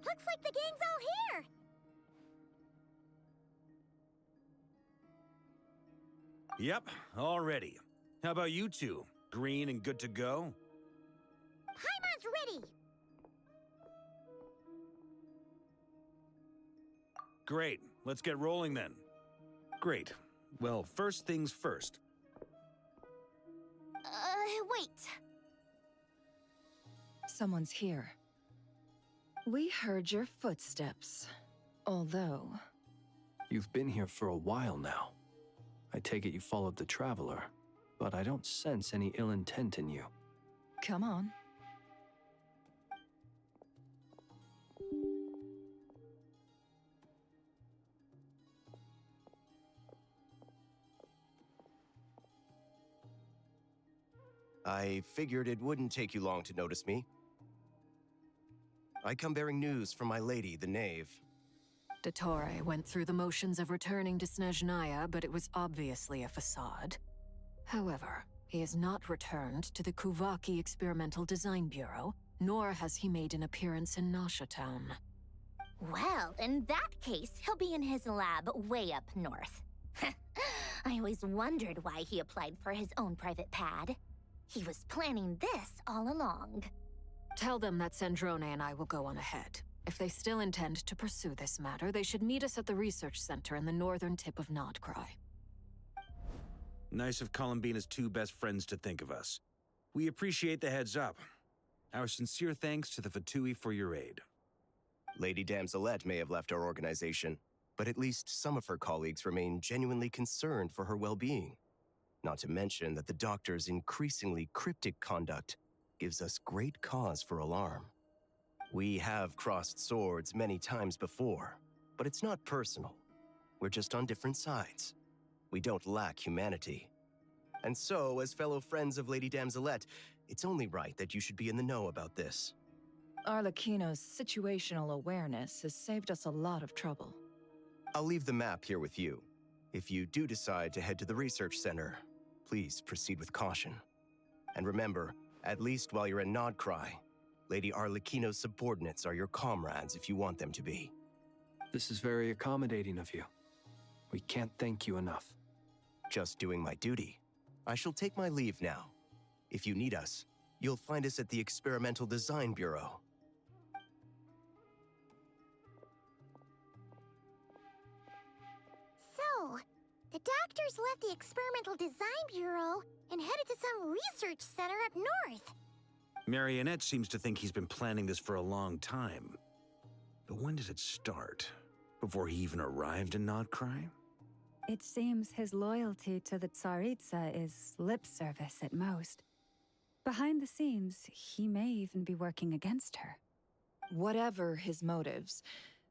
Looks like the gang's all here! Yep, all ready. How about you two? Green and good to go? Paimon's ready! Great, let's get rolling then. Great. Well, first things first. Wait. Someone's here. We heard your footsteps. Although... You've been here for a while now. I take it you followed the Traveler, but I don't sense any ill intent in you. Come on. I figured it wouldn't take you long to notice me. I come bearing news from my lady, the Knave. Dottore went through the motions of returning to Snezhnaya, but it was obviously a facade. However, he has not returned to the Kuvaki Experimental Design Bureau, nor has he made an appearance in Nasha Town. Well, in that case, he'll be in his lab way up north. I always wondered why he applied for his own private pad. He was planning this all along. Tell them that Sandrone and I will go on ahead. If they still intend to pursue this matter, they should meet us at the research center in the northern tip of Nodcry. Nice of Columbina's two best friends to think of us. We appreciate the heads up. Our sincere thanks to the Fatui for your aid. Lady Damselette may have left our organization, but at least some of her colleagues remain genuinely concerned for her well-being. Not to mention that the Doctor's increasingly cryptic conduct gives us great cause for alarm. We have crossed swords many times before, but it's not personal. We're just on different sides. We don't lack humanity. And so, as fellow friends of Lady Damselette, it's only right that you should be in the know about this. Arlecchino's situational awareness has saved us a lot of trouble. I'll leave the map here with you. If you do decide to head to the research center, please proceed with caution. And remember, at least while you're in Nodcry, Lady Arlecchino's subordinates are your comrades if you want them to be. This is very accommodating of you. We can't thank you enough. Just doing my duty. I shall take my leave now. If you need us, you'll find us at the Experimental Design Bureau. So, the doctors left the Experimental Design Bureau and headed to some research center up north. Marionette seems to think he's been planning this for a long time. But when did it start? Before he even arrived in Nodcry? It seems his loyalty to the Tsaritsa is lip service at most. Behind the scenes, he may even be working against her. Whatever his motives,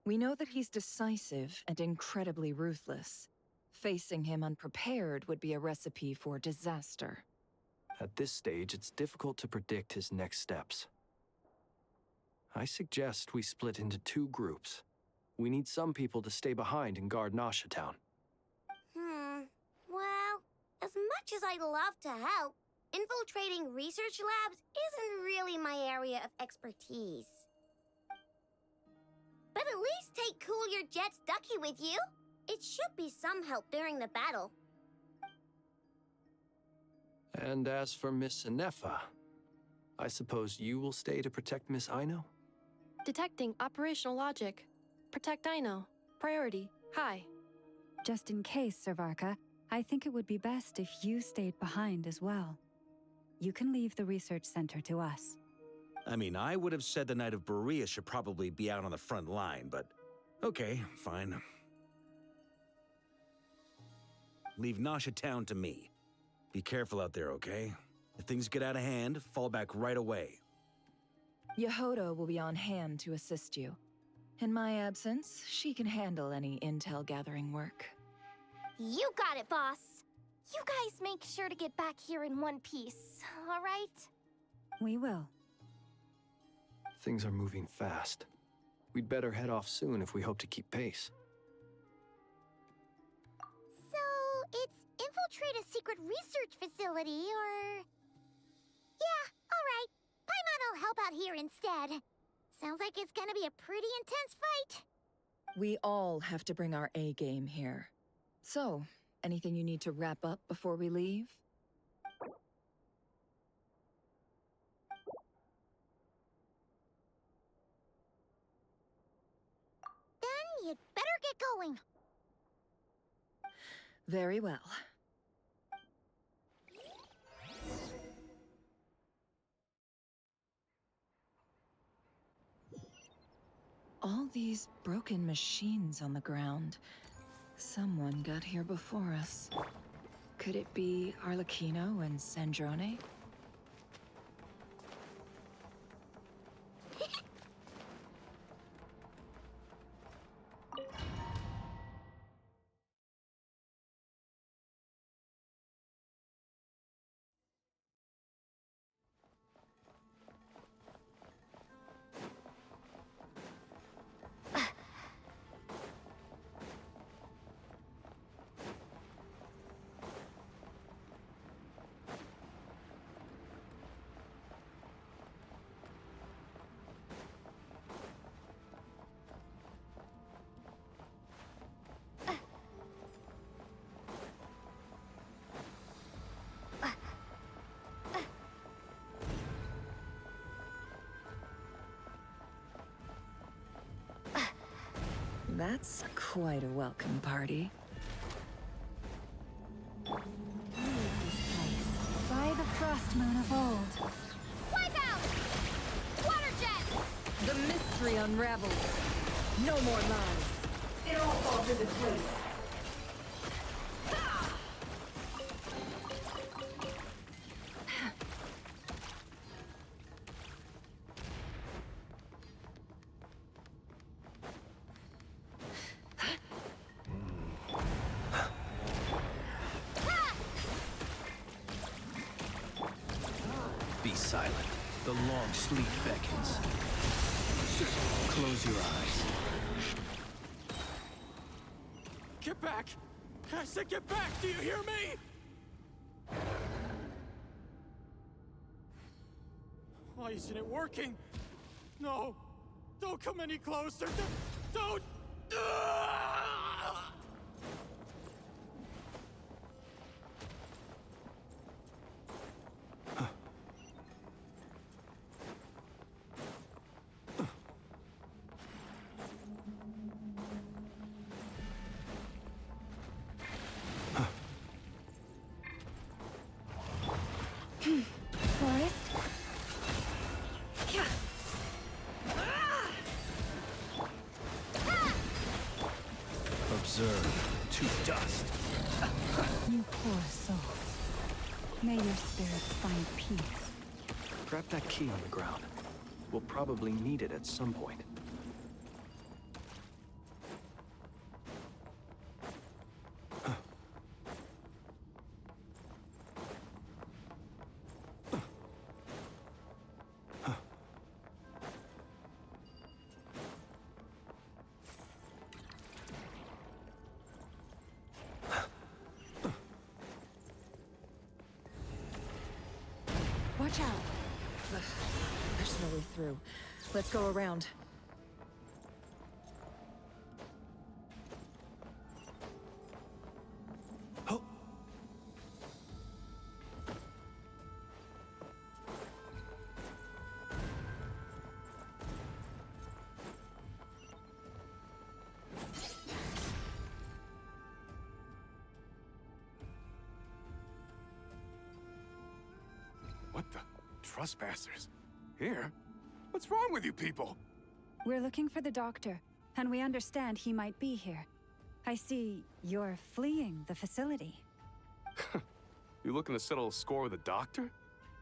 we know that he's decisive and incredibly ruthless. Facing him unprepared would be a recipe for disaster. At this stage, it's difficult to predict his next steps. I suggest we split into 2 groups. We need some people to stay behind and guard Nasha Town. Well, as much as I'd love to help, infiltrating research labs isn't really my area of expertise. But at least take Cool Your Jet's Ducky with you. It should be some help during the battle. And as for Miss Inefa, I suppose you will stay to protect Miss Aino? Detecting operational logic. Protect Aino. Priority. High. Just in case, Servarka, I think it would be best if you stayed behind as well. You can leave the research center to us. I mean, I would have said the Knight of Berea should probably be out on the front line, but okay, fine. Leave Nasha Town to me. Be careful out there, okay? If things get out of hand, fall back right away. Yehoda will be on hand to assist you. In my absence, she can handle any intel gathering work. You got it, boss. You guys make sure to get back here in one piece, all right? We will. Things are moving fast. We'd better head off soon if we hope to keep pace. So, it's infiltrate a secret research facility, or... Yeah, all right. Paimon will help out here instead. Sounds like it's gonna be a pretty intense fight. We all have to bring our A game here. So, anything you need to wrap up before we leave? Then you'd better get going. Very well. All these broken machines on the ground. Someone got here before us. Could it be Arlecchino and Sandrone? That's quite a welcome party. By the frost moon of old. Wipe out! Water jet! The mystery unravels. No more lies. It all falls into place. Be silent. The long sleep beckons. Close your eyes. Get back! I said get back! Do you hear me? Why isn't it working? No! Don't come any closer! Don't! Forest? Yeah. Observe to dust. You poor souls. May your spirits find peace. Grab that key on the ground. We'll probably need it at some point. Watch out! Ugh, there's no way through. Let's go around. Oh. What the? Trespassers? Here? What's wrong with you people? We're looking for the doctor, and we understand he might be here. I see you're fleeing the facility. You looking to settle a score with a doctor?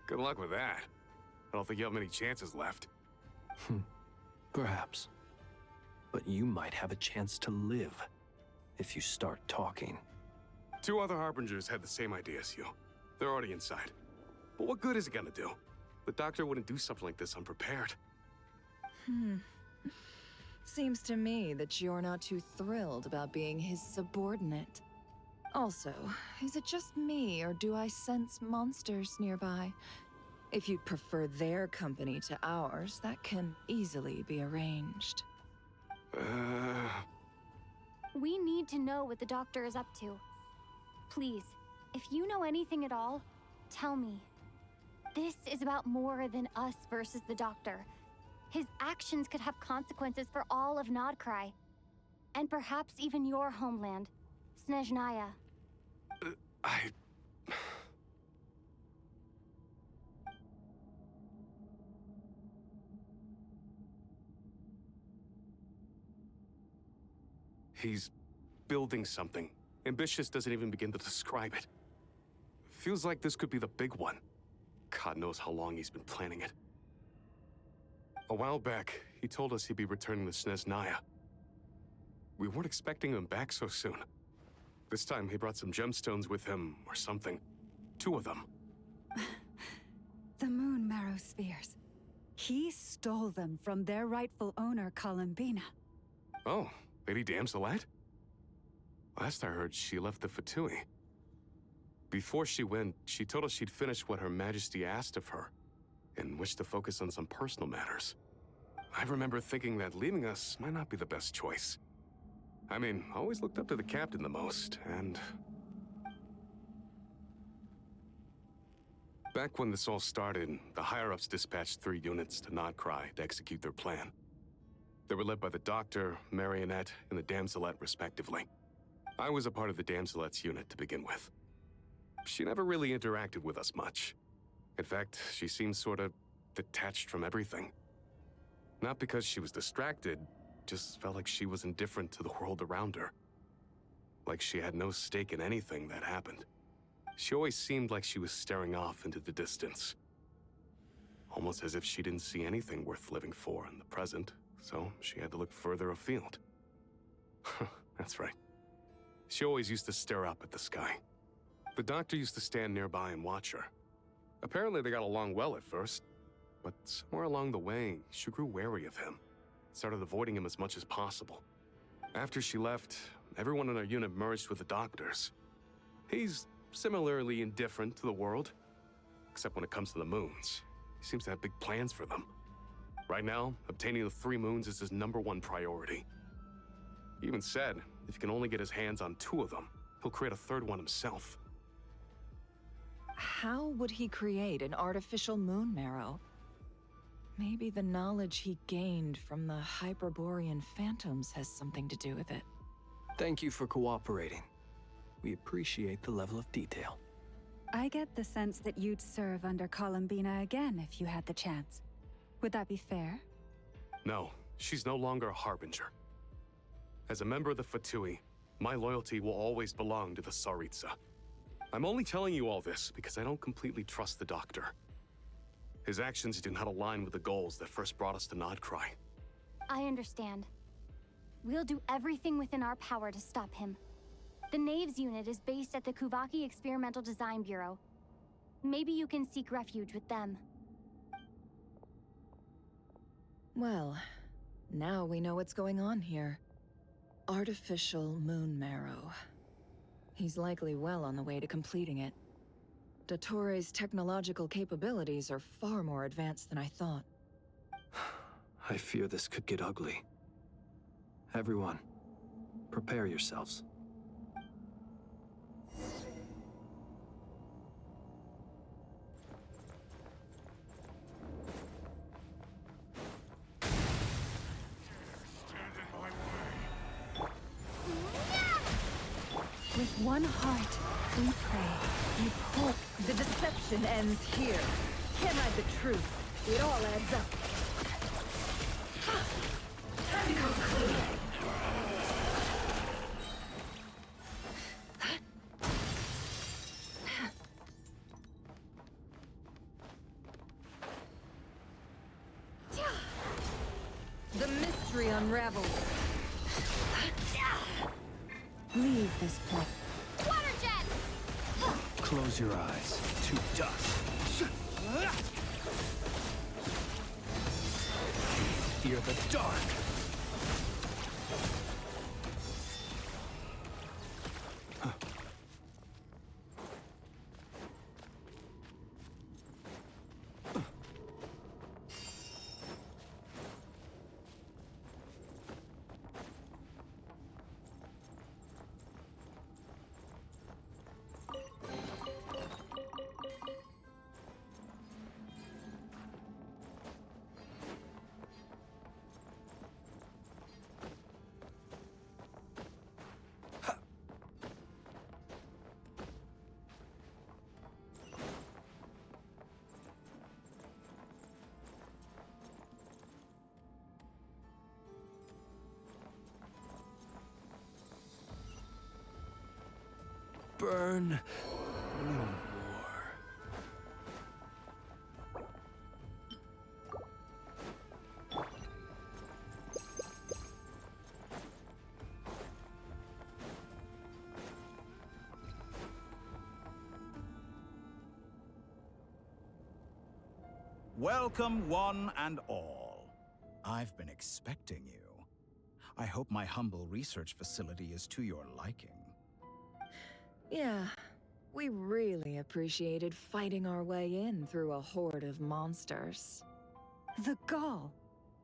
Good luck with that. I don't think you have many chances left. Perhaps. But you might have a chance to live if you start talking. 2 other Harbingers had the same idea as you. They're already inside. But what good is it gonna do? The doctor wouldn't do something like this unprepared. Seems to me that you're not too thrilled about being his subordinate. Also, is it just me, or do I sense monsters nearby? If you'd prefer their company to ours, that can easily be arranged. We need to know what the doctor is up to. Please, if you know anything at all, tell me. This is about more than us versus the doctor. His actions could have consequences for all of Nodcry. And perhaps even your homeland, Snezhnaya. He's building something. Ambitious doesn't even begin to describe it. Feels like this could be the big one. God knows how long he's been planning it. A while back, he told us he'd be returning to Snezhnaya. We weren't expecting him back so soon. This time, he brought some gemstones with him, or something. 2 of them. The moon marrow spheres. He stole them from their rightful owner, Columbina. Oh, Lady Damselette? Last I heard, she left the Fatui. Before she went, she told us she'd finished what Her Majesty asked of her, and wished to focus on some personal matters. I remember thinking that leaving us might not be the best choice. I mean, I always looked up to the captain the most, and... Back when this all started, the higher-ups dispatched 3 units to Nodcry to execute their plan. They were led by the Doctor, Marionette, and the Damselette, respectively. I was a part of the Damselette's unit to begin with. She never really interacted with us much. In fact, she seemed sort of detached from everything. Not because she was distracted, just felt like she was indifferent to the world around her. Like she had no stake in anything that happened. She always seemed like she was staring off into the distance. Almost as if she didn't see anything worth living for in the present, so she had to look further afield. That's right. She always used to stare up at the sky. The Doctor used to stand nearby and watch her. Apparently they got along well at first, but somewhere along the way, she grew wary of him, started avoiding him as much as possible. After she left, everyone in our unit merged with the Doctor's. He's similarly indifferent to the world, except when it comes to the moons. He seems to have big plans for them. Right now, obtaining the 3 moons is his #1 priority. He even said if he can only get his hands on 2 of them, he'll create a 3rd one himself. How would he create an artificial moon marrow? Maybe the knowledge he gained from the Hyperborean phantoms has something to do with it. Thank you for cooperating. We appreciate the level of detail. I get the sense that you'd serve under Columbina again if you had the chance. Would that be fair? No, she's no longer a Harbinger. As a member of the Fatui, my loyalty will always belong to the Tsaritsa. I'm only telling you all this because I don't completely trust the Doctor. His actions do not align with the goals that first brought us to Nodcry. I understand. We'll do everything within our power to stop him. The Knaves unit is based at the Kuvaki Experimental Design Bureau. Maybe you can seek refuge with them. Well, now we know what's going on here. Artificial moon marrow. He's likely well on the way to completing it. Dottore's technological capabilities are far more advanced than I thought. I fear this could get ugly. Everyone, prepare yourselves. With one heart, we pray, we hope. The deception ends here. Can't hide the truth. It all adds up. Time to go clean. The mystery unravels. Leave this place. Water jet! Close your eyes to dust. Fear the dark. Burn no more. Welcome, one and all. I've been expecting you. I hope my humble research facility is to your liking. Yeah, we really appreciated fighting our way in through a horde of monsters. The gall.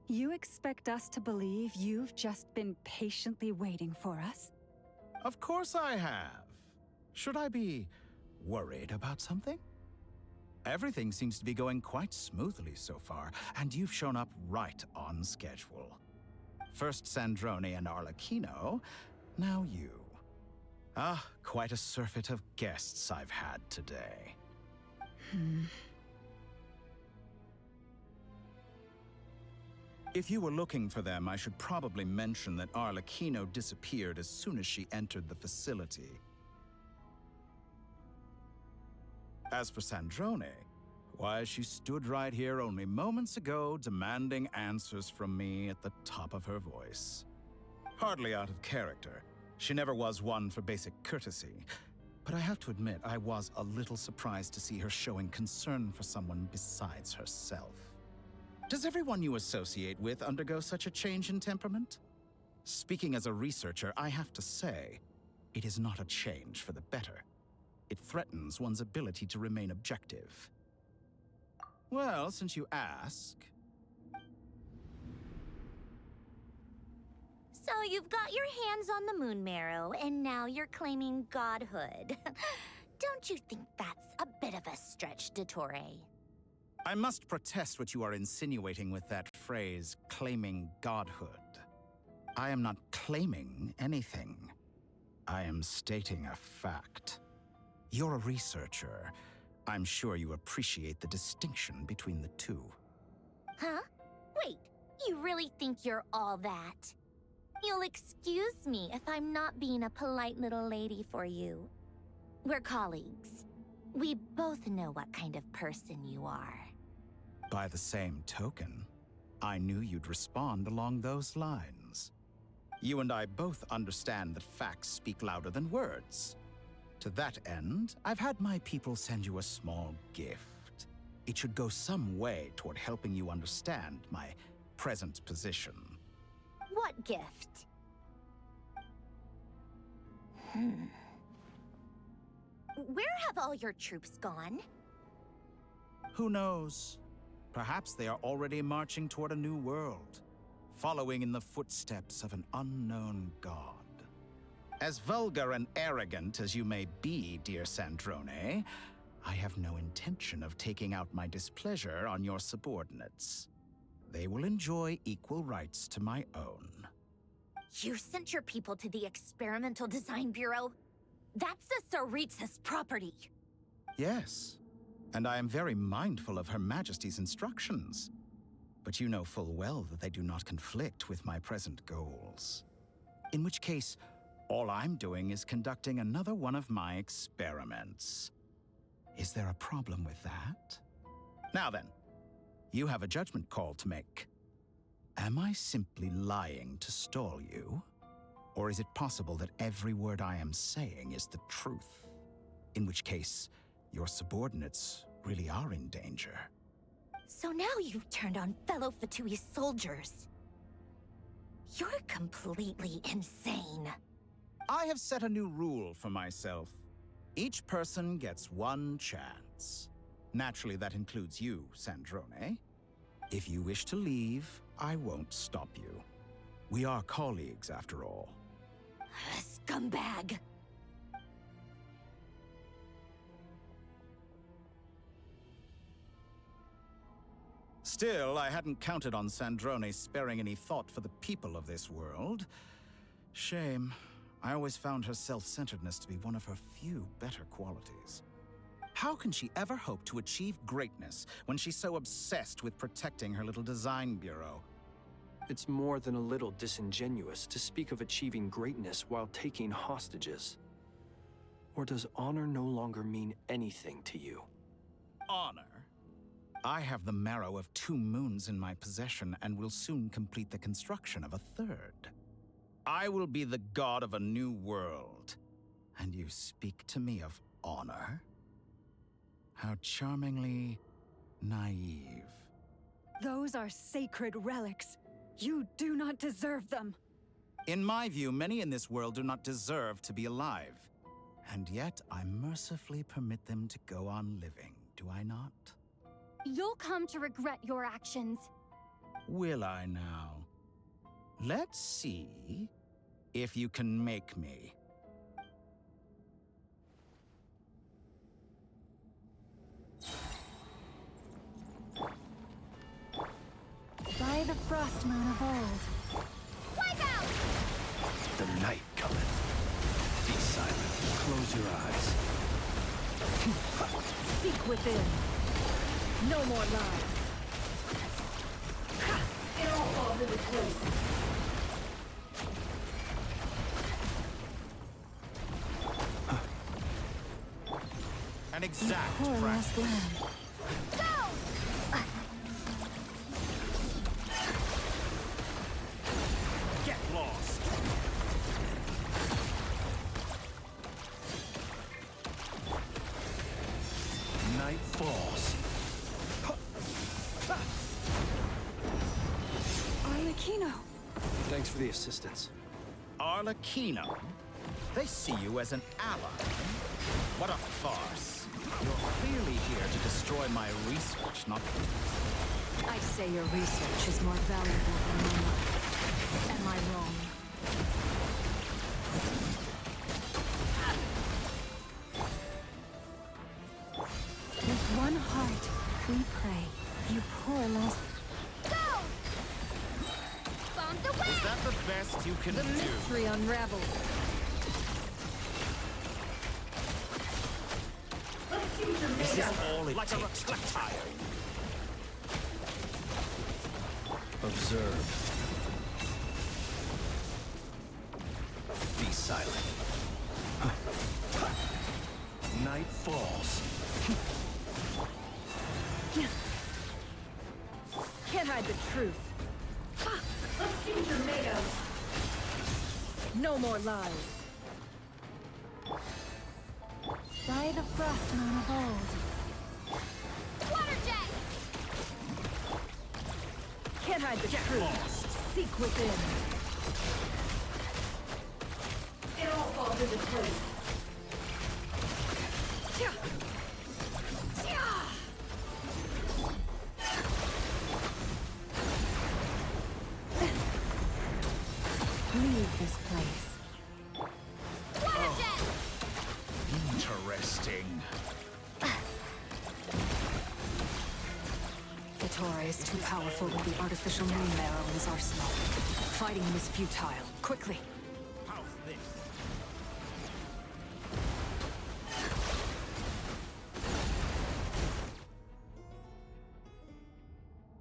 You expect us to believe you've just been patiently waiting for us? Of course I have. Should I be worried about something? Everything seems to be going quite smoothly so far, and you've shown up right on schedule. First Sandrone and Arlecchino, now you. Ah, quite a surfeit of guests I've had today. If you were looking for them, I should probably mention that Arlecchino disappeared as soon as she entered the facility. As for Sandrone, why, she stood right here only moments ago demanding answers from me at the top of her voice. Hardly out of character. She never was one for basic courtesy. But I have to admit, I was a little surprised to see her showing concern for someone besides herself. Does everyone you associate with undergo such a change in temperament? Speaking as a researcher, I have to say, it is not a change for the better. It threatens one's ability to remain objective. Well, since you ask... So you've got your hands on the moon marrow, and now you're claiming godhood. Don't you think that's a bit of a stretch, Dottore? I must protest what you are insinuating with that phrase, claiming godhood. I am not claiming anything. I am stating a fact. You're a researcher. I'm sure you appreciate the distinction between the two. Huh? Wait, you really think you're all that? You'll excuse me if I'm not being a polite little lady for you. We're colleagues. We both know what kind of person you are. By the same token, I knew you'd respond along those lines. You and I both understand that facts speak louder than words. To that end, I've had my people send you a small gift. It should go some way toward helping you understand my present position. What gift? Where have all your troops gone? Who knows? Perhaps they are already marching toward a new world, following in the footsteps of an unknown god. As vulgar and arrogant as you may be, dear Sandrone, I have no intention of taking out my displeasure on your subordinates. They will enjoy equal rights to my own. You sent your people to the Experimental Design Bureau? That's the Tsaritsa's property. Yes, and I am very mindful of Her Majesty's instructions. But you know full well that they do not conflict with my present goals. In which case, all I'm doing is conducting another one of my experiments. Is there a problem with that? Now then, you have a judgment call to make. Am I simply lying to stall you? Or is it possible that every word I am saying is the truth? In which case, your subordinates really are in danger. So now you've turned on fellow Fatui soldiers. You're completely insane. I have set a new rule for myself. Each person gets one chance. Naturally, that includes you, Sandrone. If you wish to leave, I won't stop you. We are colleagues, after all. Scumbag! Still, I hadn't counted on Sandrone sparing any thought for the people of this world. Shame. I always found her self-centeredness to be one of her few better qualities. How can she ever hope to achieve greatness when she's so obsessed with protecting her little design bureau? It's more than a little disingenuous to speak of achieving greatness while taking hostages. Or does honor no longer mean anything to you? Honor? I have the marrow of 2 moons in my possession and will soon complete the construction of a 3rd. I will be the god of a new world. And you speak to me of honor? How charmingly naive. Those are sacred relics. You do not deserve them. In my view, many in this world do not deserve to be alive. And yet, I mercifully permit them to go on living, do I not? You'll come to regret your actions. Will I now? Let's see if you can make me. By the frost moon of old. Wipe out! The night cometh. Be silent. Close your eyes. Seek within. No more lies. It all falls into place. An exact Poor practice. last land. Get lost. Night falls. Arlecchino. Thanks for the assistance. Arlecchino? They see you as an ally. What a farce. You're clearly here to destroy my research, not... I say your research is more valuable than my life. Am I wrong? best you can The do. mystery unravels. This is all it takes to tire you. Observe. Be silent. Night falls. Can't hide the truth. Let's see what you're made of. No more lies. By the frostmoon of old. Water jet! Can't hide the truth. Seek within. It all falls into place. Leave this place. Water jet! Interesting. Vitore is too powerful with the artificial moon marrow in his arsenal. Fighting him is futile. Quickly! How's this?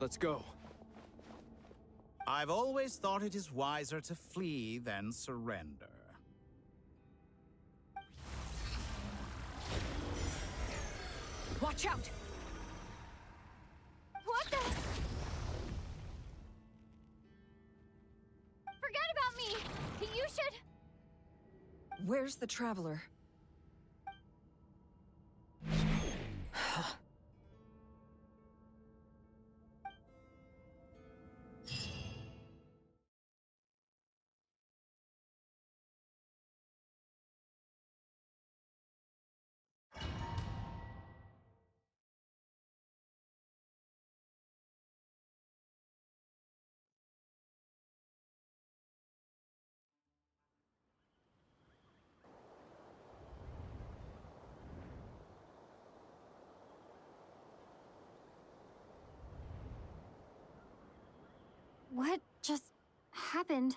Let's go. I've always thought it is wiser to flee than surrender. Watch out! What the? Forget about me! You should... Where's the traveler? What just happened?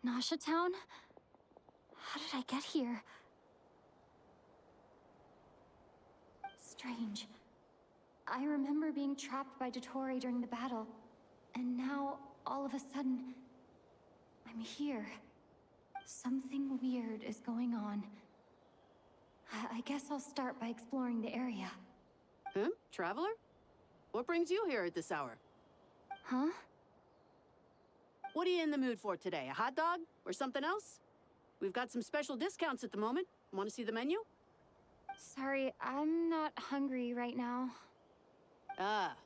Nasha Town? How did I get here? Strange. I remember being trapped by Dottore during the battle, and now, all of a sudden, I'm here. Something weird is going on. I guess I'll start by exploring the area. Traveler? What brings you here at this hour? Huh? What are you in the mood for today? A hot dog? Or something else? We've got some special discounts at the moment. Want to see the menu? Sorry, I'm not hungry right now. Ah.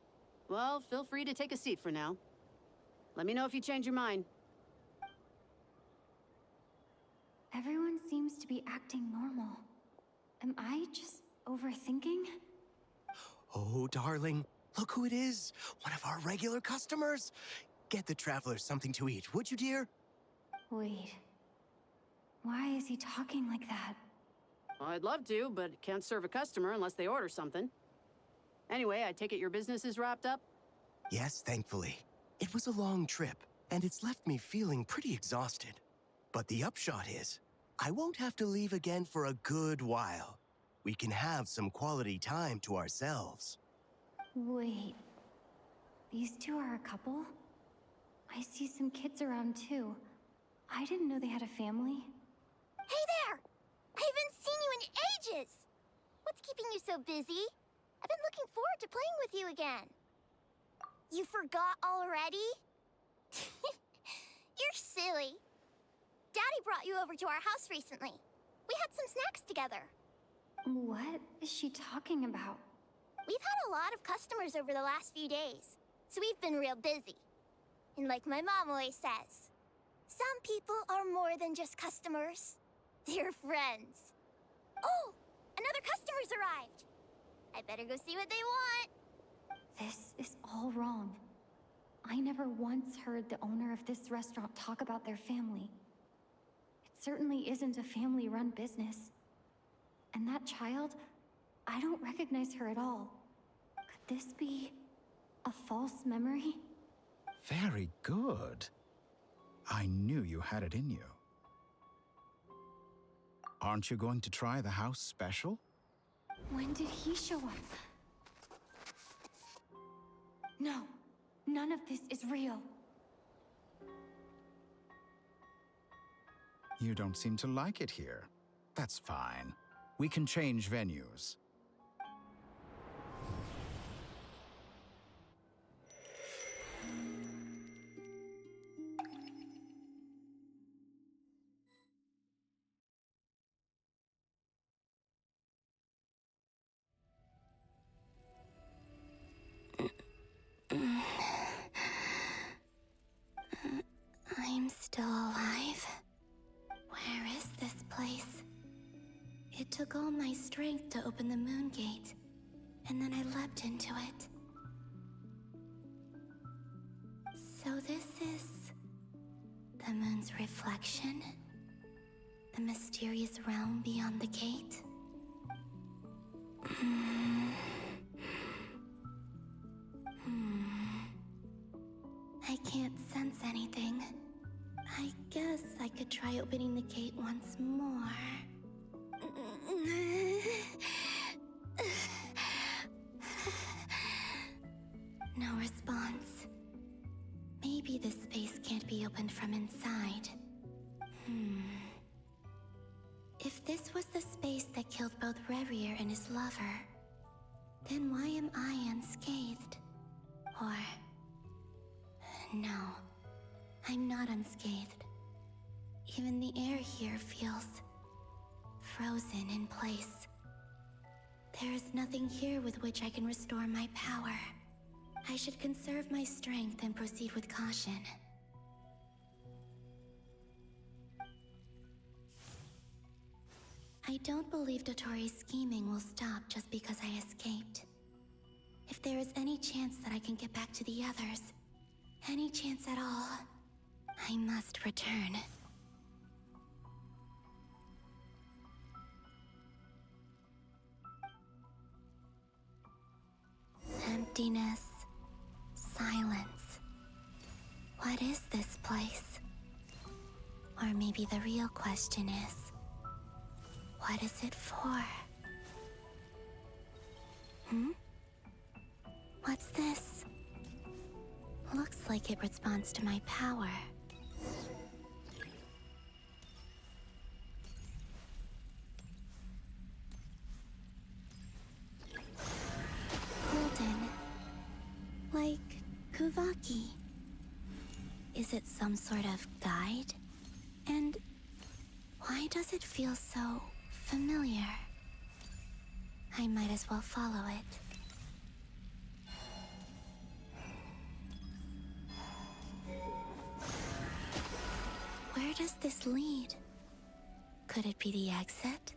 Well, feel free to take a seat for now. Let me know if you change your mind. Everyone seems to be acting normal. Am I just overthinking? Oh, darling, look who it is. One of our regular customers. Get the traveler something to eat, would you, dear? Wait. Why is he talking like that? Well, I'd love to, but can't serve a customer unless they order something. Anyway, I take it your business is wrapped up? Yes, thankfully. It was a long trip, and it's left me feeling pretty exhausted. But the upshot is, I won't have to leave again for a good while. We can have some quality time to ourselves. Wait. These two are a couple? I see some kids around too. I didn't know they had a family. Hey there! I haven't seen you in ages! What's keeping you so busy? I've been looking forward to playing with you again. You forgot already? You're silly. Daddy brought you over to our house recently. We had some snacks together. What is she talking about? We've had a lot of customers over the last few days, so we've been real busy. And like my mom always says, some people are more than just customers. They're friends. Oh, another customer's arrived. I better go see what they want. This is all wrong. I never once heard the owner of this restaurant talk about their family. It certainly isn't a family-run business. And that child, I don't recognize her at all. Could this be a false memory? Very good. I knew you had it in you. Aren't you going to try the house special? When did he show up? No, none of this is real. You don't seem to like it here. That's fine. We can change venues. I'm still alive. Where is this place? It took all my strength to open the moon gate, and then I leapt into it. So this is the moon's reflection? The mysterious realm beyond the gate? I can't sense anything. I guess I could try opening the gate once more. No response. Maybe this space can't be opened from inside. If this was the space that killed both Revier and his lover, then why am I unscathed? Or... no, I'm not unscathed. Even the air here feels frozen in place. There is nothing here with which I can restore my power. I should conserve my strength and proceed with caution. I don't believe Dotori's scheming will stop just because I escaped. If there is any chance that I can get back to the others, any chance at all, I must return. Emptiness, silence. What is this place? Or maybe the real question is, what is it for? What's this? Looks like it responds to my power. Golden. Like Kuvaki. Is it some sort of guide? And why does it feel so familiar? I might as well follow it. Where does this lead? Could it be the exit?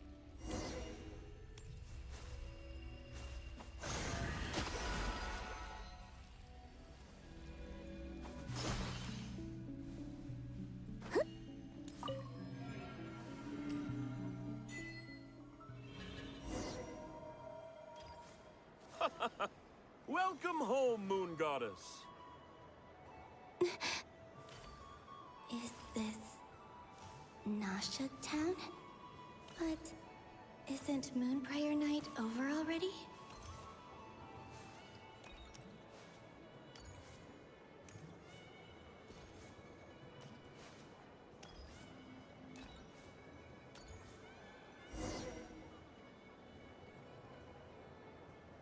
Welcome home, Moon Goddess. Is this Nasha Town? But isn't Moon Prayer Night over already?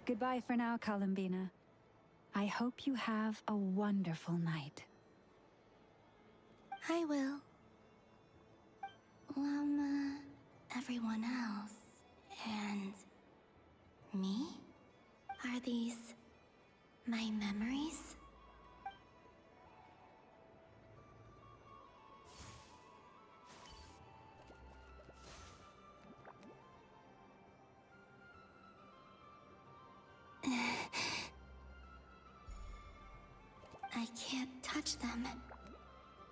Goodbye for now, Columbina. I hope you have a wonderful night. I will. Llama, everyone else, and me? Are these my memories? I can't touch them.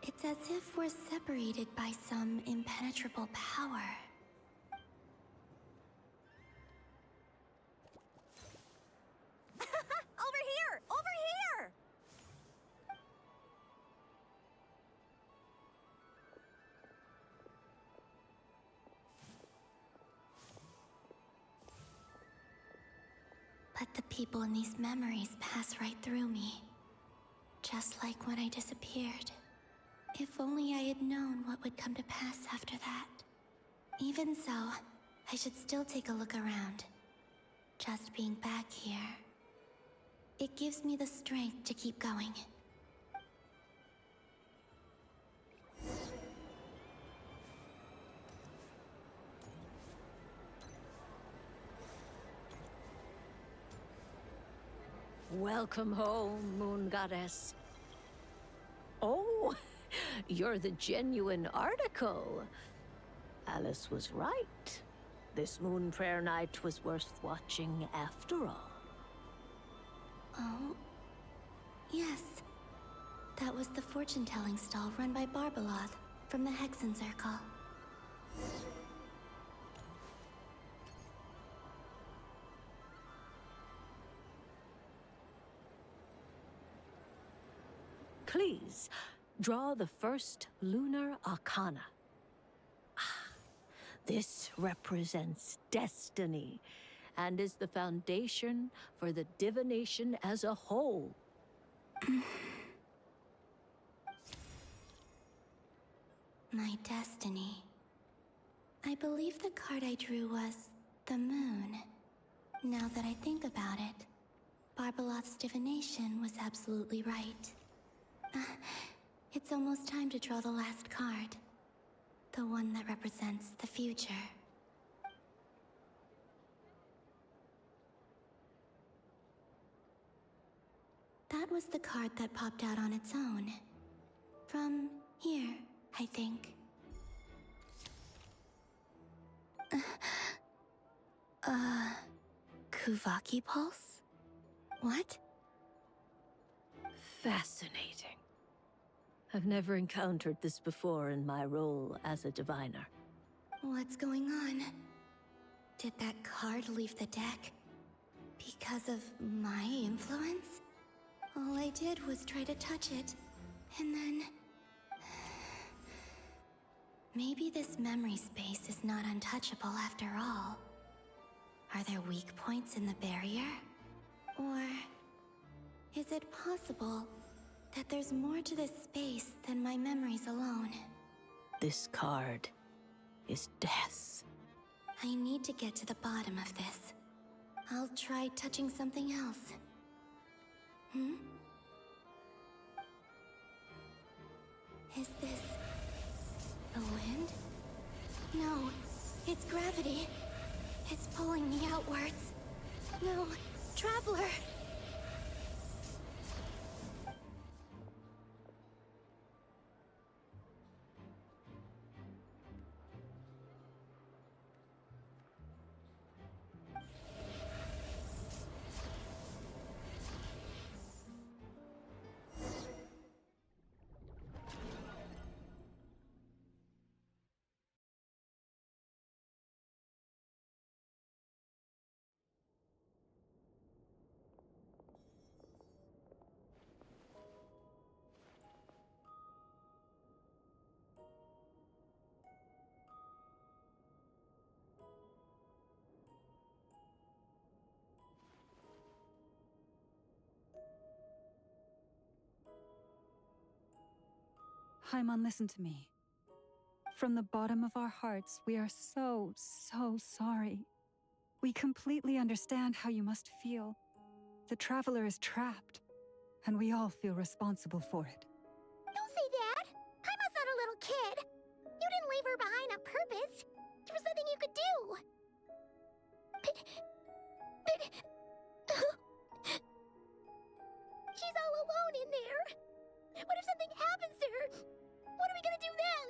It's as if we're separated by some impenetrable power. Over here! Over here! But the people in these memories pass right through me. Just like when I disappeared. If only I had known what would come to pass after that. Even so, I should still take a look around. Just being back here, it gives me the strength to keep going. Welcome home, Moon Goddess. Oh, you're the genuine article. Alice was right. This moon prayer night was worth watching after all. Oh, yes. That was the fortune-telling stall run by Barbeloth from the Hexen Circle. Please, draw the first lunar arcana. This represents destiny and is the foundation for the divination as a whole. My destiny. I believe the card I drew was the moon. Now that I think about it, Barbeloth's divination was absolutely right. It's almost time to draw the last card. The one that represents the future. That was the card that popped out on its own. From here, I think. Kuvaki Pulse? What? Fascinating. I've never encountered this before in my role as a diviner. What's going on? Did that card leave the deck? Because of my influence? All I did was try to touch it, and then... Maybe this memory space is not untouchable after all. Are there weak points in the barrier? Or... is it possible that there's more to this space than my memories alone? This card is death. I need to get to the bottom of this. I'll try touching something else. Is this... the wind? No, it's gravity. It's pulling me outwards. No, Traveler! Haimon, listen to me. From the bottom of our hearts, we are so sorry. We completely understand how you must feel. The Traveler is trapped, and we all feel responsible for it. Don't say that! Haimon's not a little kid! You didn't leave her behind on purpose! There was nothing you could do! But... she's all alone in there! What if something happens to her? What are we gonna do then?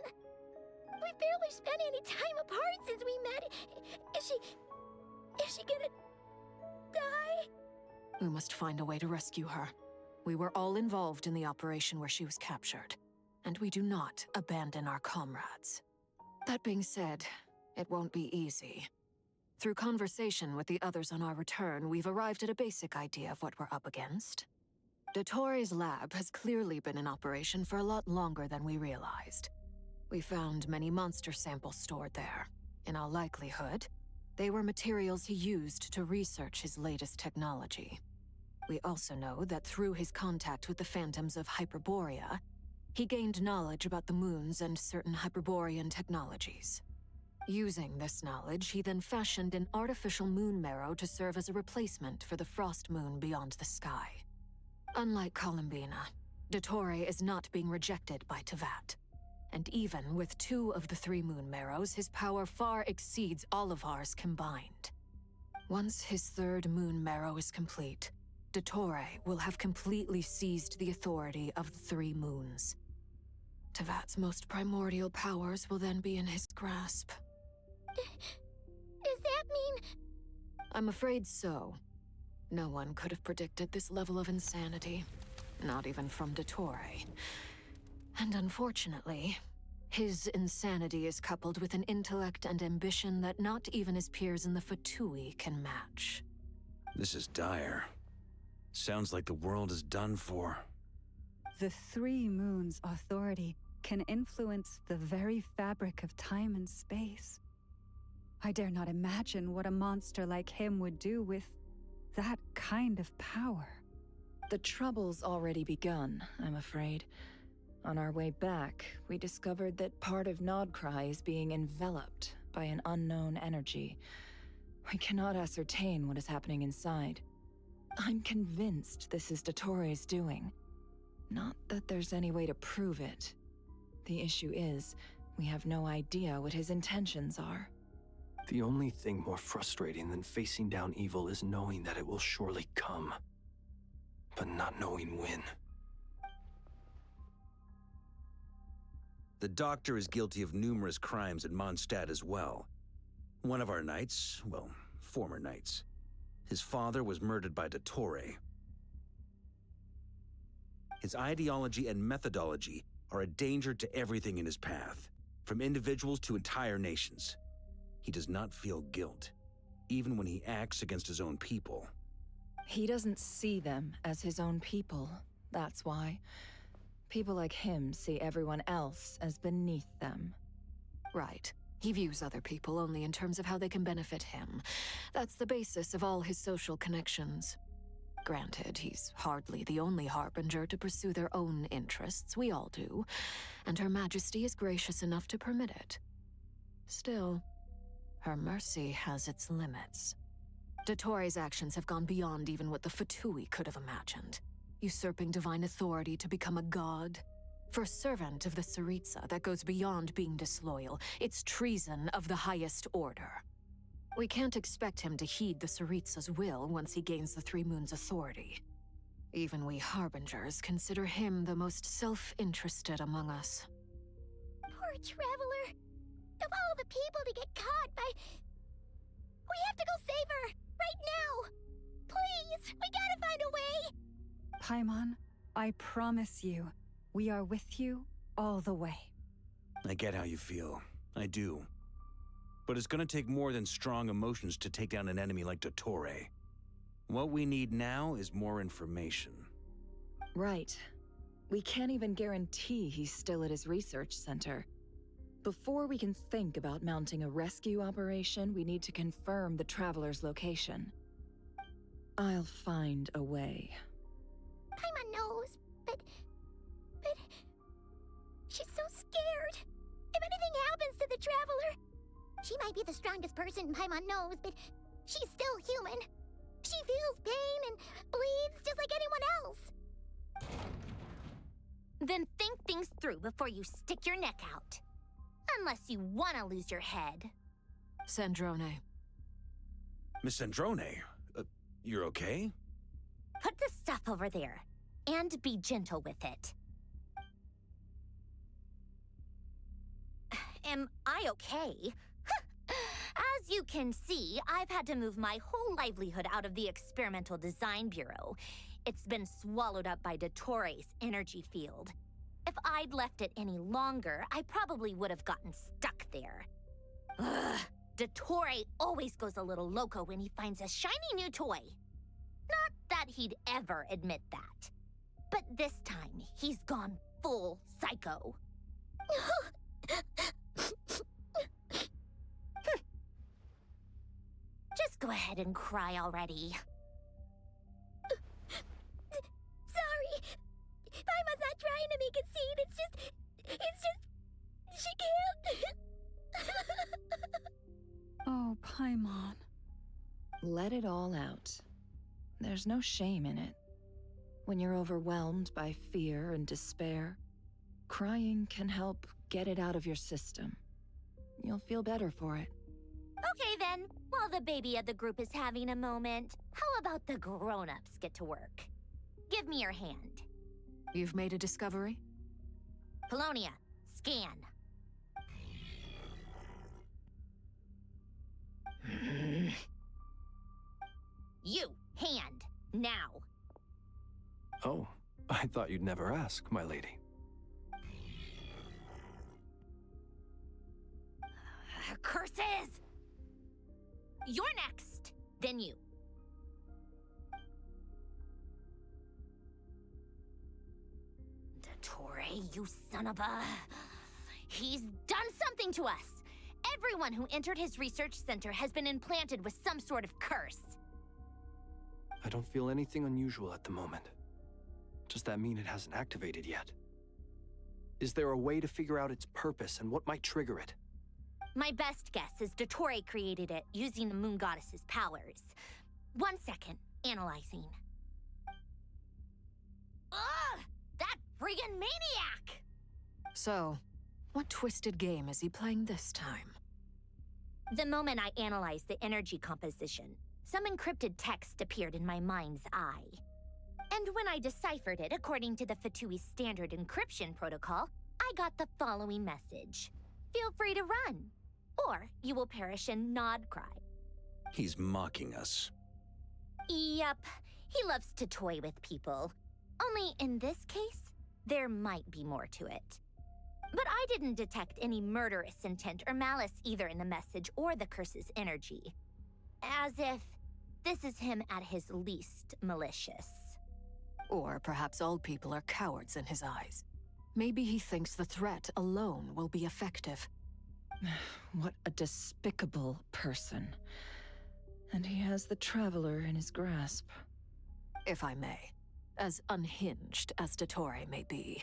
We've barely spent any time apart since we met. Is she gonna... die? We must find a way to rescue her. We were all involved in the operation where she was captured, and we do not abandon our comrades. That being said, it won't be easy. Through conversation with the others on our return, we've arrived at a basic idea of what we're up against. Dottore lab has clearly been in operation for a lot longer than we realized. We found many monster samples stored there. In all likelihood, They were materials he used to research his latest technology. We also know that through his contact with the phantoms of Hyperborea, he gained knowledge about the moons and certain Hyperborean technologies. Using this knowledge, he then fashioned an artificial moon marrow to serve as a replacement for the frost moon beyond the sky. Unlike Columbina, Dottore is not being rejected by Teyvat. And even with 2 of the 3 moon marrows, his power far exceeds all of ours combined. Once his 3rd moon marrow is complete, Dottore will have completely seized the authority of the 3 moons. Teyvat's most primordial powers will then be in his grasp. Does that mean... I'm afraid so. No one could have predicted this level of insanity. Not even from Dottore. And unfortunately, his insanity is coupled with an intellect and ambition that not even his peers in the Fatui can match. This is dire. Sounds like the world is done for. The 3 moons' authority can influence the very fabric of time and space. I dare not imagine what a monster like him would do with that kind of power. The trouble's already begun, I'm afraid. On our way back, we discovered that part of Nodcry is being enveloped by an unknown energy. We cannot ascertain what is happening inside. I'm convinced this is Dottore's doing. Not that there's any way to prove it. The issue is, we have no idea what his intentions are. The only thing more frustrating than facing down evil is knowing that it will surely come, but not knowing when. The Doctor is guilty of numerous crimes at Mondstadt as well. One of our knights, well, former knights, his father was murdered by Dottore. His ideology and methodology are a danger to everything in his path, from individuals to entire nations. He does not feel guilt, even when he acts against his own people. He doesn't see them as his own people, that's why. People like him see everyone else as beneath them. Right. He views other people only in terms of how they can benefit him. That's the basis of all his social connections. Granted, he's hardly the only harbinger to pursue their own interests. We all do. And Her Majesty is gracious enough to permit it. Still, her mercy has its limits. Dottore's actions have gone beyond even what the Fatui could have imagined. Usurping divine authority to become a god. For a servant of the Tsaritsa, that goes beyond being disloyal. It's treason of the highest order. We can't expect him to heed the Tsaritsa's will once he gains the 3 moons' authority. Even we harbingers consider him the most self-interested among us. Poor Traveler. Of all the people to get caught by... We have to go save her! Right now! Please! We gotta find a way! Paimon, I promise you, we are with you all the way. I get how you feel. I do. But it's gonna take more than strong emotions to take down an enemy like Dottore. What we need now is more information. Right. We can't even guarantee he's still at his research center. Before we can think about mounting a rescue operation, we need to confirm the Traveler's location. I'll find a way. Paimon knows, but... She's so scared. If anything happens to the Traveler... She might be the strongest person Paimon knows, but she's still human. She feels pain and bleeds just like anyone else. Then think things through before you stick your neck out. Unless you want to lose your head. Sandrone. Miss Sandrone, you're okay? Put the stuff over there, and be gentle with it. Am I okay? As you can see, I've had to move my whole livelihood out of the Experimental Design Bureau. It's been swallowed up by Dottore's energy field. If I'd left it any longer, I probably would have gotten stuck there. Ugh, Dottore always goes a little loco when he finds a shiny new toy. Not that he'd ever admit that. But this time, he's gone full psycho. Go ahead and cry already. Sorry. Paimon's not trying to make a scene. It's just... She can't. Oh, Paimon. Let it all out. There's no shame in it. When you're overwhelmed by fear and despair, crying can help get it out of your system. You'll feel better for it. Okay then, while the baby of the group is having a moment, how about the grown-ups get to work? Give me your hand. You've made a discovery? Polonia, scan. You, hand, now. Oh, I thought you'd never ask, my lady. Curses! You're next, then you. Dottore, you son of a... He's done something to us! Everyone who entered his research center has been implanted with some sort of curse. I don't feel anything unusual at the moment. Does that mean it hasn't activated yet? Is there a way to figure out its purpose and what might trigger it? My best guess is Dottore created it using the moon goddess's powers. 1 second, analyzing. Ugh! That friggin' maniac! So, what twisted game is he playing this time? The moment I analyzed the energy composition, some encrypted text appeared in my mind's eye. And when I deciphered it according to the Fatui standard encryption protocol, I got the following message. Feel free to run, or you will perish in nod cry. He's mocking us. Yep, he loves to toy with people. Only in this case, there might be more to it. But I didn't detect any murderous intent or malice either in the message or the curse's energy. As if this is him at his least malicious. Or perhaps all people are cowards in his eyes. Maybe he thinks the threat alone will be effective. What a despicable person. And he has the Traveler in his grasp. If I may, as unhinged as Dottore may be,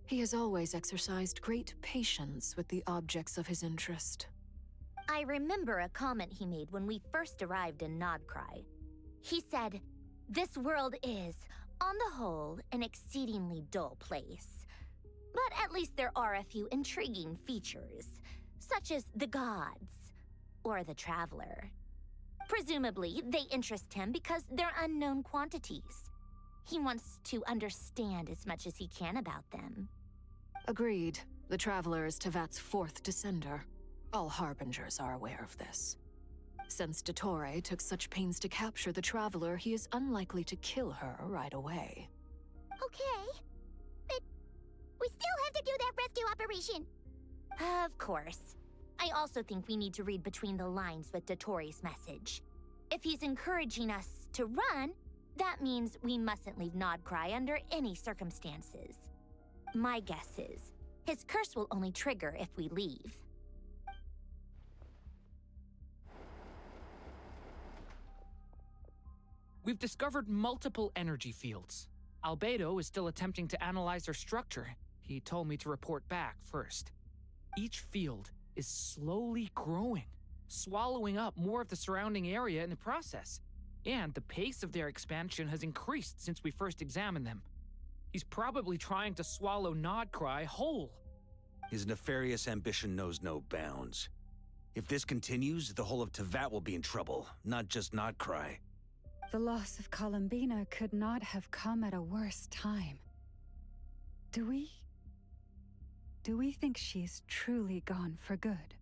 he has always exercised great patience with the objects of his interest. I remember a comment he made when we first arrived in Nodcry. He said, "This world is, on the whole, an exceedingly dull place. But at least there are a few intriguing features, such as the gods, or the Traveler. Presumably, they interest him because they're unknown quantities. He wants to understand as much as he can about them." Agreed. The Traveler is Tevat's fourth descender. All Harbingers are aware of this. Since Dottore took such pains to capture the Traveler, he is unlikely to kill her right away. Okay. But we still have to do that rescue operation. Of course. I also think we need to read between the lines with Dottore's message. If he's encouraging us to run, that means we mustn't leave Nodcry under any circumstances. My guess is, his curse will only trigger if we leave. We've discovered multiple energy fields. Albedo is still attempting to analyze their structure. He told me to report back first. Each field is slowly growing, swallowing up more of the surrounding area in the process. And the pace of their expansion has increased since we first examined them. He's probably trying to swallow Nodcry whole. His nefarious ambition knows no bounds. If this continues, the whole of Tevat will be in trouble, not just Nodcry. The loss of Columbina could not have come at a worse time. Do we think she's truly gone for good?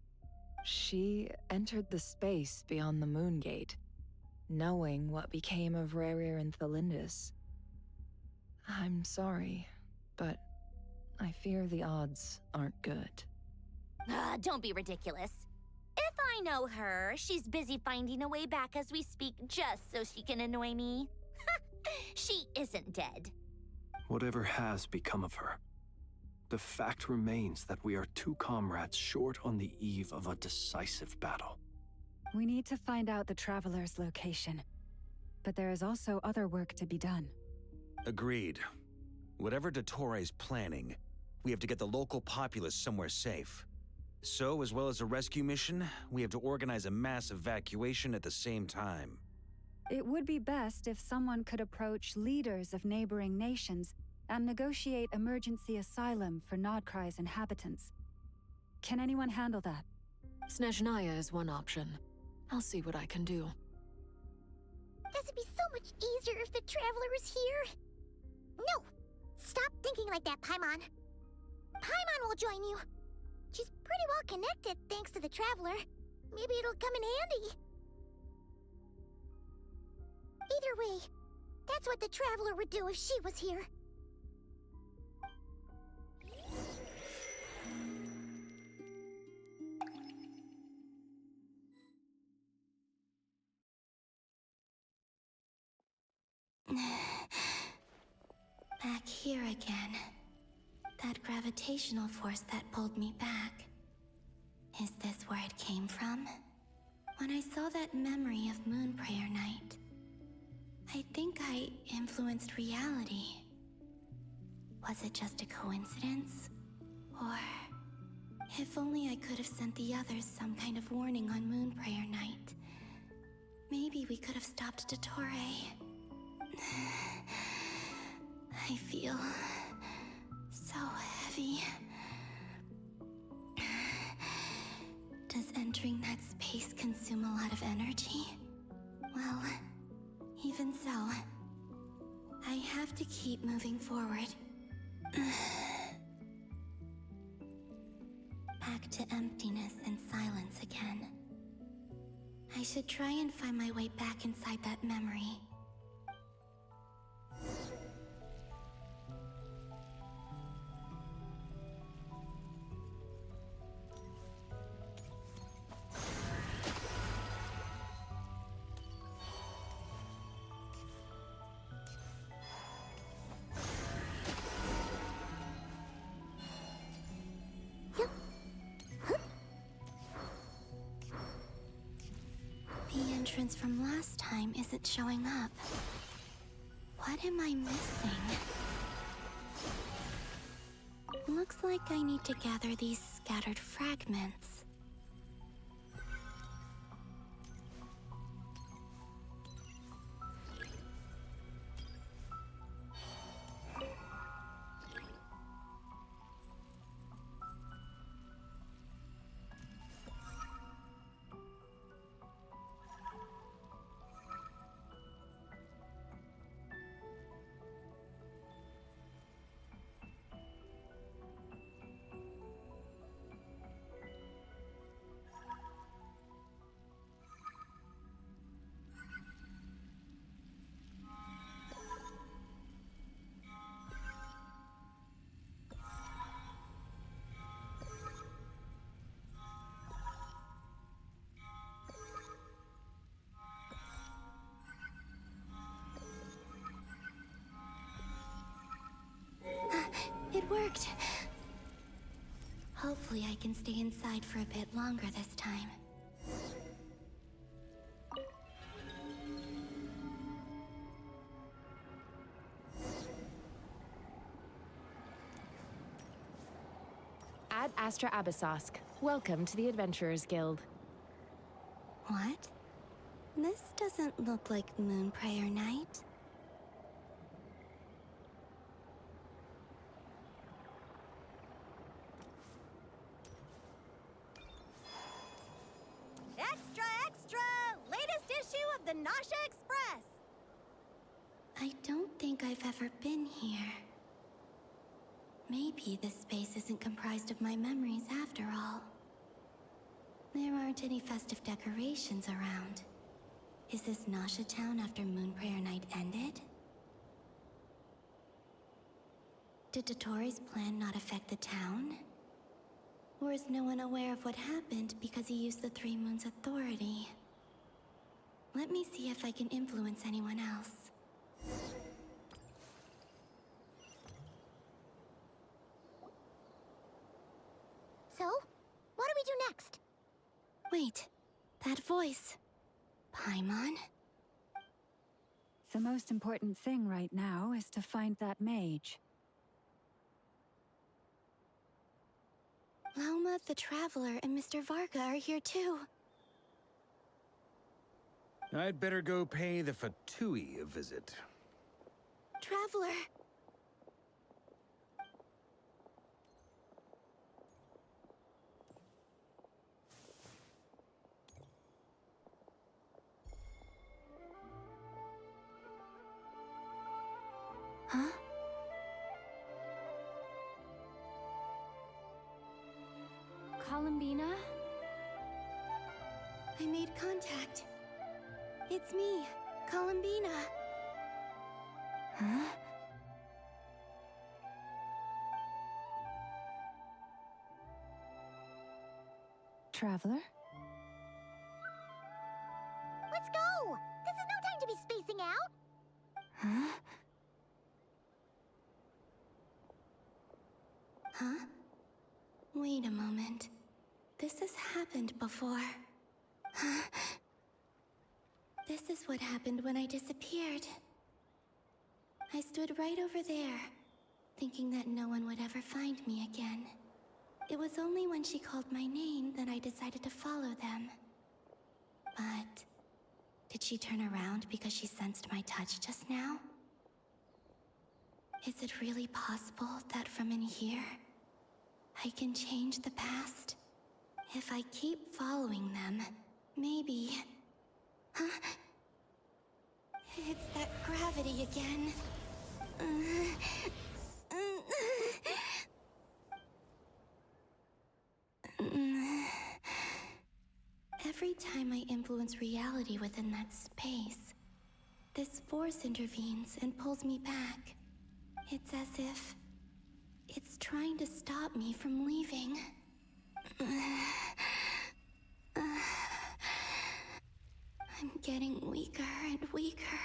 She entered the space beyond the Moon Gate, knowing what became of Rerir and Thalindus. I'm sorry, but I fear the odds aren't good. Don't be ridiculous. If I know her, she's busy finding a way back as we speak just so she can annoy me. She isn't dead. Whatever has become of her, the fact remains that we are two comrades short on the eve of a decisive battle. We need to find out the Traveler's location. But there is also other work to be done. Agreed. Whatever Dottore planning, we have to get the local populace somewhere safe. So, as well as a rescue mission, we have to organize a mass evacuation at the same time. It would be best if someone could approach leaders of neighboring nations and negotiate emergency asylum for Nodcry's inhabitants. Can anyone handle that? Snezhnaya is one option. I'll see what I can do. This would be so much easier if the Traveler was here. No! Stop thinking like that, Paimon. Paimon will join you. She's pretty well connected thanks to the Traveler. Maybe it'll come in handy. Either way, that's what the Traveler would do if she was here. Back here again. That gravitational force that pulled me back. Is this where it came from? When I saw that memory of Moon Prayer Night, I think I influenced reality. Was it just a coincidence? Or... if only I could have sent the others some kind of warning on Moon Prayer Night. Maybe we could have stopped Dottore. I feel... so heavy. Does entering that space consume a lot of energy? Well, even so, I have to keep moving forward. Back to emptiness and silence again. I should try and find my way back inside that memory. The entrance from last time isn't showing up. What am I missing? Looks like I need to gather these scattered fragments. It worked. Hopefully I can stay inside for a bit longer this time. Ad Astra Abyssosque. Welcome to the Adventurers Guild. What? This doesn't look like Moon Prayer Night. Extra, extra! Latest issue of the Nasha Express! I don't think I've ever been here. Maybe this space isn't comprised of my memories after all. There aren't any festive decorations around. Is this Nasha town after Moon Prayer Night ended? Did Dottore's plan not affect the town? Or is no one aware of what happened because he used the Three Moons' authority? Let me see if I can influence anyone else. So, what do we do next? Wait, That voice. Paimon? The most important thing right now is to find that mage. Lauma the Traveler and Mr. Varga are here too. I'd better go pay the Fatui a visit. Traveler! Huh? Columbina? I made contact. It's me, Columbina. Huh? Traveler? Let's go! This is no time to be spacing out! Huh? Huh? Wait a moment. This has happened before. Huh? This is what happened when I disappeared. I stood right over there, thinking that no one would ever find me again. It was only when she called my name that I decided to follow them. But did she turn around because she sensed my touch just now? Is it really possible that from in here, I can change the past? If I keep following them, maybe... Huh? It's that gravity again. Every time I influence reality within that space, this force intervenes and pulls me back. It's as if it's trying to stop me from leaving. I'm getting weaker and weaker.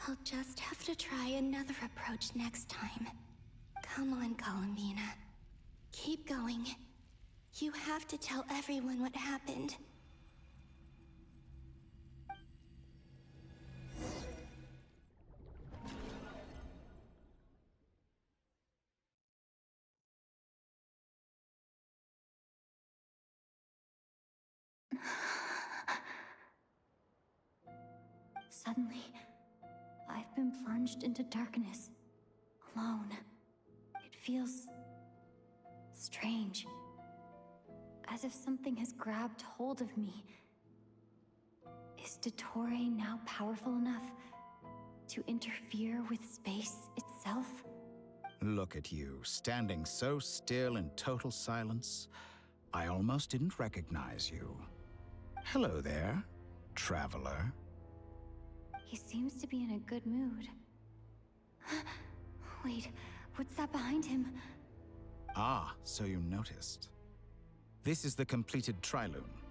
I'll just have to try another approach next time. Come on, Columbina. Keep going. You have to tell everyone what happened. Suddenly, I've been plunged into darkness, alone. It feels strange, as if something has grabbed hold of me. Is Dottore now powerful enough to interfere with space itself? Look at you, standing so still in total silence. I almost didn't recognize you. Hello there, traveler. He seems to be in a good mood. Wait, what's that behind him? Ah, so you noticed. This is the completed Trilune.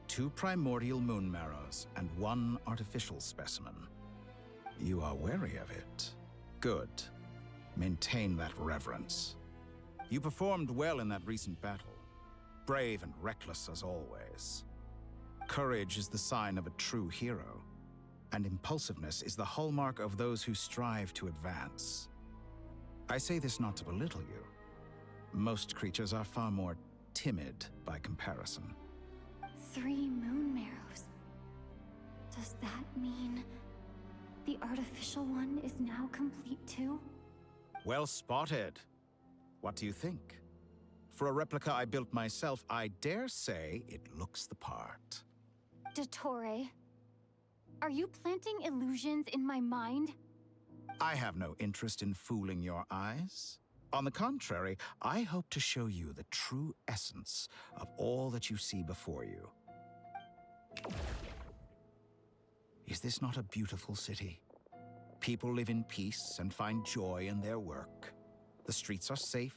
2 primordial moon marrows and 1 artificial specimen. You are wary of it. Good. Maintain that reverence. You performed well in that recent battle. Brave and reckless as always. Courage is the sign of a true hero, and impulsiveness is the hallmark of those who strive to advance. I say this not to belittle you. Most creatures are far more timid by comparison. 3 moon marrows. Does that mean the artificial one is now complete too? Well spotted. What do you think? For a replica I built myself, I dare say it looks the part. Dottore, are you planting illusions in my mind? I have no interest in fooling your eyes. On the contrary, I hope to show you the true essence of all that you see before you. Is this not a beautiful city? People live in peace and find joy in their work. The streets are safe.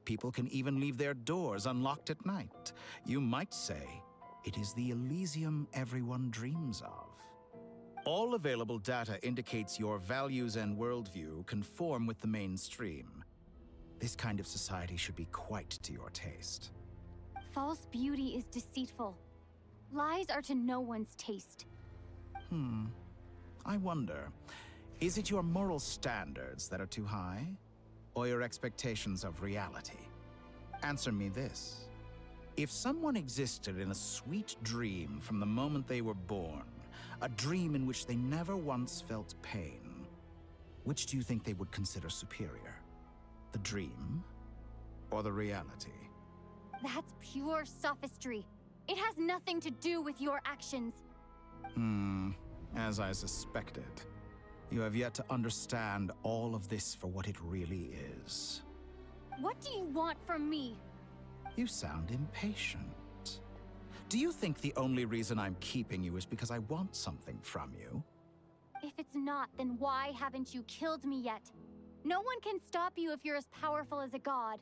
People can even leave their doors unlocked at night. You might say it is the Elysium everyone dreams of. All available data indicates your values and worldview conform with the mainstream. This kind of society should be quite to your taste. False beauty is deceitful. Lies are to no one's taste. I wonder, is it your moral standards that are too high? Or your expectations of reality? Answer me this. If someone existed in a sweet dream from the moment they were born, a dream in which they never once felt pain, which do you think they would consider superior? The dream or the reality? That's pure sophistry. It has nothing to do with your actions. As I suspected. You have yet to understand all of this for what it really is. What do you want from me? You sound impatient. Do you think the only reason I'm keeping you is because I want something from you? If it's not, then why haven't you killed me yet? No one can stop you if you're as powerful as a god.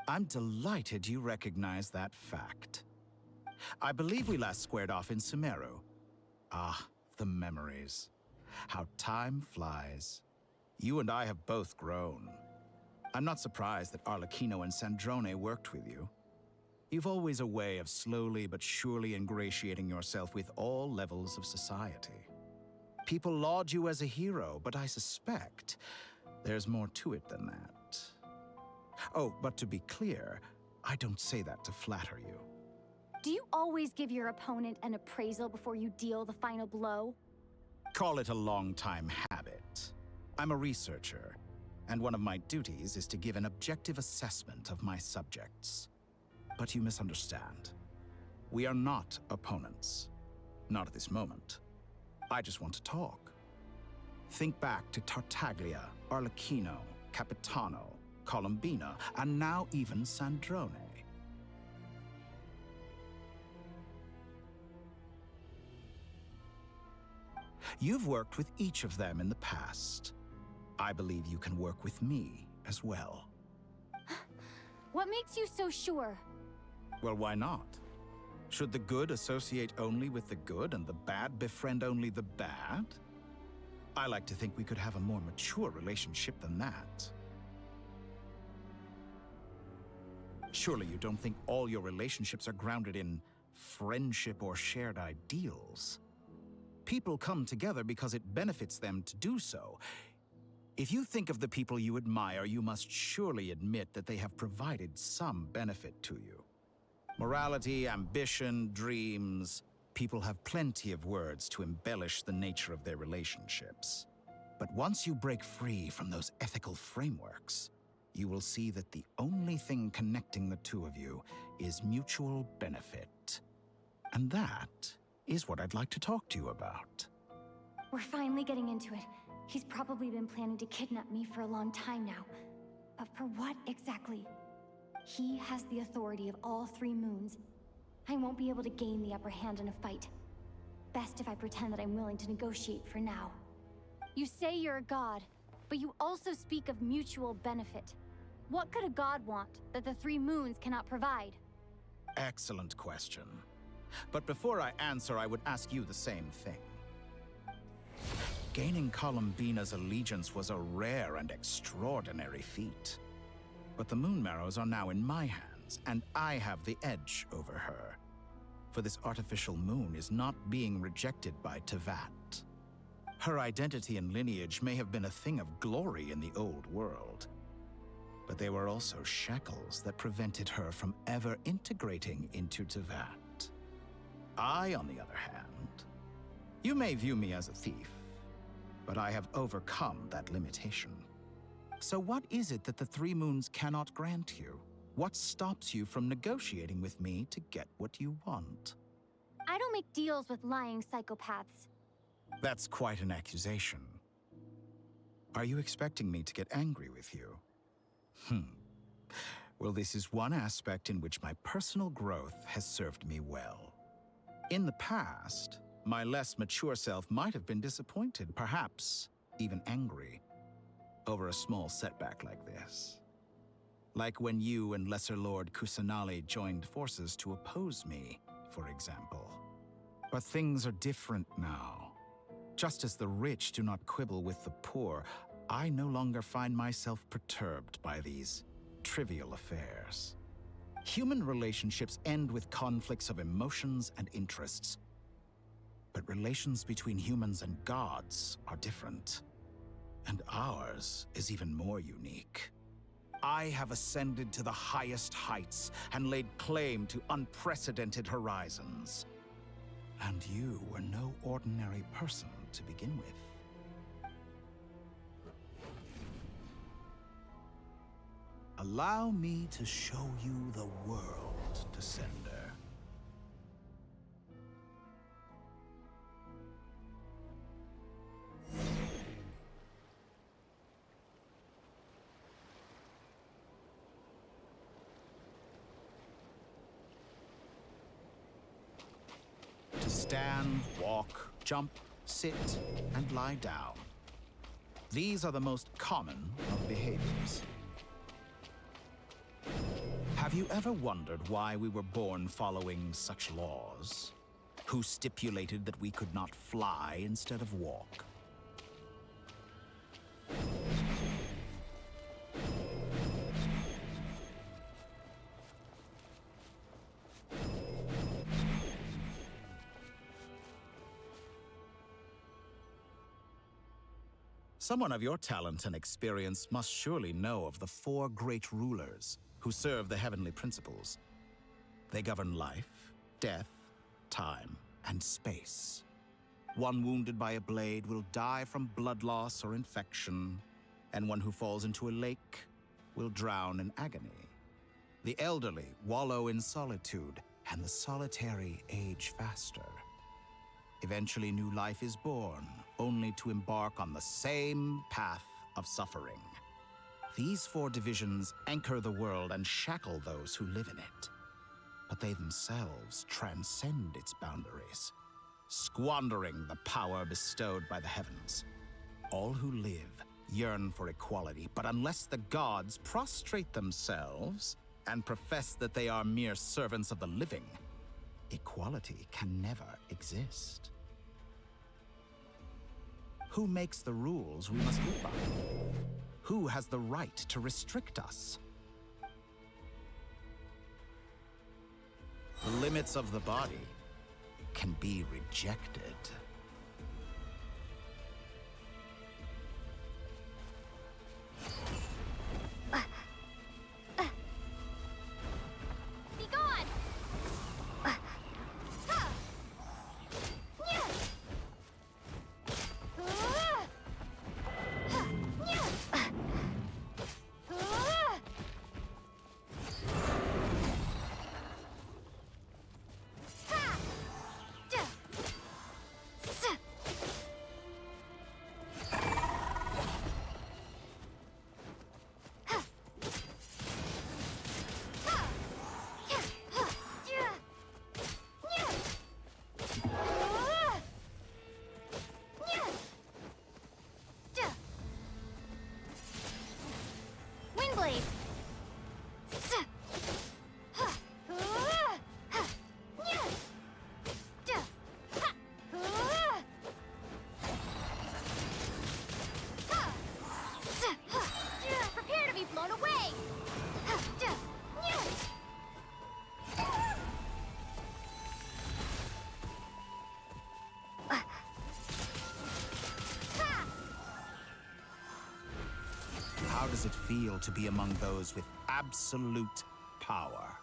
I'm delighted you recognize that fact. I believe we last squared off in Sumeru. Ah, the memories. How time flies. You and I have both grown. I'm not surprised that Arlecchino and Sandrone worked with you. You've always a way of slowly but surely ingratiating yourself with all levels of society. People laud you as a hero, but I suspect there's more to it than that. Oh, but to be clear, I don't say that to flatter you. Do you always give your opponent an appraisal before you deal the final blow? Call it a long-time habit. I'm a researcher, and one of my duties is to give an objective assessment of my subjects. But you misunderstand. We are not opponents. Not at this moment. I just want to talk. Think back to Tartaglia, Arlecchino, Capitano, Columbina, and now even Sandrone. You've worked with each of them in the past. I believe you can work with me as well. What makes you so sure? Well, why not? Should the good associate only with the good and the bad befriend only the bad? I like to think we could have a more mature relationship than that. Surely you don't think all your relationships are grounded in friendship or shared ideals? People come together because it benefits them to do so. If you think of the people you admire, you must surely admit that they have provided some benefit to you. Morality, ambition, dreams. People have plenty of words to embellish the nature of their relationships. But once you break free from those ethical frameworks, you will see that the only thing connecting the two of you is mutual benefit. And that is what I'd like to talk to you about. We're finally getting into it. He's probably been planning to kidnap me for a long time now. But for what exactly? He has the authority of all three moons. I won't be able to gain the upper hand in a fight. Best if I pretend that I'm willing to negotiate for now. You say you're a god, but you also speak of mutual benefit. What could a god want that the three moons cannot provide? Excellent question. But before I answer, I would ask you the same thing. Gaining Columbina's allegiance was a rare and extraordinary feat. But the Moon Marrows are now in my hands, and I have the edge over her. For this artificial moon is not being rejected by Tevat. Her identity and lineage may have been a thing of glory in the old world, but they were also shackles that prevented her from ever integrating into Tevat. I, on the other hand, you may view me as a thief, but I have overcome that limitation. So what is it that the Three Moons cannot grant you? What stops you from negotiating with me to get what you want? I don't make deals with lying psychopaths. That's quite an accusation. Are you expecting me to get angry with you? Well, this is one aspect in which my personal growth has served me well. In the past, my less mature self might have been disappointed, perhaps even angry, over a small setback like this. Like when you and Lesser Lord Kusanali joined forces to oppose me, for example. But things are different now. Just as the rich do not quibble with the poor, I no longer find myself perturbed by these trivial affairs. Human relationships end with conflicts of emotions and interests. But relations between humans and gods are different. And ours is even more unique. I have ascended to the highest heights and laid claim to unprecedented horizons. And you were no ordinary person to begin with. Allow me to show you the world, Descender. To stand, walk, jump, sit, and lie down. These are the most common of behaviors. Have you ever wondered why we were born following such laws? Who stipulated that we could not fly instead of walk? Someone of your talent and experience must surely know of the 4 great rulers who serve the heavenly principles. They govern life, death, time, and space. One wounded by a blade will die from blood loss or infection, and one who falls into a lake will drown in agony. The elderly wallow in solitude, and the solitary age faster. Eventually, new life is born, only to embark on the same path of suffering. These 4 divisions anchor the world and shackle those who live in it. But they themselves transcend its boundaries, squandering the power bestowed by the heavens. All who live yearn for equality, but unless the gods prostrate themselves and profess that they are mere servants of the living, equality can never exist. Who makes the rules we must live by? Who has the right to restrict us? The limits of the body can be rejected. Be gone! How does it feel to be among those with absolute power?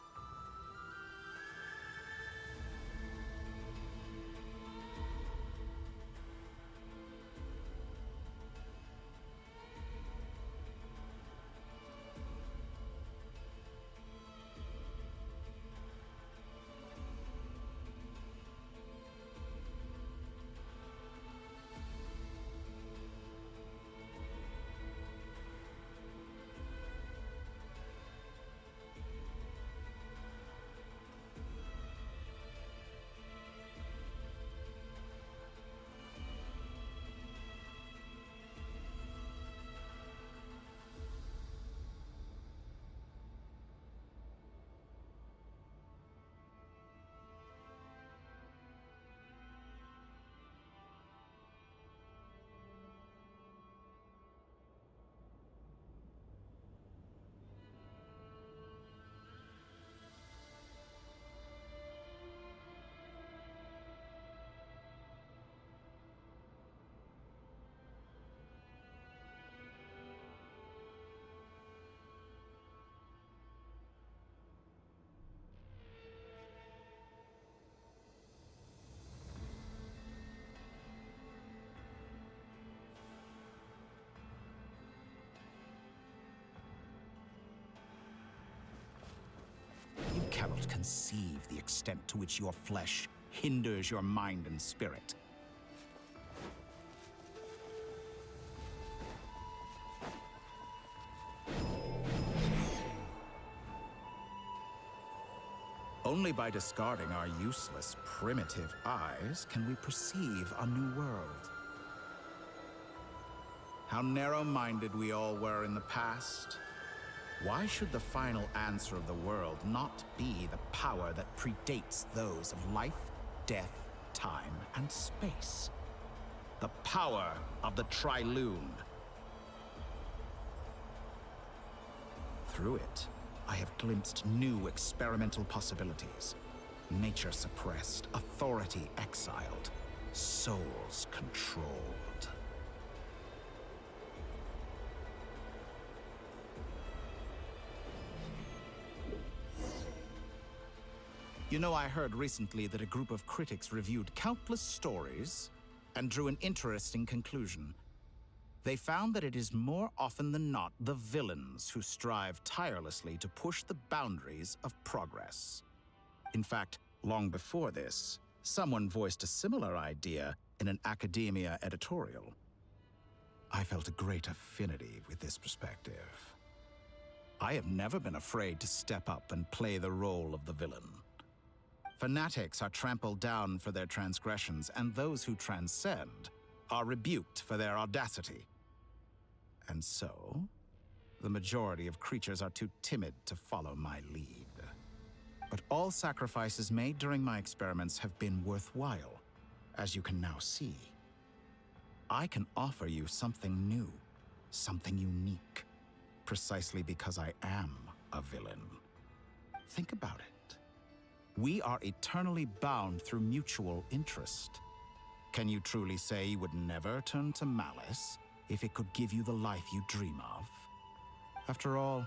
cannot conceive the extent to which your flesh hinders your mind and spirit. Only by discarding our useless, primitive eyes can we perceive a new world. How narrow-minded we all were in the past. Why should the final answer of the world not be the power that predates those of life, death, time, and space? The power of the Trilune. Through it, I have glimpsed new experimental possibilities. Nature suppressed, authority exiled, souls controlled. You know, I heard recently that a group of critics reviewed countless stories and drew an interesting conclusion. They found that it is more often than not the villains who strive tirelessly to push the boundaries of progress. In fact, long before this, someone voiced a similar idea in an academia editorial. I felt a great affinity with this perspective. I have never been afraid to step up and play the role of the villain. Fanatics are trampled down for their transgressions, and those who transcend are rebuked for their audacity. And so, the majority of creatures are too timid to follow my lead. But all sacrifices made during my experiments have been worthwhile, as you can now see. I can offer you something new, something unique, precisely because I am a villain. Think about it. We are eternally bound through mutual interest. Can you truly say you would never turn to malice if it could give you the life you dream of? After all,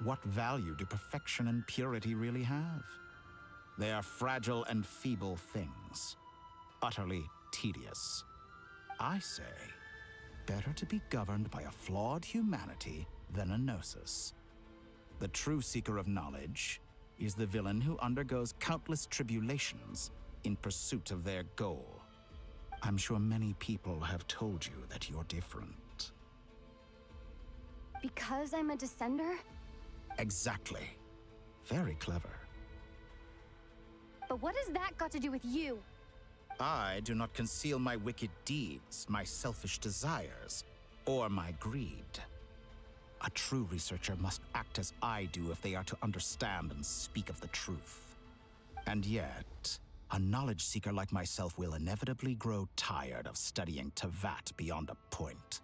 what value do perfection and purity really have? They are fragile and feeble things, utterly tedious. I say, better to be governed by a flawed humanity than a gnosis. The true seeker of knowledge is the villain who undergoes countless tribulations in pursuit of their goal. I'm sure many people have told you that you're different. Because I'm a descender? Exactly. Very clever. But what has that got to do with you? I do not conceal my wicked deeds, my selfish desires, or my greed. A true researcher must act as I do if they are to understand and speak of the truth. And yet, a knowledge seeker like myself will inevitably grow tired of studying Tevat beyond a point.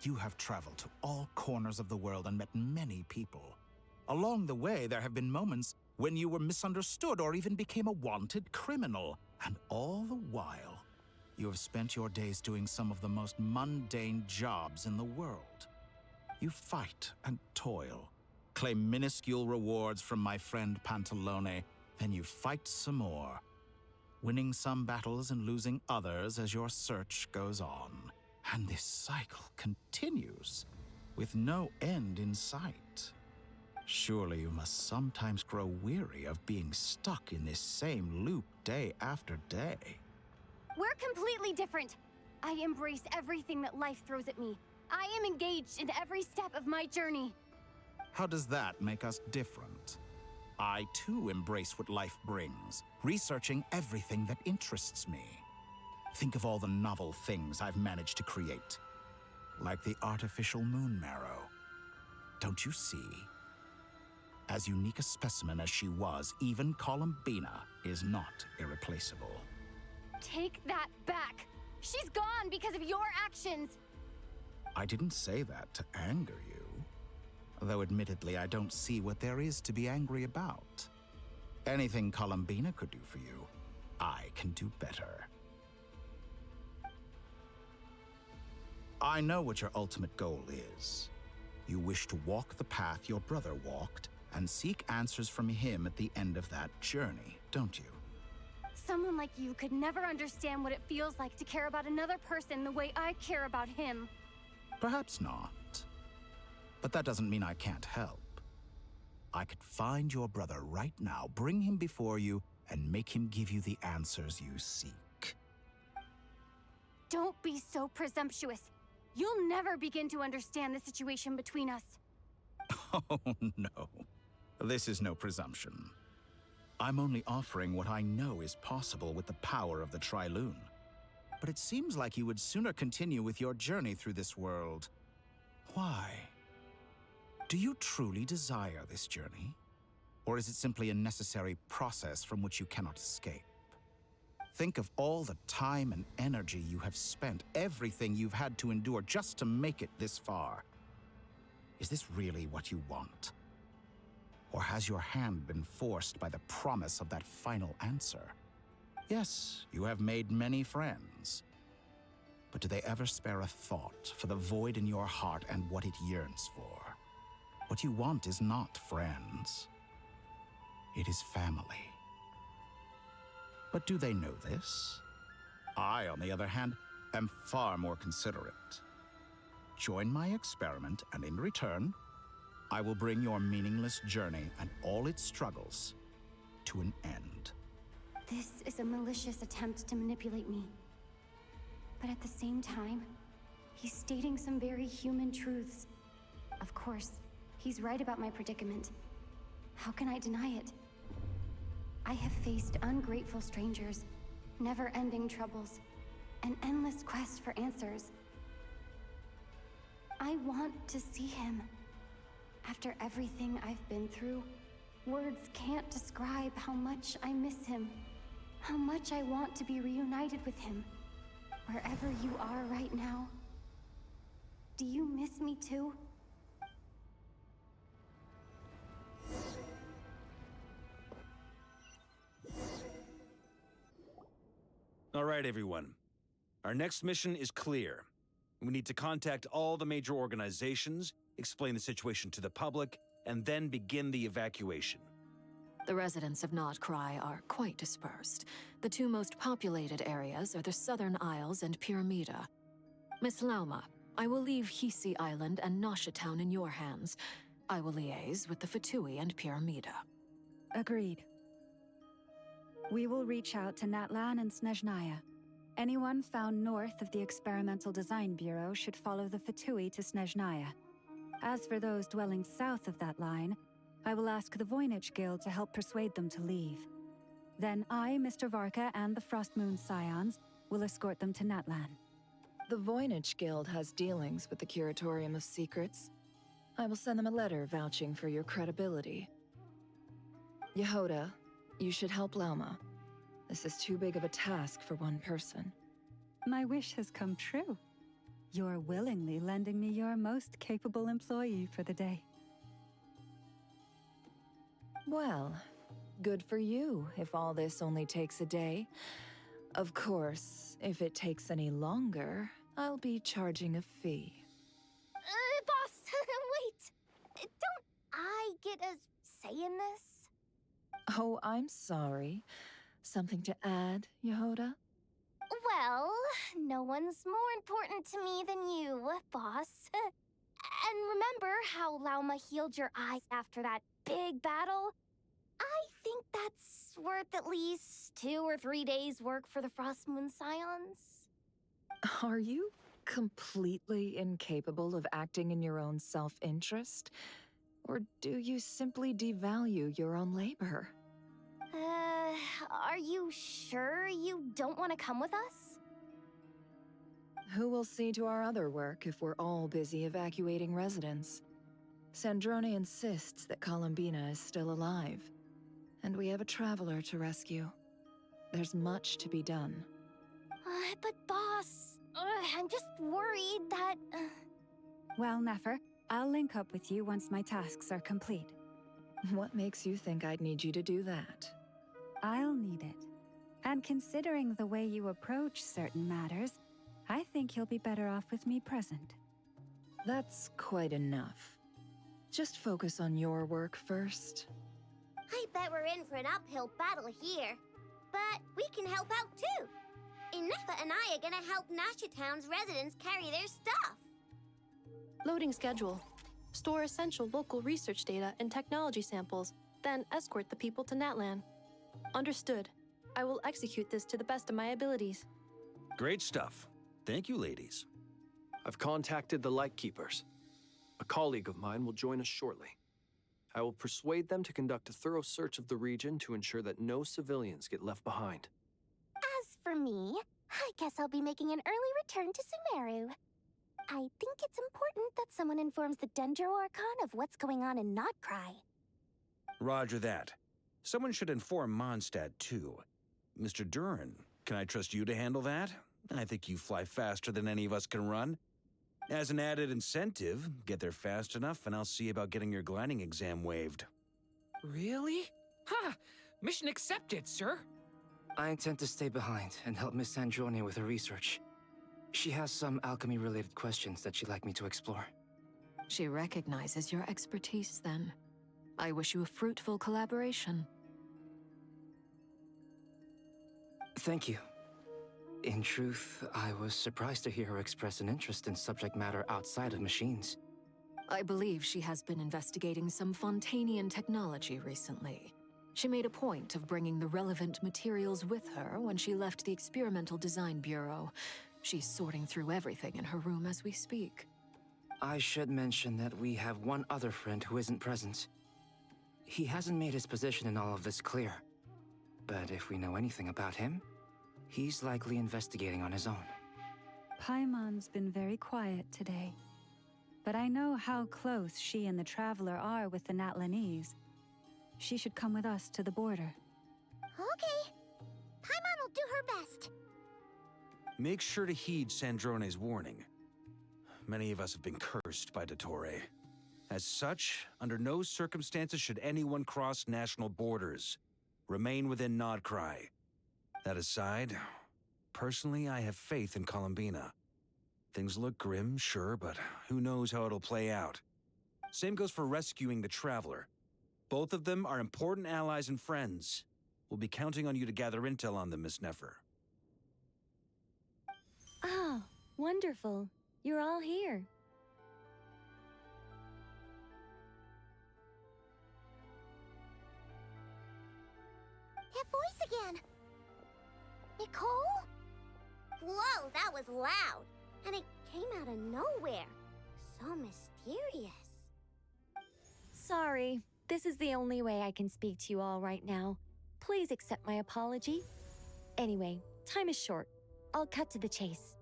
You have traveled to all corners of the world and met many people. Along the way, there have been moments when you were misunderstood or even became a wanted criminal. And all the while, you have spent your days doing some of the most mundane jobs in the world. You fight and toil, claim minuscule rewards from my friend Pantalone, then you fight some more, winning some battles and losing others as your search goes on. And this cycle continues, with no end in sight. Surely you must sometimes grow weary of being stuck in this same loop day after day. We're completely different. I embrace everything that life throws at me. I am engaged in every step of my journey. How does that make us different? I too embrace what life brings, researching everything that interests me. Think of all the novel things I've managed to create, like the artificial moon marrow. Don't you see? As unique a specimen as she was, even Columbina is not irreplaceable. Take that back. She's gone because of your actions. I didn't say that to anger you. Though admittedly, I don't see what there is to be angry about. Anything Columbina could do for you, I can do better. I know what your ultimate goal is. You wish to walk the path your brother walked and seek answers from him at the end of that journey, don't you? Someone like you could never understand what it feels like to care about another person the way I care about him. Perhaps not. But that doesn't mean I can't help. I could find your brother right now, bring him before you, and make him give you the answers you seek. Don't be so presumptuous. You'll never begin to understand the situation between us. Oh, no. This is no presumption. I'm only offering what I know is possible with the power of the Trilune. But it seems like you would sooner continue with your journey through this world. Why? Do you truly desire this journey? Or is it simply a necessary process from which you cannot escape? Think of all the time and energy you have spent, everything you've had to endure just to make it this far. Is this really what you want? Or has your hand been forced by the promise of that final answer? Yes, you have made many friends. But do they ever spare a thought for the void in your heart and what it yearns for? What you want is not friends. It is family. But do they know this? I, on the other hand, am far more considerate. Join my experiment, and in return, I will bring your meaningless journey and all its struggles to an end. This is a malicious attempt to manipulate me. But at the same time, he's stating some very human truths. Of course, he's right about my predicament. How can I deny it? I have faced ungrateful strangers, never-ending troubles, an endless quest for answers. I want to see him. After everything I've been through, words can't describe how much I miss him, how much I want to be reunited with him. Wherever you are right now, do you miss me too? All right, everyone. Our next mission is clear. We need to contact all the major organizations, explain the situation to the public, and then begin the evacuation. The residents of Not Cry are quite dispersed. The two most populated areas are the Southern Isles and Pyramida. Miss Lauma, I will leave Hisi Island and Nasha Town in your hands. I will liaise with the Fatui and Pyramida. Agreed. We will reach out to Natlan and Snezhnaya. Anyone found north of the Experimental Design Bureau should follow the Fatui to Snezhnaya. As for those dwelling south of that line, I will ask the Voynich Guild to help persuade them to leave. Then I, Mr. Varka, and the Frostmoon Scions will escort them to Natlan. The Voynich Guild has dealings with the Curatorium of Secrets. I will send them a letter vouching for your credibility. Yehoda, you should help Lauma. This is too big of a task for one person. My wish has come true. You're willingly lending me your most capable employee for the day. Well, good for you if all this only takes a day. Of course, if it takes any longer, I'll be charging a fee. Boss, wait! Don't I get a say in this? Oh, I'm sorry. Something to add, Yehoda? Well, no one's more important to me than you, boss. And remember how Lauma healed your eyes after that big battle? I think that's worth at least 2 or 3 days' work for the Frostmoon Scions. Are you completely incapable of acting in your own self-interest? Or do you simply devalue your own labor? Are you sure you don't want to come with us? Who will see to our other work if we're all busy evacuating residents? Sandrone insists that Columbina is still alive, and we have a traveler to rescue. There's much to be done. But boss, I'm just worried that... Well, Nefer, I'll link up with you once my tasks are complete. What makes you think I'd need you to do that? I'll need it. And considering the way you approach certain matters, I think you'll be better off with me present. That's quite enough. Just focus on your work first. I bet we're in for an uphill battle here. But we can help out too. Inefa and I are gonna help Nasha Town's residents carry their stuff. Loading schedule. store essential local research data and technology samples, then escort the people to Natlan. Understood. I will execute this to the best of my abilities. Great stuff. Thank you, ladies. I've contacted the Lightkeepers. A colleague of mine will join us shortly. I will persuade them to conduct a thorough search of the region to ensure that no civilians get left behind. As for me, I guess I'll be making an early return to Sumeru. I think it's important that someone informs the Dendro Archon of what's going on in Notcry. Roger that. Someone should inform Mondstadt, too. Mr. Duran, can I trust you to handle that? I think you fly faster than any of us can run. As an added incentive, get there fast enough and I'll see about getting your gliding exam waived. Really? Ha! Mission accepted, sir. I intend to stay behind and help Miss Sandrone with her research. She has some alchemy-related questions that she'd like me to explore. She recognizes your expertise, then. I wish you a fruitful collaboration. Thank you. In truth, I was surprised to hear her express an interest in subject matter outside of machines. I believe she has been investigating some Fontanian technology recently. She made a point of bringing the relevant materials with her when she left the Experimental Design Bureau. She's sorting through everything in her room as we speak. I should mention that we have one other friend who isn't present. He hasn't made his position in all of this clear. But if we know anything about him, he's likely investigating on his own. Paimon's been very quiet today. But I know how close she and the Traveler are with the Natlanese. She should come with us to the border. Okay. Paimon will do her best. Make sure to heed Sandrone's warning. Many of us have been cursed by Dottore. As such, under no circumstances should anyone cross national borders. Remain within Nodcry. That aside, personally, I have faith in Columbina. Things look grim, sure, but who knows how it'll play out. Same goes for rescuing the Traveler. Both of them are important allies and friends. We'll be counting on you to gather intel on them, Miss Nefer. Oh, wonderful. You're all here. That voice again! Nicole? Whoa, that was loud! And it came out of nowhere. So mysterious. Sorry, this is the only way I can speak to you all right now. Please accept my apology. Anyway, time is short. I'll cut to the chase.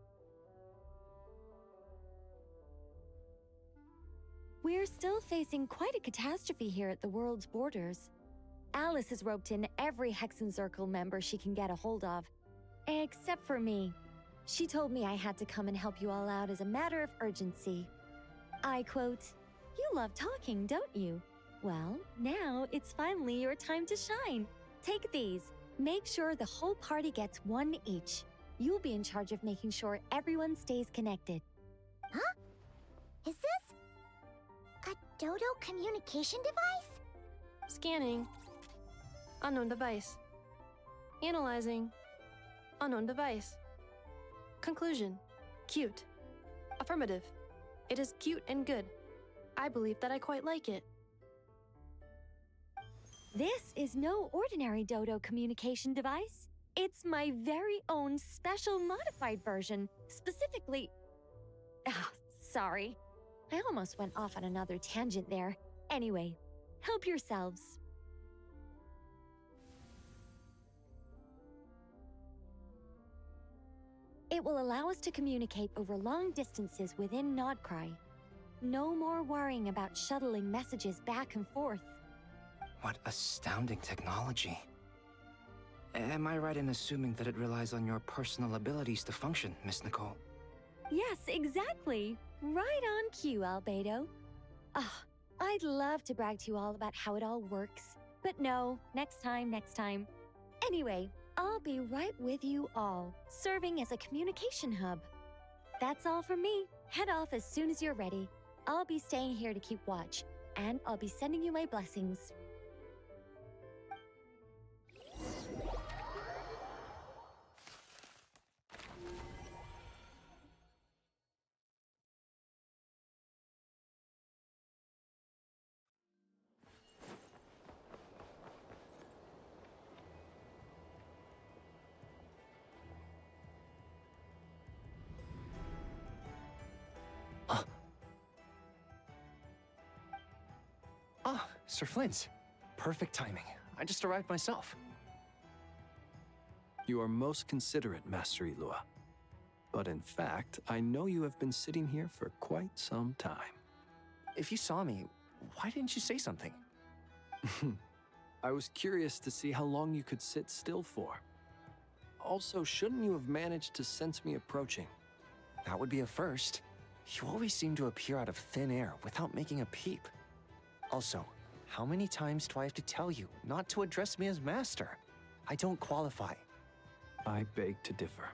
We're still facing quite a catastrophe here at the world's borders. Alice has roped in every Hexenzirkel member she can get a hold of. Except for me. She told me I had to come and help you all out as a matter of urgency. I quote, "You love talking, don't you? Well, now it's finally your time to shine. Take these. Make sure the whole party gets one each. You'll be in charge of making sure everyone stays connected." Huh? Is this a Dodo communication device? Scanning. Unknown device. Analyzing. Unknown device. Conclusion. Cute. Affirmative. It is cute and good. I believe that I quite like it. This is no ordinary Dodo communication device. It's my very own special modified version, specifically... Ah, sorry. I almost went off on another tangent there. Anyway, help yourselves. It will allow us to communicate over long distances within Nodcry. No more worrying about shuttling messages back and forth. What astounding technology. Am I right in assuming that it relies on your personal abilities to function, Miss Nicole? Yes, exactly. Right on cue, Albedo. Ah, I'd love to brag to you all about how it all works. But no, next time, next time. Anyway, I'll be right with you all, serving as a communication hub. That's all from me. Head off as soon as you're ready. I'll be staying here to keep watch, and I'll be sending you my blessings. Sir Flint. Perfect timing. I just arrived myself. You are most considerate, Master Ilua. But in fact, I know you have been sitting here for quite some time. If you saw me, why didn't you say something? I was curious to see how long you could sit still for. Also, shouldn't you have managed to sense me approaching? That would be a first. You always seem to appear out of thin air without making a peep. Also, how many times do I have to tell you not to address me as master? I don't qualify. I beg to differ.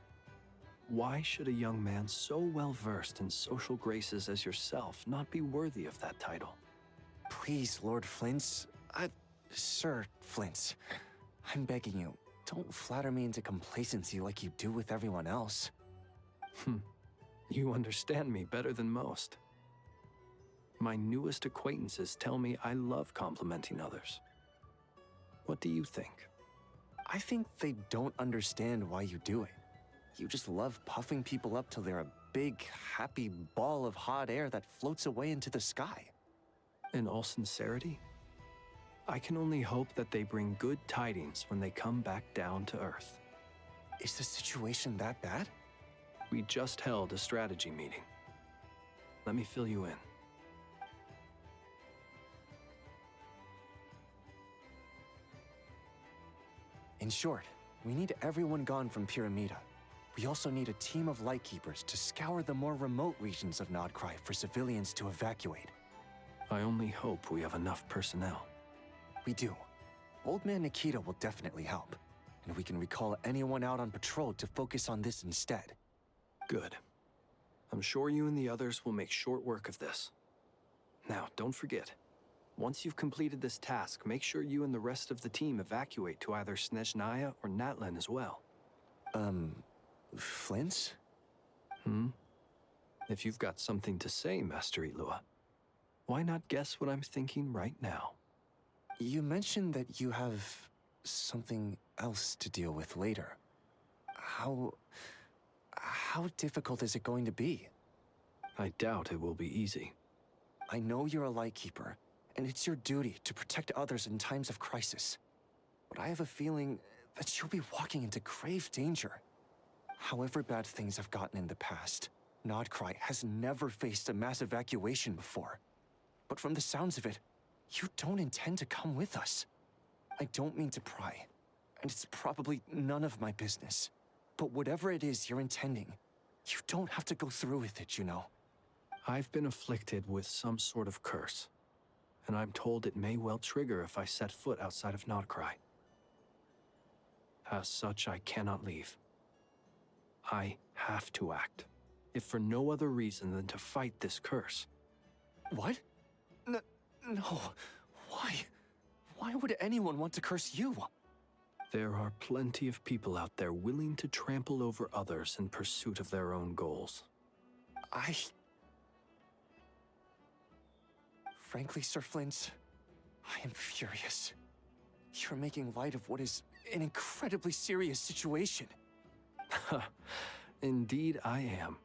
Why should a young man so well versed in social graces as yourself not be worthy of that title? Please, Lord Flint. Sir Flint. I'm begging you, don't flatter me into complacency like you do with everyone else. You understand me better than most. My newest acquaintances tell me I love complimenting others. What do you think? I think they don't understand why you do it. You just love puffing people up till they're a big, happy ball of hot air that floats away into the sky. In all sincerity, I can only hope that they bring good tidings when they come back down to Earth. Is the situation that bad? We just held a strategy meeting. Let me fill you in. In short, we need everyone gone from Pyramida. We also need a team of Lightkeepers to scour the more remote regions of Nodcry for civilians to evacuate. I only hope we have enough personnel. We do. Old Man Nikita will definitely help, and we can recall anyone out on patrol to focus on this instead. Good. I'm sure you and the others will make short work of this. Now, don't forget, once you've completed this task, make sure you and the rest of the team evacuate to either Snezhnaya or Natlan as well. Flint? If you've got something to say, Master Ilua, why not guess what I'm thinking right now? You mentioned that you have something else to deal with later. How difficult is it going to be? I doubt it will be easy. I know you're a Lightkeeper, and it's your duty to protect others in times of crisis. But I have a feeling that you'll be walking into grave danger. However bad things have gotten in the past, Nodcry has never faced a mass evacuation before. But from the sounds of it, you don't intend to come with us. I don't mean to pry, and it's probably none of my business. But whatever it is you're intending, you don't have to go through with it, you know. I've been afflicted with some sort of curse, and I'm told it may well trigger if I set foot outside of Nodcry. As such, I cannot leave. I have to act, if for no other reason than to fight this curse. What? No. Why? Why would anyone want to curse you? There are plenty of people out there willing to trample over others in pursuit of their own goals. Frankly, Sir Flint, I am furious. You're making light of what is an incredibly serious situation. Indeed I am.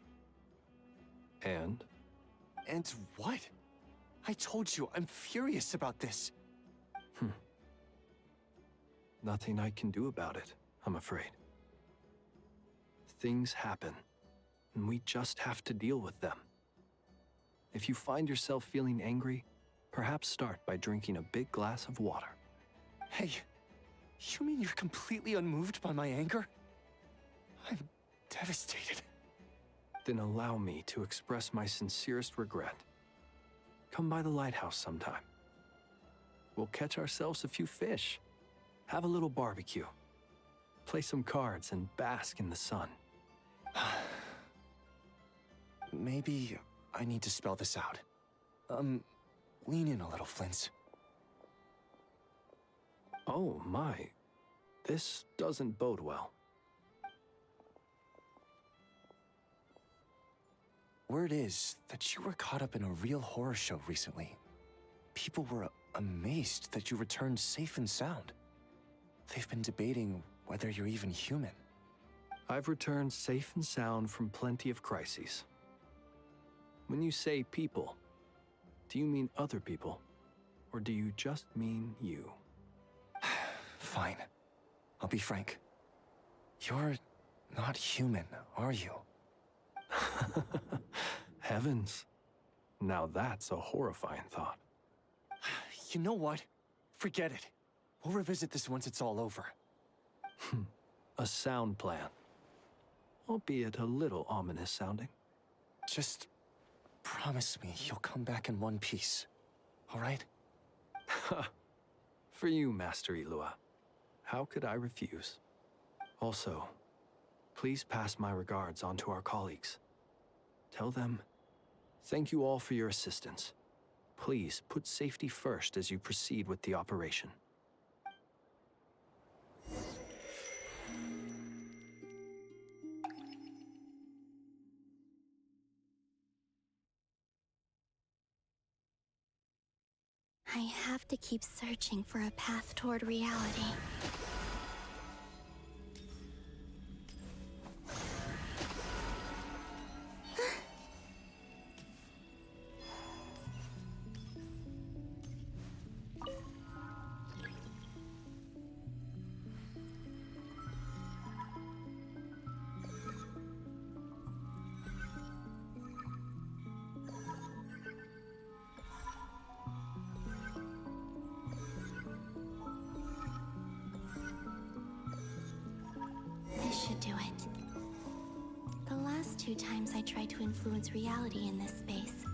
And? And what? I told you, I'm furious about this. Nothing I can do about it, I'm afraid. Things happen, and we just have to deal with them. If you find yourself feeling angry, perhaps start by drinking a big glass of water. Hey, you mean you're completely unmoved by my anger? I'm devastated. Then allow me to express my sincerest regret. Come by the lighthouse sometime. We'll catch ourselves a few fish, have a little barbecue, play some cards, and bask in the sun. Maybe I need to spell this out. Lean in a little, Flint. Oh my, this doesn't bode well. Word is that you were caught up in a real horror show recently. People were amazed that you returned safe and sound. They've been debating whether you're even human. I've returned safe and sound from plenty of crises. When you say people, do you mean other people, Or do you just mean you? Fine. I'll be frank. You're not human, are you? Heavens. Now that's a horrifying thought. You know what? Forget it. We'll revisit this once it's all over. A sound plan. Albeit a little ominous sounding. Just promise me you'll come back in one piece, all right? For you, Master Ilua. How could I refuse? Also, please pass my regards on to our colleagues. Tell them, thank you all for your assistance. Please put safety first as you proceed with the operation. I have to keep searching for a path toward reality. This should do it. The last 2 times I tried to influence reality in this space,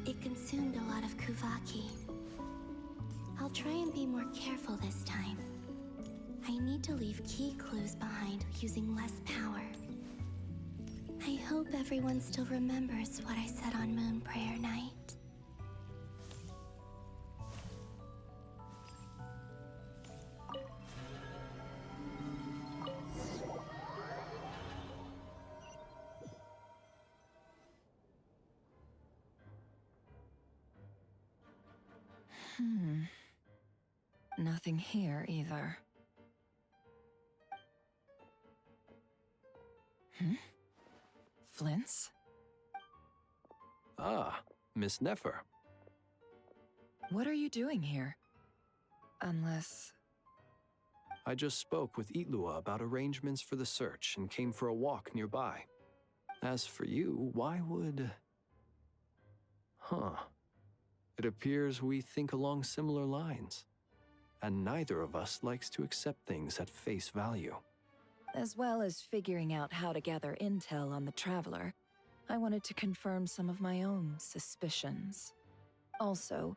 it consumed a lot of Kuvaki. I'll try and be more careful this time. I need to leave key clues behind using less power. I hope everyone still remembers what I said on Moon Prayer Night. Nothing here either. Flints? Ah, Miss Nefer. What are you doing here? Unless... I just spoke with Itlua about arrangements for the search and came for a walk nearby. As for you, why would... It appears we think along similar lines. And neither of us likes to accept things at face value. As well as figuring out how to gather intel on the Traveler, I wanted to confirm some of my own suspicions. Also,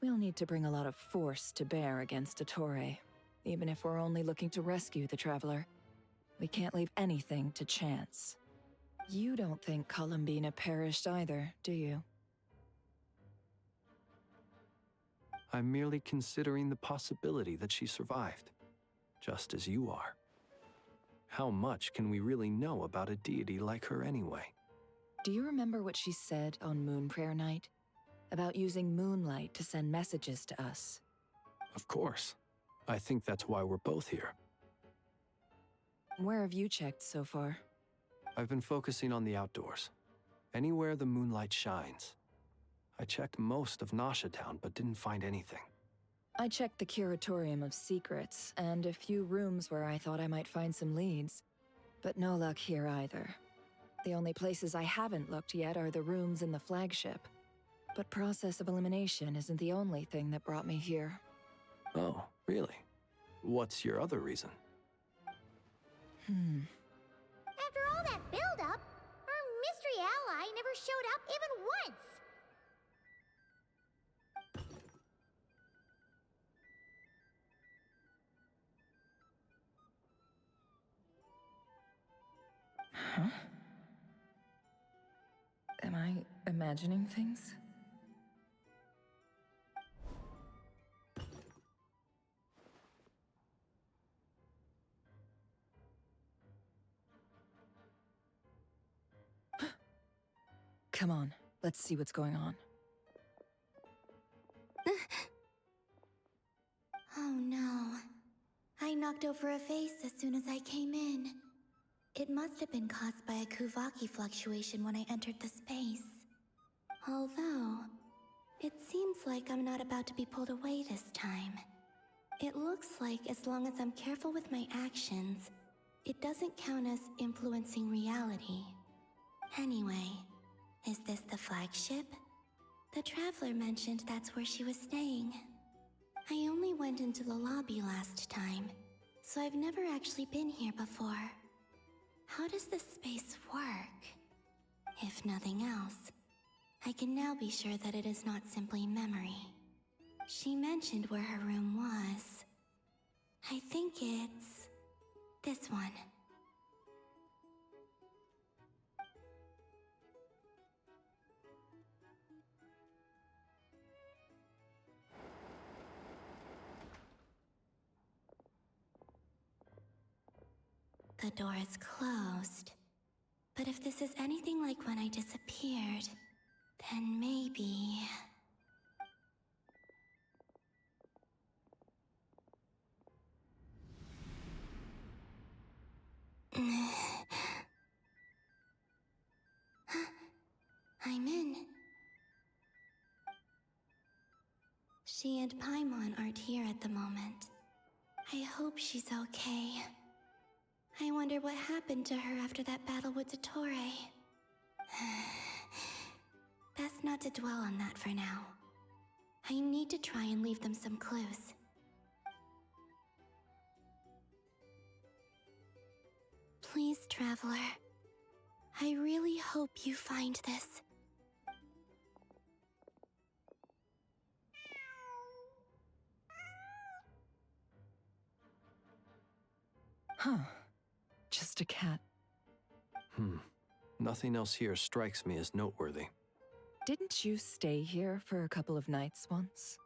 we'll need to bring a lot of force to bear against Ettore, even if we're only looking to rescue the Traveler. We can't leave anything to chance. You don't think Columbina perished either, do you? I'm merely considering the possibility that she survived, just as you are. How much can we really know about a deity like her anyway? Do you remember what she said on Moon Prayer Night? About using moonlight to send messages to us? Of course. I think that's why we're both here. Where have you checked so far? I've been focusing on the outdoors. Anywhere the moonlight shines. I checked most of Nasha Town, but didn't find anything. I checked the Curatorium of Secrets, and a few rooms where I thought I might find some leads. But no luck here either. The only places I haven't looked yet are the rooms in the flagship. But process of elimination isn't the only thing that brought me here. Oh, really? What's your other reason? After all that build-up, our mystery ally never showed up even once! Huh? Am I imagining things? Come on, let's see what's going on. Oh no. I knocked over a vase as soon as I came in. It must have been caused by a Kuvaki fluctuation when I entered the space. Although, It seems like I'm not about to be pulled away this time. It looks like as long as I'm careful with my actions, it doesn't count as influencing reality. Anyway, is this the flagship? The Traveler mentioned that's where she was staying. I only went into the lobby last time, so I've never actually been here before. How does this space work? If nothing else, I can now be sure that it is not simply memory. She mentioned where her room was. I think it's this one. The door is closed. But if this is anything like when I disappeared, then maybe... I'm in. She and Paimon aren't here at the moment. I hope she's okay. I wonder what happened to her after that battle with Dottore. Best not to dwell on that for now. I need to try and leave them some clues. Please, Traveler. I really hope you find this. Huh. Just a cat. Nothing else here strikes me as noteworthy. Didn't you stay here for a couple of nights once?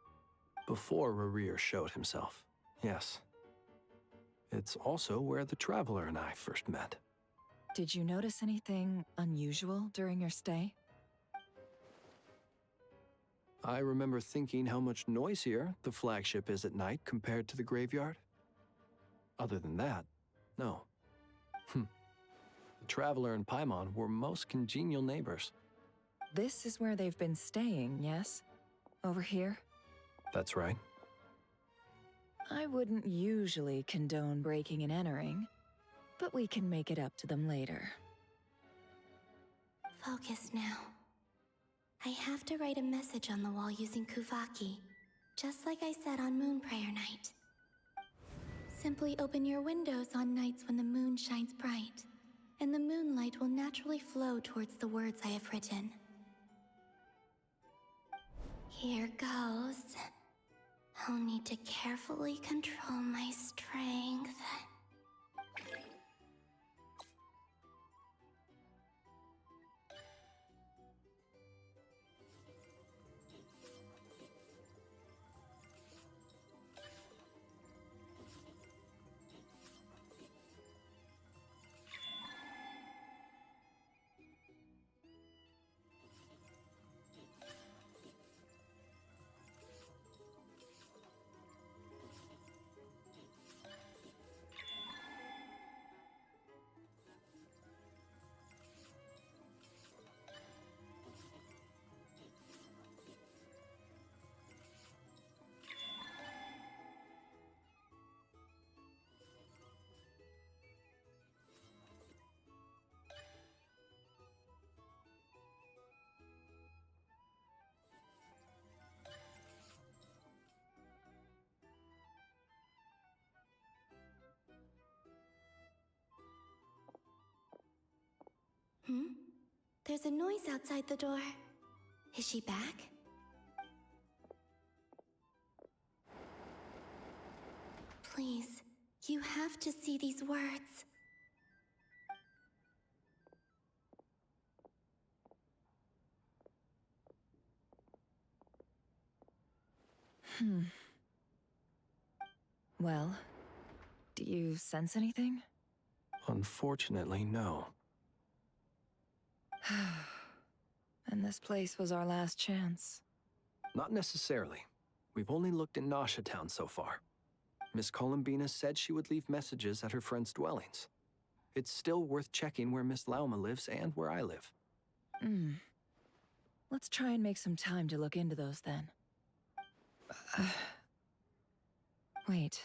Before Rerir showed himself, yes. It's also where the Traveler and I first met. Did you notice anything unusual during your stay? I remember thinking how much noisier the flagship is at night compared to the graveyard. Other than that, no. The Traveler and Paimon were most congenial neighbors. This is where they've been staying, yes? Over here? That's right. I wouldn't usually condone breaking and entering, but we can make it up to them later. Focus now. I have to write a message on the wall using Kuvaki, just like I said on Moon Prayer Night. Simply open your windows on nights when the moon shines bright, and the moonlight will naturally flow towards the words I have written. Here goes. I'll need to carefully control my strength. There's a noise outside the door. Is she back? Please, you have to see these words. Well, do you sense anything? Unfortunately, no. And this place was our last chance. Not necessarily. We've only looked in Nasha Town so far. Miss Columbina said she would leave messages at her friends' dwellings. It's still worth checking where Miss Lauma lives and where I live. Let's try and make some time to look into those then. Wait.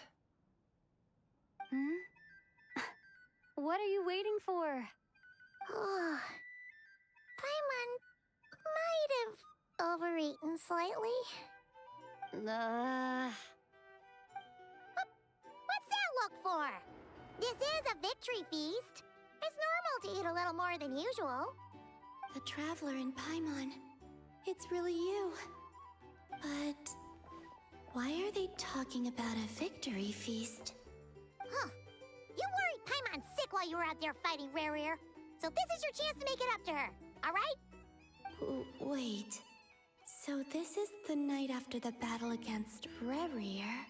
What are you waiting for? Paimon might have overeaten slightly. What's that look for? This is a victory feast. It's normal to eat a little more than usual. The Traveler in Paimon. It's really you. But why are they talking about a victory feast? Huh. You worried Paimon sick while you were out there fighting Rarier. So this is your chance to make it up to her, alright? Wait. So this is the night after the battle against Rarier.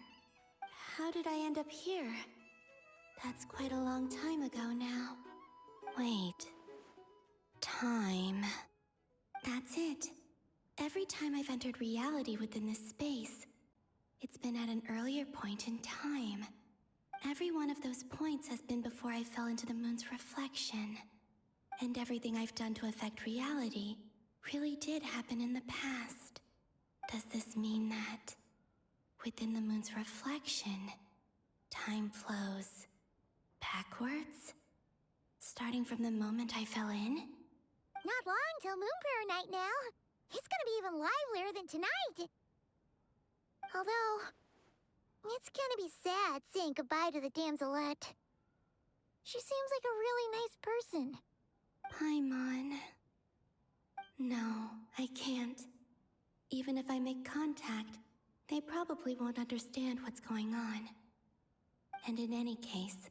How did I end up here? That's quite a long time ago now. Wait. Time. That's it. Every time I've entered reality within this space, it's been at an earlier point in time. Every one of those points has been before I fell into the moon's reflection. And everything I've done to affect reality really did happen in the past. Does this mean that within the moon's reflection, time flows backwards? Starting from the moment I fell in? Not long till Moon Prayer Night now. It's gonna be even livelier than tonight. Although, it's gonna be sad saying goodbye to the damselette. She seems like a really nice person. Paimon. No, I can't. Even if I make contact, they probably won't understand what's going on. And in any case,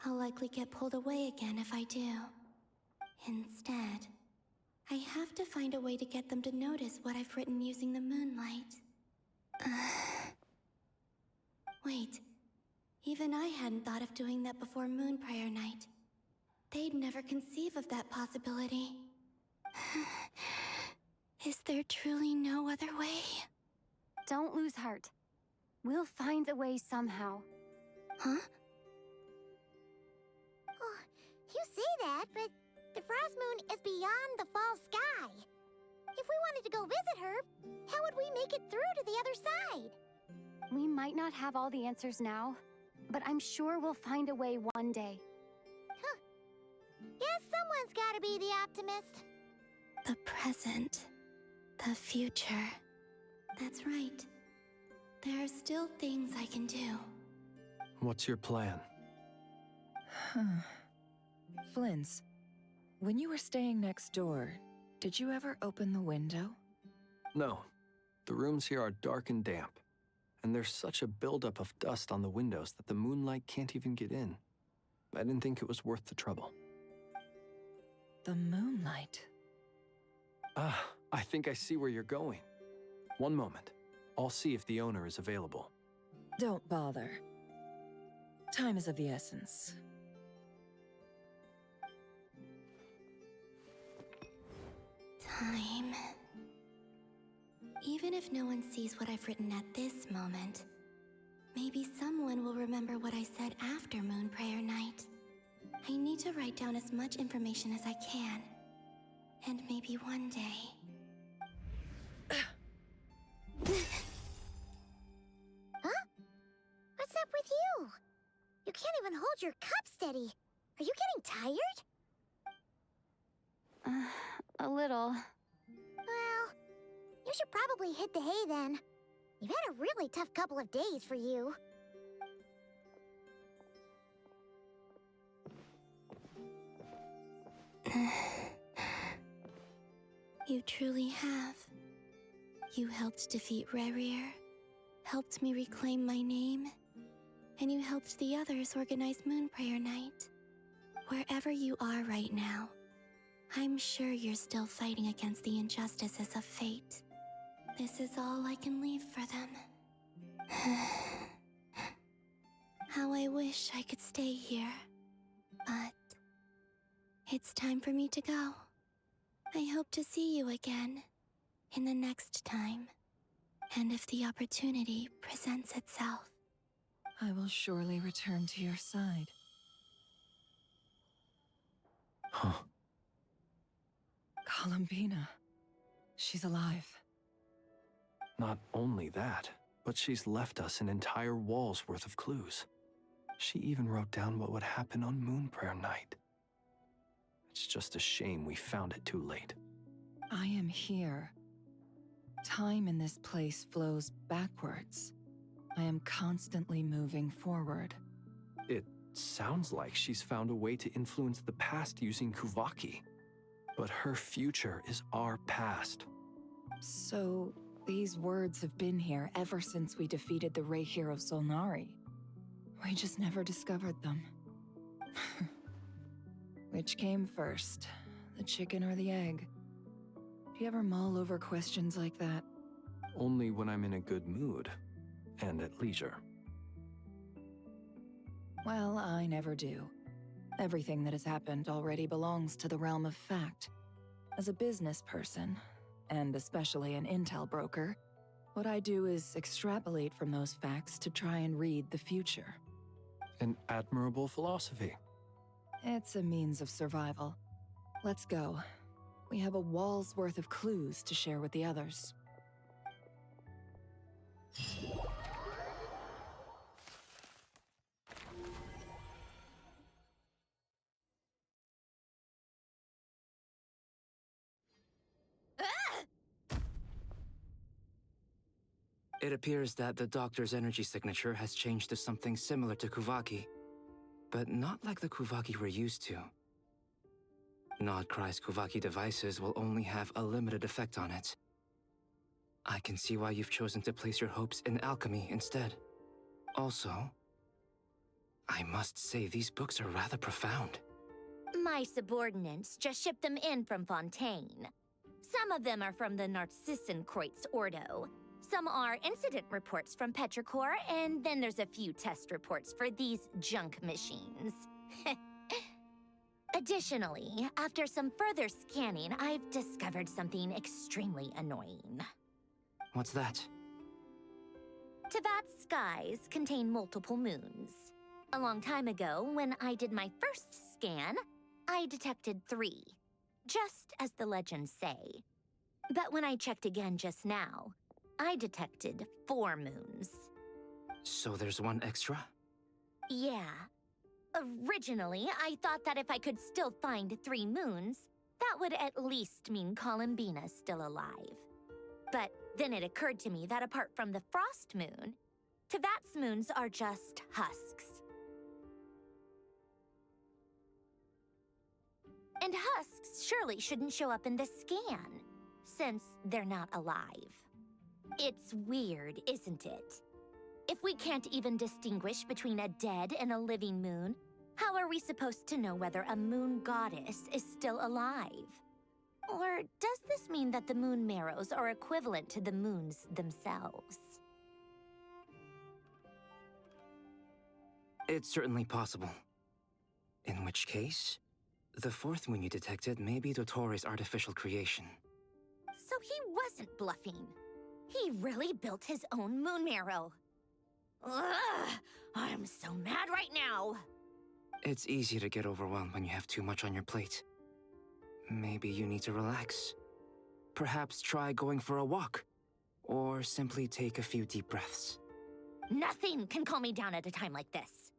I'll likely get pulled away again if I do. Instead, I have to find a way to get them to notice what I've written using the moonlight. Wait, even I hadn't thought of doing that before Moon Prayer Night. They'd never conceive of that possibility. Is there truly no other way? Don't lose heart. We'll find a way somehow. Huh? Oh, you say that, but the Frost Moon is beyond the fall sky. If we wanted to go visit her, how would we make it through to the other side? We might not have all the answers now, but I'm sure we'll find a way one day. Huh. Guess someone's gotta be the optimist. The present. The future. That's right. There are still things I can do. What's your plan? Flins, when you were staying next door, did you ever open the window? No. The rooms here are dark and damp, and there's such a buildup of dust on the windows that the moonlight can't even get in. I didn't think it was worth the trouble. The moonlight? I think I see where you're going. One moment. I'll see if the owner is available. Don't bother. Time is of the essence. Time. Even if no one sees what I've written at this moment, maybe someone will remember what I said after Moon Prayer Night. I need to write down as much information as I can. And maybe one day... Huh? What's up with you? You can't even hold your cup steady. Are you getting tired? A little. Well, you should probably hit the hay then. You've had a really tough couple of days for you. You truly have. You helped defeat Rarier, helped me reclaim my name, and you helped the others organize Moon Prayer Night. Wherever you are right now, I'm sure you're still fighting against the injustices of fate. This is all I can leave for them. How I wish I could stay here. But it's time for me to go. I hope to see you again in the next time. And if the opportunity presents itself. I will surely return to your side. Huh. Columbina. She's alive. Not only that, but she's left us an entire wall's worth of clues. She even wrote down what would happen on Moon Prayer Night. It's just a shame we found it too late. I am here. Time in this place flows backwards. I am constantly moving forward. It sounds like she's found a way to influence the past using Kuvaki. But her future is our past. So, these words have been here ever since we defeated the Ray Hero Solnari. We just never discovered them. Which came first, the chicken or the egg? Do you ever mull over questions like that? Only when I'm in a good mood and at leisure. Well, I never do. Everything that has happened already belongs to the realm of fact. As a business person, and especially an intel broker, what I do is extrapolate from those facts to try and read the future. An admirable philosophy. It's a means of survival. Let's go. We have a wall's worth of clues to share with the others. It appears that the doctor's energy signature has changed to something similar to Kuvaki, but not like the Kuvaki we're used to. Nodcry's Kuvaki devices will only have a limited effect on it. I can see why you've chosen to place your hopes in alchemy instead. Also, I must say these books are rather profound. My subordinates just shipped them in from Fontaine. Some of them are from the Narcissenkreuz Ordo. Some are incident reports from Petrichor, and then there's a few test reports for these junk machines. Additionally, after some further scanning, I've discovered something extremely annoying. What's that? Teyvat's skies contain multiple moons. A long time ago, when I did my first scan, I detected 3, just as the legends say. But when I checked again just now, I detected 4 moons. So there's one extra? Yeah. Originally, I thought that if I could still find 3 moons, that would at least mean Columbina's still alive. But then it occurred to me that apart from the frost moon, Teyvat's moons are just husks. And husks surely shouldn't show up in the scan, since they're not alive. It's weird, isn't it? If we can't even distinguish between a dead and a living moon, how are we supposed to know whether a moon goddess is still alive? Or does this mean that the moon marrows are equivalent to the moons themselves? It's certainly possible. In which case, the 4th moon you detected may be Dottores' artificial creation. So he wasn't bluffing. He really built his own moon marrow. Ugh! I'm so mad right now! It's easy to get overwhelmed when you have too much on your plate. Maybe you need to relax. Perhaps try going for a walk. Or simply take a few deep breaths. Nothing can calm me down at a time like this.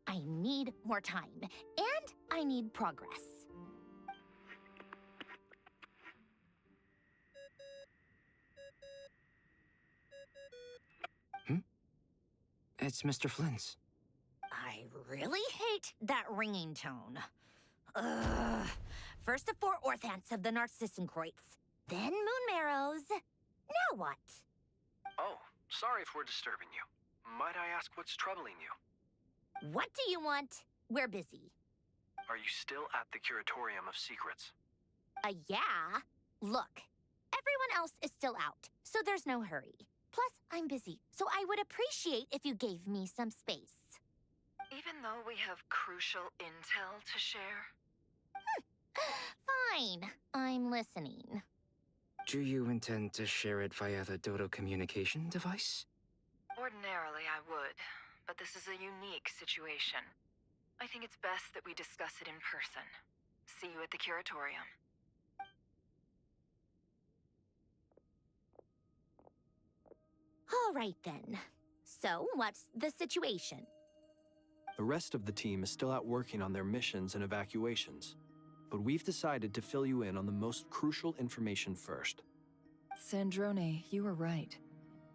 I need more time, and I need progress. It's Mr. Flynn's. I really hate that ringing tone. Ugh. First the 4 orthants of the Narcissenkreuz, then moon marrows. Now what? Oh, sorry if we're disturbing you. Might I ask what's troubling you? What do you want? We're busy. Are you still at the Curatorium of Secrets? Yeah. Look, everyone else is still out, so there's no hurry. Plus, I'm busy, so I would appreciate if you gave me some space. Even though we have crucial intel to share? Fine, I'm listening. Do you intend to share it via the Dodo communication device? Ordinarily, I would, but this is a unique situation. I think it's best that we discuss it in person. See you at the Curatorium. All right then. So, what's the situation? The rest of the team is still out working on their missions and evacuations, but we've decided to fill you in on the most crucial information first. Sandrone, you were right.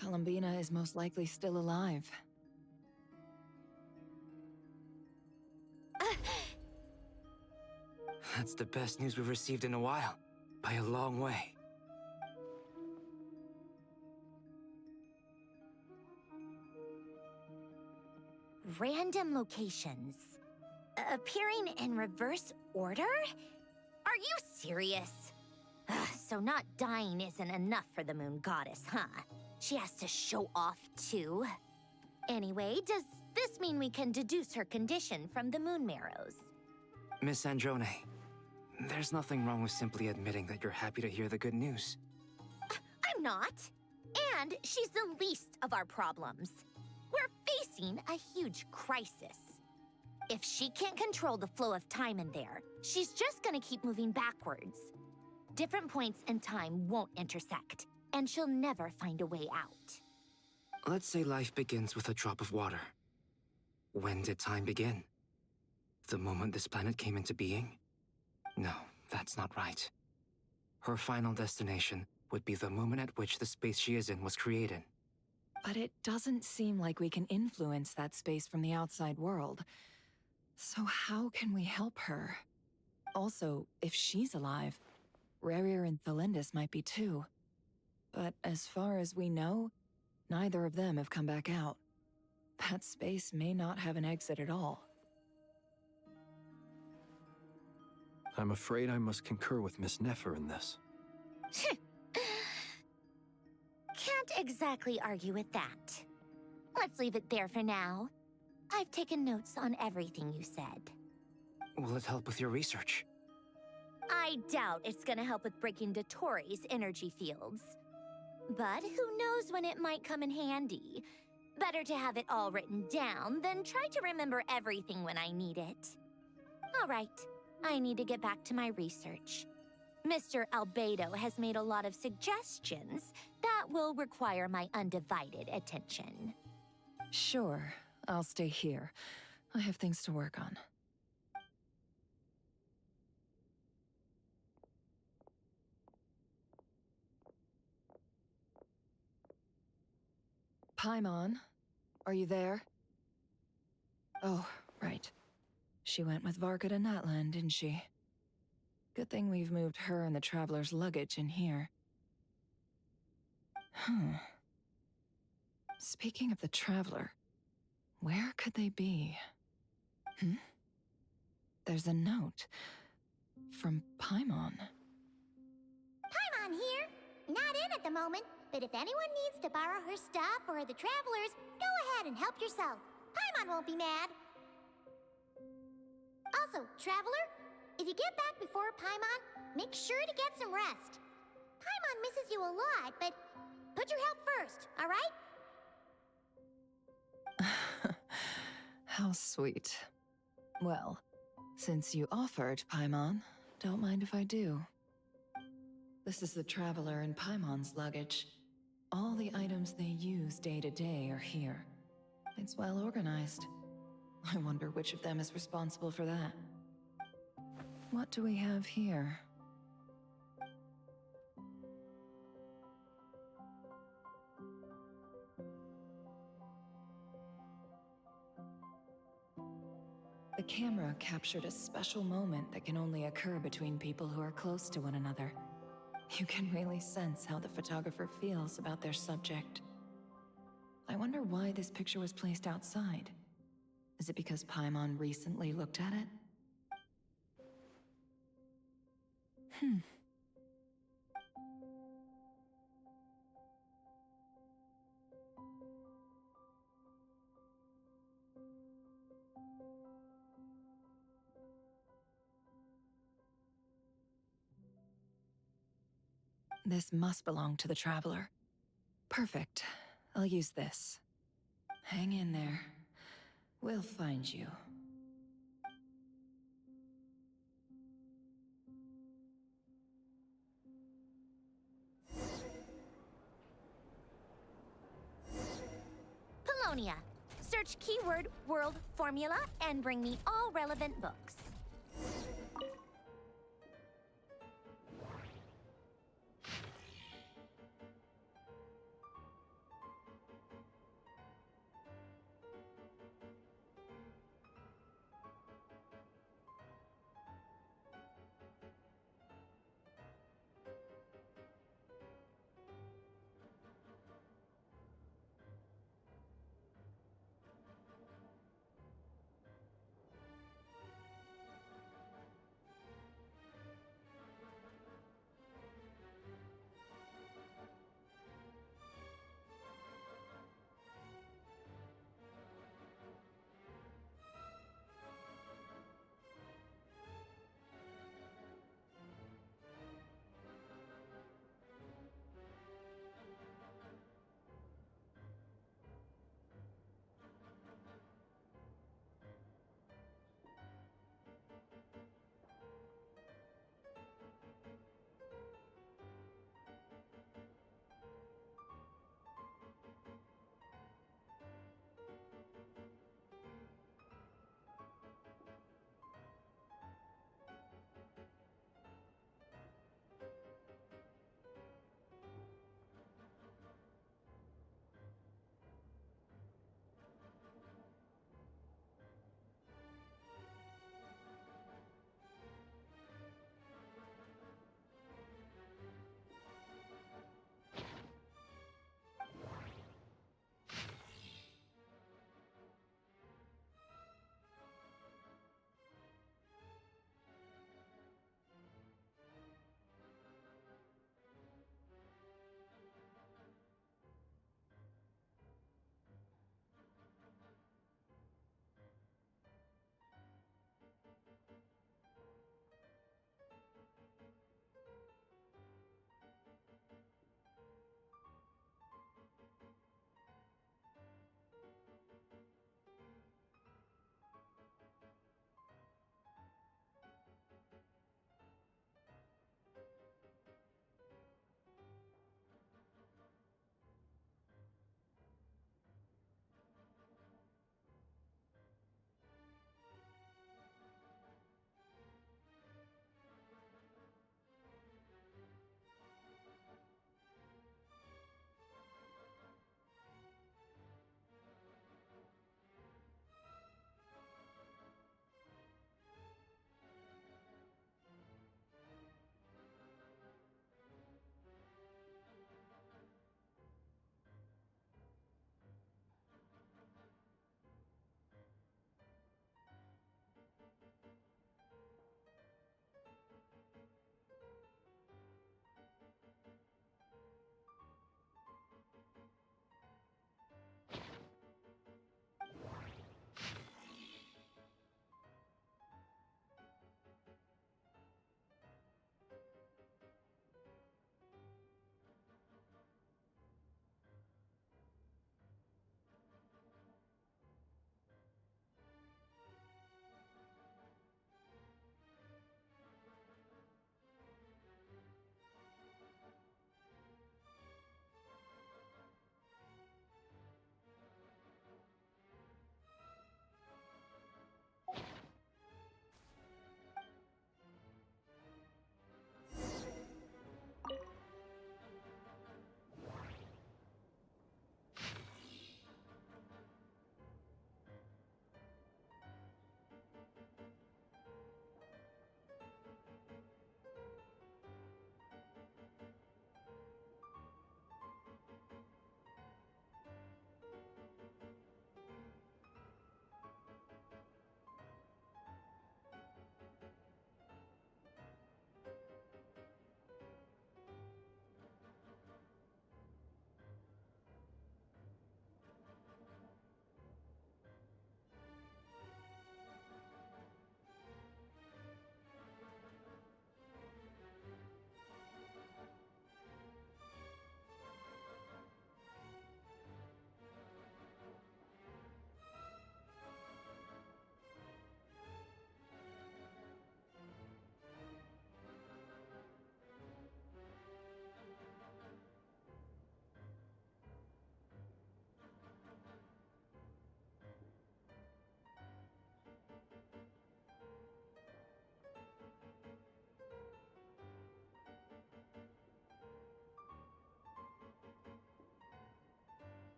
Columbina is most likely still alive. That's the best news we've received in a while, by a long way. Random locations. Appearing in reverse order? Are you serious? So not dying isn't enough for the moon goddess, huh? She has to show off too. Anyway, does this mean we can deduce her condition from the moon marrows? Miss Androne, there's nothing wrong with simply admitting that you're happy to hear the good news. I'm not. And she's the least of our problems. We're facing a huge crisis. If she can't control the flow of time in there, she's just gonna keep moving backwards. Different points in time won't intersect, and she'll never find a way out. Let's say life begins with a drop of water. When did time begin? The moment this planet came into being? No, that's not right. Her final destination would be the moment at which the space she is in was created. But it doesn't seem like we can influence that space from the outside world. So how can we help her? Also, if she's alive, Rarier and Thalindus might be too. But as far as we know, neither of them have come back out. That space may not have an exit at all. I'm afraid I must concur with Miss Nefer in this. Can't exactly argue with that. Let's leave it there for now. I've taken notes on everything you said. Will it help with your research? I doubt it's gonna help with breaking Dottoro's energy fields. But who knows when it might come in handy. Better to have it all written down than try to remember everything when I need it. All right, I need to get back to my research. Mr. Albedo has made a lot of suggestions that will require my undivided attention. Sure, I'll stay here. I have things to work on. Paimon, are you there? Oh, right. She went with Varka to Natlan, didn't she? Good thing we've moved her and the Traveler's luggage in here. Speaking of the Traveler, where could they be? There's a note from Paimon. Paimon here. Not in at the moment, but if anyone needs to borrow her stuff or the Travelers, go ahead and help yourself. Paimon won't be mad. Also, Traveler, if you get back before Paimon, make sure to get some rest. Paimon misses you a lot, but put your health first, all right? How sweet. Well, since you offered, Paimon, don't mind if I do. This is the Traveler and Paimon's luggage. All the items they use day to day are here. It's well organized. I wonder which of them is responsible for that. What do we have here? The camera captured a special moment that can only occur between people who are close to one another. You can really sense how the photographer feels about their subject. I wonder why this picture was placed outside. Is it because Paimon recently looked at it? This must belong to the Traveler. Perfect. I'll use this. Hang in there. We'll find you. keyword world formula and bring me all relevant books.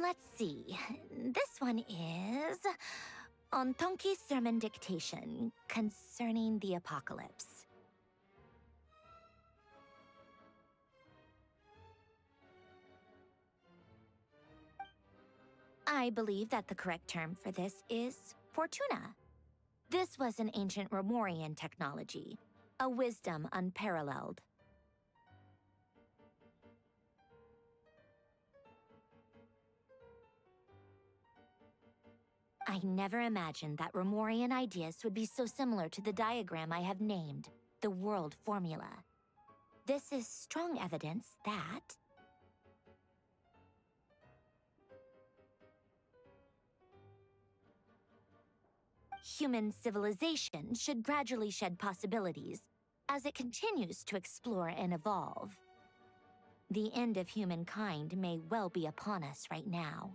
Let's see. This one is on Tonki's sermon dictation concerning the apocalypse. I believe that the correct term for this is Fortuna. This was an ancient Romorian technology, a wisdom unparalleled. I never imagined that Romorian ideas would be so similar to the diagram I have named, the World Formula. This is strong evidence that human civilization should gradually shed possibilities as it continues to explore and evolve. The end of humankind may well be upon us right now.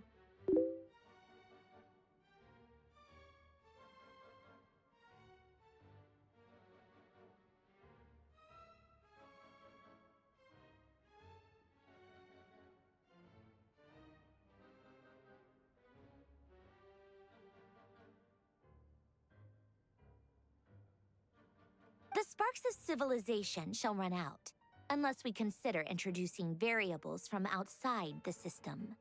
The sparks of civilization shall run out, unless we consider introducing variables from outside the system.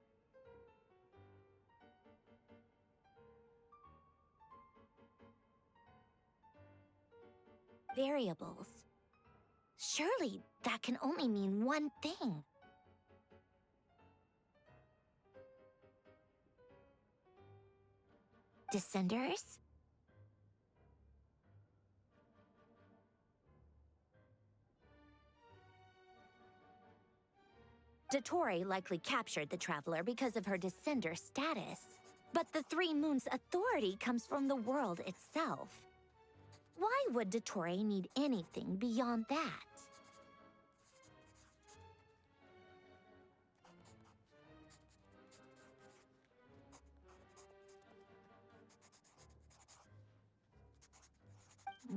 Variables. Surely that can only mean one thing. Descenders? Dottore likely captured the Traveler because of her descender status. But the Three Moons' authority comes from the world itself. Why would Dottore need anything beyond that?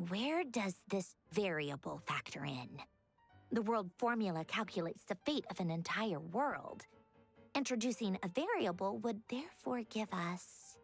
Where does this variable factor in? The world formula calculates the fate of an entire world. Introducing a variable would therefore give us...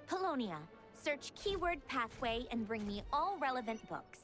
Polonia, search keyword pathway and bring me all relevant books.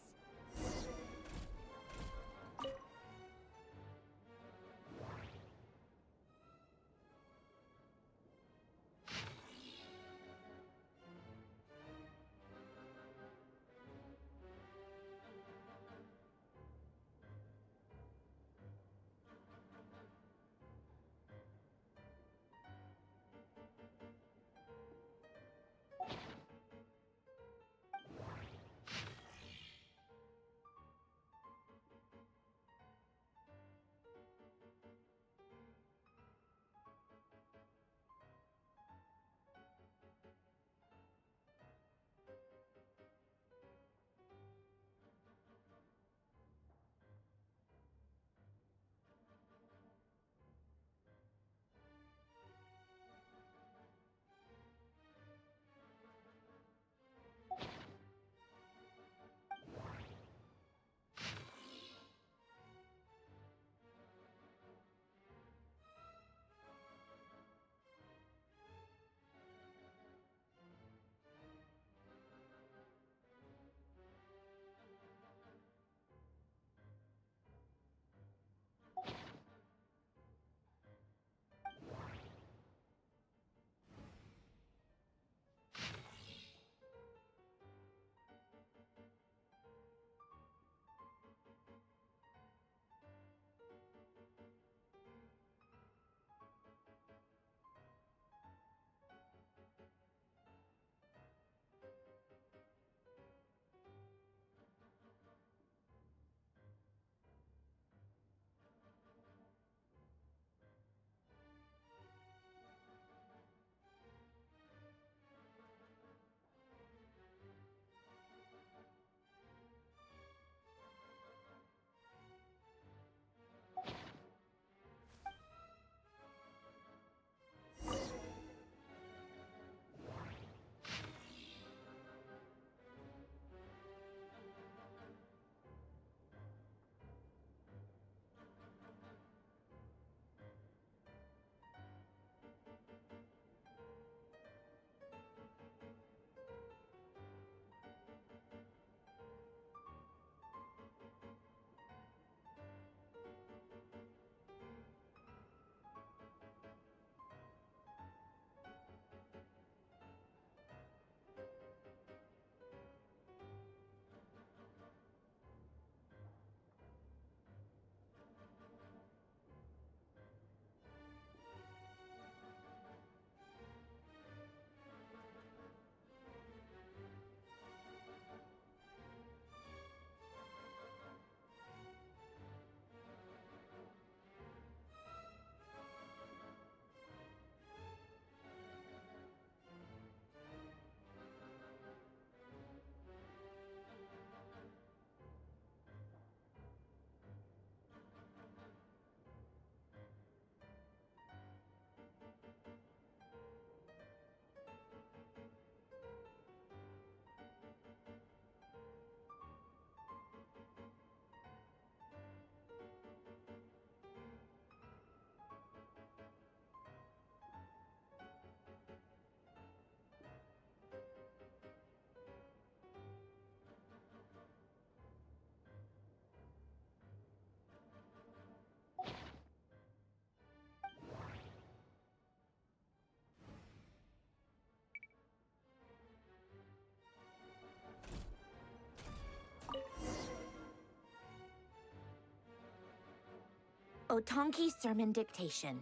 Otonki Sermon Dictation.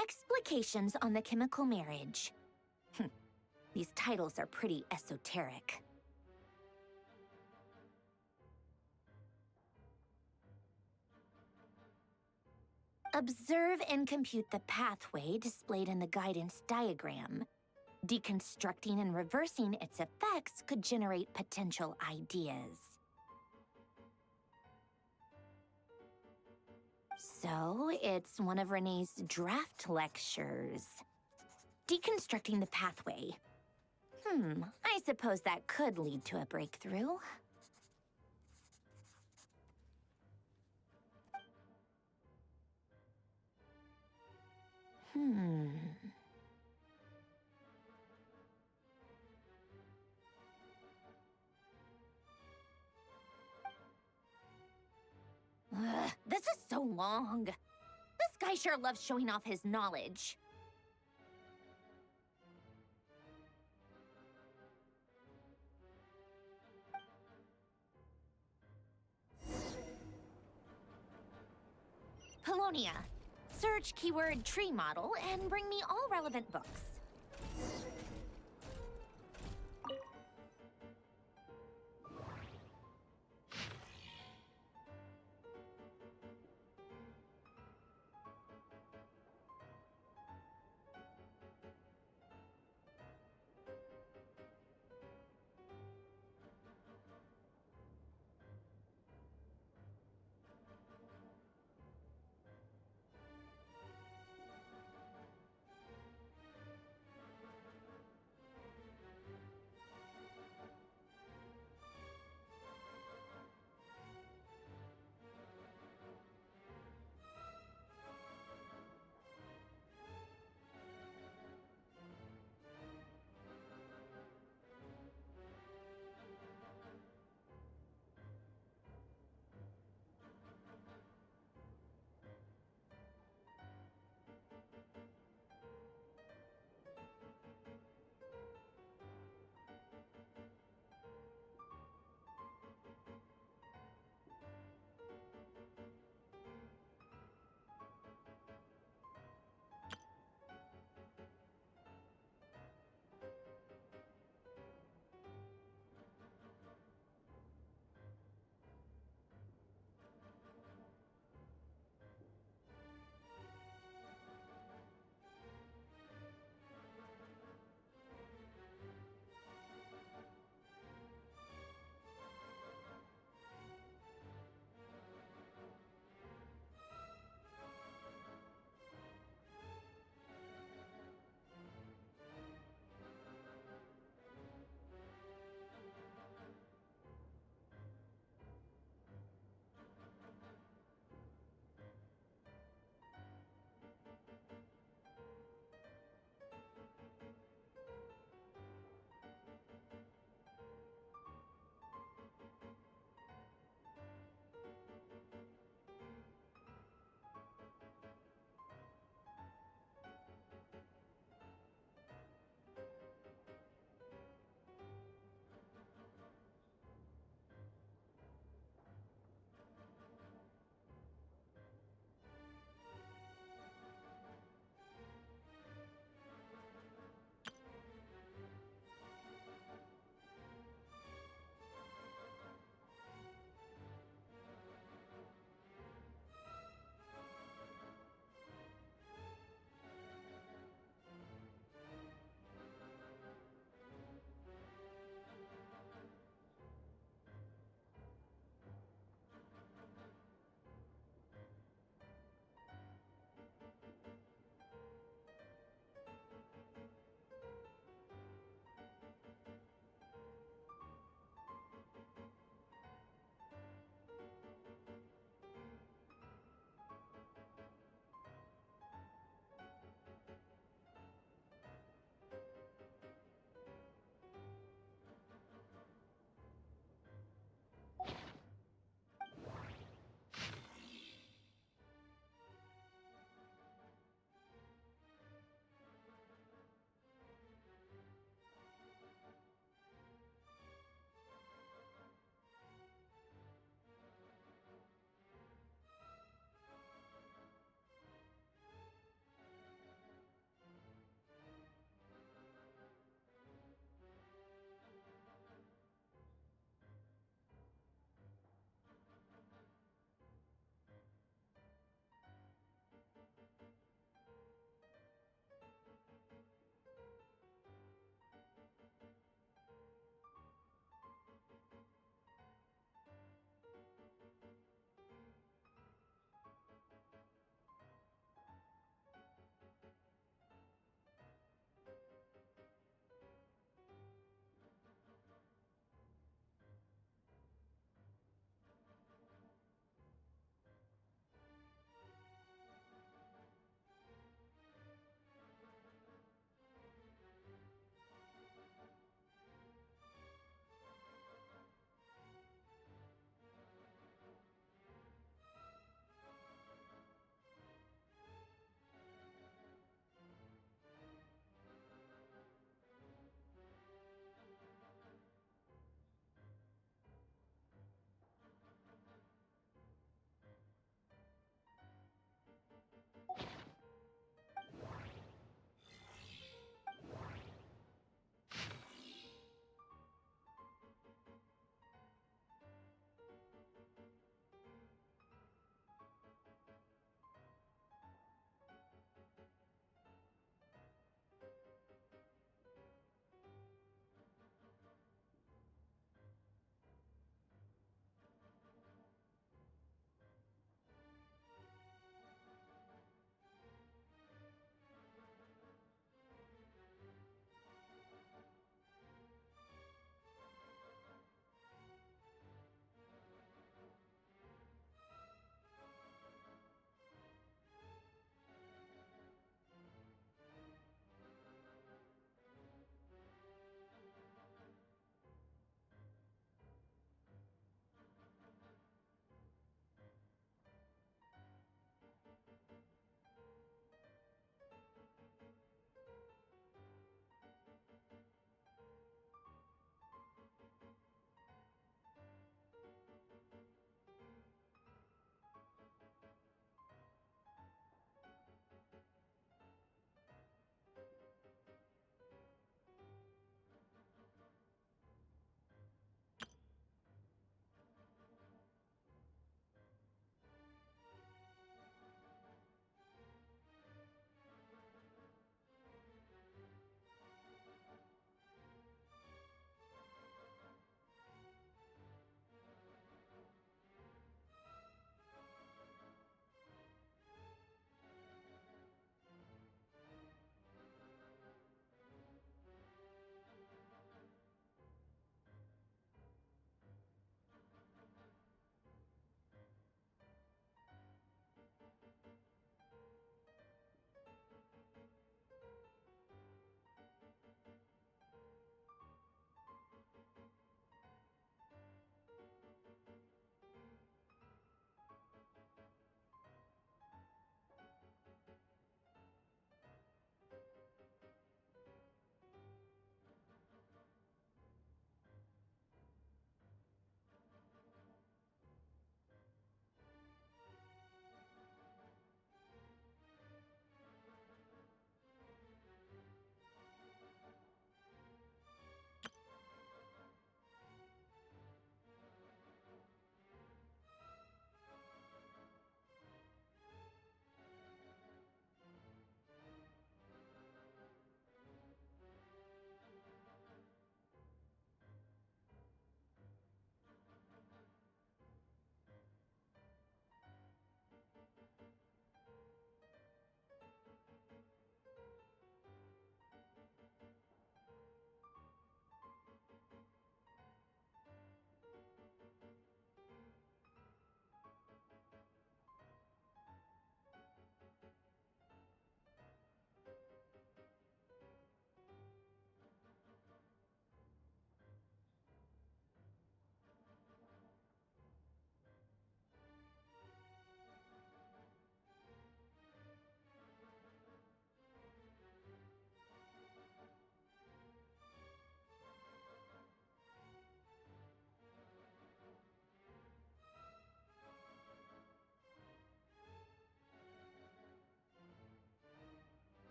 Explications on the Chemical Marriage. These titles are pretty esoteric. Observe and compute the pathway displayed in the guidance diagram. Deconstructing and reversing its effects could generate potential ideas. So, it's one of Renee's draft lectures. Deconstructing the pathway. I suppose that could lead to a breakthrough. This is so long. This guy sure loves showing off his knowledge. Polonia. Search keyword tree model and bring me all relevant books.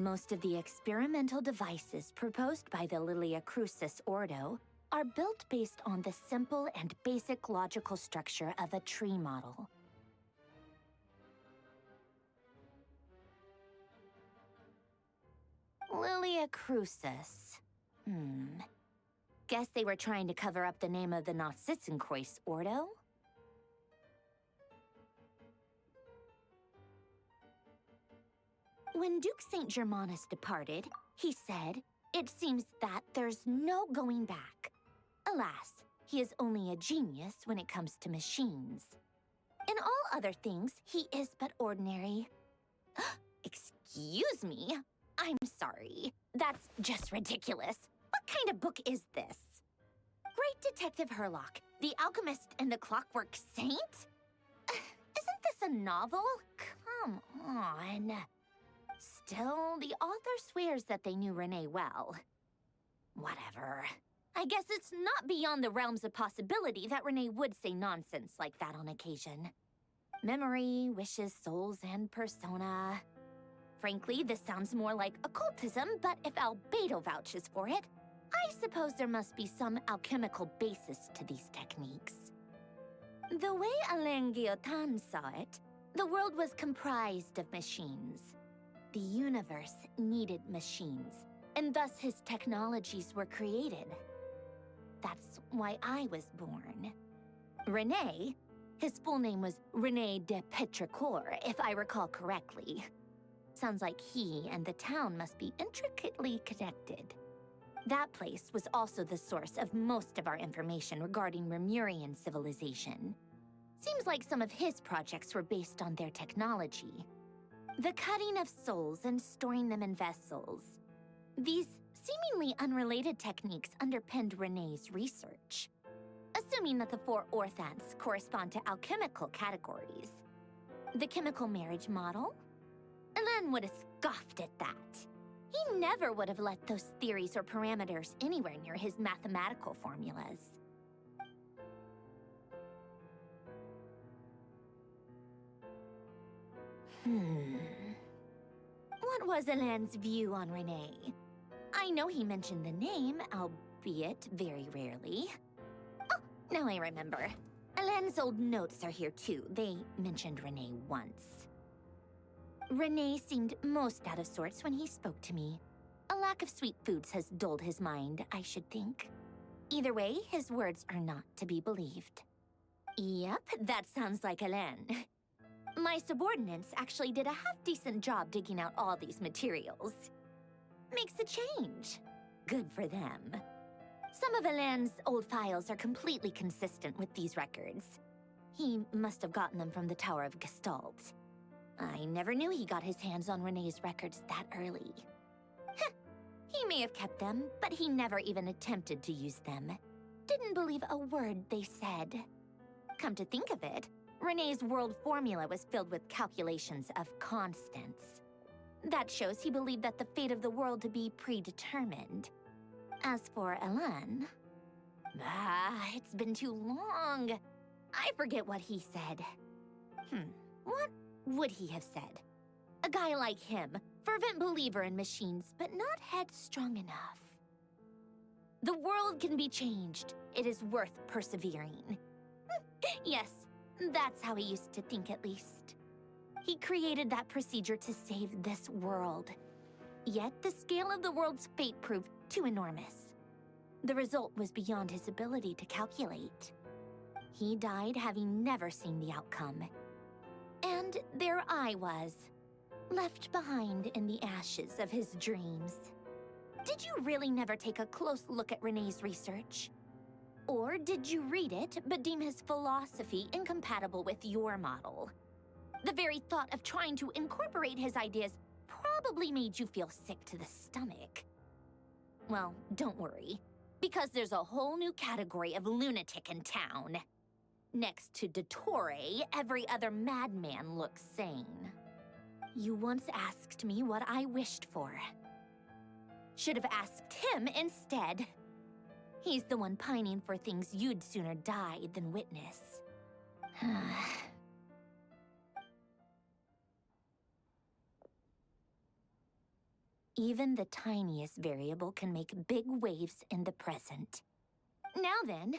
Most of the experimental devices proposed by the Lilia Crucis Ordo are built based on the simple and basic logical structure of a tree model. Lilia Crucis. Guess they were trying to cover up the name of the Nautitzenkreuz Ordo? When Duke St. Germanus departed, he said, "It seems that there's no going back." Alas, he is only a genius when it comes to machines. In all other things, he is but ordinary. Excuse me? I'm sorry. That's just ridiculous. What kind of book is this? Great Detective Herlock, the Alchemist and the Clockwork Saint? Isn't this a novel? Come on. Still, the author swears that they knew Renee well. Whatever. I guess it's not beyond the realms of possibility that Renee would say nonsense like that on occasion. Memory, wishes, souls, and persona. Frankly, this sounds more like occultism, but if Albedo vouches for it, I suppose there must be some alchemical basis to these techniques. The way Alain Guillotin saw it, the world was comprised of machines. The universe needed machines, and thus his technologies were created. That's why I was born. René, his full name was René de Petrichor, if I recall correctly. Sounds like he and the town must be intricately connected. That place was also the source of most of our information regarding Remurian civilization. Seems like some of his projects were based on their technology. The cutting of souls and storing them in vessels. These seemingly unrelated techniques underpinned René's research. Assuming that the four orthants correspond to alchemical categories. The chemical marriage model? Alain would have scoffed at that. He never would have let those theories or parameters anywhere near his mathematical formulas. What was Alain's view on René? I know he mentioned the name, albeit very rarely. Oh, now I remember. Alain's old notes are here too. They mentioned René once. René seemed most out of sorts when he spoke to me. A lack of sweet foods has dulled his mind, I should think. Either way, his words are not to be believed. Yep, that sounds like Alain. My subordinates actually did a half-decent job digging out all these materials. Makes a change. Good for them. Some of Alain's old files are completely consistent with these records. He must have gotten them from the Tower of Gestalt. I never knew he got his hands on René's records that early. He may have kept them, but he never even attempted to use them. Didn't believe a word they said. Come to think of it, René's world formula was filled with calculations of constants. That shows he believed that the fate of the world to be predetermined. As for Alain... it's been too long. I forget what he said. What would he have said? A guy like him, fervent believer in machines, but not headstrong enough. The world can be changed. It is worth persevering. Yes, that's how he used to think at least. He created that procedure to save this world. Yet the scale of the world's fate proved too enormous. The result was beyond his ability to calculate. He died having never seen the outcome. And there I was, left behind in the ashes of his dreams. Did you really never take a close look at René's research? Or did you read it but deem his philosophy incompatible with your model? The very thought of trying to incorporate his ideas probably made you feel sick to the stomach. Well, don't worry, because there's a whole new category of lunatic in town. Next to Dottore, every other madman looks sane. You once asked me what I wished for. Should have asked him instead. He's the one pining for things you'd sooner die than witness. Even the tiniest variable can make big waves in the present. Now then,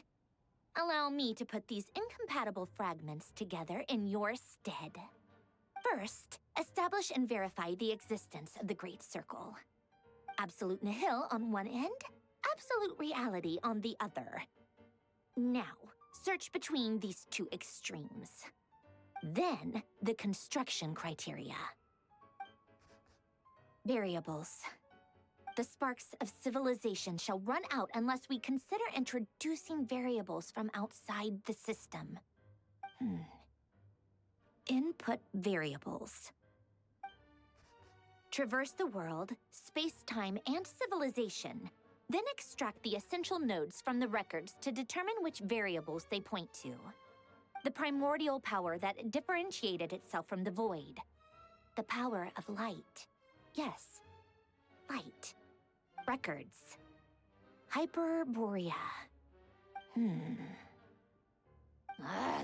allow me to put these incompatible fragments together in your stead. First, establish and verify the existence of the Great Circle. Absolute nihil on one end, absolute reality on the other. Now, search between these two extremes. Then, the construction criteria. Variables. The sparks of civilization shall run out unless we consider introducing variables from outside the system. Input variables. Traverse the world, space-time, and civilization. Then extract the essential nodes from the records to determine which variables they point to. The primordial power that differentiated itself from the void. The power of light. Yes, light. Records. Hyperborea.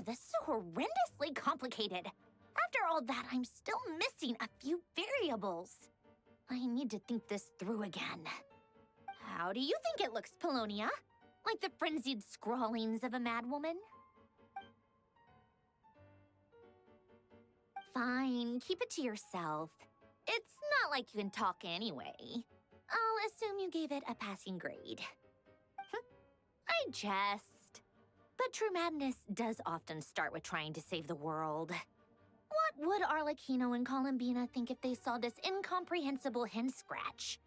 This is so horrendously complicated. After all that, I'm still missing a few variables. I need to think this through again. How do you think it looks, Polonia? Like the frenzied scrawlings of a madwoman? Fine, keep it to yourself. It's not like you can talk anyway. I'll assume you gave it a passing grade. I jest. But true madness does often start with trying to save the world. What would Arlecchino and Columbina think if they saw this incomprehensible hen scratch?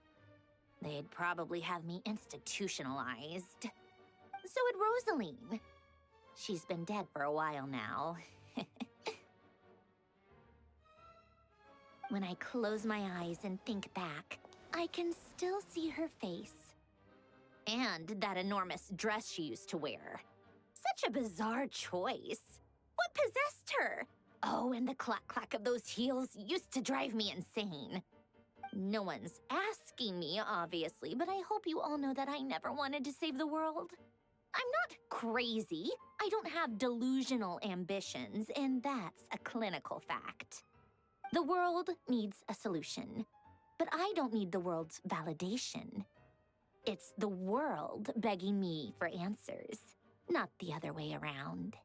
They'd probably have me institutionalized. So would Rosaline. She's been dead for a while now. When I close my eyes and think back, I can still see her face. And that enormous dress she used to wear. Such a bizarre choice. What possessed her? Oh, and the clack-clack of those heels used to drive me insane. No one's asking me, obviously, but I hope you all know that I never wanted to save the world. I'm not crazy. I don't have delusional ambitions, and that's a clinical fact. The world needs a solution, but I don't need the world's validation. It's the world begging me for answers, not the other way around.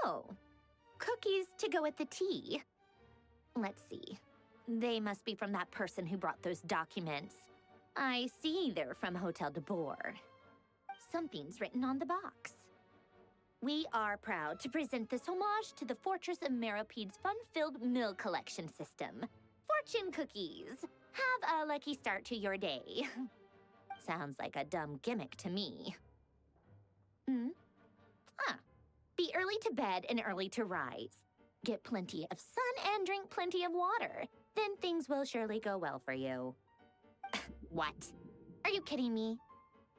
Oh, cookies to go with the tea. Let's see. They must be from that person who brought those documents. I see they're from Hotel de Boer. Something's written on the box. We are proud to present this homage to the Fortress of Meropede's fun-filled mill collection system. Fortune cookies. Have a lucky start to your day. Sounds like a dumb gimmick to me. Be early to bed and early to rise. Get plenty of sun and drink plenty of water. Then things will surely go well for you. What? Are you kidding me?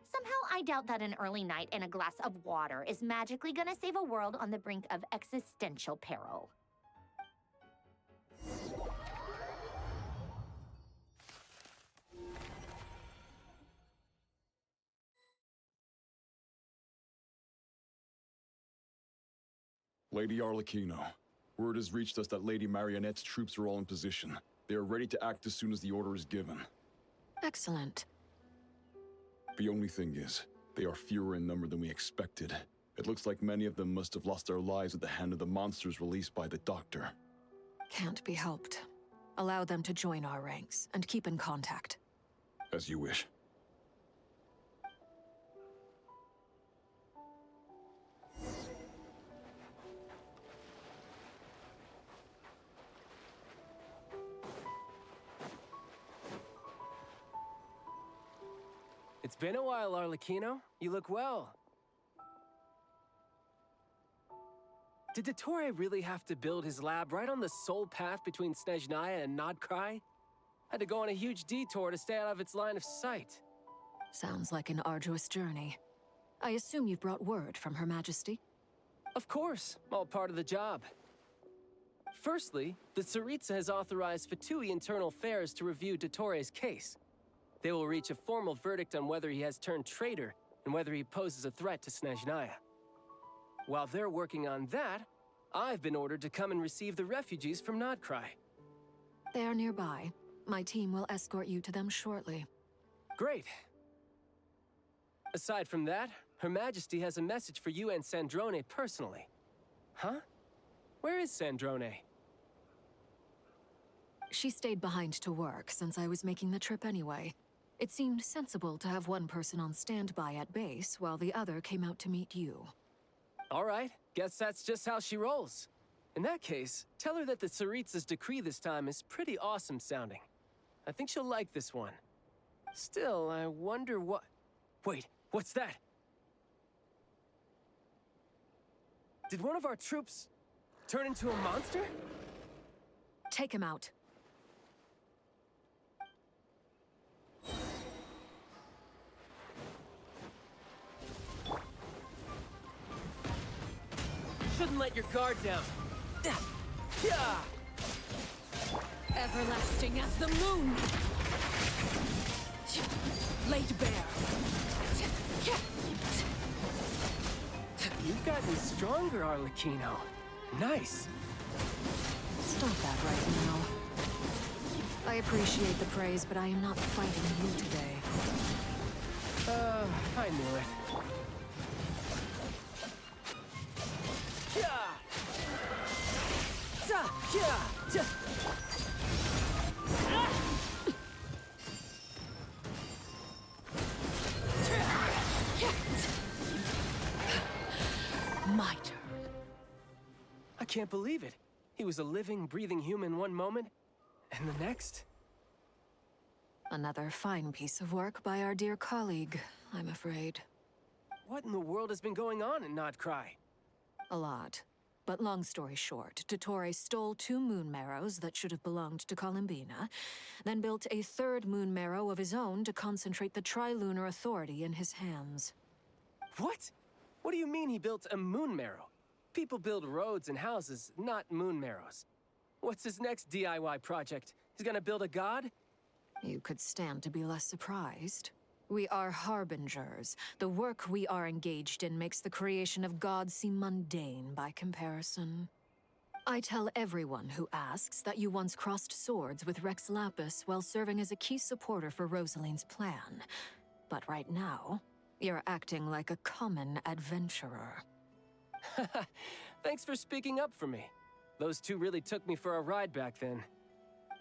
Somehow I doubt that an early night and a glass of water is magically gonna save a world on the brink of existential peril. Lady Arlecchino, word has reached us that Lady Marionette's troops are all in position. They are ready to act as soon as the order is given. Excellent. The only thing is, they are fewer in number than we expected. It looks like many of them must have lost their lives at the hand of the monsters released by the Doctor. Can't be helped. Allow them to join our ranks, and keep in contact. As you wish. It's been a while, Arlecchino. You look well. Did Dottore really have to build his lab right on the sole path between Snezhnaya and Nodkrai? Had to go on a huge detour to stay out of its line of sight. Sounds like an arduous journey. I assume you've brought word from Her Majesty? Of course, all part of the job. Firstly, the Tsaritsa has authorized Fatui Internal Affairs to review Dottore's case. They will reach a formal verdict on whether he has turned traitor and whether he poses a threat to Snezhnaya. While they're working on that, I've been ordered to come and receive the refugees from Nodkrai. They are nearby. My team will escort you to them shortly. Great. Aside from that, Her Majesty has a message for you and Sandrone personally. Huh? Where is Sandrone? She stayed behind to work since I was making the trip anyway. It seemed sensible to have one person on standby at base while the other came out to meet you. All right, guess that's just how she rolls. In that case, tell her that the Tsaritsa's decree this time is pretty awesome sounding. I think she'll like this one. Still, I wonder what... Wait, what's that? Did one of our troops turn into a monster? Take him out. Shouldn't let your guard down. Everlasting as the moon! Laid bare. You've gotten stronger, Arlecchino. Nice. Stop that right now. I appreciate the praise, but I am not fighting you today. I knew it. My turn. I can't believe it. He was a living, breathing human one moment, and the next? Another fine piece of work by our dear colleague, I'm afraid. What in the world has been going on in Nodkrai? A lot. But long story short, Dottore stole 2 moon marrows that should have belonged to Columbina, then built a 3rd moon marrow of his own to concentrate the Tri-Lunar Authority in his hands. What? What do you mean he built a moon marrow? People build roads and houses, not moon marrows. What's his next DIY project? He's gonna build a god? You could stand to be less surprised. We are harbingers. The work we are engaged in makes the creation of gods seem mundane by comparison. I tell everyone who asks that you once crossed swords with Rex Lapis while serving as a key supporter for Rosaline's plan. But right now, you're acting like a common adventurer. Thanks for speaking up for me. Those 2 really took me for a ride back then.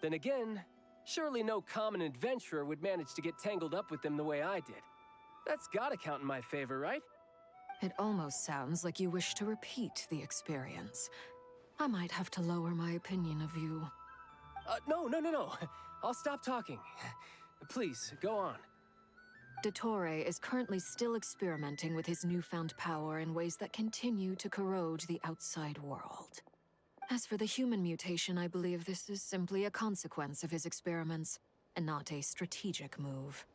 Then again, surely no common adventurer would manage to get tangled up with them the way I did. That's gotta count in my favor, right? It almost sounds like you wish to repeat the experience. I might have to lower my opinion of you. No. I'll stop talking. Please, go on. Dottore is currently still experimenting with his newfound power in ways that continue to corrode the outside world. As for the human mutation, I believe this is simply a consequence of his experiments, and not a strategic move.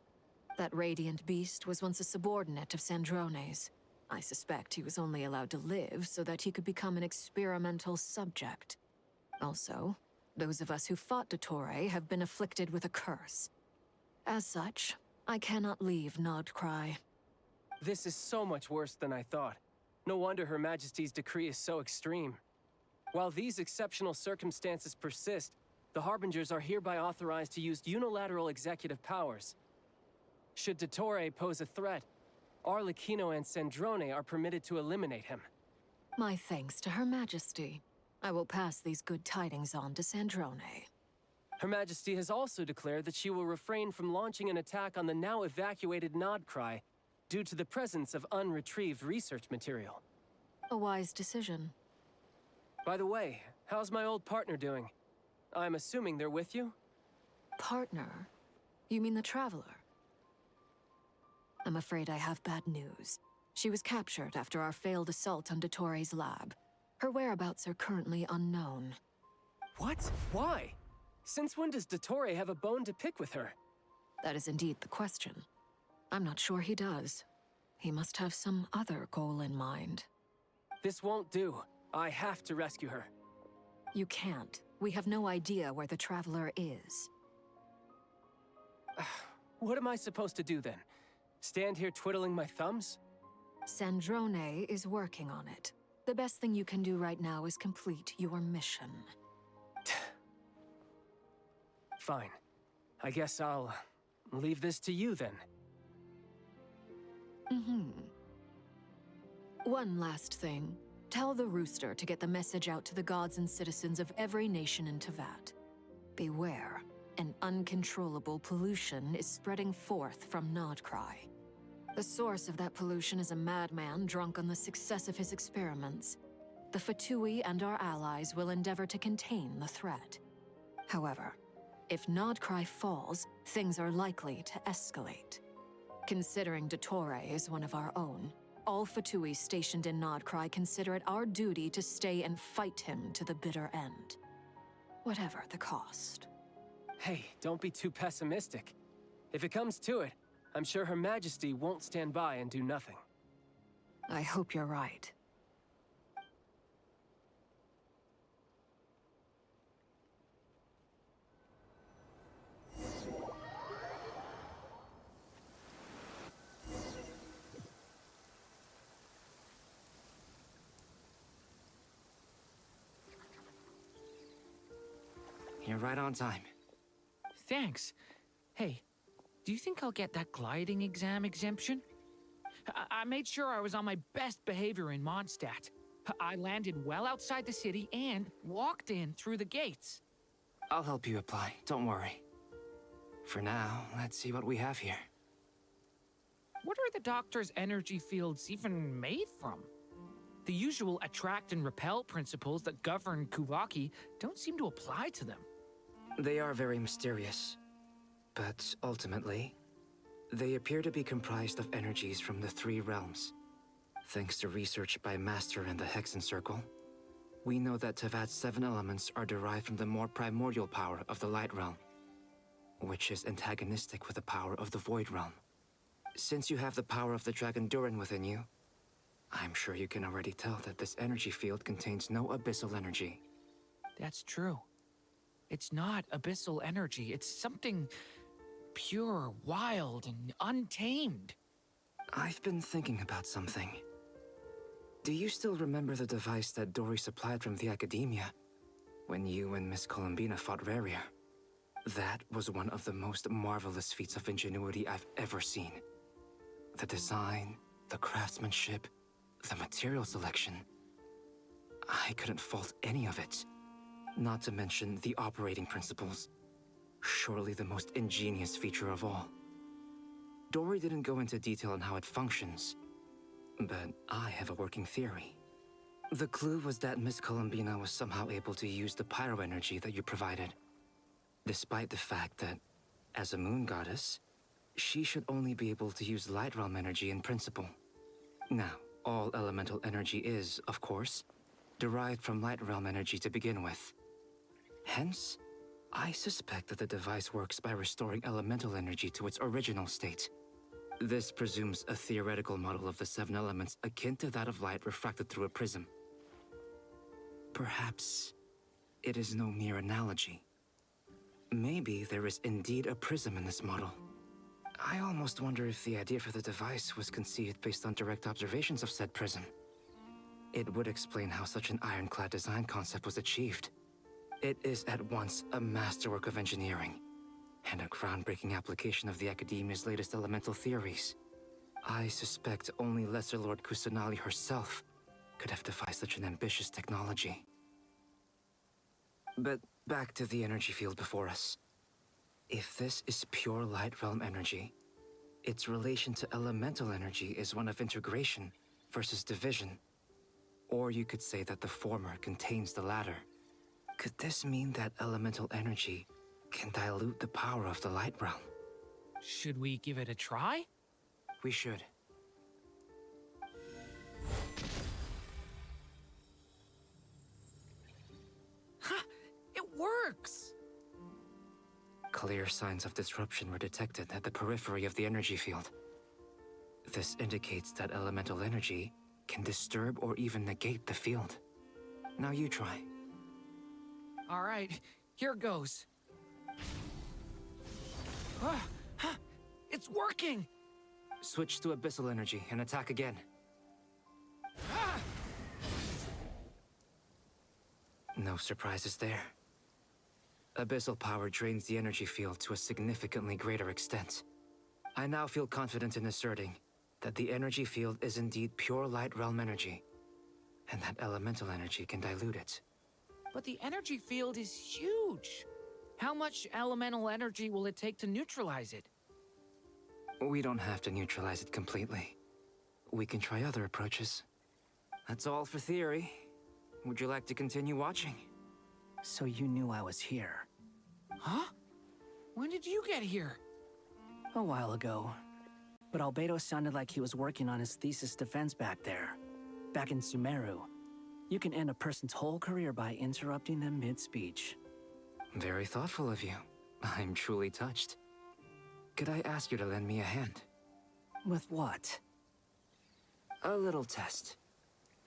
That radiant beast was once a subordinate of Sandrone's. I suspect he was only allowed to live so that he could become an experimental subject. Also, those of us who fought Dottore have been afflicted with a curse. As such, I cannot leave Nodkrai. This is so much worse than I thought. No wonder Her Majesty's decree is so extreme. While these exceptional circumstances persist, the Harbingers are hereby authorized to use unilateral executive powers. Should Dottore pose a threat, Arlecchino and Sandrone are permitted to eliminate him. My thanks to Her Majesty. I will pass these good tidings on to Sandrone. Her Majesty has also declared that she will refrain from launching an attack on the now evacuated Nodcry due to the presence of unretrieved research material. A wise decision. By the way, how's my old partner doing? I'm assuming they're with you? Partner? You mean the Traveler? I'm afraid I have bad news. She was captured after our failed assault on Dottore lab. Her whereabouts are currently unknown. What? Why? Since when does Dottore have a bone to pick with her? That is indeed the question. I'm not sure he does. He must have some other goal in mind. This won't do. I have to rescue her. You can't. We have no idea where the Traveler is. What am I supposed to do then? Stand here twiddling my thumbs? Sandrone is working on it. The best thing you can do right now is complete your mission. Fine. I guess I'll leave this to you then. One last thing. Tell the Rooster to get the message out to the gods and citizens of every nation in Teyvat. Beware. An uncontrollable pollution is spreading forth from Nodcry. The source of that pollution is a madman drunk on the success of his experiments. The Fatui and our allies will endeavor to contain the threat. However, if Nodcry falls, things are likely to escalate. Considering Dottore is one of our own, all Fatui stationed in Nodcry consider it our duty to stay and fight him to the bitter end. Whatever the cost. Hey, don't be too pessimistic. If it comes to it, I'm sure Her Majesty won't stand by and do nothing. I hope you're right. You're right on time. Thanks. Hey, do you think I'll get that gliding exam exemption? I made sure I was on my best behavior in Mondstadt. I landed well outside the city and walked in through the gates. I'll help you apply, don't worry. For now, let's see what we have here. What are the doctor's energy fields even made from? The usual attract and repel principles that govern Kuvaki don't seem to apply to them. They are very mysterious. But ultimately, they appear to be comprised of energies from the three realms. Thanks to research by Master in the Hexen Circle, we know that Teyvat's 7 elements are derived from the more primordial power of the Light Realm, which is antagonistic with the power of the Void Realm. Since you have the power of the Dragon Durin within you, I'm sure you can already tell that this energy field contains no abyssal energy. That's true. It's not abyssal energy, it's something pure, wild, and untamed. I've been thinking about something. Do you still remember the device that Dory supplied from the Academia when you and Miss Columbina fought Rarier? That was one of the most marvelous feats of ingenuity I've ever seen. The design, the craftsmanship, the material selection. I couldn't fault any of it. Not to mention the operating principles. Surely the most ingenious feature of all. Dory didn't go into detail on how it functions, but I have a working theory. The clue was that Miss Columbina was somehow able to use the pyro energy that you provided, despite the fact that, as a moon goddess, she should only be able to use Light Realm energy in principle. Now, all elemental energy is, of course, derived from Light Realm energy to begin with. Hence, I suspect that the device works by restoring elemental energy to its original state. This presumes a theoretical model of the 7 elements akin to that of light refracted through a prism. Perhaps it is no mere analogy. Maybe there is indeed a prism in this model. I almost wonder if the idea for the device was conceived based on direct observations of said prism. It would explain how such an ironclad design concept was achieved. It is at once a masterwork of engineering and a groundbreaking application of the Academia's latest elemental theories. I suspect only Lesser Lord Kusanali herself could have devised such an ambitious technology. But Back to the energy field before us. If this is pure light realm energy, its relation to elemental energy is one of integration versus division. Or you could say that the former contains the latter. Could this mean that elemental energy can dilute the power of the light realm? Should we give it a try? We should. Ha! It works! Clear signs of disruption were detected at the periphery of the energy field. This indicates that elemental energy can disturb or even negate the field. Now you try. All right, here goes. It's working! Switch to abyssal energy and attack again. No surprises there. Abyssal power drains the energy field to a significantly greater extent. I now feel confident in asserting that the energy field is indeed pure light realm energy, and that elemental energy can dilute it. But the energy field is huge. How much elemental energy will it take to neutralize it? We don't have to neutralize it completely. We can try other approaches. That's all for theory. Would you like to continue watching? So you knew I was here? Huh? When did you get here? A while ago. But Albedo sounded like he was working on his thesis defense back there. Back in Sumeru. You can end a person's whole career by interrupting them mid-speech. Very thoughtful of you. I'm truly touched. Could I ask you to lend me a hand? With what? A little test.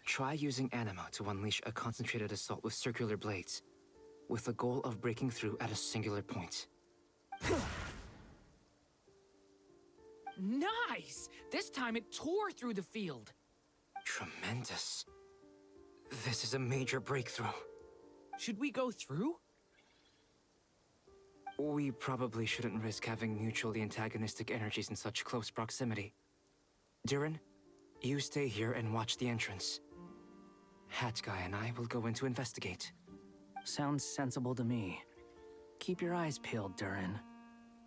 Try using Anima to unleash a concentrated assault with circular blades, with the goal of breaking through at a singular point. Nice! This time it tore through the field. Tremendous. This is a major breakthrough. Should we go through? We probably shouldn't risk having mutually antagonistic energies in such close proximity. Durin, you stay here and watch the entrance. Hat Guy and I will go in to investigate. Sounds sensible to me. Keep your eyes peeled, Durin.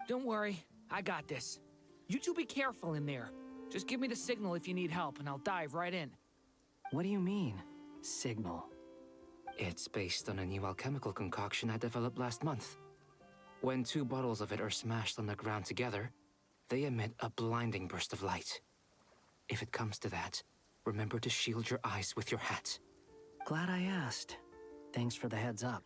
Don't worry, I got this. You two be careful in there. Just give me the signal if you need help, and I'll dive right in. What do you mean, signal? It's based on a new alchemical concoction I developed last month. When 2 bottles of it are smashed on the ground together, they emit a blinding burst of light. If it comes to that, remember to shield your eyes with your hat. Glad I asked. Thanks for the heads up.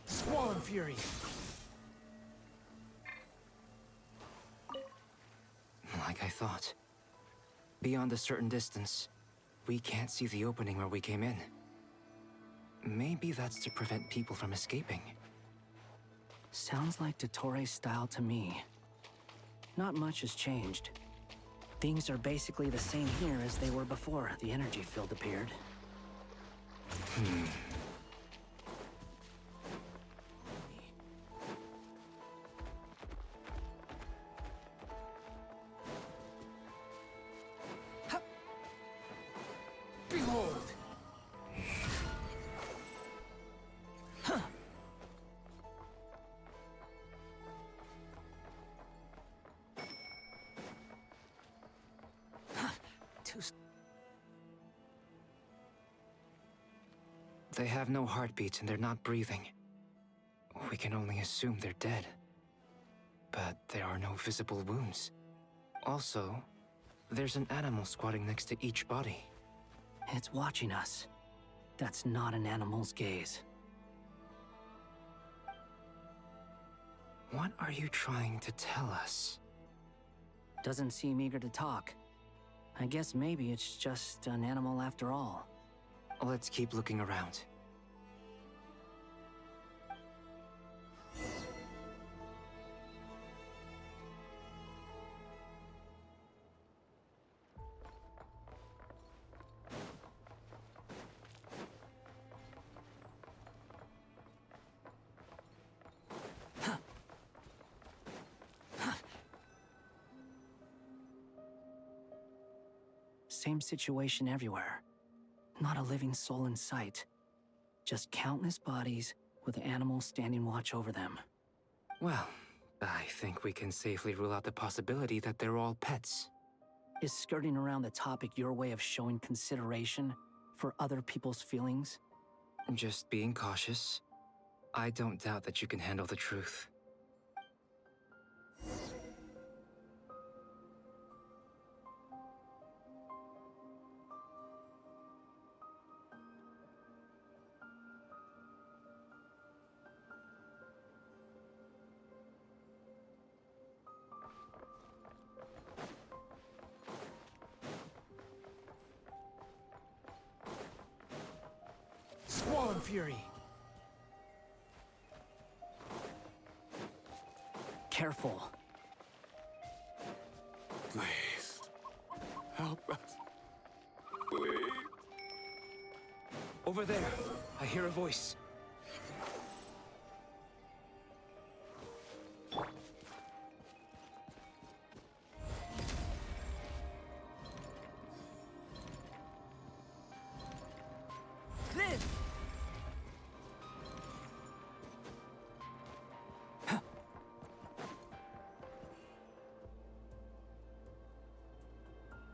Squall and Fury. Like I thought. Beyond a certain distance, we can't see the opening where we came in. Maybe that's to prevent people from escaping. Sounds like Dottore style to me. Not much has changed. Things are basically the same here as they were before the energy field appeared. Behold! They have no heartbeats and they're not breathing. We can only assume they're dead. But there are no visible wounds. Also, there's an animal squatting next to each body. It's watching us. That's not an animal's gaze. What are you trying to tell us? Doesn't seem eager to talk. I guess maybe it's just an animal after all. Let's keep looking around. same situation everywhere. Not a living soul in sight. Just countless bodies with animals standing watch over them. Well, I think we can safely rule out the possibility that they're all pets. Is skirting around the topic your way of showing consideration for other people's feelings? Just being cautious. I don't doubt that you can handle the truth. Squall and Fury! Careful. Please, help us. Please. Over there, I hear a voice. Live!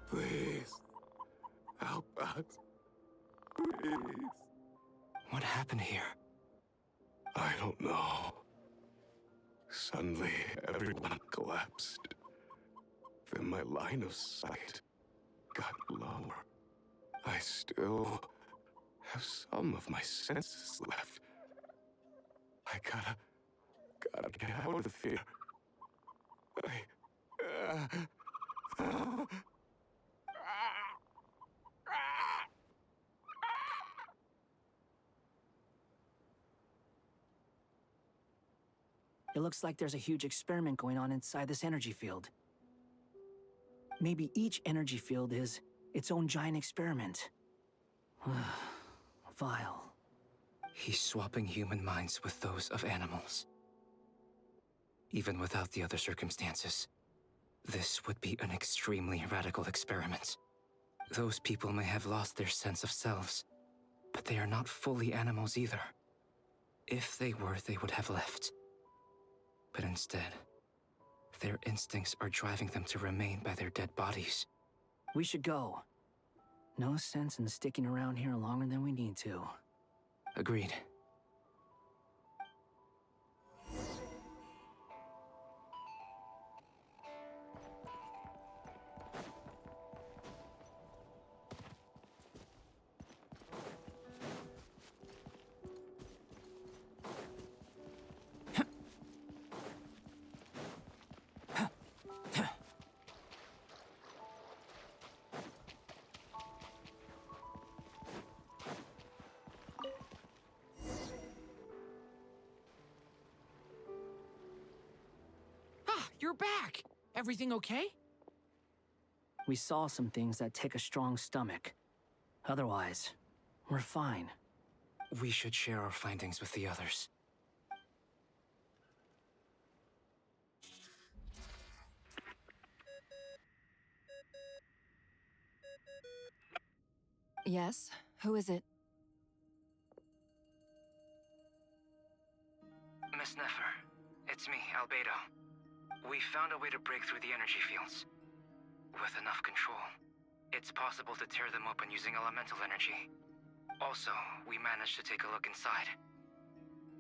Please, help us. Please. What happened here? I don't know. Suddenly, everyone collapsed. Then my line of sight got lower. I still have some of my senses left. I gotta get out of here. It looks like there's a huge experiment going on inside this energy field. Maybe each energy field is its own giant experiment. Vile. He's swapping human minds with those of animals. Even without the other circumstances, this would be an extremely radical experiment. Those people may have lost their sense of selves, but they are not fully animals either. If they were, they would have left. But instead, their instincts are driving them to remain by their dead bodies. We should go. No sense in sticking around here longer than we need to. Agreed. You're back! Everything okay? We saw some things that take a strong stomach. Otherwise, we're fine. We should share our findings with the others. Yes? Who is it? Miss Nefer, it's me, Albedo. We found a way to break through the energy fields. With enough control, it's possible to tear them open using elemental energy. Also, we managed to take a look inside.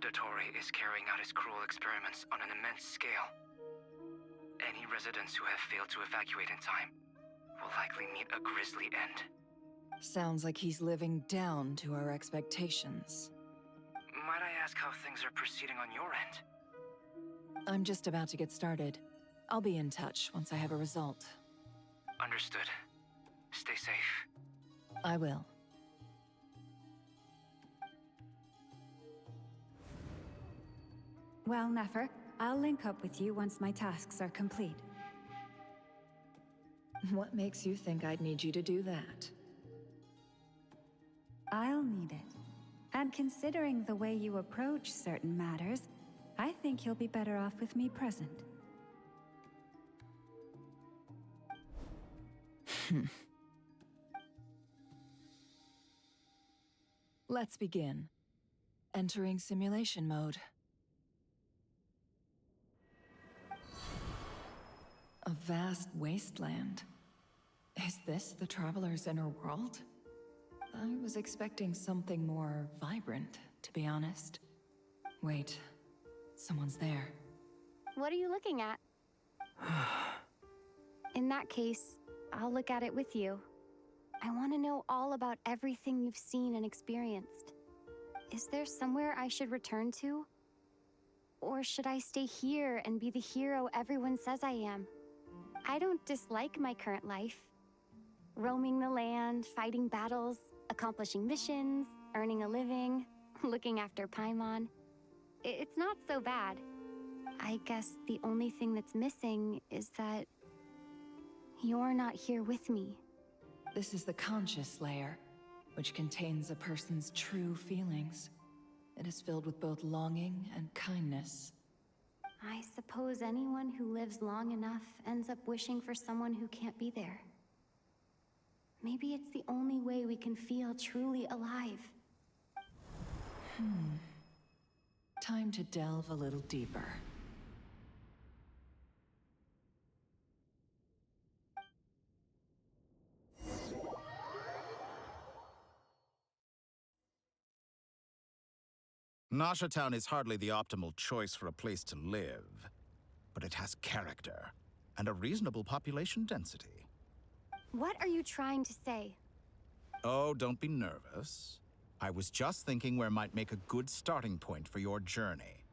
Dottore is carrying out his cruel experiments on an immense scale. Any residents who have failed to evacuate in time will likely meet a grisly end. Sounds like he's living down to our expectations. Might I ask how things are proceeding on your end? I'm just about to get started. I'll be in touch once I have a result. Understood. Stay safe. I will. Well, Nefer, I'll link up with you once my tasks are complete. What makes you think I'd need you to do that? I'll need it. And considering the way you approach certain matters, I think you'll be better off with me present. Let's begin. Entering simulation mode. A vast wasteland. Is this the Traveler's inner world? I was expecting something more vibrant, to be honest. Wait, someone's there. What are you looking at? In that case, I'll look at it with you. I want to know all about everything you've seen and experienced. Is there somewhere I should return to? Or should I stay here and be the hero everyone says I am? I don't dislike my current life. Roaming the land, fighting battles, accomplishing missions, earning a living, looking after Paimon. It's not so bad. I guess the only thing that's missing is that you're not here with me. This is the conscious layer, which contains a person's true feelings. It is filled with both longing and kindness. I suppose anyone who lives long enough ends up wishing for someone who can't be there. Maybe it's the only way we can feel truly alive. Time to delve a little deeper. Nasha Town is hardly the optimal choice for a place to live, but it has character and a reasonable population density. What are you trying to say? Oh, don't be nervous. I was just thinking where might make a good starting point for your journey.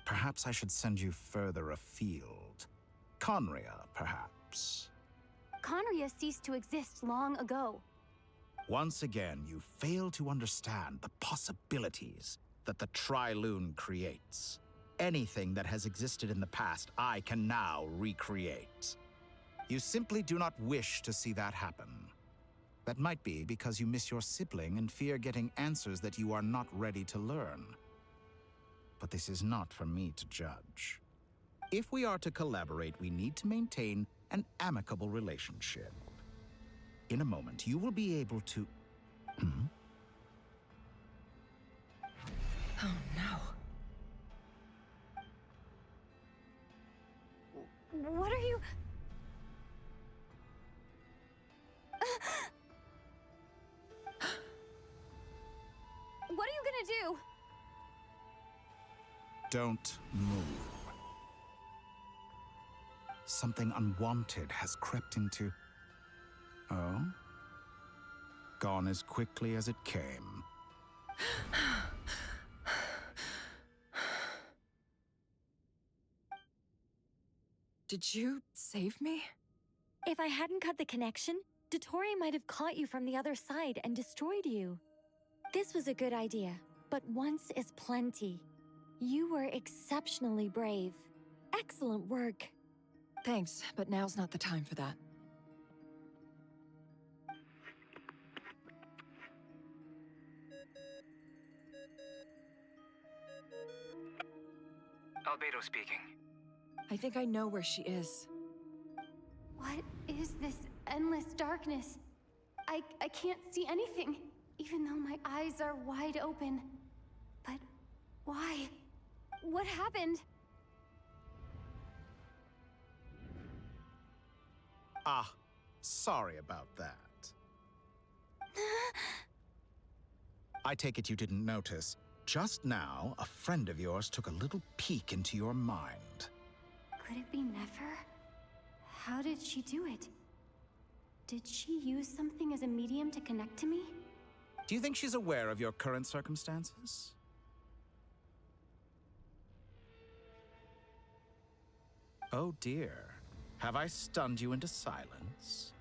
Perhaps I should send you further afield. Conria, perhaps. Conria ceased to exist long ago. Once again, you fail to understand the possibilities that the Tri-Lune creates. Anything that has existed in the past, I can now recreate. You simply do not wish to see that happen. That might be because you miss your sibling and fear getting answers that you are not ready to learn. But this is not for me to judge. If we are to collaborate, we need to maintain an amicable relationship. In a moment, you will be able to... Oh no. What are you... What are you gonna do? Don't move. Something unwanted has crept into... Oh? Gone as quickly as it came. Did you save me? If I hadn't cut the connection, Dottore might have caught you from the other side and destroyed you. This was a good idea, but once is plenty. You were exceptionally brave. Excellent work. Thanks, but now's not the time for that. Albedo speaking. I think I know where she is. What is this endless darkness? I can't see anything, even though my eyes are wide open. But why? What happened? Ah, sorry about that. I take it you didn't notice. Just now, a friend of yours took a little peek into your mind. Could it be Nefer? How did she do it? Did she use something as a medium to connect to me? Do you think she's aware of your current circumstances? Oh dear. Have I stunned you into silence?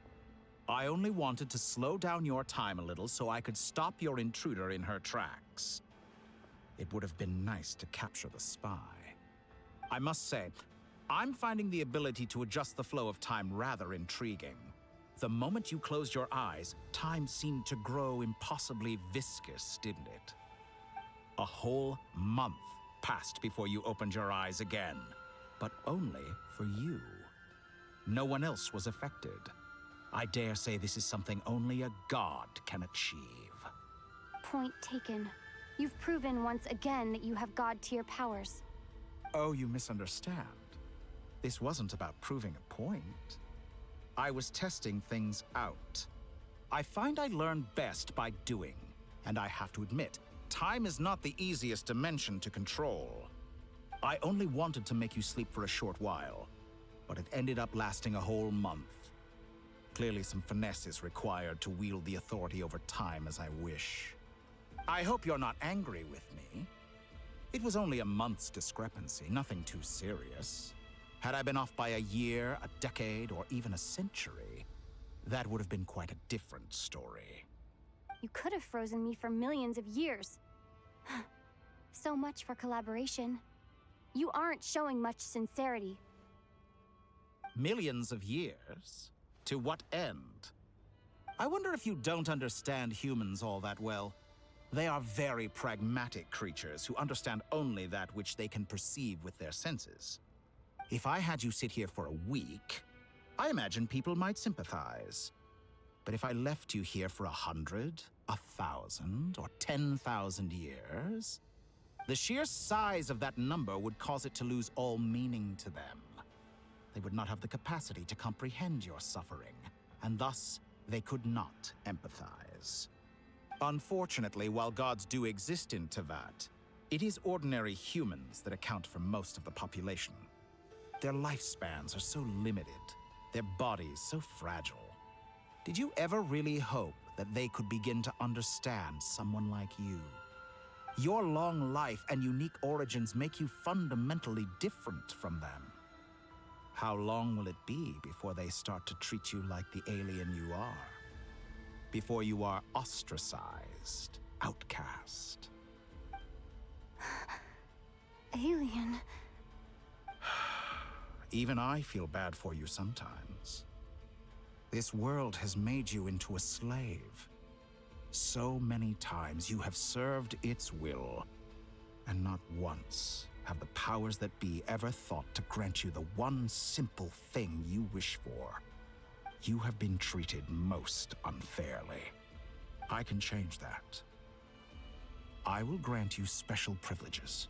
I only wanted to slow down your time a little so I could stop your intruder in her tracks. It would have been nice to capture the spy. I must say, I'm finding the ability to adjust the flow of time rather intriguing. The moment you closed your eyes, time seemed to grow impossibly viscous, didn't it? A whole month passed before you opened your eyes again, but only for you. No one else was affected. I dare say this is something only a god can achieve. Point taken. You've proven once again that you have god-tier powers. Oh, you misunderstand. This wasn't about proving a point. I was testing things out. I find I learn best by doing, and I have to admit, time is not the easiest dimension to control. I only wanted to make you sleep for a short while, but it ended up lasting a whole month. Clearly some finesse is required to wield the authority over time as I wish. I hope you're not angry with me. It was only a month's discrepancy, nothing too serious. Had I been off by a year, a decade, or even a century, that would have been quite a different story. You could have frozen me for millions of years. So much for collaboration. You aren't showing much sincerity. Millions of years? To what end? I wonder if you don't understand humans all that well. They are very pragmatic creatures who understand only that which they can perceive with their senses. If I had you sit here for a week, I imagine people might sympathize. But if I left you here for 100, 1,000, or 10,000 years, the sheer size of that number would cause it to lose all meaning to them. They would not have the capacity to comprehend your suffering, and thus they could not empathize. Unfortunately, while gods do exist in Tevat, it is ordinary humans that account for most of the population. Their lifespans are so limited, their bodies so fragile. Did you ever really hope that they could begin to understand someone like you? Your long life and unique origins make you fundamentally different from them. How long will it be before they start to treat you like the alien you are? Before you are ostracized, outcast? Alien. Even I feel bad for you sometimes. This world has made you into a slave. So many times you have served its will, and not once have the powers that be ever thought to grant you the one simple thing you wish for. You have been treated most unfairly. I can change that. I will grant you special privileges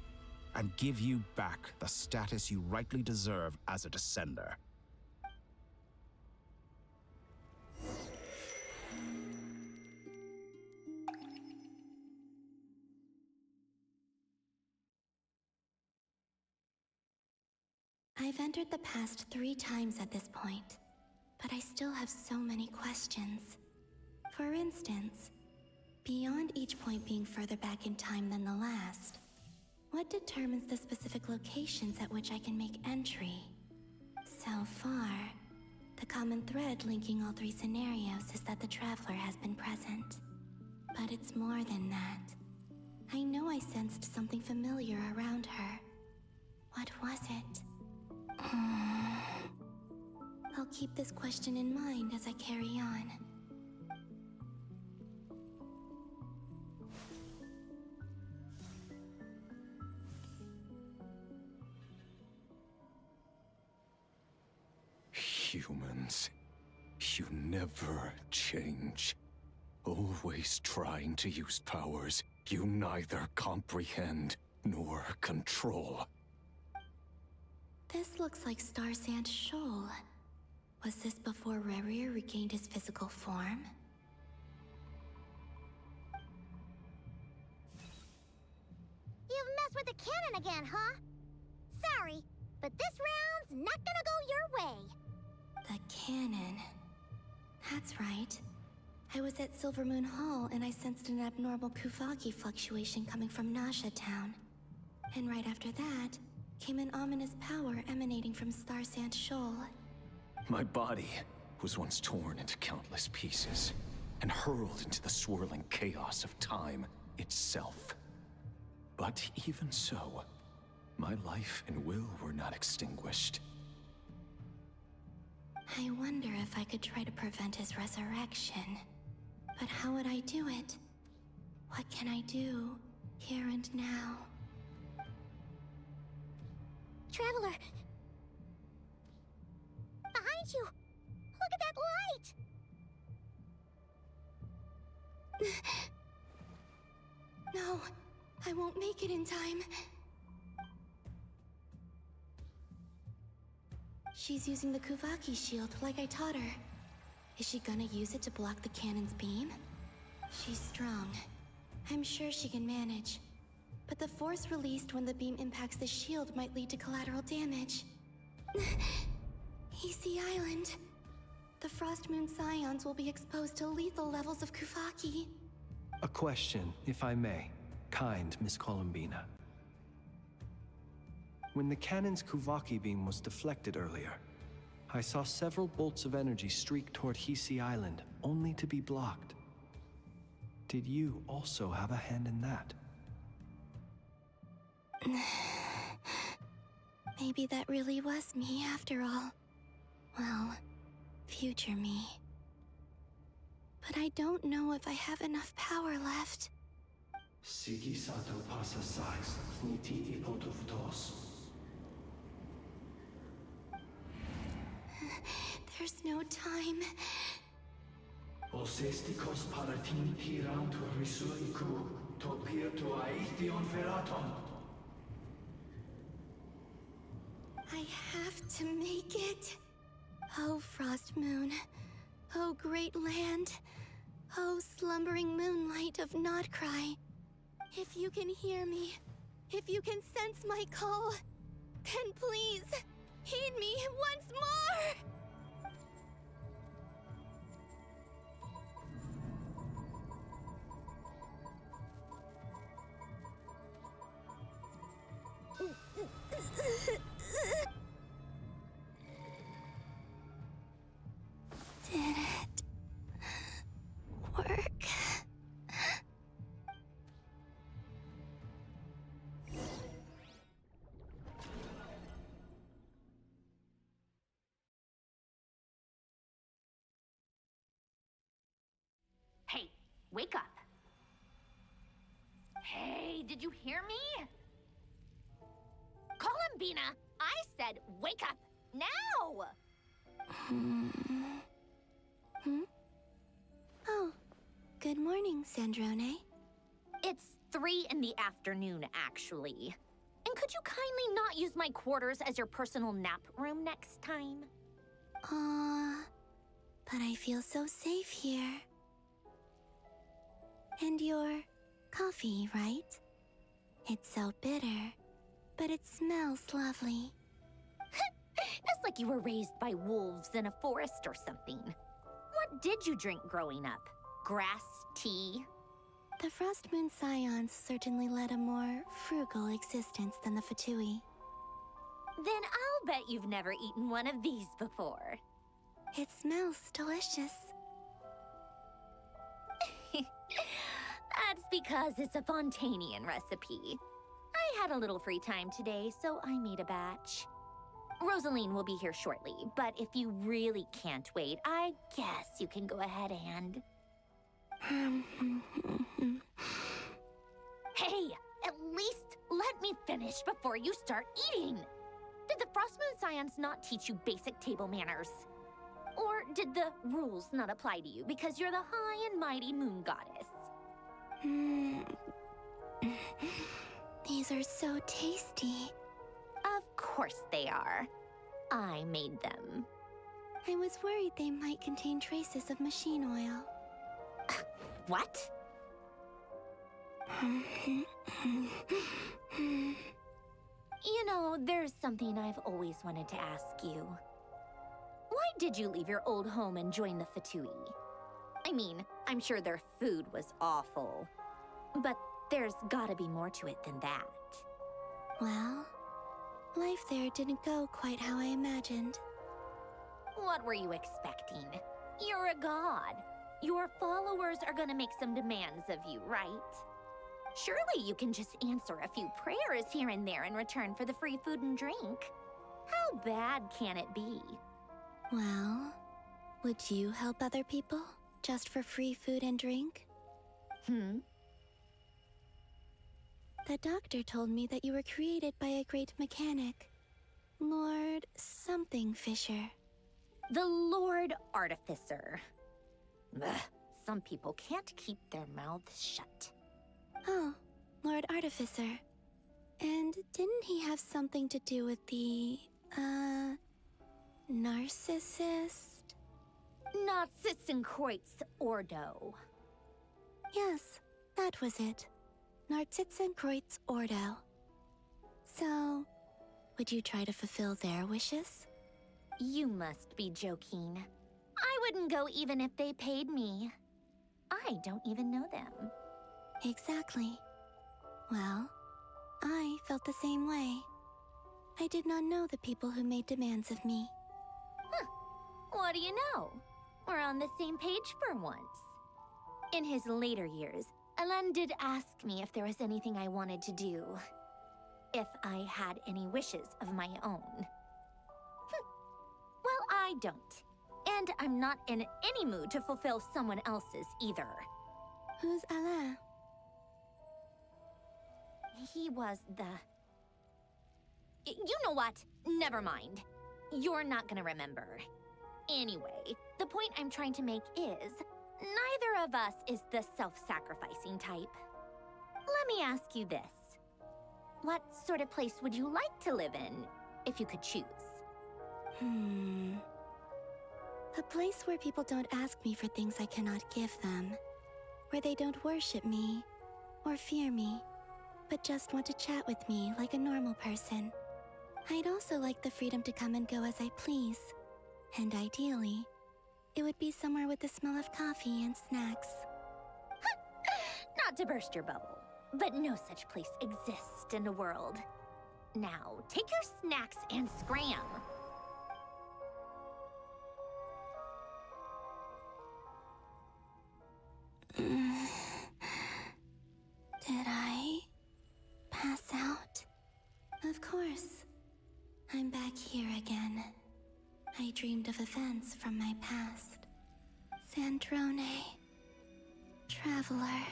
and give you back the status you rightly deserve as a descender. I've entered the past 3 times at this point, but I still have so many questions. For instance, beyond each point being further back in time than the last, what determines the specific locations at which I can make entry? So far, the common thread linking all 3 scenarios is that the Traveler has been present. But it's more than that. I know I sensed something familiar around her. What was it? I'll keep this question in mind as I carry on. Humans, you never change. Always trying to use powers you neither comprehend nor control. This looks like Star Sand Shoal. Was this before Rerir regained his physical form? You've messed with the cannon again, huh? Sorry, but this round's not gonna go your way. The cannon. That's right. I was at Silver Moon Hall and I sensed an abnormal Kuvaki fluctuation coming from Nasha Town. And right after that, came an ominous power emanating from Star Sand Shoal. My body was once torn into countless pieces and hurled into the swirling chaos of time itself. But even so, my life and will were not extinguished. I wonder if I could try to prevent his resurrection. But how would I do it? What can I do, here and now? Traveler! Behind you! Look at that light! won't make it in time. She's using the Kuvaki shield like I taught her. Is she gonna use it to block the cannon's beam? She's strong. I'm sure she can manage. But the force released when the beam impacts the shield might lead to collateral damage. Easy Island. The Frost Moon Scions will be exposed to lethal levels of Kuvaki. A question, if I may. Kind Miss Columbina. When the cannon's Kuvaki beam was deflected earlier, I saw several bolts of energy streak toward Hisi Island, only to be blocked. Did you also have a hand in that? Maybe that really was me after all. Well, future me. But I don't know if I have enough power left. Sigi sato pasa sais, niti ipotuvtos. There's no time. Osestikos paratin tiran to risuiku, to pir to aithion feraton. I have to make it. Oh, Frost Moon. Oh, great land. Oh, slumbering moonlight of Nodcry. If you can hear me, if you can sense my call, then please, heed me once more! Did it work? Hey, wake up. Hey, did you hear me? Columbina, I said wake up now! Oh, good morning, Sandrone. It's 3 in the afternoon, actually. And could you kindly not use my quarters as your personal nap room next time? But I feel so safe here. And your coffee, right? It's so bitter, but it smells lovely. It's like you were raised by wolves in a forest or something. What did you drink growing up? Grass tea? The Frost Moon Scions certainly led a more frugal existence than the Fatui. Then I'll bet you've never eaten one of these before. It smells delicious. That's because it's a Fontanian recipe. I had a little free time today, so I made a batch. Rosaline will be here shortly, but if you really can't wait, I guess you can go ahead and... Hey, at least let me finish before you start eating! Did the Frost Moon Scions not teach you basic table manners? Or did the rules not apply to you because you're the high and mighty moon goddess? These are so tasty. Of course they are. I made them. I was worried they might contain traces of machine oil. What? You know, there's something I've always wanted to ask you. Why did you leave your old home and join the Fatui? I mean, I'm sure their food was awful. But there's gotta be more to it than that. Well, life there didn't go quite how I imagined. What were you expecting? You're a god. Your followers are gonna make some demands of you, right? Surely you can just answer a few prayers here and there in return for the free food and drink. How bad can it be? Well, would you help other people just for free food and drink? The doctor told me that you were created by a great mechanic. Lord something Fisher. The Lord Artificer. Ugh, some people can't keep their mouths shut. Oh, Lord Artificer. And didn't he have something to do with the, narcissist? Narcissenkreuz Ordo. Yes, that was it. Narcissenkreuz Ordo. So, would you try to fulfill their wishes? You must be joking. I wouldn't go even if they paid me. I don't even know them. Exactly. Well, I felt the same way. I did not know the people who made demands of me. Huh. What do you know? We're on the same page for once. In his later years, Alan did ask me if there was anything I wanted to do. If I had any wishes of my own. Well, I don't. And I'm not in any mood to fulfill someone else's either. Who's Alain? He was the... You know what? Never mind. You're not gonna remember. Anyway, the point I'm trying to make is, neither of us is the self-sacrificing type. Let me ask you this. What sort of place would you like to live in, if you could choose? A place where people don't ask me for things I cannot give them. Where they don't worship me, or fear me, but just want to chat with me like a normal person. I'd also like the freedom to come and go as I please. And ideally, it would be somewhere with the smell of coffee and snacks. Not to burst your bubble, but no such place exists in the world. Now, take your snacks and scram. Did I pass out? Of course. I'm back here again. I dreamed of events from my past. Sandrone. Traveler.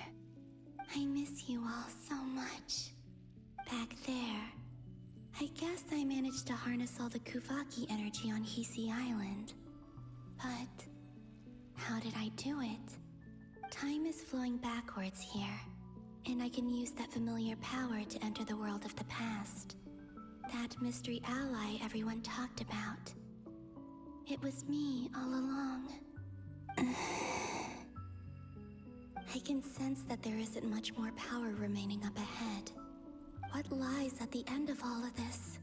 I miss you all so much. Back there. I guess I managed to harness all the Kuvaki energy on Hisi Island. But how did I do it? Time is flowing backwards here, and I can use that familiar power to enter the world of the past. That mystery ally everyone talked about. It was me all along. I can sense that there isn't much more power remaining up ahead. What lies at the end of all of this?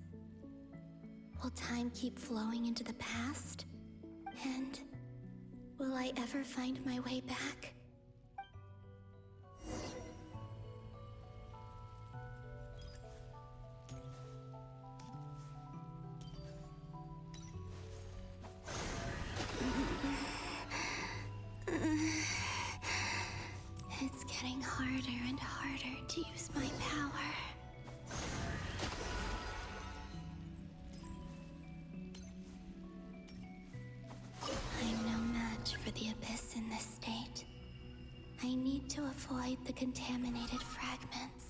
Will time keep flowing into the past? And will I ever find my way back? It's getting harder and harder to use my power. I'm no match for the Abyss in this state. I need to avoid the contaminated fragments.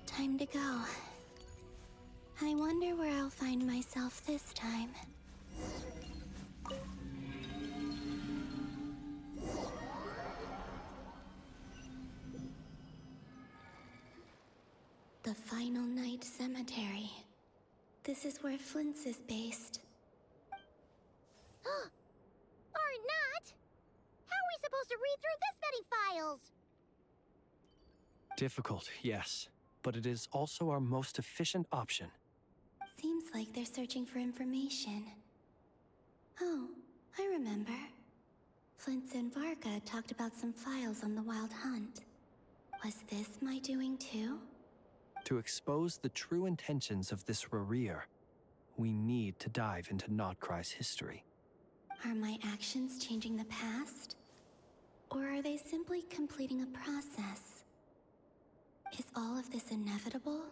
Time to go. I wonder where I'll find myself this time. The Final Night Cemetery. This is where Flint's is based. Or not! How are we supposed to read through this many files? Difficult, yes, but it is also our most efficient option. Seems like they're searching for information. Oh, I remember. Flint's and Varga talked about some files on the Wild Hunt. Was this my doing too? To expose the true intentions of this Rereer, we need to dive into Notcry's history. Are my actions changing the past? Or are they simply completing a process? Is all of this inevitable?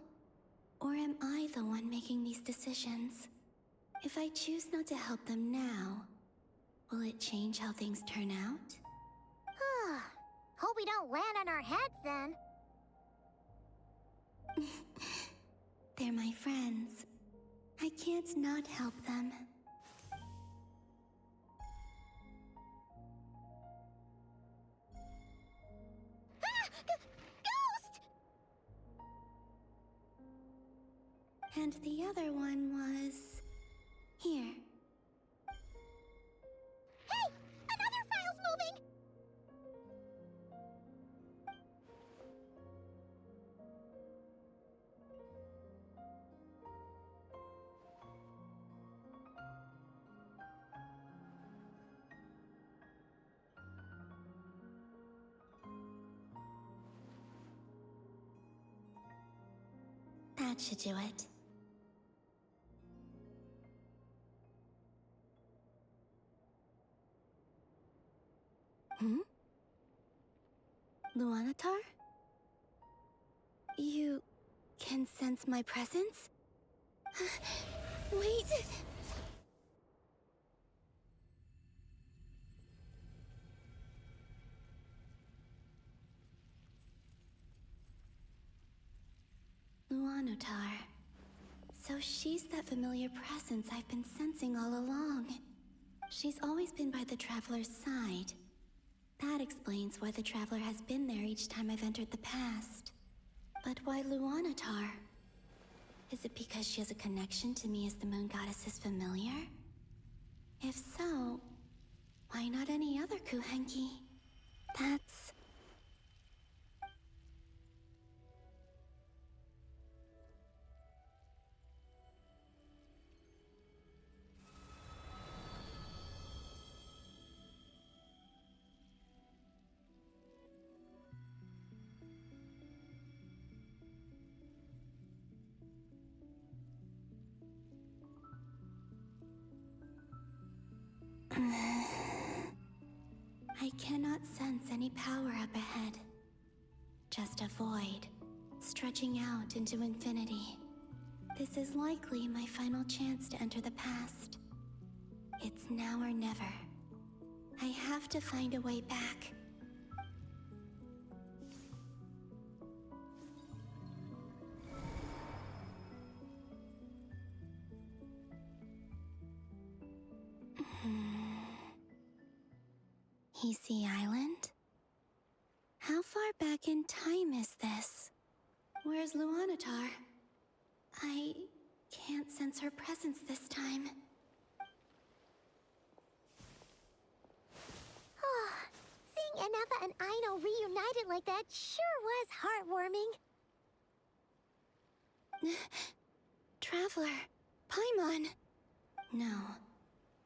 Or am I the one making these decisions? If I choose not to help them now, will it change how things turn out? Hope we don't land on our heads then. They're my friends. I can't not help them. Ghost! And the other one was... here. Hey! Another file's moving! That should do it. Luanatar? You can sense my presence? Wait! Luanatar. So she's that familiar presence I've been sensing all along. She's always been by the Traveler's side. That explains why the Traveler has been there each time I've entered the past. But why Luanatar? Is it because she has a connection to me as the Moon Goddess's familiar? If so, why not any other Kuhenki? That's... I cannot sense any power up ahead. Just a void, stretching out into infinity. This is likely my final chance to enter the past. It's now or never. I have to find a way back. Easy Island? How far back in time is this? Where's Luanatar? I can't sense her presence this time. Seeing Anafa and Aino reunited like that sure was heartwarming. Traveler, Paimon. No,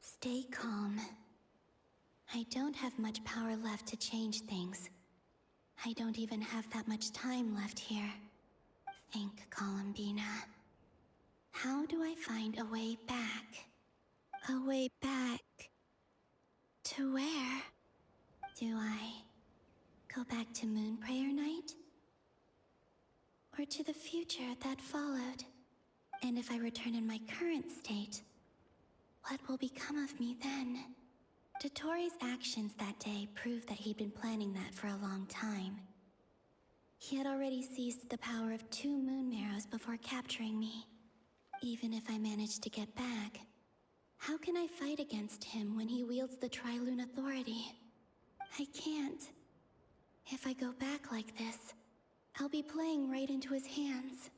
stay calm. I don't have much power left to change things. I don't even have that much time left here. Think, Columbina. How do I find a way back? A way back... to where? Do I go back to Moon Prayer Night? Or to the future that followed? And if I return in my current state, what will become of me then? Dotori's actions that day proved that he'd been planning that for a long time. He had already seized the power of 2 moon marrows before capturing me. Even if I managed to get back, how can I fight against him when he wields the Tri-Lune Authority? I can't. If I go back like this, I'll be playing right into his hands.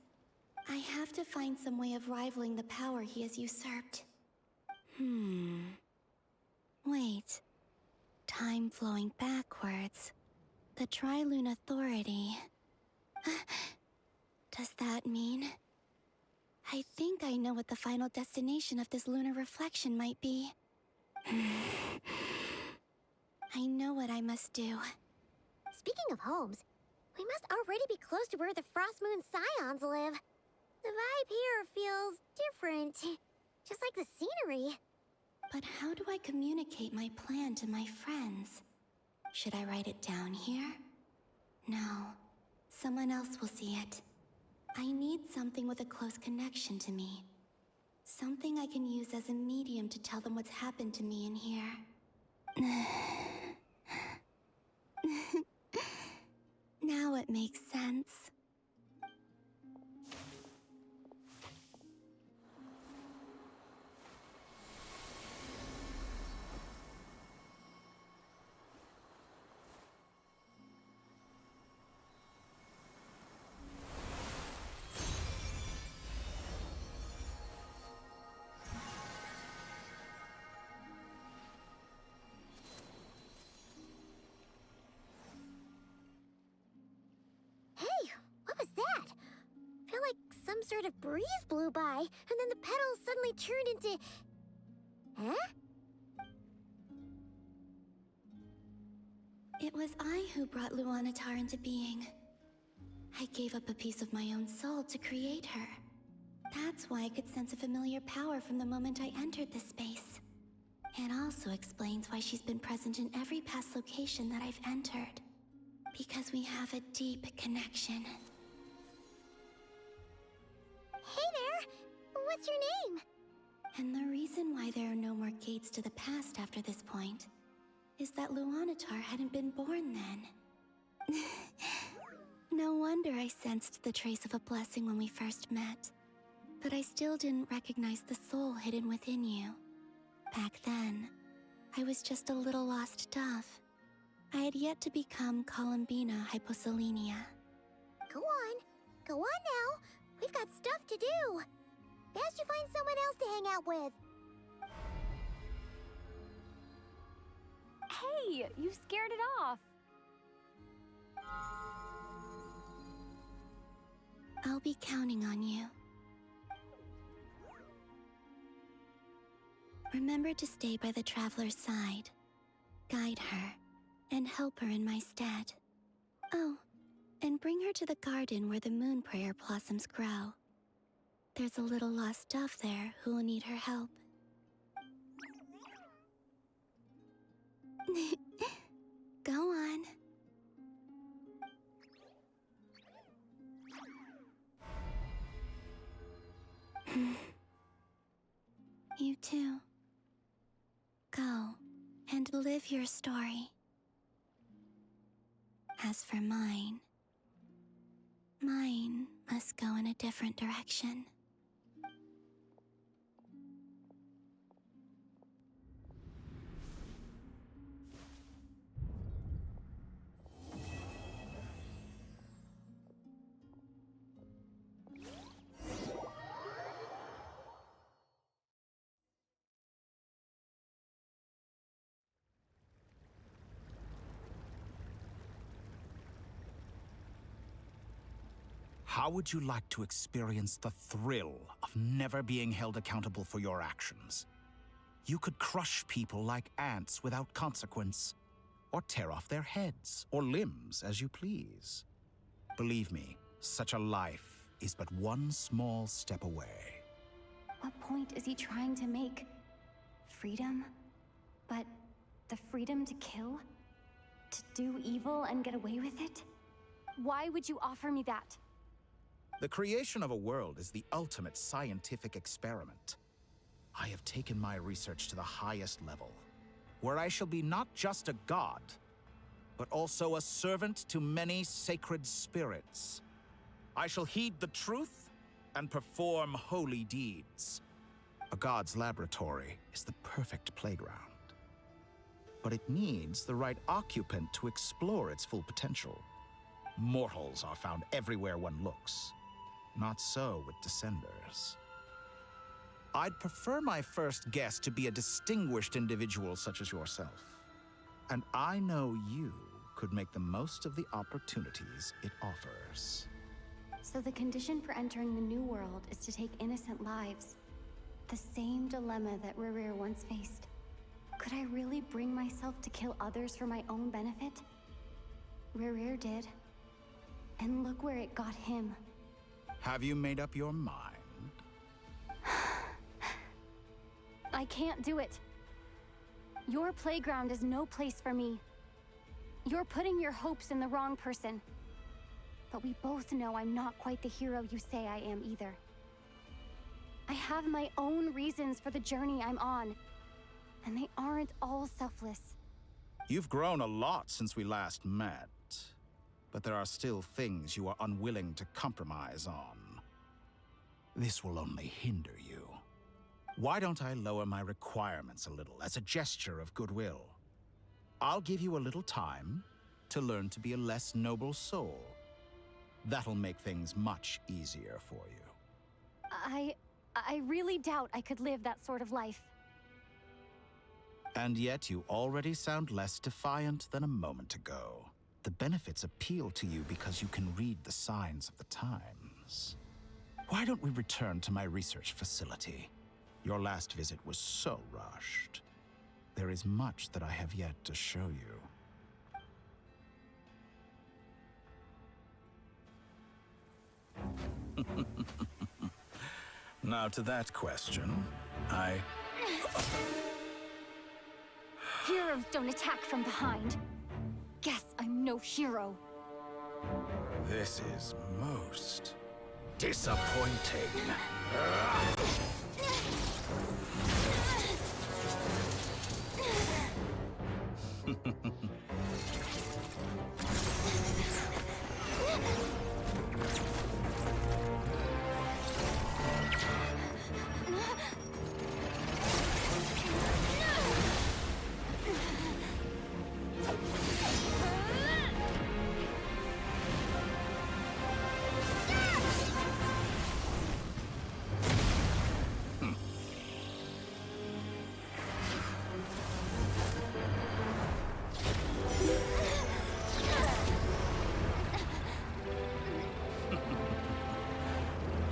I have to find some way of rivaling the power he has usurped. Wait. Time flowing backwards. The Tri-Lune Authority. Does that mean... I think I know what the final destination of this lunar reflection might be. I know what I must do. Speaking of homes, we must already be close to where the Frost Moon Scions live. The vibe here feels different. Just like the scenery. But how do I communicate my plan to my friends? Should I write it down here? No. Someone else will see it. I need something with a close connection to me. Something I can use as a medium to tell them what's happened to me in here. Now it makes sense. Hey, what was that? Felt like some sort of breeze blew by, and then the petals suddenly turned into... Huh? It was I who brought Luanatar into being. I gave up a piece of my own soul to create her. That's why I could sense a familiar power from the moment I entered this space. It also explains why she's been present in every past location that I've entered. Because we have a deep connection. Hey there! What's your name? And the reason why there are no more gates to the past after this point is that Luanatar hadn't been born then. No wonder I sensed the trace of a blessing when we first met. But I still didn't recognize the soul hidden within you. Back then, I was just a little lost dove. I had yet to become Columbina hyposelenia. Go on now. We've got stuff to do. Best you find someone else to hang out with. Hey, you scared it off. I'll be counting on you. Remember to stay by the traveler's side, guide her, and help her in my stead. Oh, and bring her to the garden where the moon prayer blossoms grow. There's a little lost dove there who will need her help. Go on. You too. Go and live your story. As for mine must go in a different direction. How would you like to experience the thrill of never being held accountable for your actions? You could crush people like ants without consequence, or tear off their heads or limbs as you please. Believe me, such a life is but one small step away. What point is he trying to make? Freedom? But the freedom to kill? To do evil and get away with it? Why would you offer me that? The creation of a world is the ultimate scientific experiment. I have taken my research to the highest level, where I shall be not just a god, but also a servant to many sacred spirits. I shall heed the truth and perform holy deeds. A god's laboratory is the perfect playground. But it needs the right occupant to explore its full potential. Mortals are found everywhere one looks. Not so with Descenders. I'd prefer my first guest to be a distinguished individual such as yourself. And I know you could make the most of the opportunities it offers. So the condition for entering the new world is to take innocent lives. The same dilemma that Rerir once faced. Could I really bring myself to kill others for my own benefit? Rerir did. And look where it got him. Have you made up your mind? I can't do it. Your playground is no place for me. You're putting your hopes in the wrong person. But we both know I'm not quite the hero you say I am either. I have my own reasons for the journey I'm on, and they aren't all selfless. You've grown a lot since we last met, but there are still things you are unwilling to compromise on. This will only hinder you. Why don't I lower my requirements a little as a gesture of goodwill? I'll give you a little time to learn to be a less noble soul. That'll make things much easier for you. I really doubt I could live that sort of life. And yet you already sound less defiant than a moment ago. The benefits appeal to you because you can read the signs of the times. Why don't we return to my research facility? Your last visit was so rushed. There is much that I have yet to show you. Now to that question, Heroes don't attack from behind. Guess I'm no hero. This is most disappointing.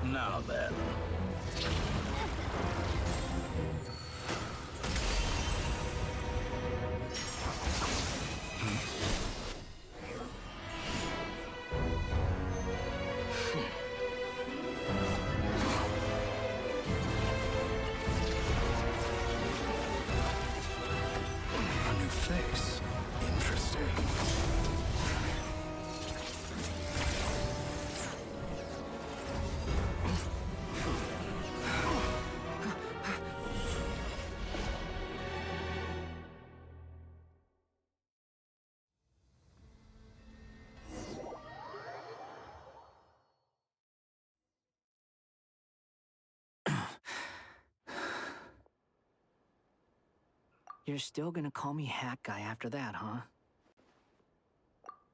Now then. A new face. Interesting. You're still gonna call me Hat Guy after that, huh?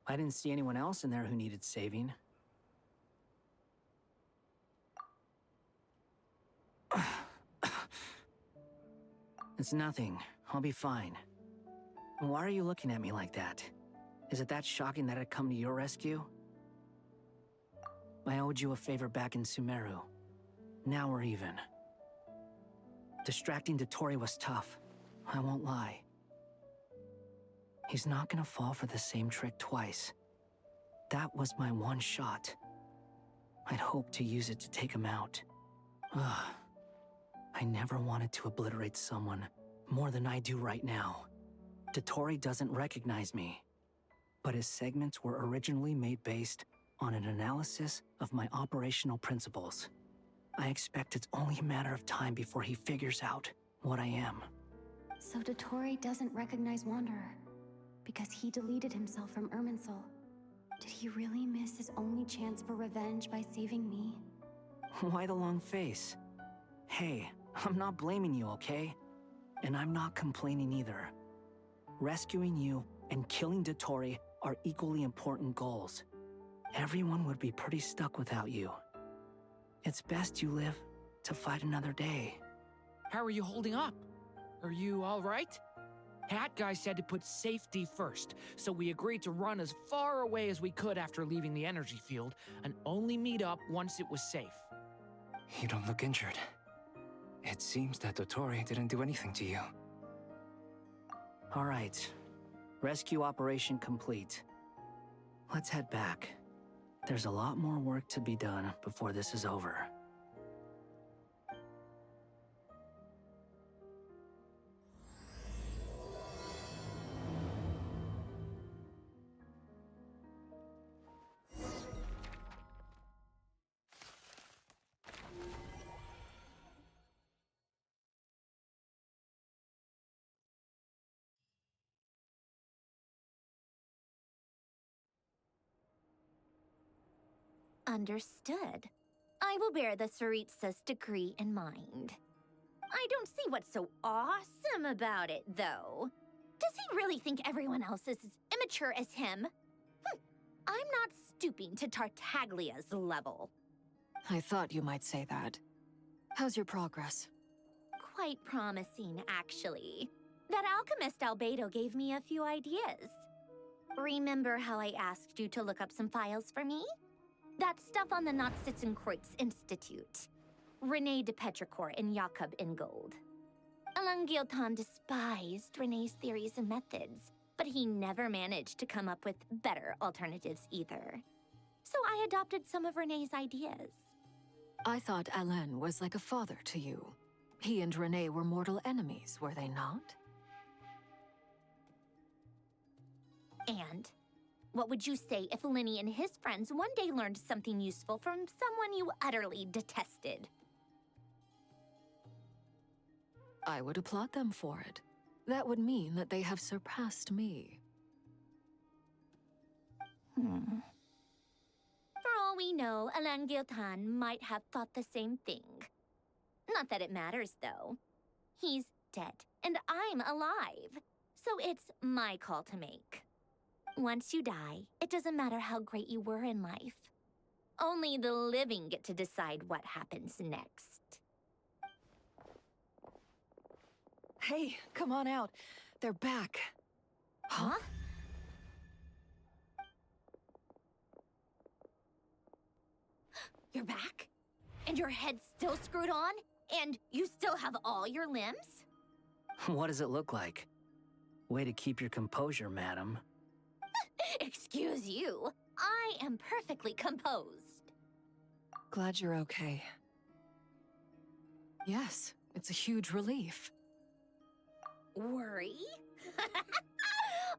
I didn't see anyone else in there who needed saving. It's nothing. I'll be fine. Why are you looking at me like that? Is it that shocking that I'd come to your rescue? I owed you a favor back in Sumeru. Now we're even. Distracting Dotori was tough. I won't lie. He's not gonna fall for the same trick twice. That was my one shot. I'd hoped to use it to take him out. Ugh. I never wanted to obliterate someone more than I do right now. Dotori doesn't recognize me, but his segments were originally made based on an analysis of my operational principles. I expect it's only a matter of time before he figures out what I am. So Dotori doesn't recognize Wanderer because he deleted himself from Irminsul. Did he really miss his only chance for revenge by saving me? Why the long face? Hey, I'm not blaming you, okay? And I'm not complaining either. Rescuing you and killing Dotori are equally important goals. Everyone would be pretty stuck without you. It's best you live to fight another day. How are you holding up? Are you all right? Hat Guy said to put safety first, so we agreed to run as far away as we could after leaving the energy field and only meet up once it was safe. You don't look injured. It seems that Dotori didn't do anything to you. All right. Rescue operation complete. Let's head back. There's a lot more work to be done before this is over. Understood. I will bear the Tsaritsa's decree in mind. I don't see what's so awesome about it, though. Does he really think everyone else is as immature as him? I'm not stooping to Tartaglia's level. I thought you might say that. How's your progress? Quite promising, actually. That alchemist Albedo gave me a few ideas. Remember how I asked you to look up some files for me? That stuff on the Nazistenkreuz Institute. René de Petrichor and Jakob Ingold. Alain Guillotin despised René's theories and methods, but he never managed to come up with better alternatives either. So I adopted some of René's ideas. I thought Alain was like a father to you. He and René were mortal enemies, were they not? And what would you say if Linny and his friends one day learned something useful from someone you utterly detested? I would applaud them for it. That would mean that they have surpassed me. For all we know, Alain Guillotin might have thought the same thing. Not that it matters, though. He's dead, and I'm alive. So it's my call to make. Once you die, it doesn't matter how great you were in life. Only the living get to decide what happens next. Hey, come on out. They're back. Huh? You're back? And your head's still screwed on? And you still have all your limbs? What does it look like? Way to keep your composure, madam. Excuse you. I am perfectly composed. Glad you're okay. Yes, it's a huge relief. Worry?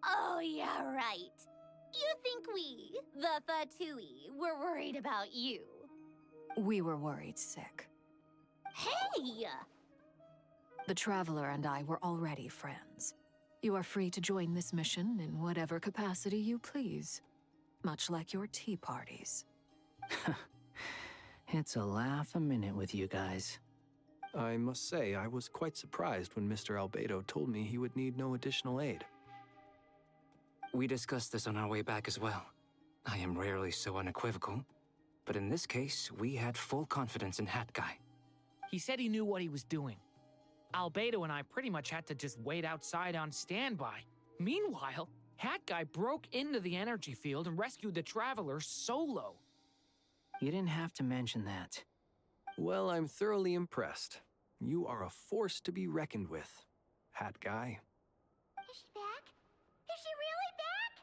Oh, yeah, right. You think we, the Fatui, were worried about you? We were worried sick. Hey! The Traveler and I were already friends. You are free to join this mission in whatever capacity you please. Much like your tea parties. It's a laugh a minute with you guys. I must say, I was quite surprised when Mr. Albedo told me he would need no additional aid. We discussed this on our way back as well. I am rarely so unequivocal, but in this case, we had full confidence in Hat Guy. He said he knew what he was doing. Albedo and I pretty much had to just wait outside on standby. Meanwhile, Hat Guy broke into the energy field and rescued the Traveler solo. You didn't have to mention that. Well, I'm thoroughly impressed. You are a force to be reckoned with, Hat Guy. Is she back? Is she really back?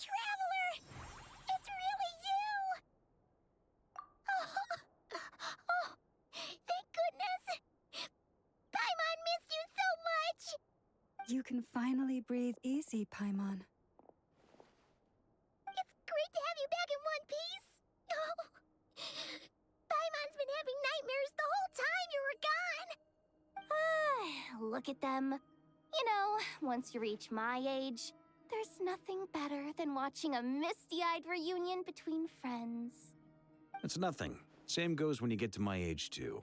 Traveler! It's really you! Oh, thank goodness! Paimon missed you so much! You can finally breathe easy, Paimon. It's great to have you back in one piece! Oh, Paimon's been having nightmares the whole time you were gone! Look at them. You know, once you reach my age, there's nothing better than watching a misty-eyed reunion between friends. It's nothing. Same goes when you get to my age, too.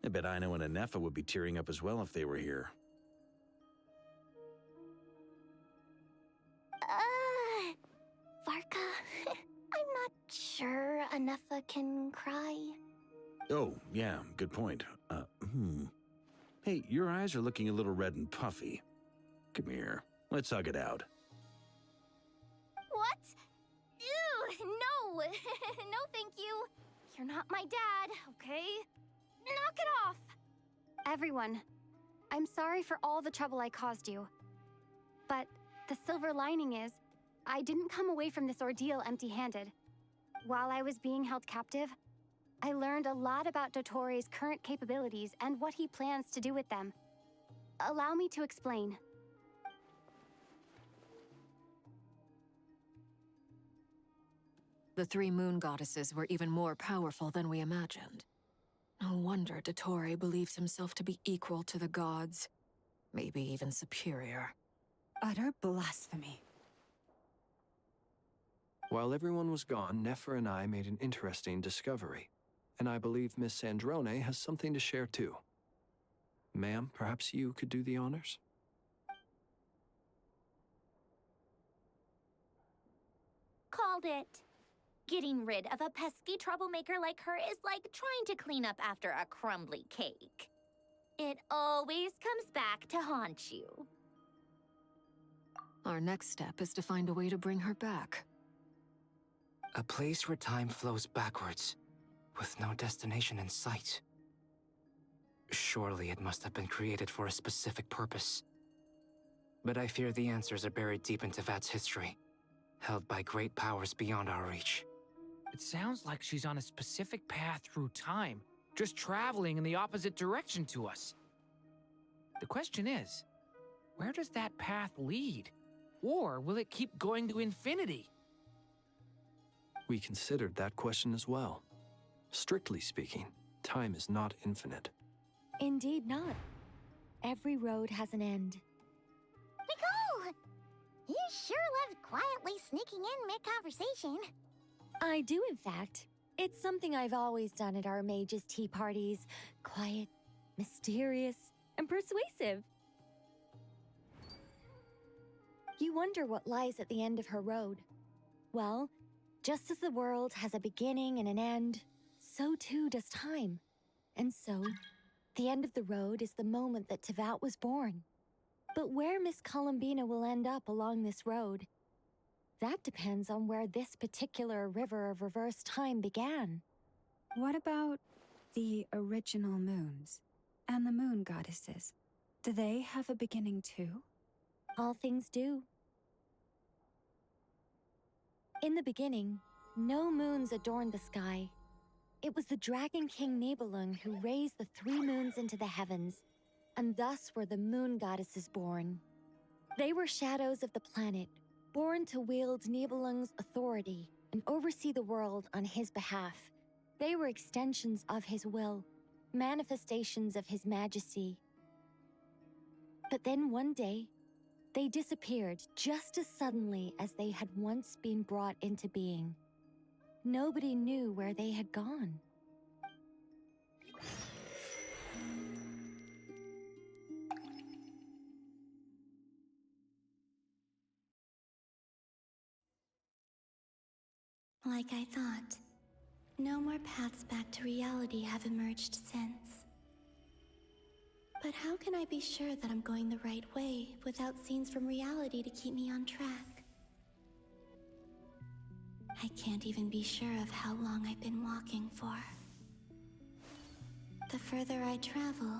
I bet Ino and Anefa would be tearing up as well if they were here. Varka, I'm not sure Anefa can cry. Oh, yeah, good point. Hey, your eyes are looking a little red and puffy. Come here. Let's hug it out. What? Ew, no! No, thank you. You're not my dad, okay? Knock it off! Everyone, I'm sorry for all the trouble I caused you. But the silver lining is, I didn't come away from this ordeal empty-handed. While I was being held captive, I learned a lot about Dottoro's current capabilities and what he plans to do with them. Allow me to explain. The three moon goddesses were even more powerful than we imagined. No wonder Dottore believes himself to be equal to the gods. Maybe even superior. Utter blasphemy. While everyone was gone, Nefer and I made an interesting discovery, and I believe Miss Sandrone has something to share too. Ma'am, perhaps you could do the honors? Called it. Getting rid of a pesky troublemaker like her is like trying to clean up after a crumbly cake. It always comes back to haunt you. Our next step is to find a way to bring her back. A place where time flows backwards, with no destination in sight. Surely it must have been created for a specific purpose. But I fear the answers are buried deep in Tevat's history, held by great powers beyond our reach. It sounds like she's on a specific path through time, just traveling in the opposite direction to us. The question is, where does that path lead? Or will it keep going to infinity? We considered that question as well. Strictly speaking, time is not infinite. Indeed not. Every road has an end. Nicole! You sure love quietly sneaking in mid-conversation. I do, in fact. It's something I've always done at our mages' tea parties. Quiet, mysterious, and persuasive. You wonder what lies at the end of her road. Well, just as the world has a beginning and an end, so too does time. And so, the end of the road is the moment that Tevat was born. But where Miss Columbina will end up along this road, that depends on where this particular river of reverse time began. What about the original moons and the moon goddesses? Do they have a beginning too? All things do. In the beginning, no moons adorned the sky. It was the Dragon King Nibelung who raised the 3 moons into the heavens, and thus were the moon goddesses born. They were shadows of the planet, born to wield Nibelung's authority and oversee the world on his behalf. They were extensions of his will, manifestations of his majesty. But then one day, they disappeared just as suddenly as they had once been brought into being. Nobody knew where they had gone. Like I thought, no more paths back to reality have emerged since. But how can I be sure that I'm going the right way without scenes from reality to keep me on track? I can't even be sure of how long I've been walking for. The further I travel,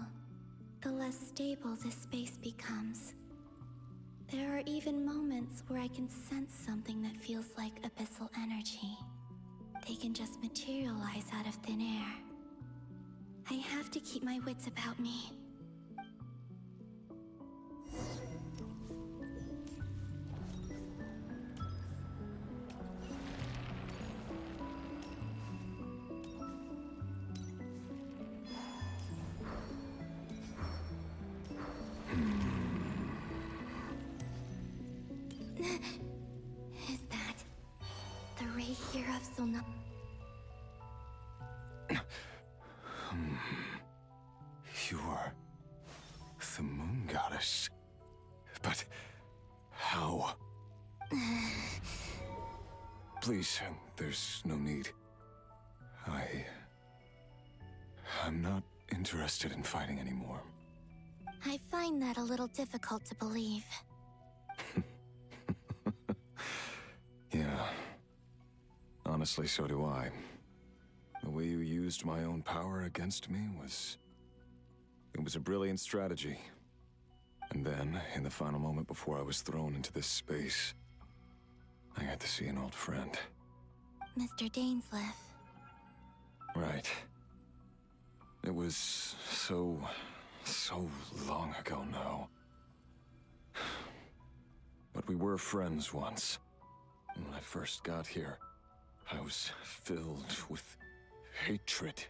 the less stable this space becomes. There are even moments where I can sense something that feels like abyssal energy. They can just materialize out of thin air. I have to keep my wits about me. Is that the ray here of Solna? You are the moon goddess. But how? Please, there's no need. I'm not interested in fighting anymore. I find that a little difficult to believe. Yeah. Honestly, so do I. The way you used my own power against me was... It was a brilliant strategy. And then, in the final moment before I was thrown into this space, I got to see an old friend. Mr. Dainsleif. Right. It was so long ago now. But we were friends once. When I first got here, I was filled with hatred,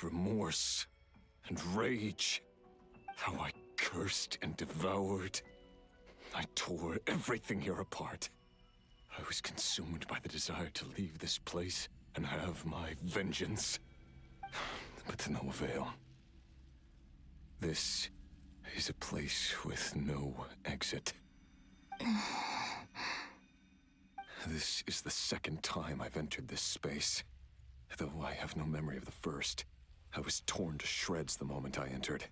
remorse, and rage. How I cursed and devoured. I tore everything here apart. I was consumed by the desire to leave this place and have my vengeance. But to no avail. This is a place with no exit. This is the second time I've entered this space. Though I have no memory of the first. I was torn to shreds the moment I entered.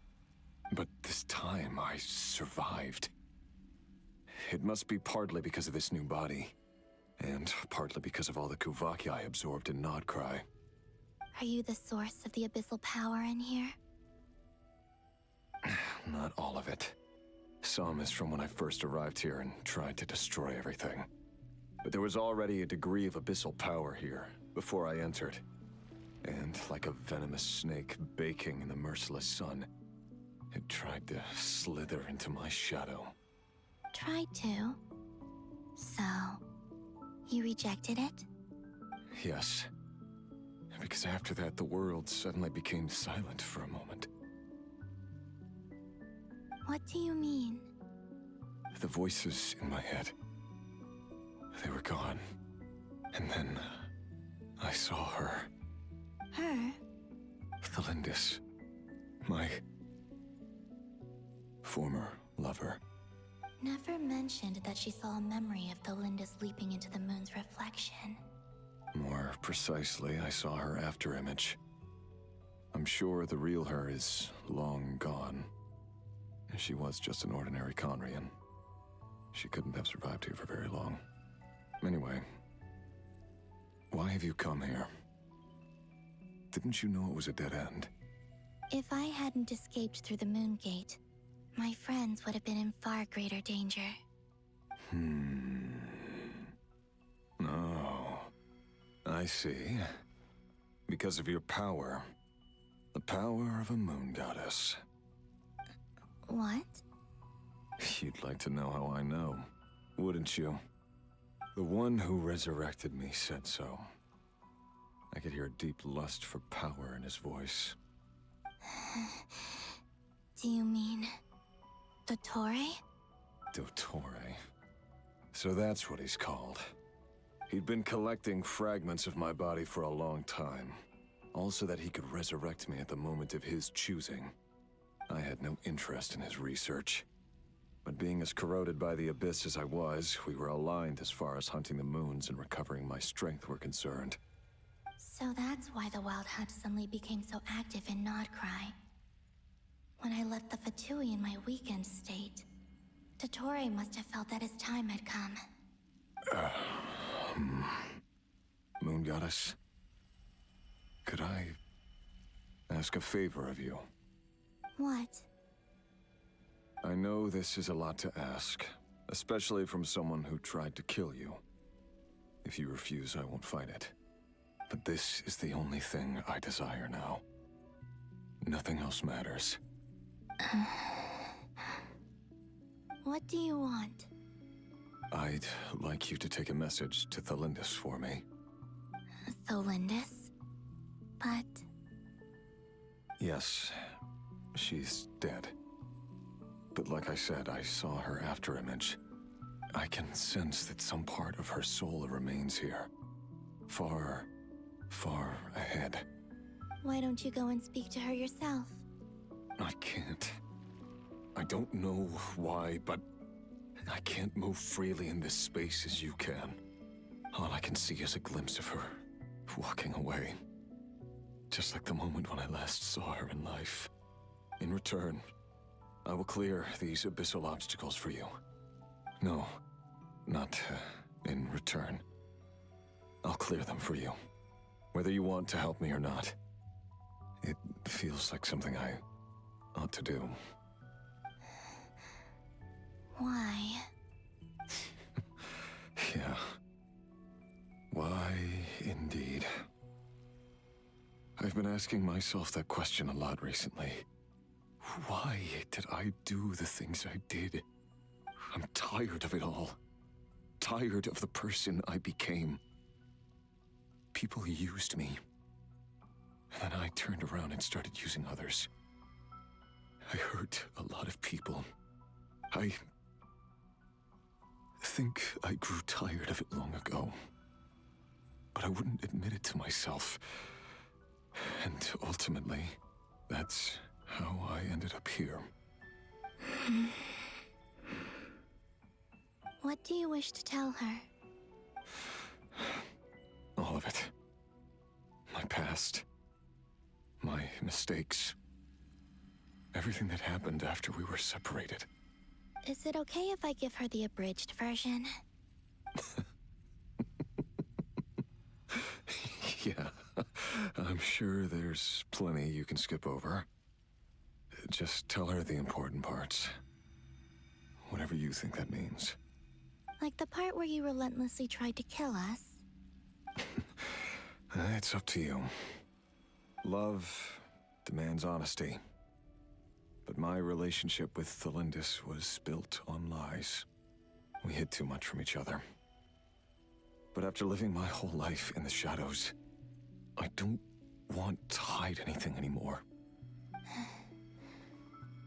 But this time I survived. It must be partly because of this new body. And partly because of all the Kuvaki I absorbed in Nodcry. Are you the source of the abyssal power in here? Not all of it. Some is from when I first arrived here and tried to destroy everything. But there was already a degree of abyssal power here before I entered. And like a venomous snake baking in the merciless sun, it tried to slither into my shadow. Tried to? So, you rejected it? Yes. Because after that, the world suddenly became silent for a moment. What do you mean? The voices in my head, they were gone. And then I saw her. Her? Thalindis. My former lover. Never mentioned that she saw a memory of Thalindis leaping into the moon's reflection. More precisely, I saw her afterimage. I'm sure the real her is long gone. She was just an ordinary Conrian. She couldn't have survived here for very long. Anyway, why have you come here? Didn't you know it was a dead end? If I hadn't escaped through the moon gate, my friends would have been in far greater danger. Oh, I see. Because of your power. The power of a moon goddess. What? You'd like to know how I know, wouldn't you? The one who resurrected me said so. I could hear a deep lust for power in his voice. Do you mean... Dottore? Dottore. So that's what he's called. He'd been collecting fragments of my body for a long time. Also that he could resurrect me at the moment of his choosing. I had no interest in his research. But being as corroded by the abyss as I was, we were aligned as far as hunting the moons and recovering my strength were concerned. So that's why the Wild Hunt suddenly became so active in Nodcry. When I left the Fatui in my weakened state, Dottore must have felt that his time had come. Moon Goddess, could I ask a favor of you? What? I know this is a lot to ask, especially from someone who tried to kill you. If you refuse, I won't fight it. But this is the only thing I desire now. Nothing else matters. What do you want? I'd like you to take a message to Thalindis for me. Thalindis? But... Yes, she's dead. But like I said, I saw her afterimage. I can sense that some part of her soul remains here. Far, far ahead. Why don't you go and speak to her yourself? I can't. I don't know why, but I can't move freely in this space as you can. All I can see is a glimpse of her, walking away. Just like the moment when I last saw her in life. In return, I will clear these abyssal obstacles for you. No, not in return. I'll clear them for you, whether you want to help me or not. It feels like something I ought to do. Why? Yeah. Why, indeed. I've been asking myself that question a lot recently. Why did I do the things I did? I'm tired of it all. Tired of the person I became. People used me. And then I turned around and started using others. I hurt a lot of people. think I grew tired of it long ago. But I wouldn't admit it to myself. And ultimately, that's how I ended up here. What do you wish to tell her? All of it. My past. My mistakes. Everything that happened after we were separated. Is it okay if I give her the abridged version? Yeah, I'm sure there's plenty you can skip over. Just tell her the important parts. Whatever you think that means. Like the part where you relentlessly tried to kill us? It's up to you. Love demands honesty. But my relationship with Thelindis was built on lies. We hid too much from each other. But after living my whole life in the shadows, I don't want to hide anything anymore.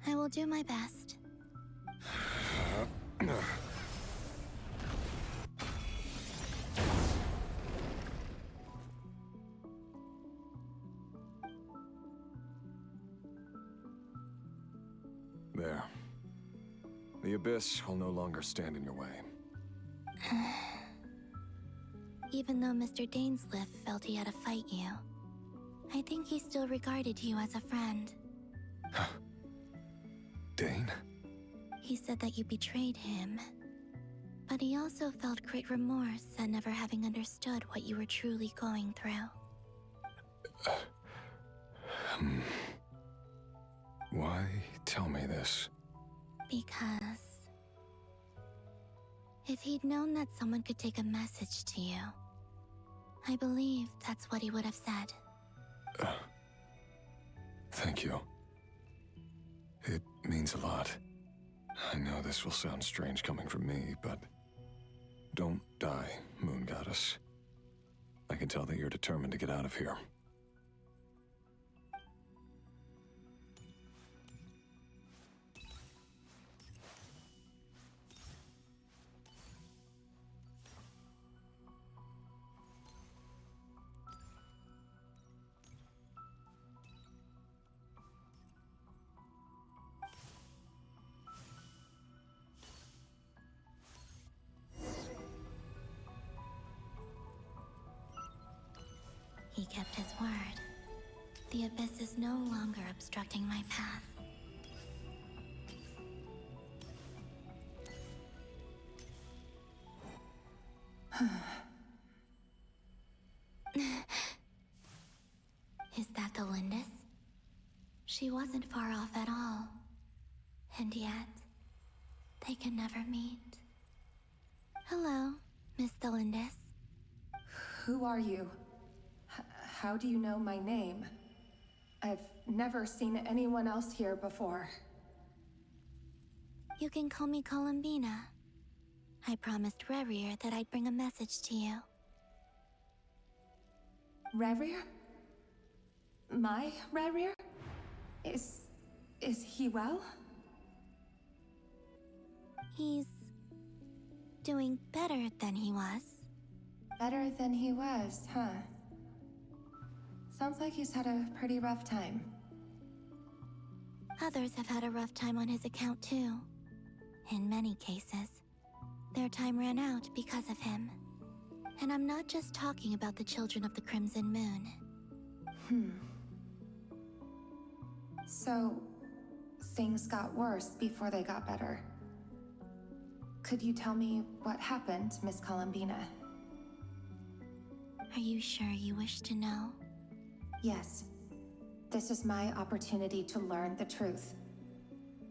I will do my best. There. The Abyss will no longer stand in your way. Even though Mr. Dainsliff felt he had to fight you, I think he still regarded you as a friend. Dane? He said that you betrayed him, but he also felt great remorse at never having understood what you were truly going through. Why tell me this? Because if he'd known that someone could take a message to you, I believe that's what he would have said. Thank you. It means a lot. I know this will sound strange coming from me, but don't die, Moon Goddess. I can tell that you're determined to get out of here. He kept his word. The Abyss is no longer obstructing my path. Is that the Lindis? She wasn't far off at all. And yet, they can never meet. Hello, Miss Thelindis. Who are you? How do you know my name? I've never seen anyone else here before. You can call me Columbina. I promised Rerir that I'd bring a message to you. Rerir? My Rerir? Is he well? He's doing better than he was. Better than he was, huh? Sounds like he's had a pretty rough time. Others have had a rough time on his account too. In many cases, their time ran out because of him. And I'm not just talking about the children of the Crimson Moon. So, things got worse before they got better. Could you tell me what happened, Miss Columbina? Are you sure you wish to know? Yes. This is my opportunity to learn the truth.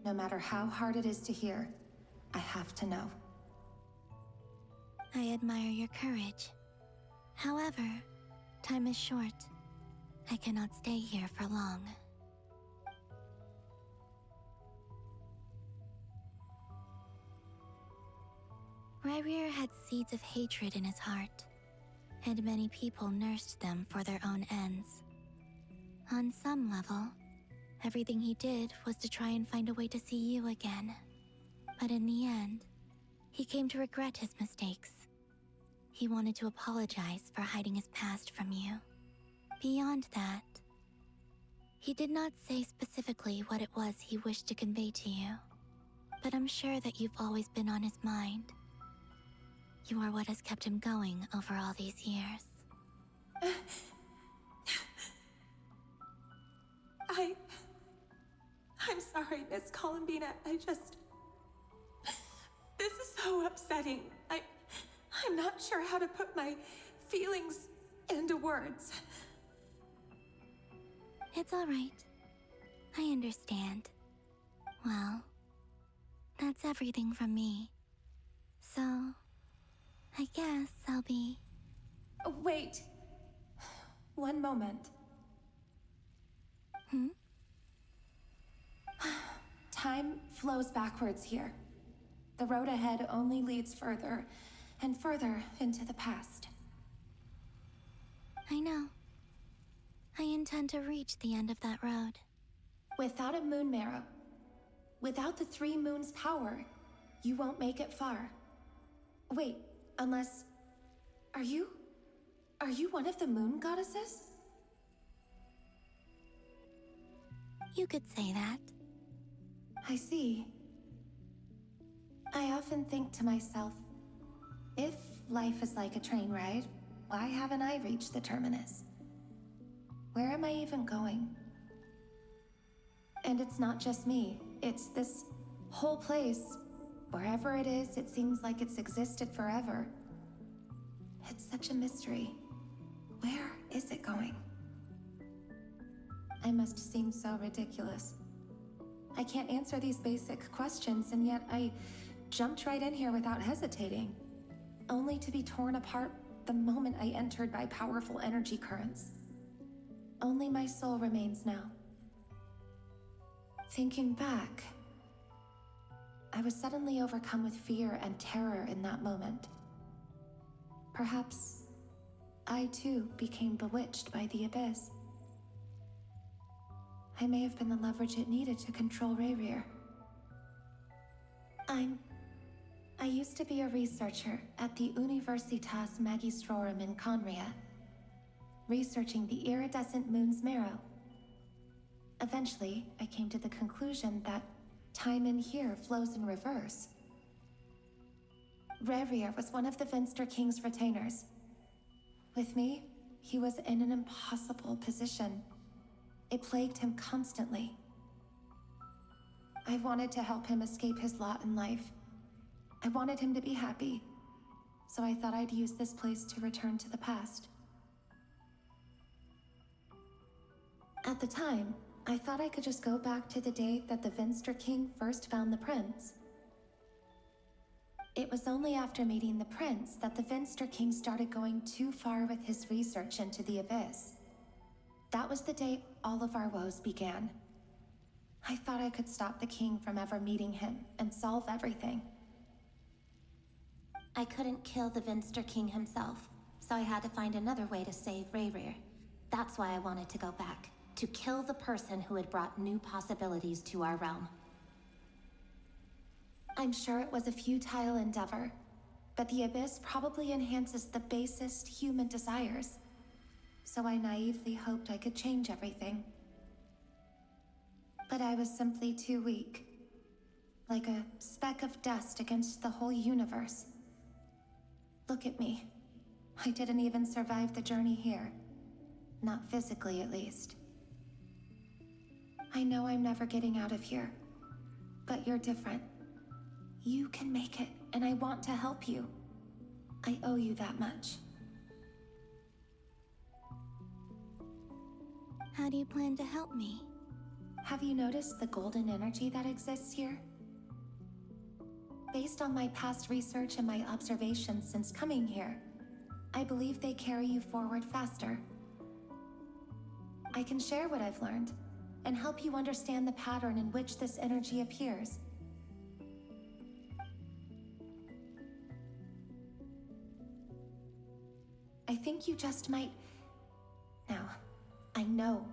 No matter how hard it is to hear, I have to know. I admire your courage. However, time is short. I cannot stay here for long. Rerir had seeds of hatred in his heart, and many people nursed them for their own ends. On some level, everything he did was to try and find a way to see you again. But in the end, He came to regret his mistakes. He wanted to apologize for hiding his past from you. Beyond that, he did not say specifically what it was he wished to convey to you, but I'm sure that you've always been on his mind. You are what has kept him going over all these years. I'm sorry, Miss Columbina. This is so upsetting. I'm not sure how to put my feelings into words. It's all right. I understand. Well, that's everything from me. So, I guess I'll be... Wait. One moment. Time flows backwards here. The road ahead only leads further and further into the past. I know. I intend to reach the end of that road. Without a moon marrow, without the 3 moons' power, you won't make it far. Wait, unless... Are you one of the moon goddesses? You could say that. I see. I often think to myself, if life is like a train ride, why haven't I reached the terminus? Where am I even going? And it's not just me, it's this whole place. Wherever it is, it seems like it's existed forever. It's such a mystery. Where is it going? I must seem so ridiculous. I can't answer these basic questions, and yet I jumped right in here without hesitating, only to be torn apart the moment I entered by powerful energy currents. Only my soul remains now. Thinking back, I was suddenly overcome with fear and terror in that moment. Perhaps I too became bewitched by the abyss. I may have been the leverage it needed to control Rayrir. I used to be a researcher at the Universitas Magistrorum in Conria, researching the iridescent moon's marrow. Eventually, I came to the conclusion that time in here flows in reverse. Rayrir was one of the Vinster King's retainers. With me, he was in an impossible position. It plagued him constantly. I wanted to help him escape his lot in life. I wanted him to be happy, so I thought I'd use this place to return to the past. At the time, I thought I could just go back to the day that the Vinster King first found the prince. It was only after meeting the prince that the Vinster King started going too far with his research into the abyss. That was the day all of our woes began. I thought I could stop the king from ever meeting him and solve everything. I couldn't kill the Vinster King himself, so I had to find another way to save Rayrir. That's why I wanted to go back, to kill the person who had brought new possibilities to our realm. I'm sure it was a futile endeavor, but the abyss probably enhances the basest human desires. So I naively hoped I could change everything. But I was simply too weak. Like a speck of dust against the whole universe. Look at me. I didn't even survive the journey here. Not physically, at least. I know I'm never getting out of here. But you're different. You can make it, and I want to help you. I owe you that much. How do you plan to help me? Have you noticed the golden energy that exists here? Based on my past research and my observations since coming here, I believe they carry you forward faster. I can share what I've learned and help you understand the pattern in which this energy appears. I think you just might... Now, I know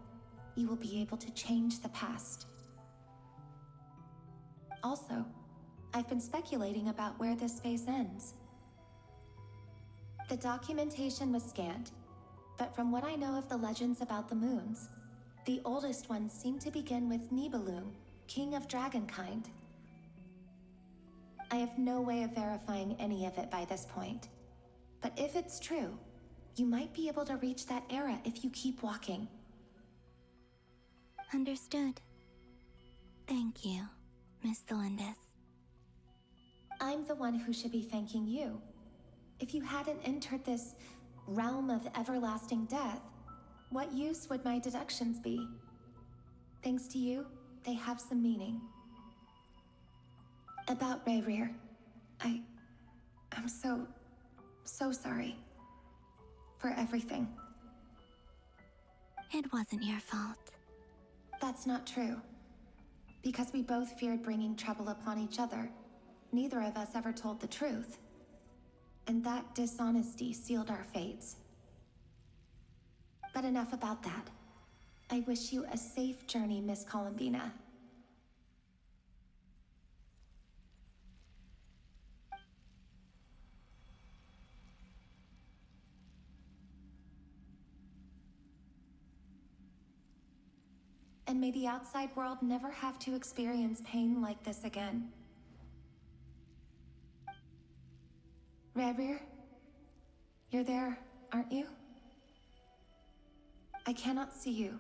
you will be able to change the past. Also, I've been speculating about where this phase ends. The documentation was scanned, but from what I know of the legends about the moons, the oldest ones seem to begin with Nibelung, king of dragonkind. I have no way of verifying any of it by this point, but if it's true, you might be able to reach that era if you keep walking. Understood. Thank you, Miss Thelindis. I'm the one who should be thanking you. If you hadn't entered this realm of everlasting death, what use would my deductions be? Thanks to you, they have some meaning. About Rayrir, I'm so sorry. For everything. It wasn't your fault. That's not true. Because we both feared bringing trouble upon each other, neither of us ever told the truth. And that dishonesty sealed our fates. But enough about that. I wish you a safe journey, Miss Columbina. And may the outside world never have to experience pain like this again. Rayrir, you're there, aren't you? I cannot see you,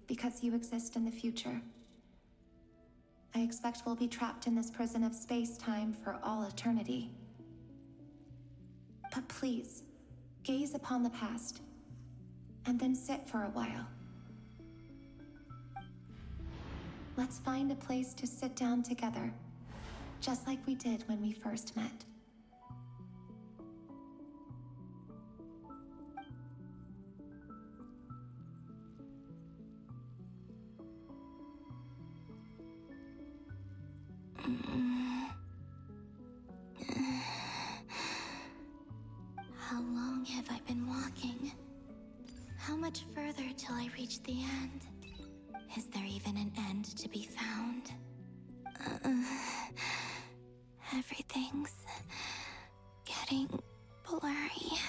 because you exist in the future. I expect we'll be trapped in this prison of space-time for all eternity. But please, gaze upon the past, and then sit for a while. Let's find a place to sit down together, just like we did when we first met. How long have I been walking? How much further till I reach the end? Is there even an end to be found? Everything's getting blurry.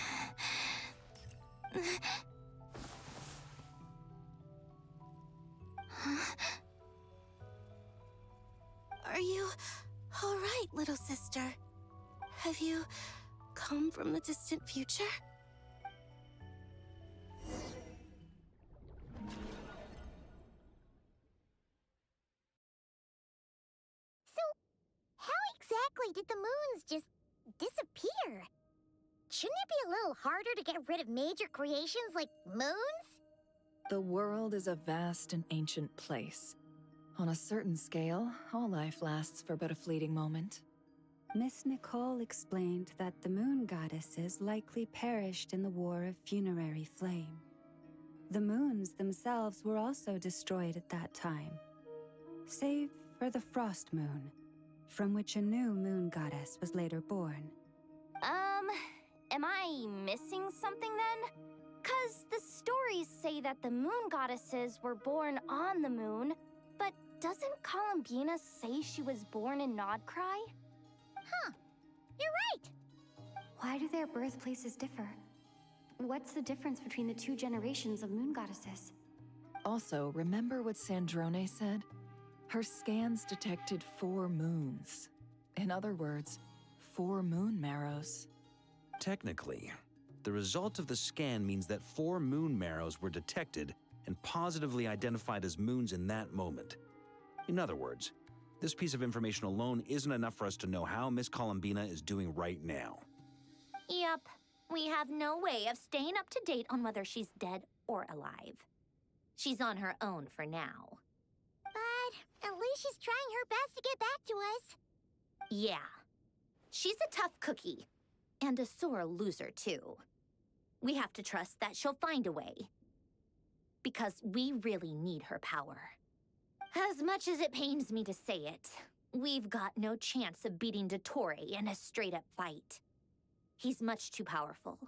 Huh? Are you all right, little sister? Have you come from the distant future? Exactly did the moons just disappear? Shouldn't it be a little harder to get rid of major creations like moons? The world is a vast and ancient place. On a certain scale, all life lasts for but a fleeting moment. Miss Nicole explained that the moon goddesses likely perished in the War of Funerary Flame. The moons themselves were also destroyed at that time, save for the Frost Moon, from which a new moon goddess was later born. Am I missing something then? 'Cause the stories say that the moon goddesses were born on the moon, but doesn't Columbina say she was born in Nodcry? Huh, you're right. Why do their birthplaces differ? What's the difference between the two generations of moon goddesses? Also, remember what Sandrone said? Her scans detected 4 moons. In other words, 4 moon marrows. Technically, the result of the scan means that 4 moon marrows were detected and positively identified as moons in that moment. In other words, this piece of information alone isn't enough for us to know how Miss Columbina is doing right now. Yep, we have no way of staying up to date on whether she's dead or alive. She's on her own for now. But at least she's trying her best to get back to us. Yeah, she's a tough cookie. And a sore loser, too. We have to trust that she'll find a way. Because we really need her power. As much as it pains me to say it, we've got no chance of beating Dottore in a straight-up fight. He's much too powerful.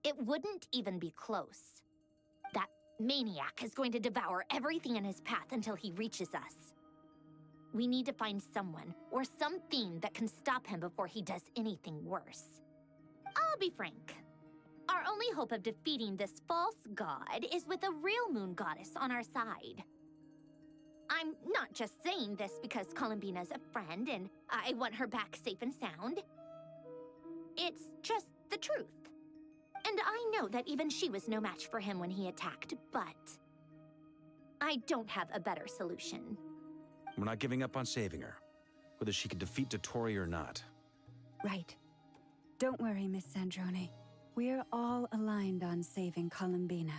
It wouldn't even be close. That maniac is going to devour everything in his path until he reaches us. We need to find someone or something that can stop him before he does anything worse. I'll be frank. Our only hope of defeating this false god is with a real moon goddess on our side. I'm not just saying this because Columbina's a friend and I want her back safe and sound. It's just the truth. And I know that even she was no match for him when he attacked, but I don't have a better solution. We're not giving up on saving her, whether she can defeat Dottore or not. Right. Don't worry, Miss Sandrone. We're all aligned on saving Columbina.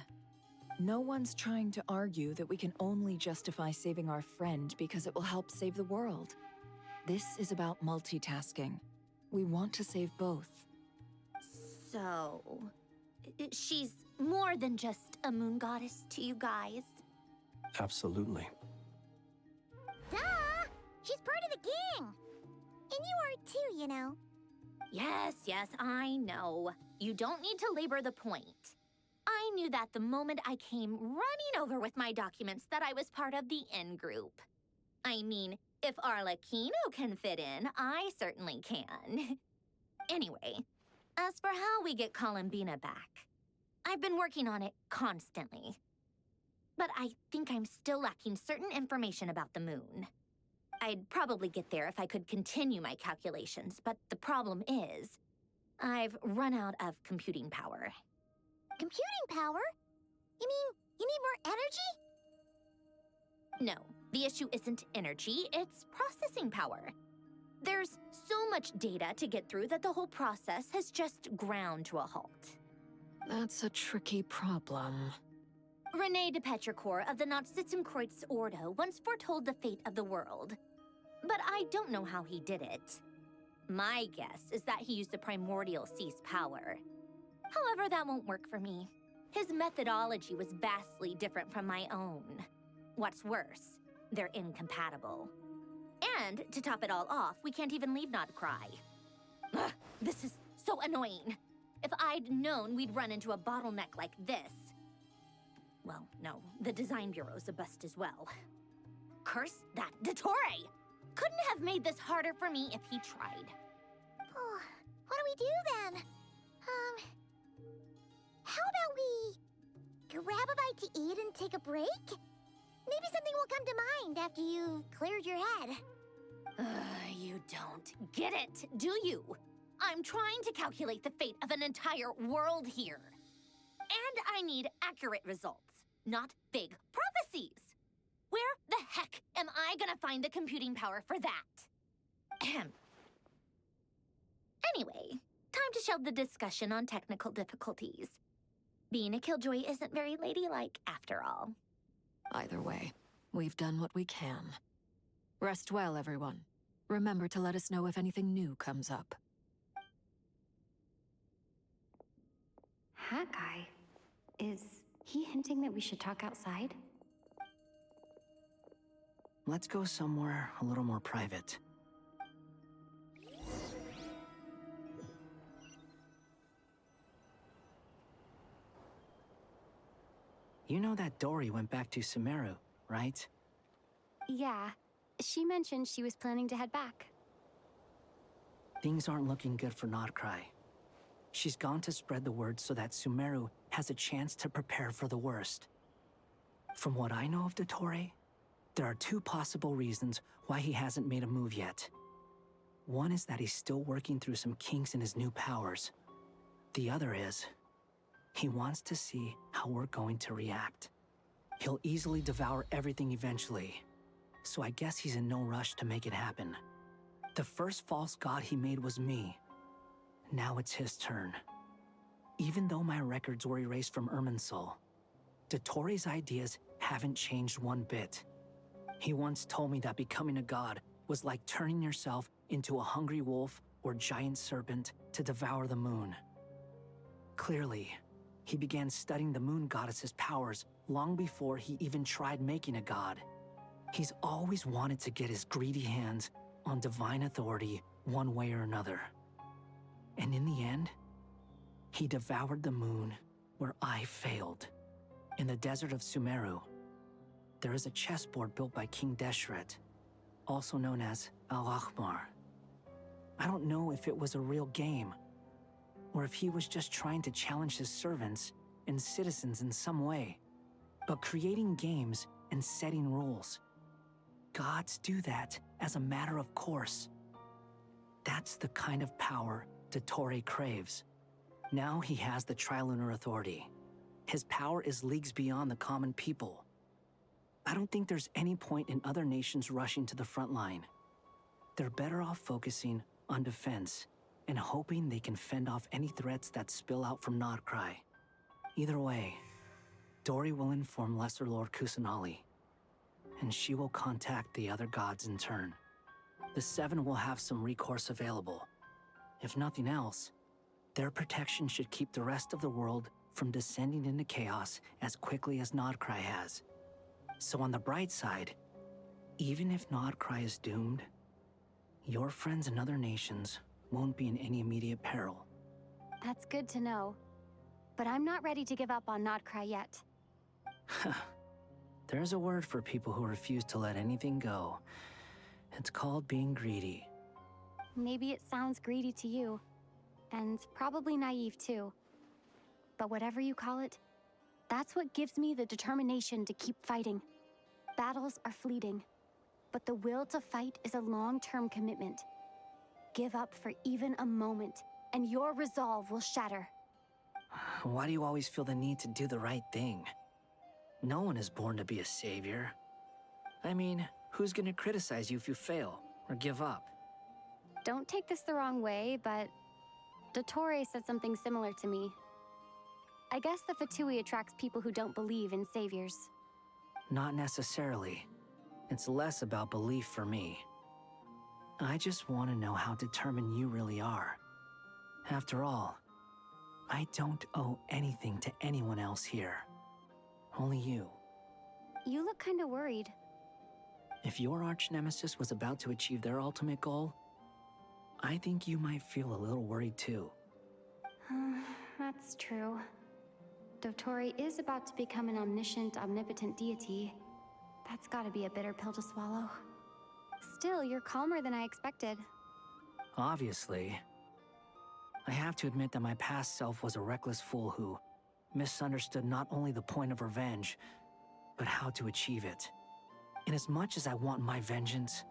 No one's trying to argue that we can only justify saving our friend because it will help save the world. This is about multitasking. We want to save both. So, she's more than just a moon goddess to you guys? Absolutely. Duh! She's part of the gang! And you are too, you know. Yes, I know. You don't need to labor the point. I knew that the moment I came running over with my documents that I was part of the in-group. I mean, if Arlecchino can fit in, I certainly can. Anyway, as for how we get Columbina back, I've been working on it constantly. But I think I'm still lacking certain information about the moon. I'd probably get there if I could continue my calculations, but the problem is, I've run out of computing power. Computing power? You mean you need more energy? No, the issue isn't energy, it's processing power. There's so much data to get through that the whole process has just ground to a halt. That's a tricky problem. René de Petrichor of the Nazissenkreuz Ordo once foretold the fate of the world. But I don't know how he did it. My guess is that he used the primordial sea's power. However, that won't work for me. His methodology was vastly different from my own. What's worse, they're incompatible. And to top it all off, we can't even leave Nodcry. Ugh, this is so annoying. If I'd known we'd run into a bottleneck like this. Well, no, the design bureau's a bust as well. Curse that Dottore! Couldn't have made this harder for me if he tried. Oh, what do we do then? How about we grab a bite to eat and take a break? Maybe something will come to mind after you've cleared your head. You don't get it, do you? I'm trying to calculate the fate of an entire world here. And I need accurate results, not big prophecies. Where the heck am I gonna find the computing power for that? Ahem. Anyway, time to shelve the discussion on technical difficulties. Being a killjoy isn't very ladylike, after all. Either way, we've done what we can. Rest well, everyone. Remember to let us know if anything new comes up. Hawkeye? Is he hinting that we should talk outside? Let's go somewhere a little more private. You know that Dory went back to Sumeru, right? Yeah. She mentioned she was planning to head back. Things aren't looking good for Nodcry. She's gone to spread the word so that Sumeru has a chance to prepare for the worst. From what I know of Dottore, there are two possible reasons why he hasn't made a move yet. One is that he's still working through some kinks in his new powers. The other is, he wants to see how we're going to react. He'll easily devour everything eventually, so I guess he's in no rush to make it happen. The first false god he made was me. Now it's his turn. Even though my records were erased from Irminsul, Dottore's ideas haven't changed one bit. He once told me that becoming a god was like turning yourself into a hungry wolf or giant serpent to devour the moon. Clearly, he began studying the moon goddess's powers long before he even tried making a god. He's always wanted to get his greedy hands on divine authority one way or another. And in the end, he devoured the moon where I failed. In the desert of Sumeru, there is a chessboard built by King Deshret. also known as Al-Ahmar. I don't know if it was a real game, or if he was just trying to challenge his servants and citizens in some way. But creating games and setting rules, gods do that as a matter of course. That's the kind of power Dottore craves. Now he has the Trilunar Authority. His power is leagues beyond the common people. I don't think there's any point in other nations rushing to the front line. They're better off focusing on defense and hoping they can fend off any threats that spill out from Nodcry. Either way, Dori will inform Lesser Lord Kusanali, and she will contact the other gods in turn. The Seven will have some recourse available. If nothing else, their protection should keep the rest of the world from descending into chaos as quickly as Nodcry has. So on the bright side, even if Nodcry is doomed, your friends in other nations won't be in any immediate peril. That's good to know. But I'm not ready to give up on Nodcry yet. There's a word for people who refuse to let anything go. It's called being greedy. Maybe it sounds greedy to you, and probably naive too. But whatever you call it, that's what gives me the determination to keep fighting. Battles are fleeting, but the will to fight is a long-term commitment. Give up for even a moment, and your resolve will shatter. Why do you always feel the need to do the right thing? No one is born to be a savior. I mean, who's gonna criticize you if you fail or give up? Don't take this the wrong way, but Dottore said something similar to me. I guess the Fatui attracts people who don't believe in saviors. Not necessarily. It's less about belief for me. I just want to know how determined you really are. After all, I don't owe anything to anyone else here. Only you. You look kinda worried. If your arch-nemesis was about to achieve their ultimate goal, I think you might feel a little worried too. That's true. Dottore is about to become an omniscient, omnipotent deity. That's gotta be a bitter pill to swallow. Still, you're calmer than I expected. Obviously. I have to admit that my past self was a reckless fool who misunderstood not only the point of revenge, but how to achieve it. And as much as I want my vengeance,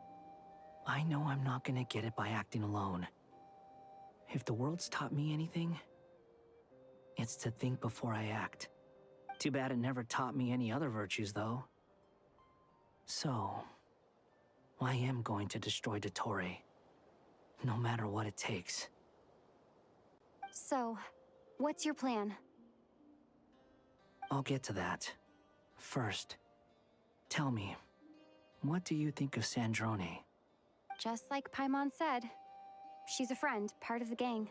I know I'm not gonna get it by acting alone. If the world's taught me anything, it's to think before I act. Too bad it never taught me any other virtues, though. So, I am going to destroy Dottore, no matter what it takes. So, what's your plan? I'll get to that. First, tell me, what do you think of Sandrone? Just like Paimon said, she's a friend, part of the gang.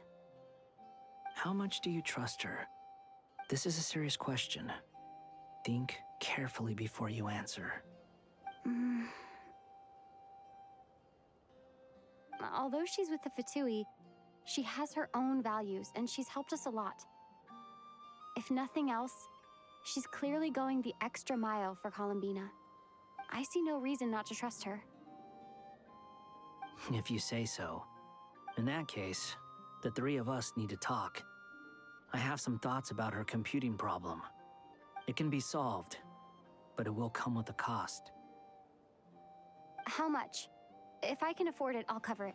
How much do you trust her? This is a serious question. Think carefully before you answer. Although she's with the Fatui, she has her own values, and she's helped us a lot. If nothing else, she's clearly going the extra mile for Columbina. I see no reason not to trust her. If you say so. In that case, the three of us need to talk. I have some thoughts about her computing problem. It can be solved, but it will come with a cost. How much? If I can afford it, I'll cover it.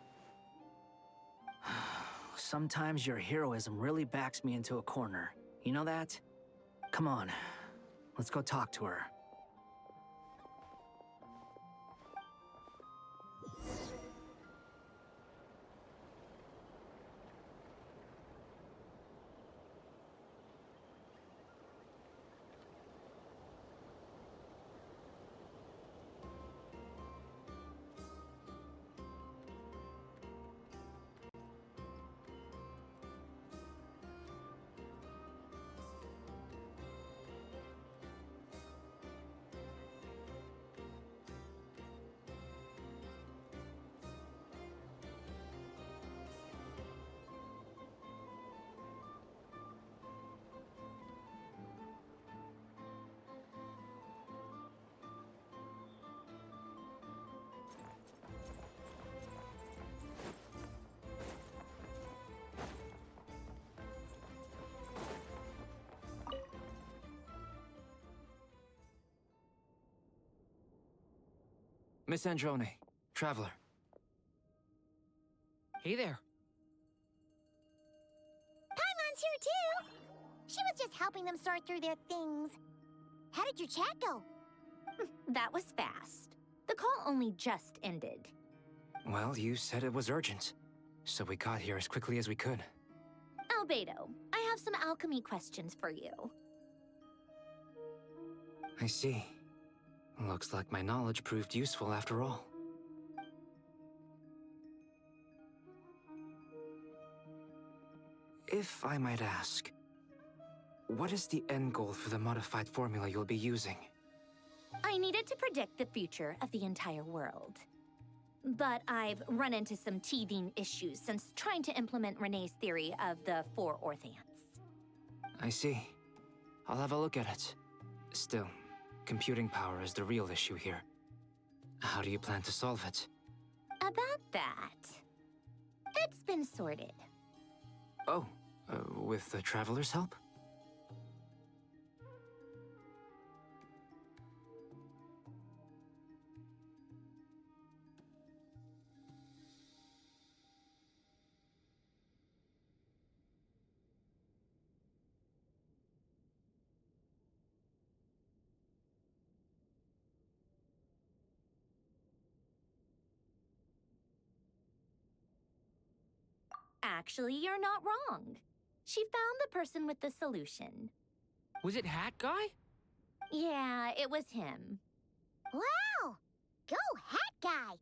Sometimes your heroism really backs me into a corner. You know that? Come on, let's go talk to her. Miss Androne, Traveler. Hey there. Paimon's here too! She was just helping them sort through their things. How did your chat go? That was fast. The call only just ended. Well, you said it was urgent, so we got here as quickly as we could. Albedo, I have some alchemy questions for you. I see. Looks like my knowledge proved useful after all. If I might ask, what is the end goal for the modified formula you'll be using? I needed to predict the future of the entire world. But I've run into some teething issues since trying to implement Renee's theory of the 4 Orthants. I see. I'll have a look at it. Still, computing power is the real issue here. How do you plan to solve it? About that, it's been sorted. Oh, with the Traveler's help? Actually, you're not wrong. She found the person with the solution. Was it Hat Guy? Yeah, it was him. Wow! Go Hat Guy!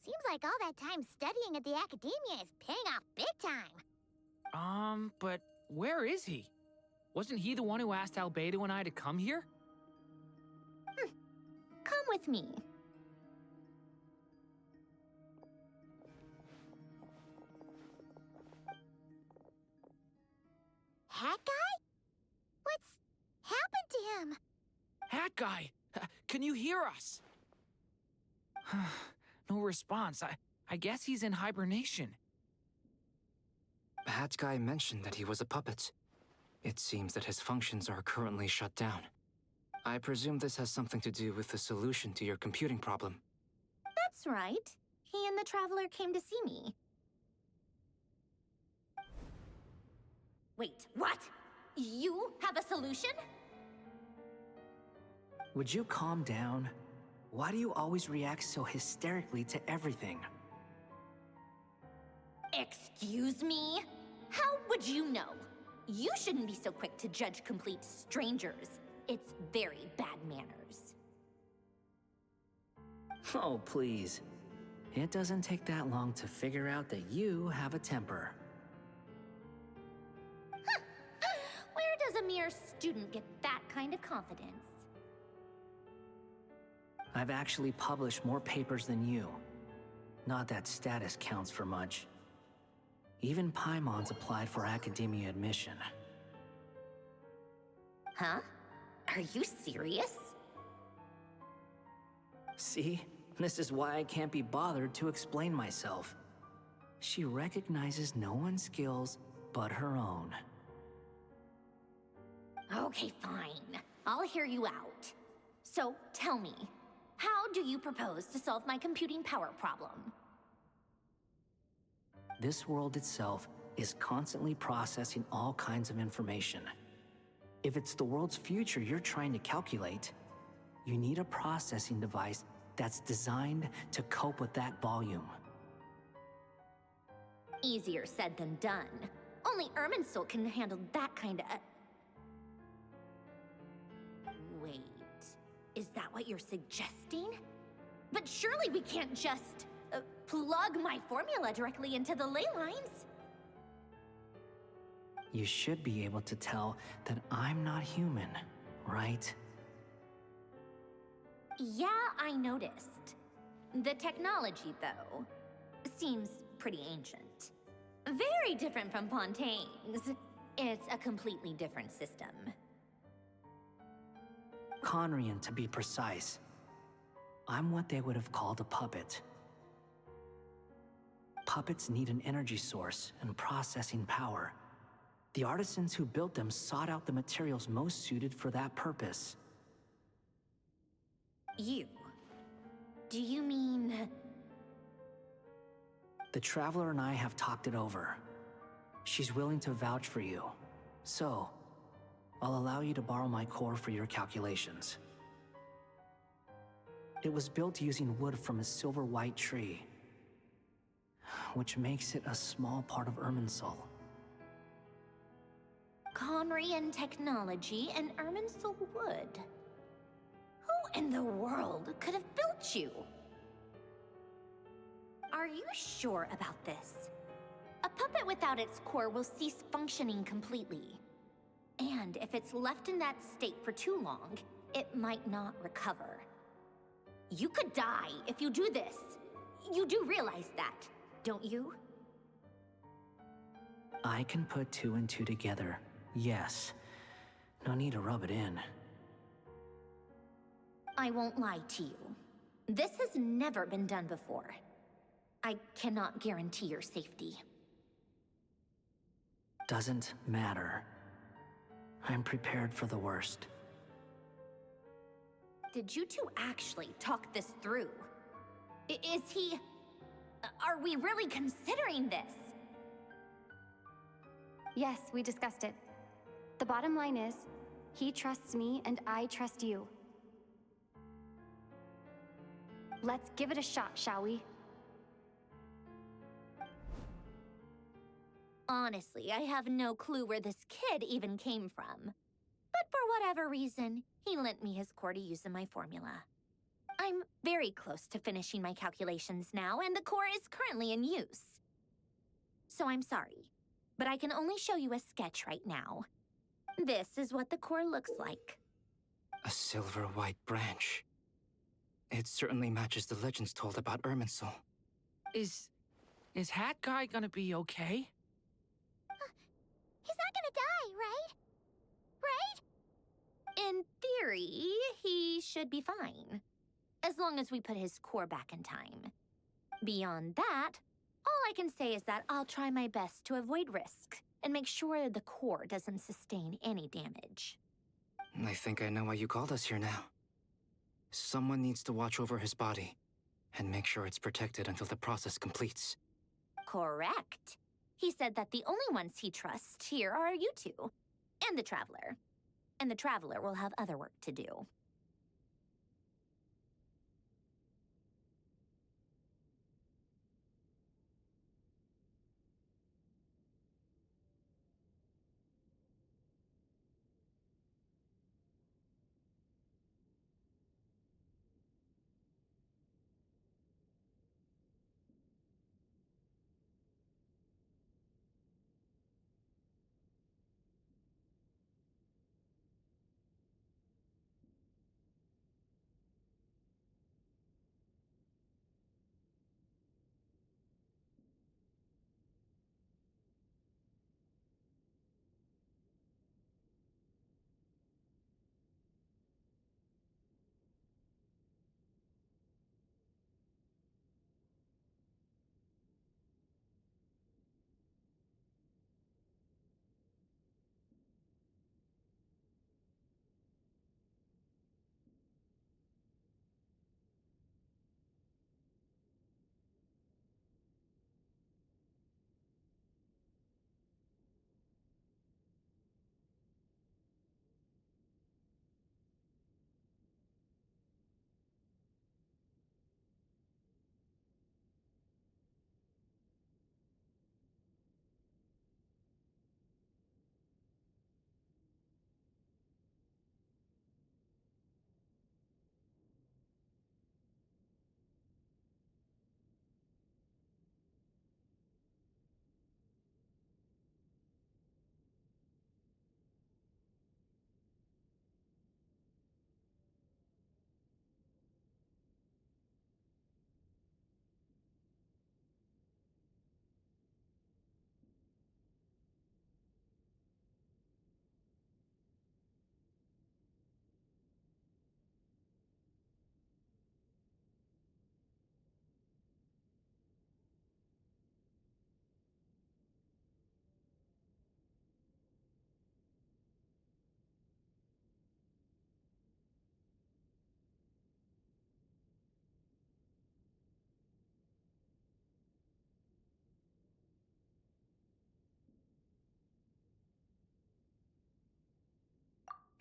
Seems like all that time studying at the Academia is paying off big time. But where is he? Wasn't he the one who asked Albedo and I to come here? Come with me. Hat Guy? What's happened to him? Hat Guy, can you hear us? No response. I guess he's in hibernation. Hat Guy mentioned that he was a puppet. It seems that his functions are currently shut down. I presume this has something to do with the solution to your computing problem. That's right. He and the Traveler came to see me. Wait, what? You have a solution? Would you calm down? Why do you always react so hysterically to everything? Excuse me? How would you know? You shouldn't be so quick to judge complete strangers. It's very bad manners. Oh, please. It doesn't take that long to figure out that you have a temper. Where does a mere student get that kind of confidence? I've actually published more papers than you. Not that status counts for much. Even Paimon's applied for academia admission. Huh? Are you serious? See? This is why I can't be bothered to explain myself. She recognizes no one's skills but her own. Okay, fine. I'll hear you out. So, tell me, how do you propose to solve my computing power problem? This world itself is constantly processing all kinds of information. If it's the world's future you're trying to calculate, you need a processing device that's designed to cope with that volume. Easier said than done. Only Irminsul can handle that kind of... Wait, is that what you're suggesting? But surely we can't just plug my formula directly into the ley lines. You should be able to tell that I'm not human, right? Yeah, I noticed. The technology, though, seems pretty ancient. Very different from Fontaine's. It's a completely different system. Conrian, to be precise. I'm what they would have called a puppet. Puppets need an energy source and processing power. The artisans who built them sought out the materials most suited for that purpose. You. Do you mean... The Traveler and I have talked it over. She's willing to vouch for you. So, I'll allow you to borrow my core for your calculations. It was built using wood from a silver white tree, which makes it a small part of Irminsul. Conrian technology and Irminsul wood. Who in the world could have built you? Are you sure about this? A puppet without its core will cease functioning completely. And if it's left in that state for too long, it might not recover. You could die if you do this. You do realize that, don't you? I can put 2 and 2 together, yes. No need to rub it in. I won't lie to you. This has never been done before. I cannot guarantee your safety. Doesn't matter. I'm prepared for the worst. Did you two actually talk this through? Is he... Are we really considering this? Yes, we discussed it. The bottom line is, he trusts me and I trust you. Let's give it a shot, shall we? Honestly, I have no clue where this kid even came from. But for whatever reason, he lent me his core to use in my formula. I'm very close to finishing my calculations now, and the core is currently in use. So I'm sorry, but I can only show you a sketch right now. This is what the core looks like. A silver white branch. It certainly matches the legends told about Irminsul. Is Hat Guy gonna be okay? He's not gonna die, right? Right? In theory, he should be fine. As long as we put his core back in time. Beyond that, all I can say is that I'll try my best to avoid risk and make sure the core doesn't sustain any damage. I think I know why you called us here now. Someone needs to watch over his body and make sure it's protected until the process completes. Correct. He said that the only ones he trusts here are you two, and the Traveler. And the Traveler will have other work to do.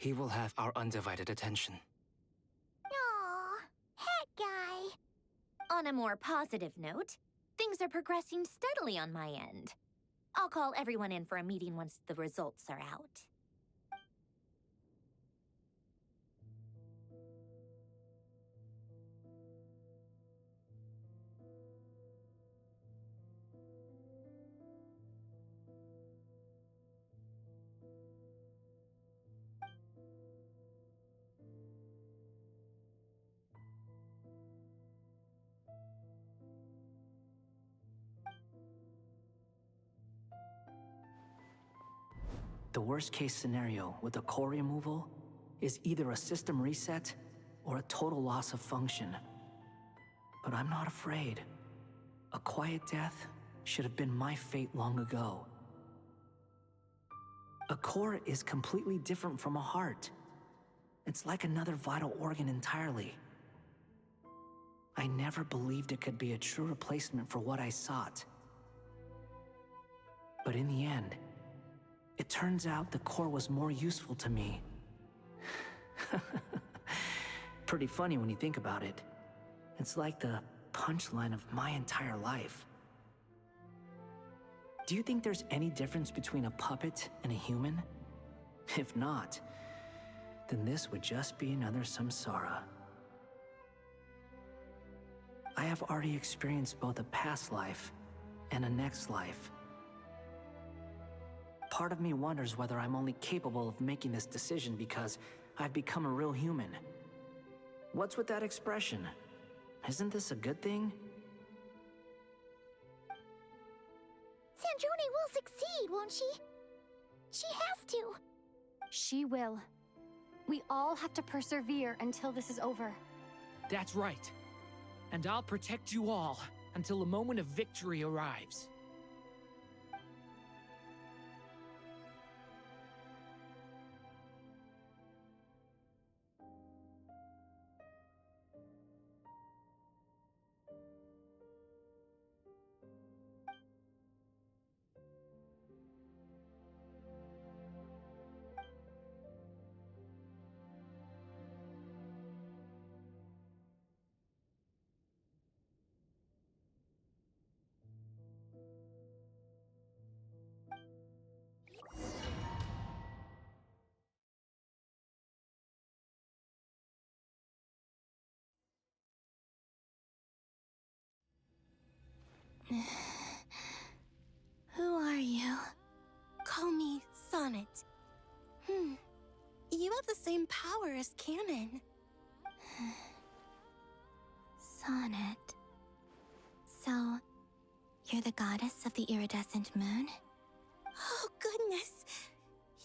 He will have our undivided attention. Aw, hat guy. On a more positive note, things are progressing steadily on my end. I'll call everyone in for a meeting once the results are out. The worst case scenario with the core removal is either a system reset or a total loss of function. But I'm not afraid. A quiet death should have been my fate long ago. A core is completely different from a heart. It's like another vital organ entirely. I never believed it could be a true replacement for what I sought. But in the end, it turns out the core was more useful to me. Pretty funny when you think about it. It's like the punchline of my entire life. Do you think there's any difference between a puppet and a human? If not, then this would just be another samsara. I have already experienced both a past life and a next life. Part of me wonders whether I'm only capable of making this decision because I've become a real human. What's with that expression? Isn't this a good thing? Sandrone will succeed, won't she? She has to. She will. We all have to persevere until this is over. That's right. And I'll protect you all until a moment of victory arrives. Who are you? Call me Sonnet. You have the same power as Canon. Sonnet. So, you're the goddess of the iridescent moon? Oh, goodness!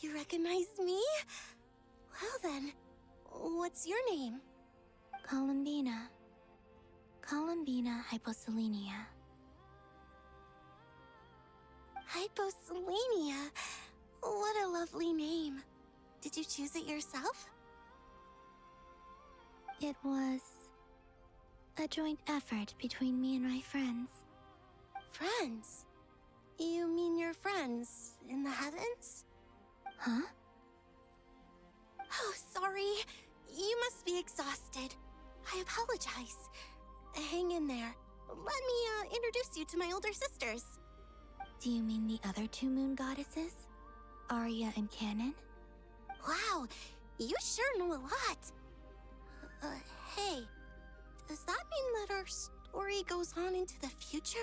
You recognize me? Well then, what's your name? Columbina. Columbina Hyposelenia. Hyposelenia? What a lovely name. Did you choose it yourself? It was a joint effort between me and my friends. Friends? You mean your friends in the heavens? Huh? Oh, sorry. You must be exhausted. I apologize. Hang in there. Let me introduce you to my older sisters. Do you mean the other two moon goddesses? Arya and Canon? Wow, you sure know a lot. Hey, does that mean that our story goes on into the future?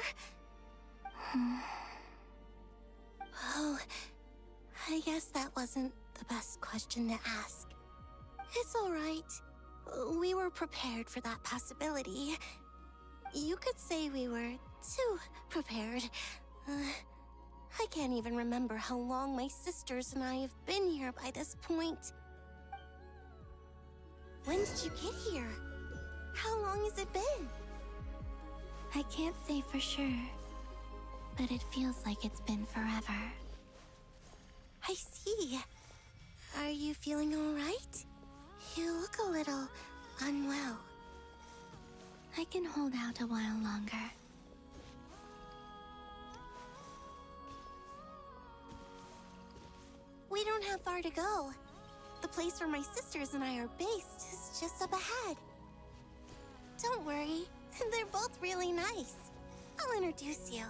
Oh, I guess that wasn't the best question to ask. It's all right. We were prepared for that possibility. You could say we were too prepared. I can't even remember how long my sisters and I have been here by this point. When did you get here? How long has it been? I can't say for sure, but it feels like it's been forever. I see. Are you feeling all right? You look a little unwell. I can hold out a while longer. We don't have far to go. The place where my sisters and I are based is just up ahead. Don't worry, they're both really nice. I'll introduce you.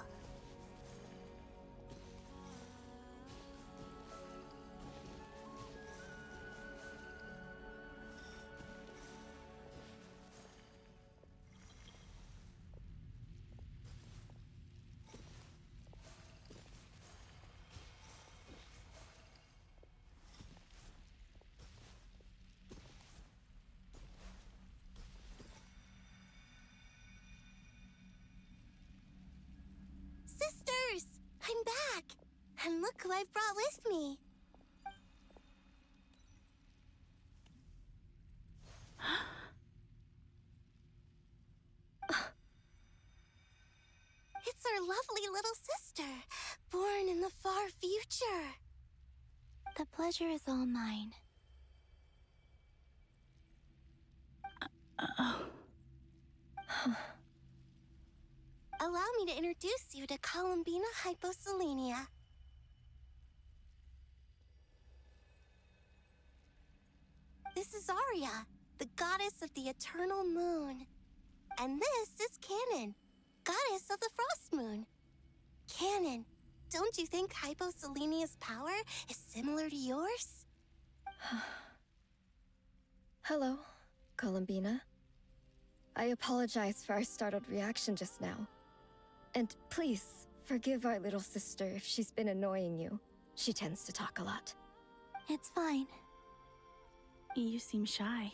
Sisters! I'm back! And look who I've brought with me! It's our lovely little sister, born in the far future. The pleasure is all mine. Allow me to introduce you to Columbina Hyposelenia. This is Arya, the goddess of the eternal moon. And this is Canon, goddess of the frost moon. Canon, don't you think Hyposelenia's power is similar to yours? Hello, Columbina. I apologize for our startled reaction just now. And please, forgive our little sister if she's been annoying you. She tends to talk a lot. It's fine. You seem shy.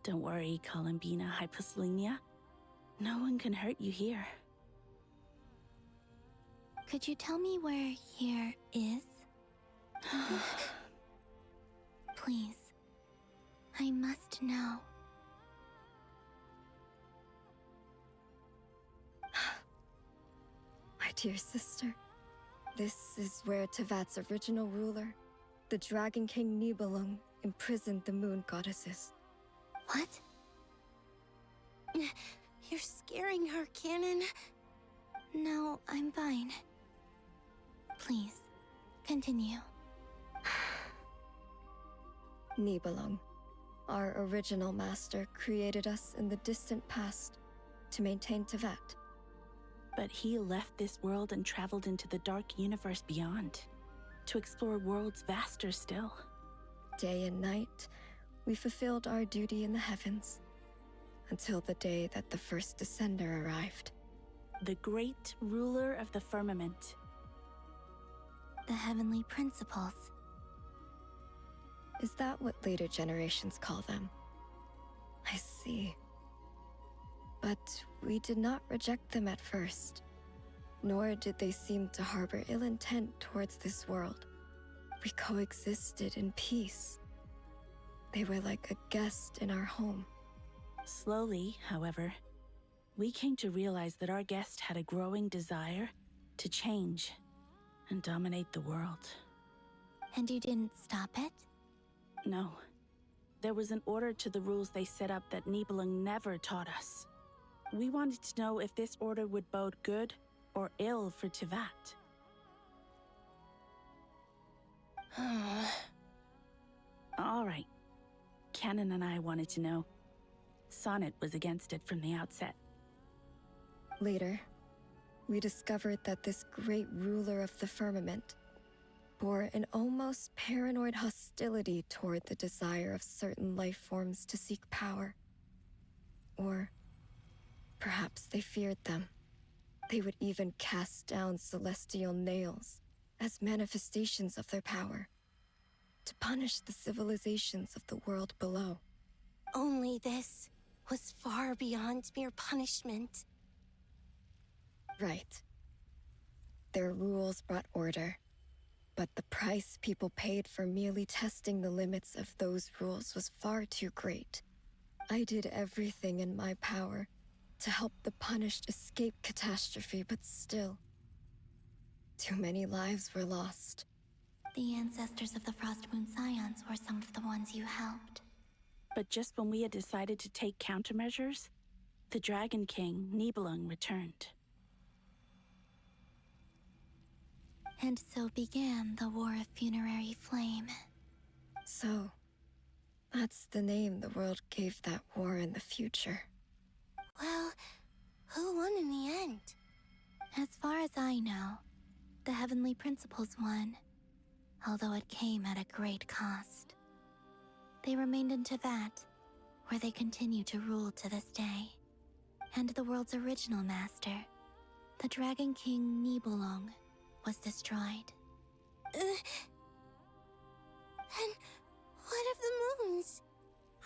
Don't worry, Columbina Hyposelenia. No one can hurt you here. Could you tell me where here is? Please. I must know. My dear sister, this is where Tevat's original ruler, the Dragon King Nibelung, imprisoned the moon goddesses. What? You're scaring her, Canon. No, I'm fine. Please, continue. Nibelung, our original master, created us in the distant past to maintain Tevat. But he left this world and traveled into the dark universe beyond, to explore worlds vaster still. Day and night, we fulfilled our duty in the heavens, until the day that the first Descender arrived. The great ruler of the firmament. The heavenly principles. Is that what later generations call them? I see. But we did not reject them at first, nor did they seem to harbor ill intent towards this world. We coexisted in peace. They were like a guest in our home. Slowly, however, we came to realize that our guest had a growing desire to change and dominate the world. And you didn't stop it? No. There was an order to the rules they set up that Nibelung never taught us. We wanted to know if this order would bode good or ill for Tevat. All right. Canon and I wanted to know. Sonnet was against it from the outset. Later, we discovered that this great ruler of the firmament bore an almost paranoid hostility toward the desire of certain life forms to seek power. Or perhaps they feared them. They would even cast down celestial nails as manifestations of their power, to punish the civilizations of the world below. Only this was far beyond mere punishment. Right. Their rules brought order, but the price people paid for merely testing the limits of those rules was far too great. I did everything in my power to help the punished escape catastrophe, but still, too many lives were lost. The ancestors of the Frost Moon Scions were some of the ones you helped. But just when we had decided to take countermeasures, the Dragon King, Nibelung, returned. And so began the War of Funerary Flame. So, that's the name the world gave that war in the future. Well, who won in the end? As far as I know, the Heavenly Principles won, although it came at a great cost. They remained in Teyvat, where they continue to rule to this day. And the world's original master, the Dragon King Nibelung, was destroyed. And what of the moons?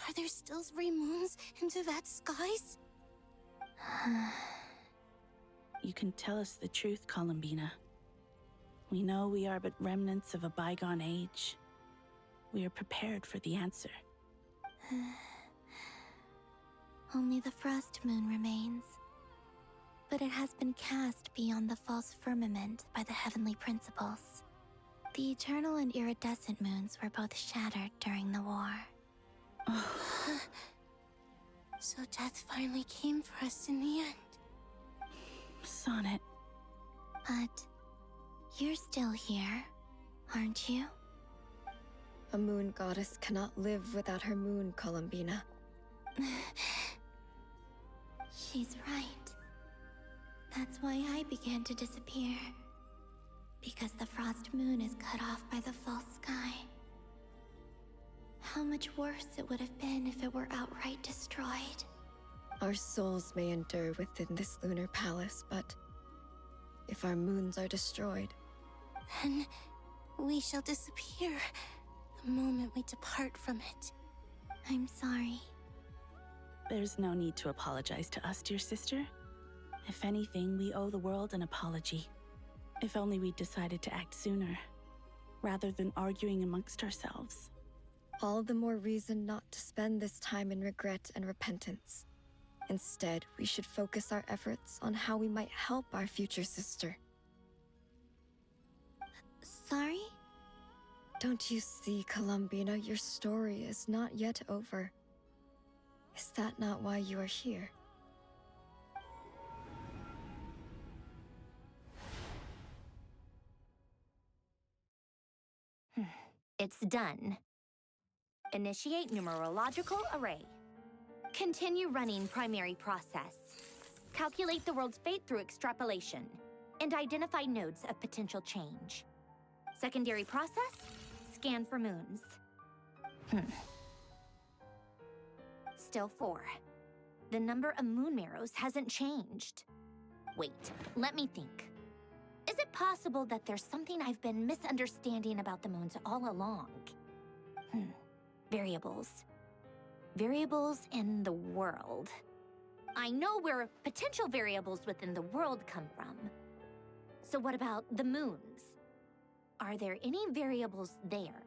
Are there still 3 moons in Teyvat's skies? You can tell us the truth, Columbina. We know we are but remnants of a bygone age. We are prepared for the answer. Only the frost moon remains. But it has been cast beyond the false firmament by the Heavenly Principles. The eternal and iridescent moons were both shattered during the war. So death finally came for us in the end. Sonnet. But you're still here, aren't you? A moon goddess cannot live without her moon, Columbina. She's right. That's why I began to disappear. Because the frost moon is cut off by the false sky. How much worse it would have been if it were outright destroyed. Our souls may endure within this lunar palace, but if our moons are destroyed, then we shall disappear the moment we depart from it. I'm sorry. There's no need to apologize to us, dear sister. If anything, we owe the world an apology. If only we'd decided to act sooner, rather than arguing amongst ourselves. all the more reason not to spend this time in regret and repentance. Instead, we should focus our efforts on how we might help our future sister. Sorry? Don't you see, Columbina, your story is not yet over. Is that not why you are here? It's done. Initiate numerological array. Continue running primary process. Calculate the world's fate through extrapolation. And identify nodes of potential change. Secondary process, scan for moons. Still 4. The number of moon marrows hasn't changed. Wait, let me think. Is it possible that there's something I've been misunderstanding about the moons all along? Variables. Variables in the world. I know where potential variables within the world come from. So what about the moons? Are there any variables there?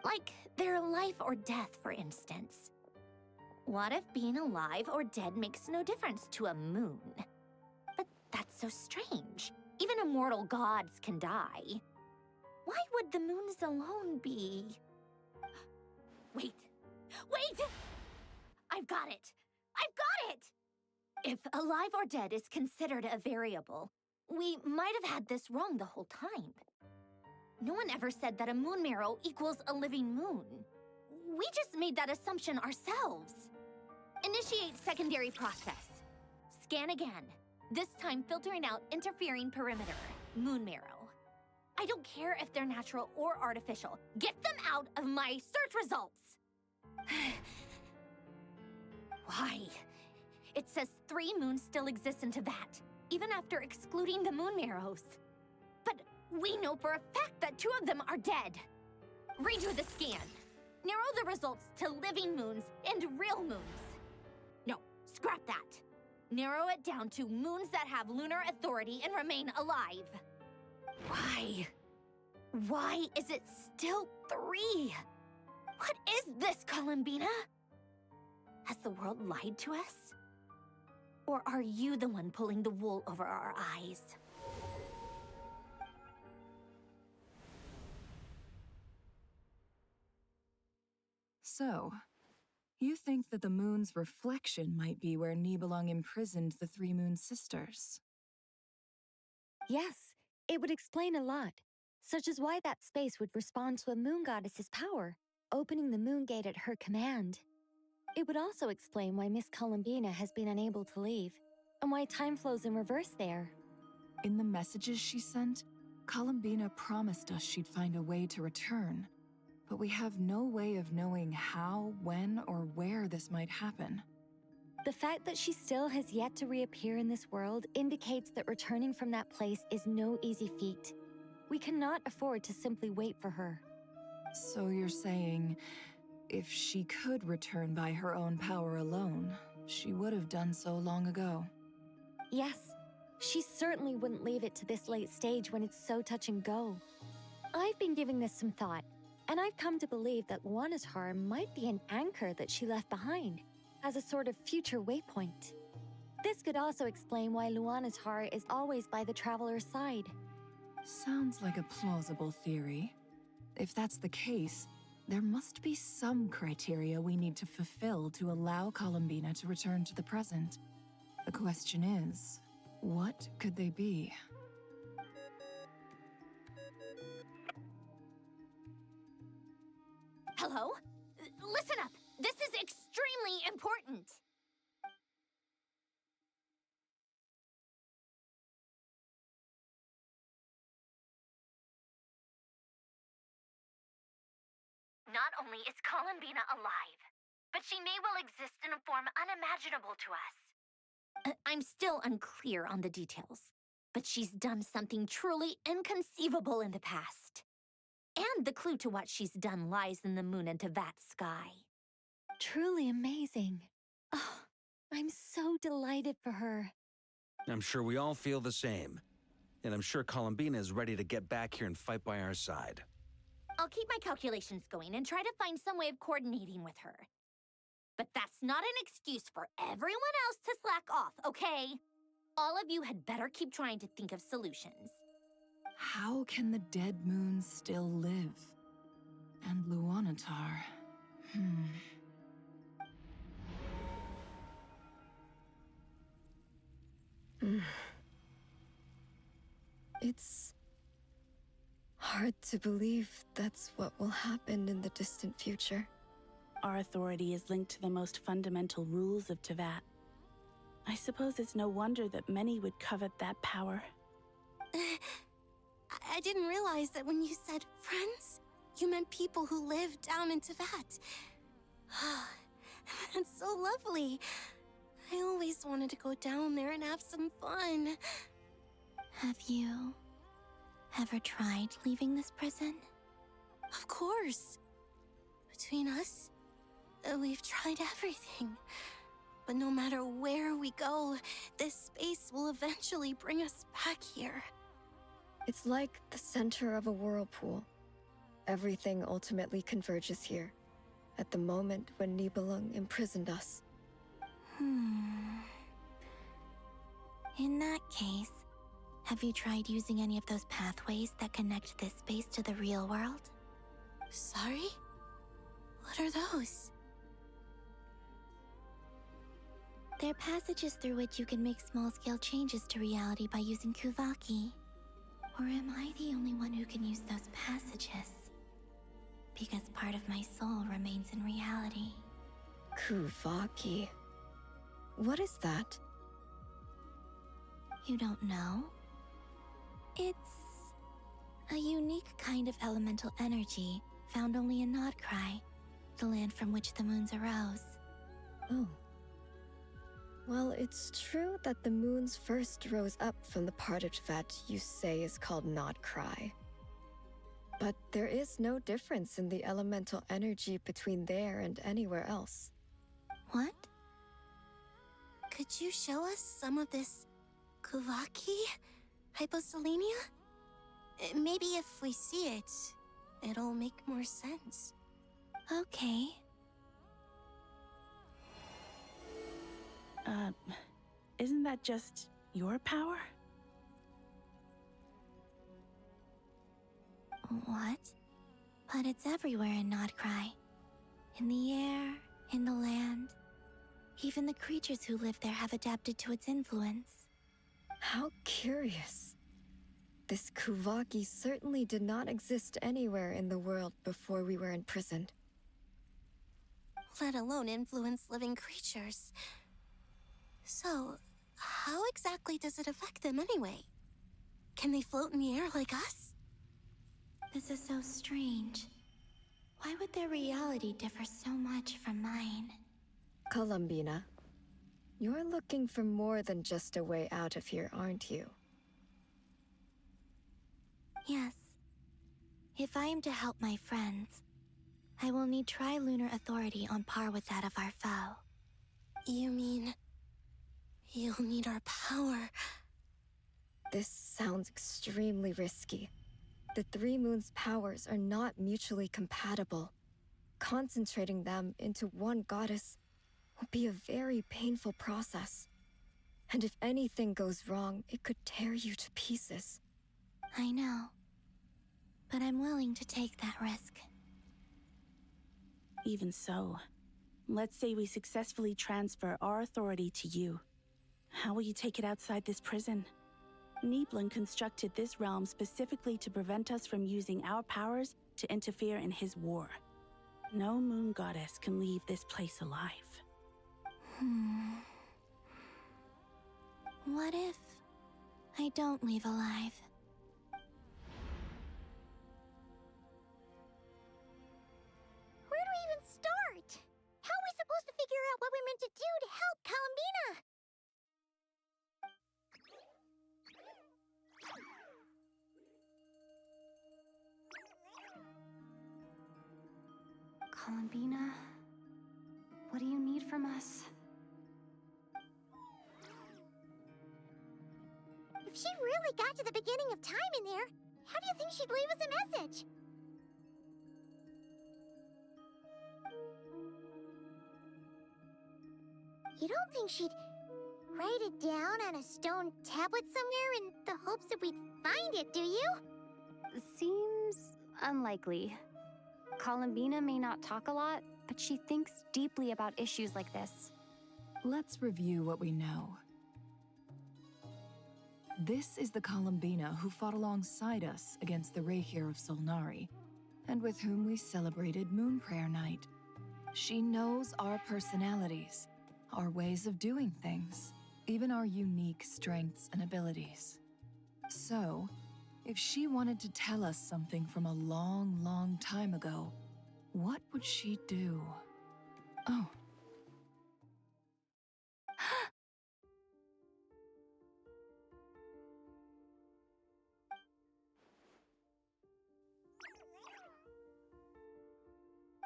Like their life or death, for instance. What if being alive or dead makes no difference to a moon? But that's so strange. Even immortal gods can die. Why would the moons alone be? Wait! I've got it! If alive or dead is considered a variable, we might have had this wrong the whole time. No one ever said that a moon marrow equals a living moon. We just made that assumption ourselves. Initiate secondary process. Scan again. This time filtering out interfering perimeter, moon marrow. I don't care if they're natural or artificial. Get them out of my search results! Why? It says 3 moons still exist in Teyvat, even after excluding the moon marrows. But we know for a fact that 2 of them are dead. Redo the scan. Narrow the results to living moons and real moons. No, scrap that. Narrow it down to moons that have lunar authority and remain alive. Why? Why is it still 3? What is this, Columbina? Has the world lied to us? Or are you the one pulling the wool over our eyes? So, you think that the moon's reflection might be where Nibelung imprisoned the 3 moon sisters? Yes, it would explain a lot, such as why that space would respond to a moon goddess's power. opening the moon gate at her command. It would also explain why Miss Columbina has been unable to leave, and why time flows in reverse there. In the messages she sent, Columbina promised us she'd find a way to return, but we have no way of knowing how, when, or where this might happen. The fact that she still has yet to reappear in this world indicates that returning from that place is no easy feat. We cannot afford to simply wait for her. So you're saying, if she could return by her own power alone, she would have done so long ago? Yes, she certainly wouldn't leave it to this late stage when it's so touch and go. I've been giving this some thought, and I've come to believe that Luanatar might be an anchor that she left behind, as a sort of future waypoint. This could also explain why Luanatar is always by the Traveler's side. Sounds like a plausible theory. If that's the case, there must be some criteria we need to fulfill to allow Columbina to return to the present. The question is, what could they be? Hello? Listen up! This is extremely important! Not only is Columbina alive, but she may well exist in a form unimaginable to us. I'm still unclear on the details, but she's done something truly inconceivable in the past. And the clue to what she's done lies in the moon and Tevat sky. Truly amazing. Oh, I'm so delighted for her. I'm sure we all feel the same. And I'm sure Columbina is ready to get back here and fight by our side. I'll keep my calculations going and try to find some way of coordinating with her. But that's not an excuse for everyone else to slack off, okay? All of you had better keep trying to think of solutions. How can the dead moon still live? And Luanatar... It's hard to believe that's what will happen in the distant future. Our authority is linked to the most fundamental rules of Tevat. I suppose it's no wonder that many would covet that power. I didn't realize that when you said friends, you meant people who live down in Tevat. That's so lovely. I always wanted to go down there and have some fun. Have you ever tried leaving this prison? Of course. Between us, we've tried everything. But no matter where we go, this space will eventually bring us back here. It's like the center of a whirlpool. Everything ultimately converges here, at the moment when Nibelung imprisoned us. In that case, have you tried using any of those pathways that connect this space to the real world? Sorry? What are those? They're passages through which you can make small-scale changes to reality by using Kuvaki. Or am I the only one who can use those passages? Because part of my soul remains in reality. Kuvaki. What is that? You don't know? It's a unique kind of elemental energy found only in Nodcry, the land from which the moons arose. Oh. Well, it's true that the moons first rose up from the part of Tevat you say is called Nodcry. But there is no difference in the elemental energy between there and anywhere else. What? Could you show us some of this Kuvaki? Hyposelenia? Maybe if we see it, it'll make more sense. Okay. Isn't that just your power? What? But it's everywhere in Nodcry. In the air, in the land. Even the creatures who live there have adapted to its influence. How curious. This Kuvaki certainly did not exist anywhere in the world before we were imprisoned. let alone influence living creatures. So, how exactly does it affect them anyway? Can they float in the air like us? This is so strange. Why would their reality differ so much from mine? Columbina, you're looking for more than just a way out of here, aren't you? Yes. If I am to help my friends, I will need trilunar authority on par with that of our foe. You mean... you'll need our power? This sounds extremely risky. The Three Moons' powers are not mutually compatible. Concentrating them into one goddess will be a very painful process. And if anything goes wrong, it could tear you to pieces. I know. But I'm willing to take that risk. Even so, let's say we successfully transfer our authority to you. How will you take it outside this prison? Niblin constructed this realm specifically to prevent us from using our powers to interfere in his war. No moon goddess can leave this place alive. What if I don't leave alive? Where do we even start? How are we supposed to figure out what we're meant to do to help Columbina? Columbina, what do you need from us? If she really got to the beginning of time in there, how do you think she'd leave us a message? You don't think she'd write it down on a stone tablet somewhere in the hopes that we'd find it, do you? Seems unlikely. Columbina may not talk a lot, but she thinks deeply about issues like this. Let's review what we know. This is the Columbina who fought alongside us against the Rahir of Solnari, and with whom we celebrated Moon Prayer Night. She knows our personalities, our ways of doing things, even our unique strengths and abilities. So, if she wanted to tell us something from a long, long time ago, what would she do? Oh.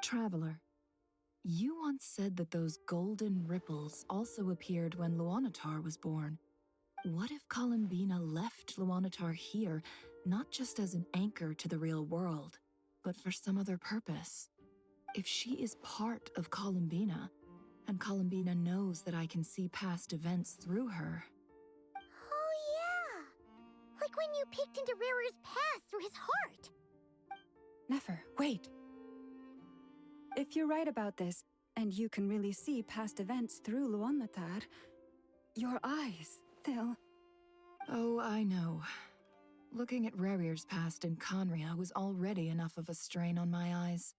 Traveler, you once said that those golden ripples also appeared when Luanatar was born. What if Columbina left Luanatar here, not just as an anchor to the real world, but for some other purpose? If she is part of Columbina, and Columbina knows that I can see past events through her... Oh yeah! Like when you peeked into Rare's past through his heart! Nefer, wait! If you're right about this, and you can really see past events through Luanatar, your eyes, they'll... Oh, I know. Looking at Rarir's past in Conria was already enough of a strain on my eyes.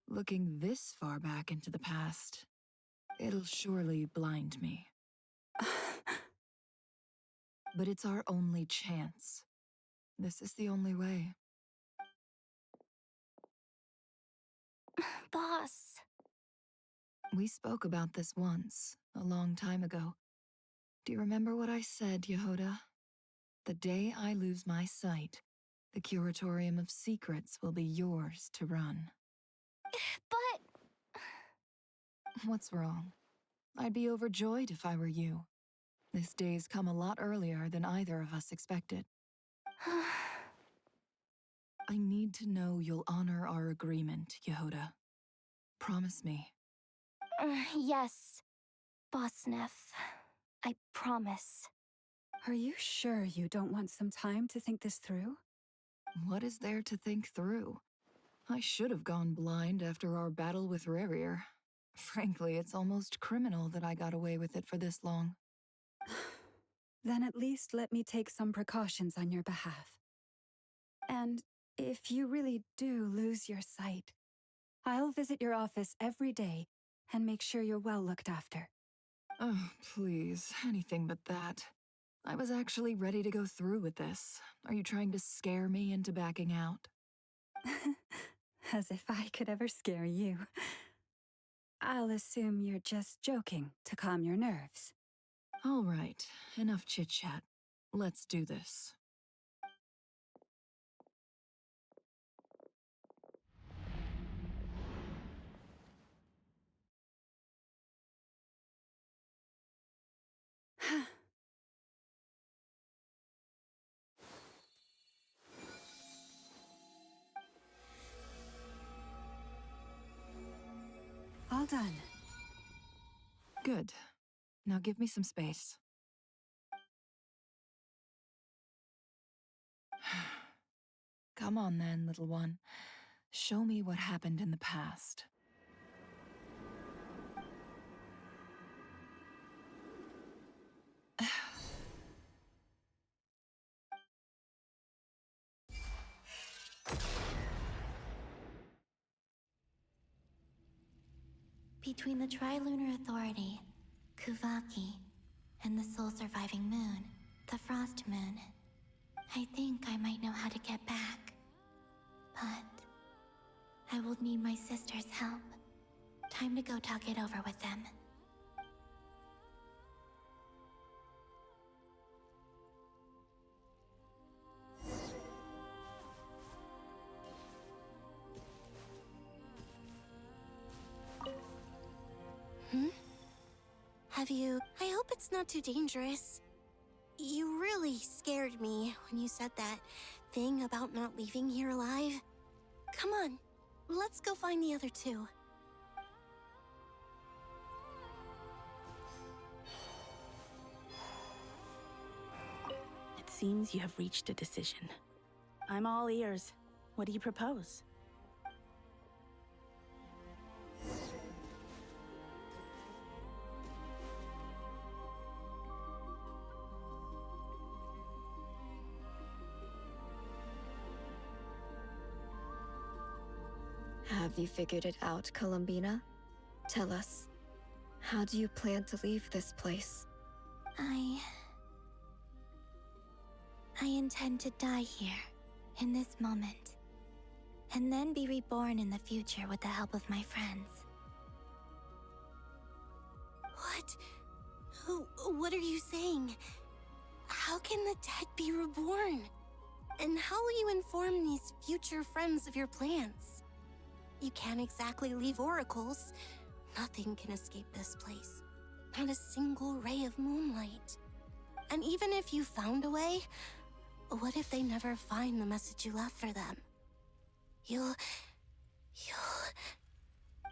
Looking this far back into the past, it'll surely blind me. But it's our only chance. This is the only way. Boss. We spoke about this once, a long time ago. Do you remember what I said, Yehoda? The day I lose my sight, the Curatorium of Secrets will be yours to run. But... What's wrong? I'd be overjoyed if I were you. This day's come a lot earlier than either of us expected. I need to know you'll honor our agreement, Yehoda. Promise me. Yes, Boss Neff. I promise. Are you sure you don't want some time to think this through? What is there to think through? I should have gone blind after our battle with Rarir. Frankly, it's almost criminal that I got away with it for this long. Then at least let me take some precautions on your behalf. And if you really do lose your sight, I'll visit your office every day and make sure you're well looked after. Oh, please, anything but that. I was actually ready to go through with this. Are you trying to scare me into backing out? As if I could ever scare you. I'll assume you're just joking to calm your nerves. All right, enough chit-chat. Let's do this. All done. Good. Now give me some space. Come on then, little one. Show me what happened in the past. Between the Trilunar Authority, Kuvaki, and the soul-surviving moon, the Frost Moon, I think I might know how to get back. But I will need my sister's help. Time to go talk it over with them. Have you? I hope it's not too dangerous. You really scared me when you said that thing about not leaving here alive. Come on, let's go find the other two. It seems you have reached a decision. I'm all ears. What do you propose? Have you figured it out, Columbina? Tell us, how do you plan to leave this place? I intend to die here, in this moment, and then be reborn in the future with the help of my friends. What are you saying? How can the dead be reborn? And how will you inform these future friends of your plans? You can't exactly leave oracles. Nothing can escape this place. Not a single ray of moonlight. And even if you found a way, what if they never find the message you left for them? You'll...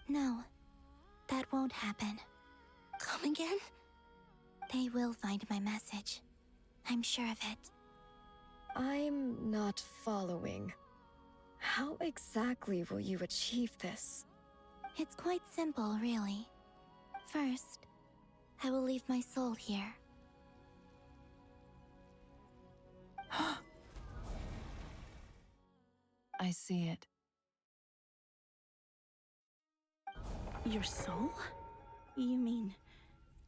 No, that won't happen. Come again? They will find my message. I'm sure of it. I'm not following. How exactly will you achieve this? It's quite simple, really. First, I will leave my soul here. I see it. Your soul? You mean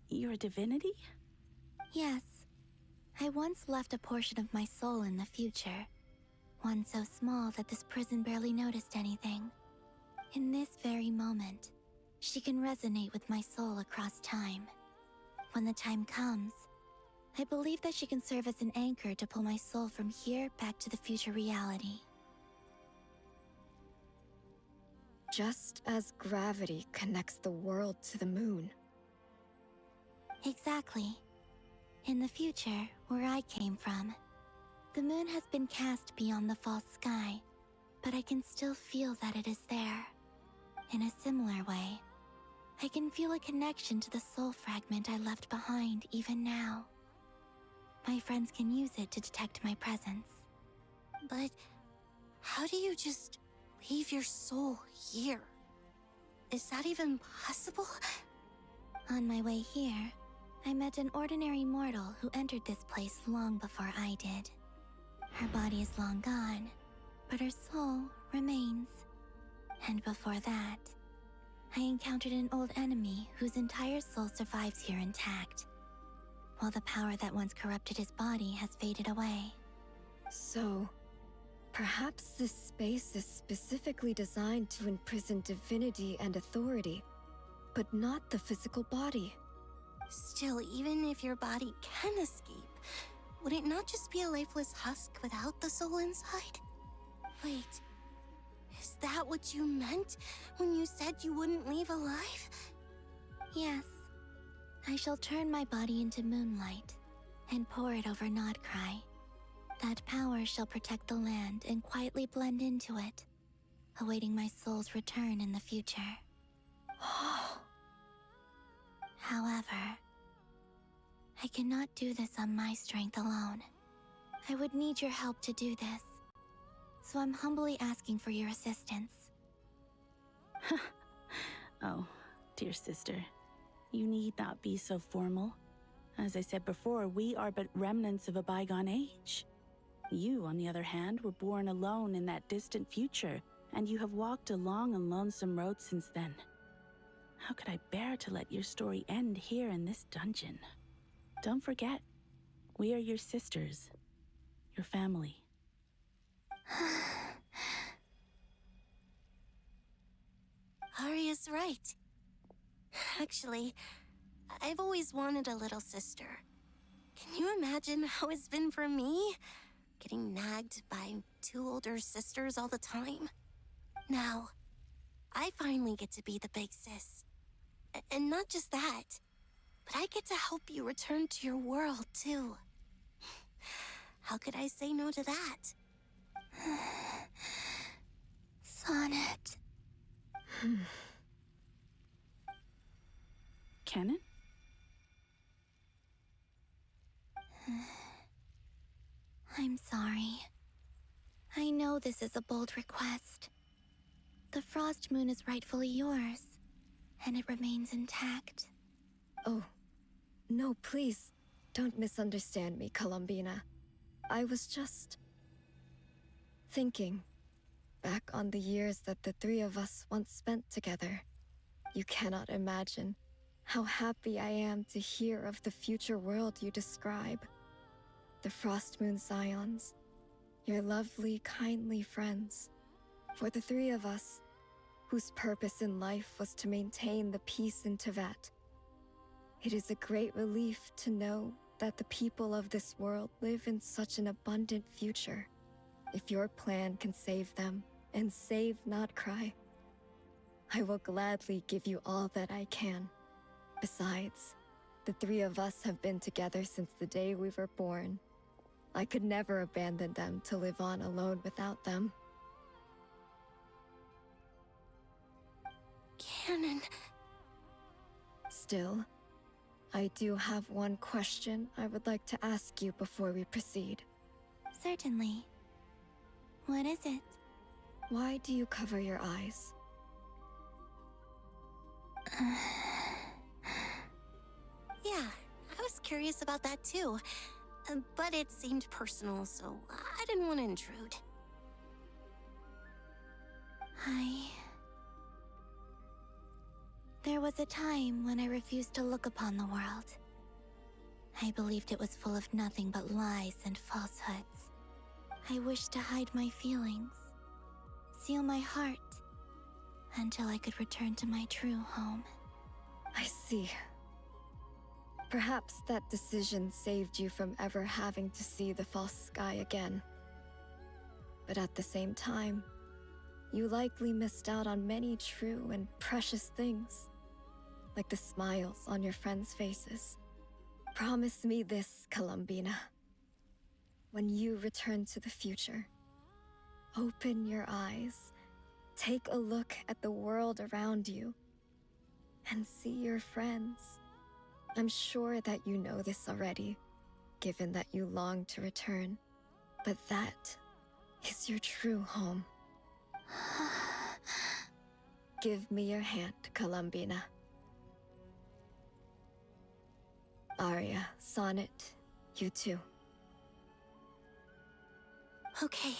your divinity? Yes. I once left a portion of my soul in the future. One so small that this prison barely noticed anything. In this very moment, she can resonate with my soul across time. When the time comes, I believe that she can serve as an anchor to pull my soul from here back to the future reality. Just as gravity connects the world to the moon. Exactly. In the future, where I came from, the moon has been cast beyond the false sky, but I can still feel that it is there. In a similar way, I can feel a connection to the soul fragment I left behind even now. My friends can use it to detect my presence. But how do you just leave your soul here? Is that even possible? On my way here, I met an ordinary mortal who entered this place long before I did. Her body is long gone, but her soul remains. And before that, I encountered an old enemy whose entire soul survives here intact, while the power that once corrupted his body has faded away. So, perhaps this space is specifically designed to imprison divinity and authority, but not the physical body. Still, even if your body can escape, would it not just be a lifeless husk without the soul inside? Wait, is that what you meant when you said you wouldn't leave alive? Yes. I shall turn my body into moonlight and pour it over Nodcry. That power shall protect the land and quietly blend into it, awaiting my soul's return in the future. However, I cannot do this on my strength alone. I would need your help to do this, so I'm humbly asking for your assistance. Oh, dear sister, you need not be so formal. As I said before, we are but remnants of a bygone age. You, on the other hand, were born alone in that distant future, and you have walked a long and lonesome road since then. How could I bear to let your story end here in this dungeon? Don't forget, we are your sisters, your family. Arya's right. Actually, I've always wanted a little sister. Can you imagine how it's been for me? Getting nagged by two older sisters all the time. Now, I finally get to be the big sis. And not just that, but I get to help you return to your world, too. How could I say no to that? Sonnet. Canon? I'm sorry. I know this is a bold request. The Frost Moon is rightfully yours, and it remains intact. Oh, no, please, don't misunderstand me, Columbina. I was just thinking back on the years that the three of us once spent together. You cannot imagine how happy I am to hear of the future world you describe. The Frost Moon Scions, your lovely, kindly friends. For the three of us, whose purpose in life was to maintain the peace in Tevat. It is a great relief to know that the people of this world live in such an abundant future. If your plan can save them and save Nodcry, I will gladly give you all that I can. Besides, the three of us have been together since the day we were born. I could never abandon them to live on alone without them. Canon. Still, I do have one question I would like to ask you before we proceed. Certainly. What is it? Why do you cover your eyes? Yeah, I was curious about that too. But it seemed personal, so I didn't want to intrude. There was a time when I refused to look upon the world. I believed it was full of nothing but lies and falsehoods. I wished to hide my feelings, seal my heart, until I could return to my true home. I see. Perhaps that decision saved you from ever having to see the false sky again. But at the same time, you likely missed out on many true and precious things, like the smiles on your friends' faces. Promise me this, Columbina. When you return to the future, open your eyes, take a look at the world around you, and see your friends. I'm sure that you know this already, given that you long to return, but that is your true home. Give me your hand, Columbina. Arya, Sonnet, you too. Okay.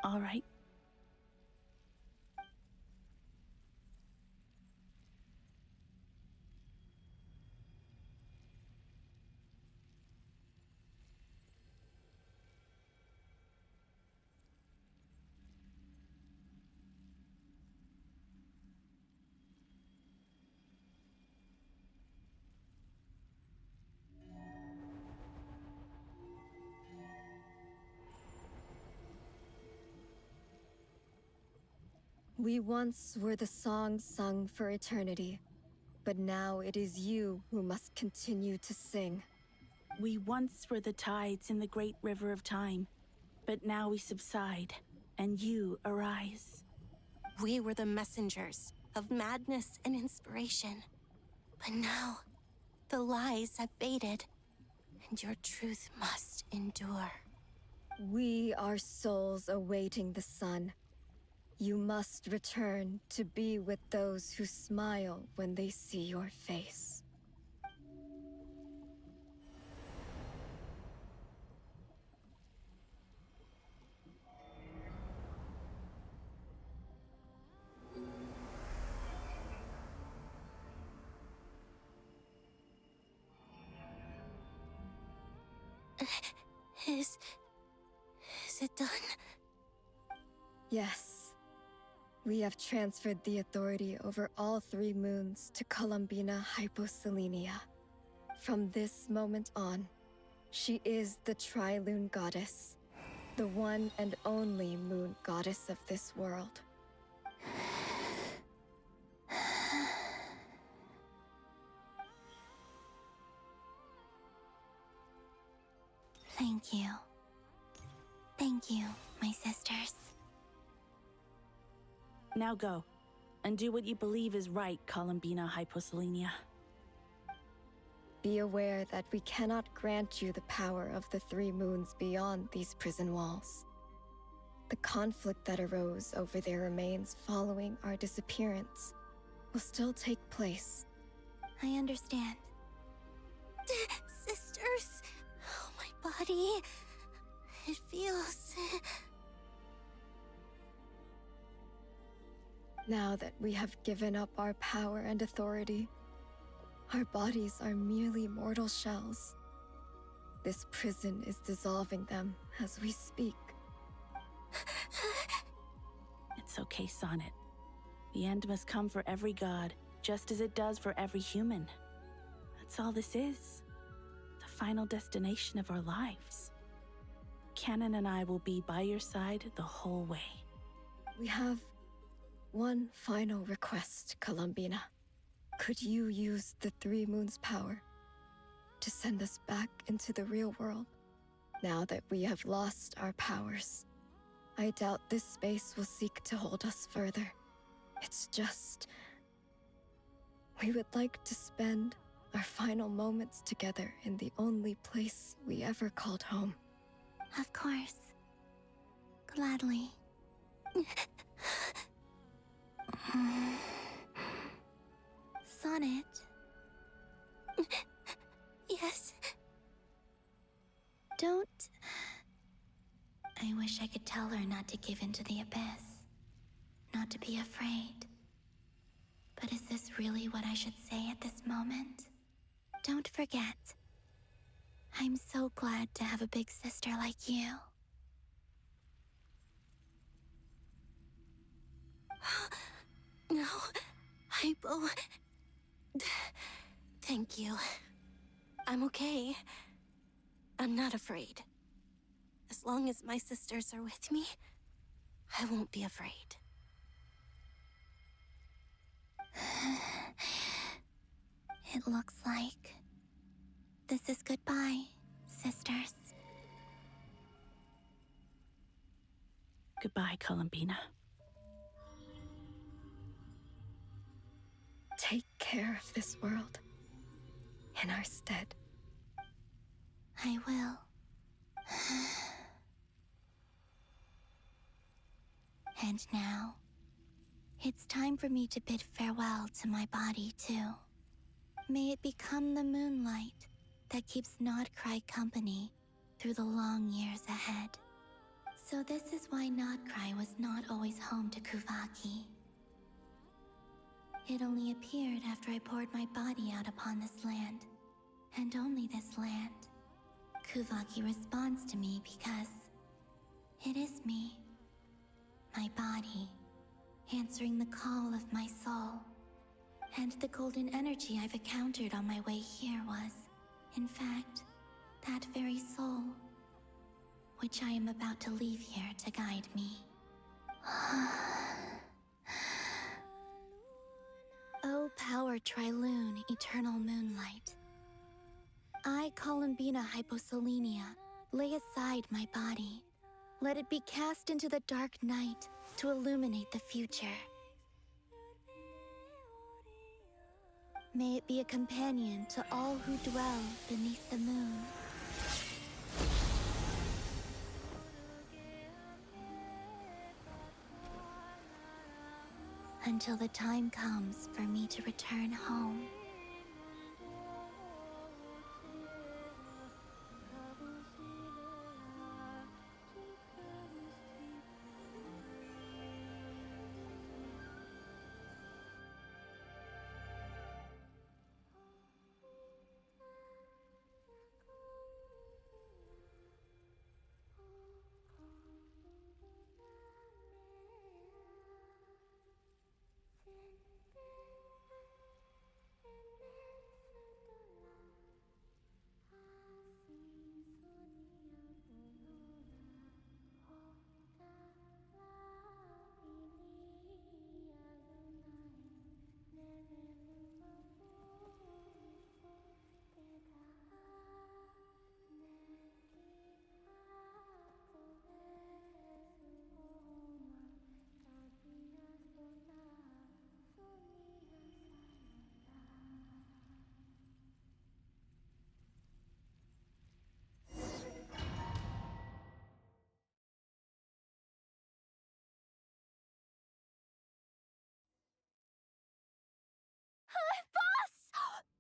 All right. We once were the songs sung for eternity, but now it is you who must continue to sing. We once were the tides in the great river of time, but now we subside, and you arise. We were the messengers of madness and inspiration. But now, the lies have faded, and your truth must endure. We are souls awaiting the sun. You must return to be with those who smile when they see your face. Is it done? Yes. We have transferred the authority over all 3 moons to Columbina Hyposelenia. From this moment on, she is the Tri-Lune Goddess, the one and only moon goddess of this world. Thank you. Thank you, my sisters. Now go, and do what you believe is right, Columbina Hyposelenia. Be aware that we cannot grant you the power of the 3 moons beyond these prison walls. The conflict that arose over their remains following our disappearance will still take place. I understand. Sisters, oh, my body, it feels... Now that we have given up our power and authority, our bodies are merely mortal shells. This prison is dissolving them as we speak. It's okay, Sonnet. The end must come for every god, just as it does for every human. That's all this is. The final destination of our lives. Canon and I will be by your side the whole way. We have one final request, Columbina. Could you use the 3 moons' power to send us back into the real world? Now that we have lost our powers, I doubt this space will seek to hold us further. It's just... we would like to spend our final moments together in the only place we ever called home. Of course. Gladly. Sonnet. Yes? Don't... I wish I could tell her not to give in to the abyss. Not to be afraid. But is this really what I should say at this moment? Don't forget. I'm so glad to have a big sister like you. No, Hypo... Thank you. I'm okay. I'm not afraid. As long as my sisters are with me, I won't be afraid. It looks like this is goodbye, sisters. Goodbye, Columbina. Take care of this world in our stead. I will. And now, it's time for me to bid farewell to my body, too. May it become the moonlight that keeps Nodcry company through the long years ahead. So this is why Nodcry was not always home to Kuvaki. It only appeared after I poured my body out upon this land, and only this land. Kuvaki responds to me because it is me, my body, answering the call of my soul. And the golden energy I've encountered on my way here was, in fact, that very soul, which I am about to leave here to guide me. power Trilune, eternal moonlight. I, Columbina Hyposelenia, lay aside my body. Let it be cast into the dark night to illuminate the future. May it be a companion to all who dwell beneath the moon. Until the time comes for me to return home.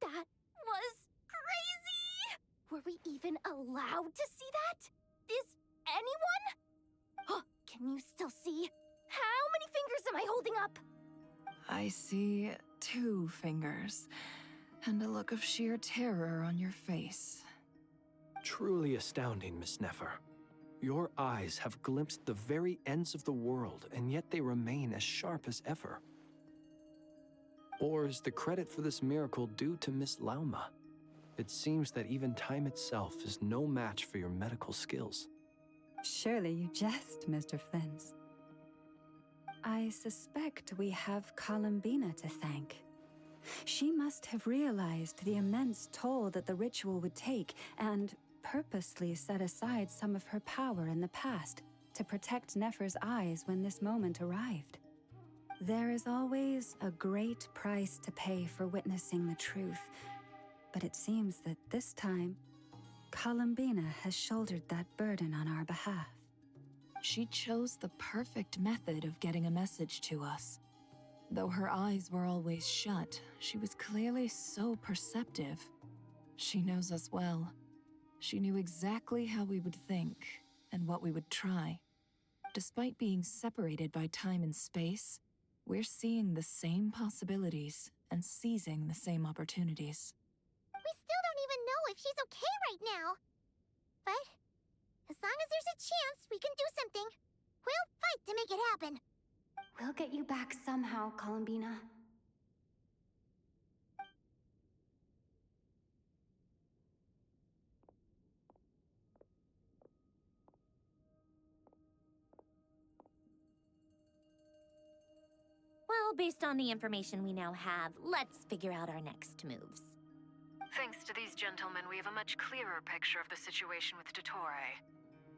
That was crazy! Were we even allowed to see that? Is anyone? Oh, can you still see? How many fingers am I holding up? I see 2 fingers, and a look of sheer terror on your face. Truly astounding, Miss Nefer. Your eyes have glimpsed the very ends of the world, and yet they remain as sharp as ever. Or is the credit for this miracle due to Miss Lauma? It seems that even time itself is no match for your medical skills. Surely you jest, Mr. Flins. I suspect we have Columbina to thank. She must have realized the immense toll that the ritual would take and purposely set aside some of her power in the past to protect Nefer's eyes when this moment arrived. There is always a great price to pay for witnessing the truth, but it seems that this time, Columbina has shouldered that burden on our behalf. She chose the perfect method of getting a message to us. Though her eyes were always shut, she was clearly so perceptive. She knows us well. She knew exactly how we would think and what we would try. Despite being separated by time and space, we're seeing the same possibilities and seizing the same opportunities. We still don't even know if she's okay right now. But as long as there's a chance we can do something, we'll fight to make it happen. We'll get you back somehow, Columbina. Well, based on the information we now have, let's figure out our next moves. Thanks to these gentlemen, we have a much clearer picture of the situation with Dottore.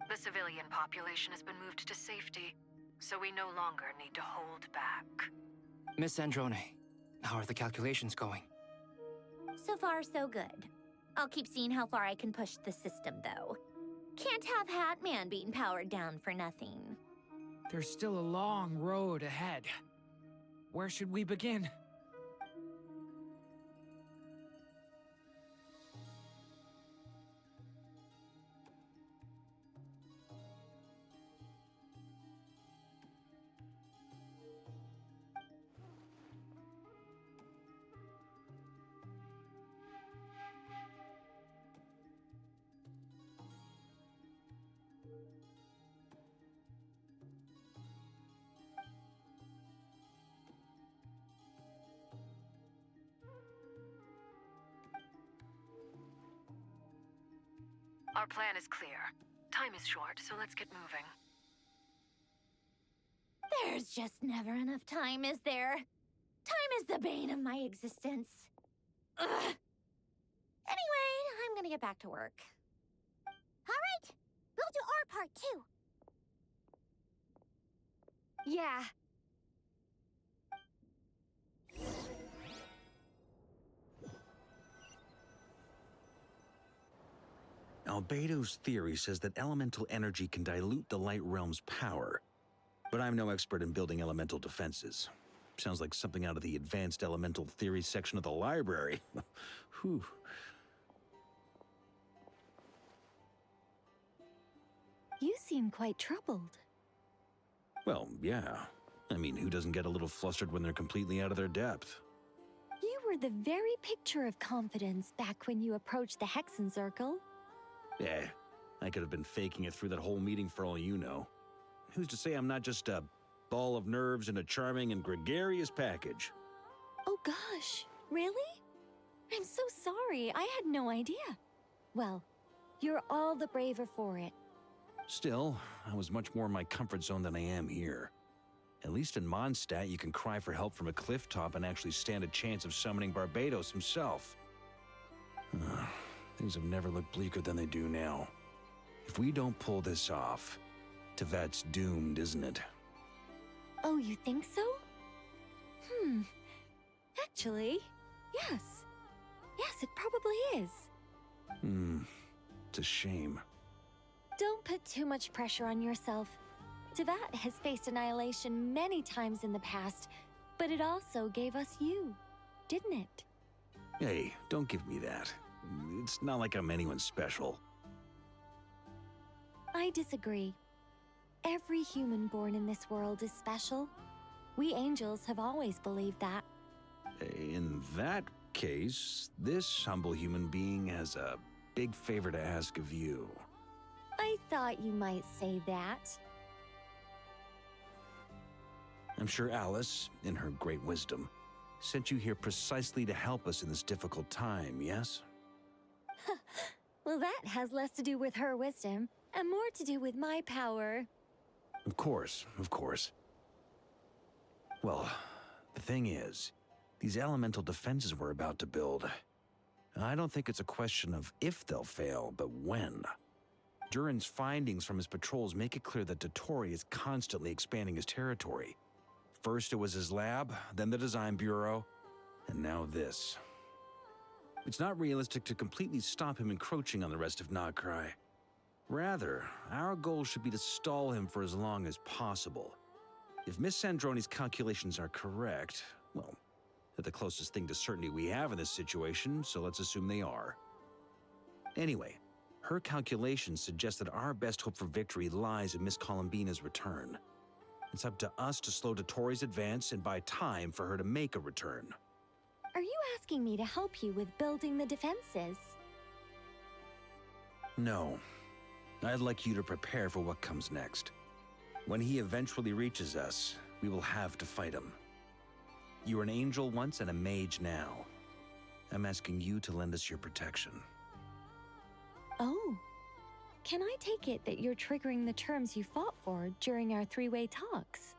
The civilian population has been moved to safety, so we no longer need to hold back. Miss Androne, how are the calculations going? So far, so good. I'll keep seeing how far I can push the system, though. Can't have Hatman being powered down for nothing. There's still a long road ahead. Where should we begin? Our plan is clear. Time is short, so let's get moving. There's just never enough time, is there? Time is the bane of my existence. Ugh. Anyway, I'm gonna get back to work. All right, we'll do our part too. Yeah. Albedo's theory says that elemental energy can dilute the Light Realm's power, but I'm no expert in building elemental defenses. Sounds like something out of the Advanced Elemental Theory section of the library. Whew. You seem quite troubled. Well, yeah. I mean, who doesn't get a little flustered when they're completely out of their depth? You were the very picture of confidence back when you approached the Hexen Circle. Eh, I could have been faking it through that whole meeting for all you know. Who's to say I'm not just a ball of nerves in a charming and gregarious package? Oh gosh, really? I'm so sorry, I had no idea. Well, you're all the braver for it. Still, I was much more in my comfort zone than I am here. At least in Mondstadt, you can cry for help from a cliff top and actually stand a chance of summoning Barbados himself. Things have never looked bleaker than they do now. If we don't pull this off, Tevat's doomed, isn't it? Oh, you think so? Actually, yes. Yes, it probably is. It's a shame. Don't put too much pressure on yourself. Tevat has faced annihilation many times in the past, but it also gave us you, didn't it? Hey, don't give me that. It's not like I'm anyone special. I disagree. Every human born in this world is special. We angels have always believed that. In that case, this humble human being has a big favor to ask of you. I thought you might say that. I'm sure Alice, in her great wisdom, sent you here precisely to help us in this difficult time, yes? Well, that has less to do with her wisdom and more to do with my power. Of course, of course. Well, the thing is, these elemental defenses we're about to build, I don't think it's a question of if they'll fail, but when. Durin's findings from his patrols make it clear that Dottore is constantly expanding his territory. First it was his lab, then the design bureau, and now this. It's not realistic to completely stop him encroaching on the rest of Nagrai. Rather, our goal should be to stall him for as long as possible. If Miss Sandroni's calculations are correct, well, they're the closest thing to certainty we have in this situation, so let's assume they are. Anyway, her calculations suggest that our best hope for victory lies in Miss Columbina's return. It's up to us to slow Dottore's advance and buy time for her to make a return. Are you asking me to help you with building the defenses? No. I'd like you to prepare for what comes next. When he eventually reaches us, we will have to fight him. You were an angel once and a mage now. I'm asking you to lend us your protection. Oh. Can I take it that you're triggering the terms you fought for during our three-way talks?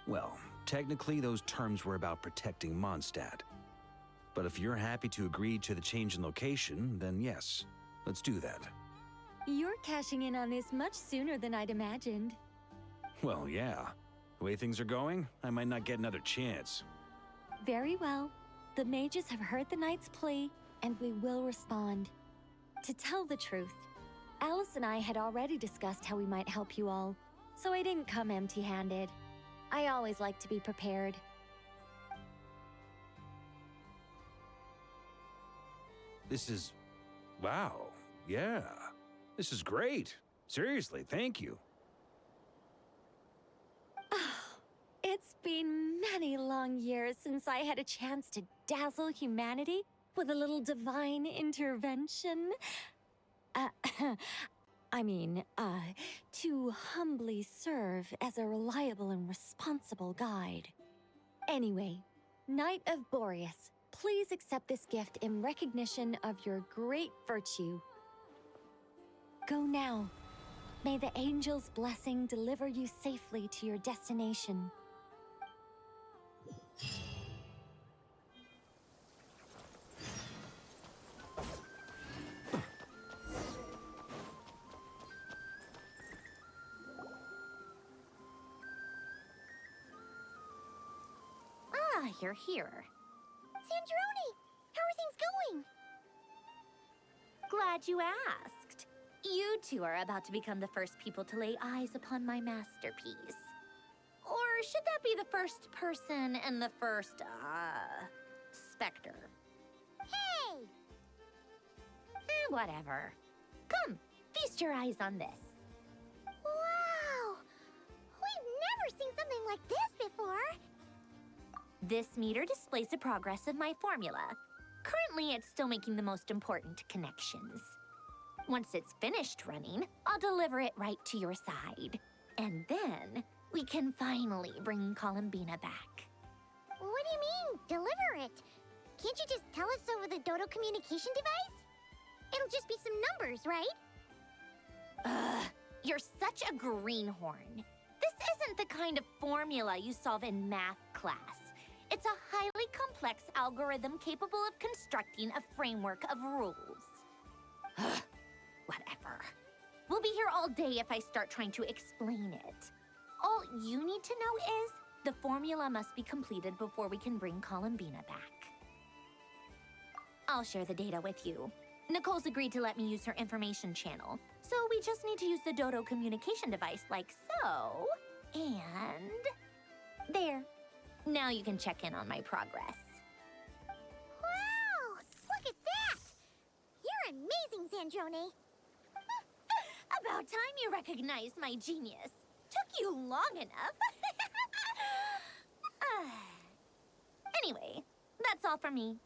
Well, technically those terms were about protecting Mondstadt. But if you're happy to agree to the change in location, then yes, let's do that. You're cashing in on this much sooner than I'd imagined. Well, yeah. The way things are going, I might not get another chance. Very well. The mages have heard the knight's plea, and we will respond. To tell the truth, Alice and I had already discussed how we might help you all, so I didn't come empty-handed. I always like to be prepared. This is... wow. Yeah. This is great. Seriously, thank you. It's been many long years since I had a chance to dazzle humanity with a little divine intervention. To humbly serve as a reliable and responsible guide. Anyway, Knight of Boreas, please accept this gift in recognition of your great virtue. Go now. May the angel's blessing deliver you safely to your destination. you're here. Sandrone! How are things going? Glad you asked. You two are about to become the first people to lay eyes upon my masterpiece. Or should that be the first person and the first, specter? Hey! Whatever. Come, feast your eyes on this. Wow! We've never seen something like this before! This meter displays the progress of my formula. Currently, it's still making the most important connections. Once it's finished running, I'll deliver it right to your side. And then, we can finally bring Columbina back. What do you mean, deliver it? Can't you just tell us over the Dodo communication device? It'll just be some numbers, right? Ugh, you're such a greenhorn. This isn't the kind of formula you solve in math class. It's a highly complex algorithm capable of constructing a framework of rules. Ugh, whatever. We'll be here all day if I start trying to explain it. All you need to know is the formula must be completed before we can bring Columbina back. I'll share the data with you. Nicole's agreed to let me use her information channel, so we just need to use the Dodo communication device like so. And there. Now you can check in on my progress. Wow! Look at that! You're amazing, Sandrone. About time you recognized my genius. Took you long enough. Anyway, that's all from me.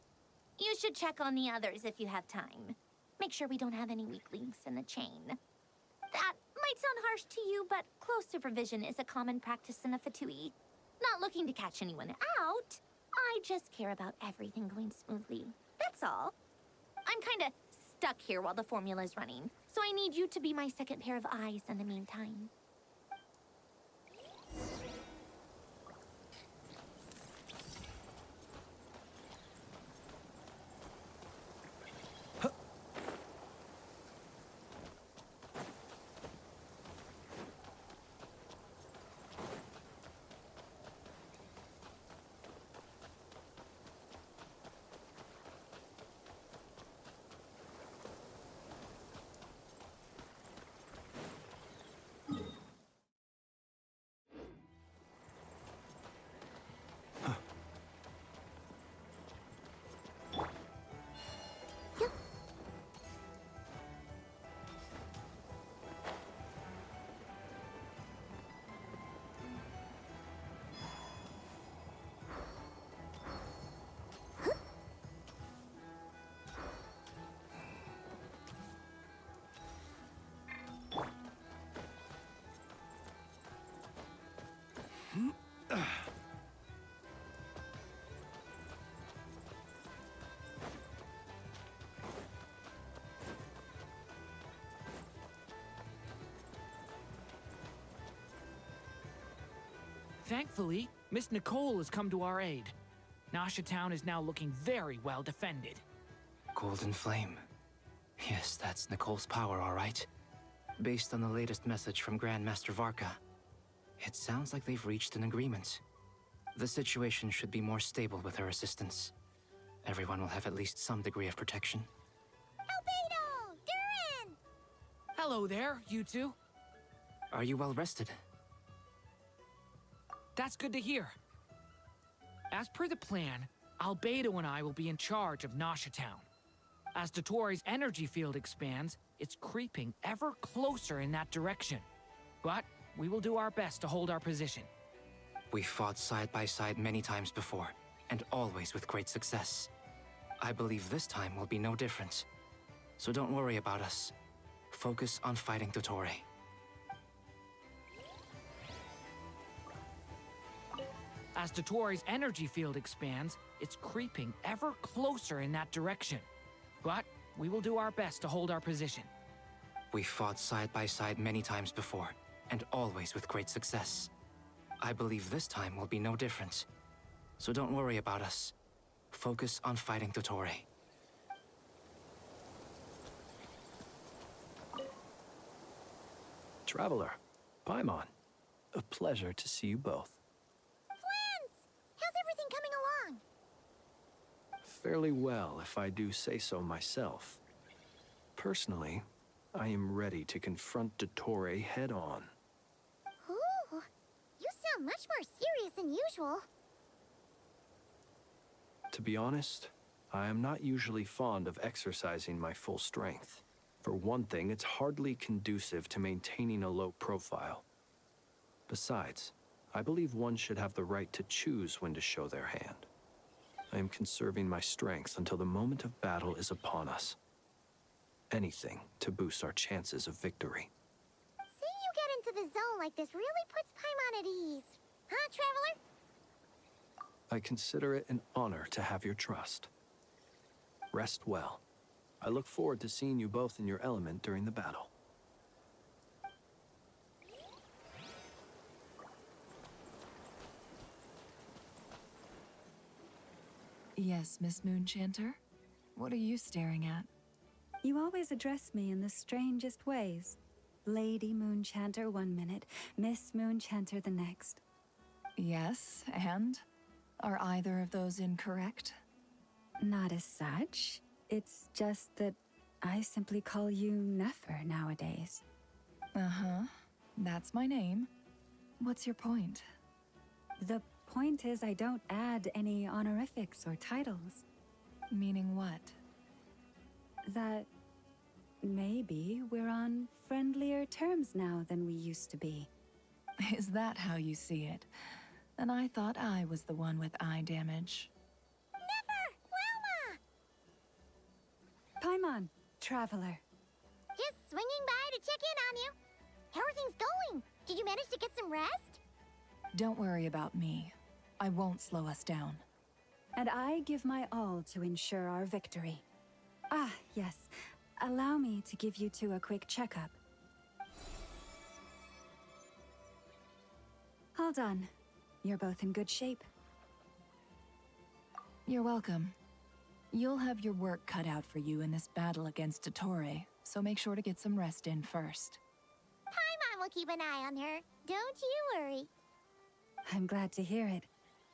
You should check on the others if you have time. Make sure we don't have any weak links in the chain. That might sound harsh to you, but close supervision is a common practice in a Fatui. Not looking to catch anyone out. I just care about everything going smoothly. That's all. I'm kinda stuck here while the formula's running, so I need you to be my second pair of eyes in the meantime. Thankfully, Miss Nicole has come to our aid. Nasha Town is now looking very well defended. Golden Flame. Yes, that's Nicole's power, all right. Based on the latest message from Grandmaster Varka, it sounds like they've reached an agreement. The situation should be more stable with her assistance. Everyone will have at least some degree of protection. Albedo! Durin! Hello there, you two. Are you well rested? That's good to hear. As per the plan, Albedo and I will be in charge of Nasha Town. As Dotori's energy field expands, it's creeping ever closer in that direction. But we will do our best to hold our position. We fought side by side many times before, and always with great success. I believe this time will be no different. So don't worry about us. Focus on fighting Dotori. As Dotori's energy field expands, it's creeping ever closer in that direction. But we will do our best to hold our position. We fought side by side many times before, and always with great success. I believe this time will be no different. So don't worry about us. Focus on fighting Dotori. Traveler, Paimon, a pleasure to see you both. How's everything coming along? fairly well, if I do say so myself. Personally, I am ready to confront Dottore head-on. Ooh, you sound much more serious than usual. To be honest, I am not usually fond of exercising my full strength. For one thing, it's hardly conducive to maintaining a low profile. Besides, I believe one should have the right to choose when to show their hand. I am conserving my strength until the moment of battle is upon us. Anything to boost our chances of victory. Seeing you get into the zone like this really puts Paimon at ease. Huh, Traveler? I consider it an honor to have your trust. Rest well. I look forward to seeing you both in your element during the battle. Yes, Miss Moonchanter? What are you staring at? You always address me in the strangest ways. Lady Moonchanter 1 minute, Miss Moonchanter the next. Yes, and? Are either of those incorrect? Not as such. It's just that I simply call you Nefer nowadays. Uh-huh. That's my name. What's your point? The point is I don't add any honorifics or titles. Meaning what? That maybe we're on friendlier terms now than we used to be. Is that how you see it? Then I thought I was the one with eye damage. Paimon, Traveler. Just swinging by to check in on you. How are things going? Did you manage to get some rest? Don't worry about me. I won't slow us down. And I give my all to ensure our victory. Ah, yes. Allow me to give you two a quick checkup. All done. You're both in good shape. You're welcome. You'll have your work cut out for you in this battle against Dottore, so make sure to get some rest in first. Paimon will keep an eye on her. Don't you worry. I'm glad to hear it.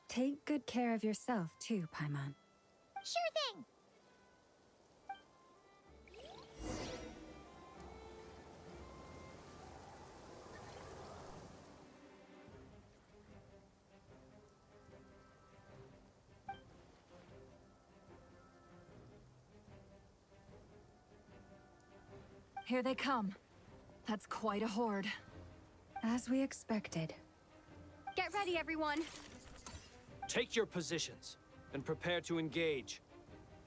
Take good care of yourself, too, Paimon. Sure thing. Here they come. That's quite a horde. As we expected. Get ready, everyone. Take your positions and prepare to engage.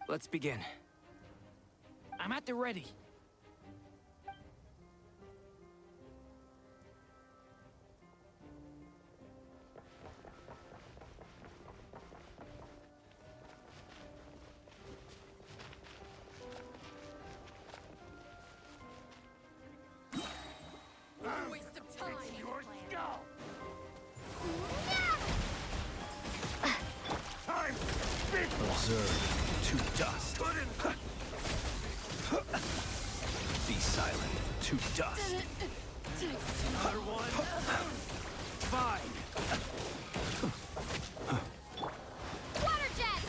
Let's begin. I'm at the ready. Observe to dust. Be silent to dust. Another one. Fine. Water jet!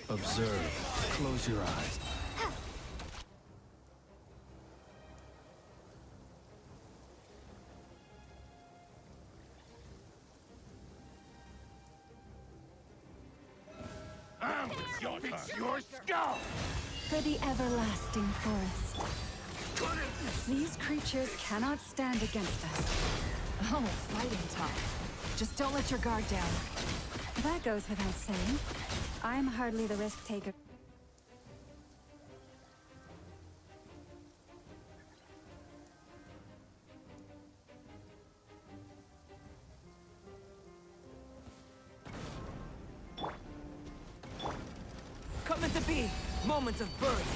Observe. Close your eyes. Your skull! For the everlasting forest. These creatures cannot stand against us. Oh, fighting talk. Just don't let your guard down. That goes without saying. I'm hardly the risk taker. Coming to be, moments of birth.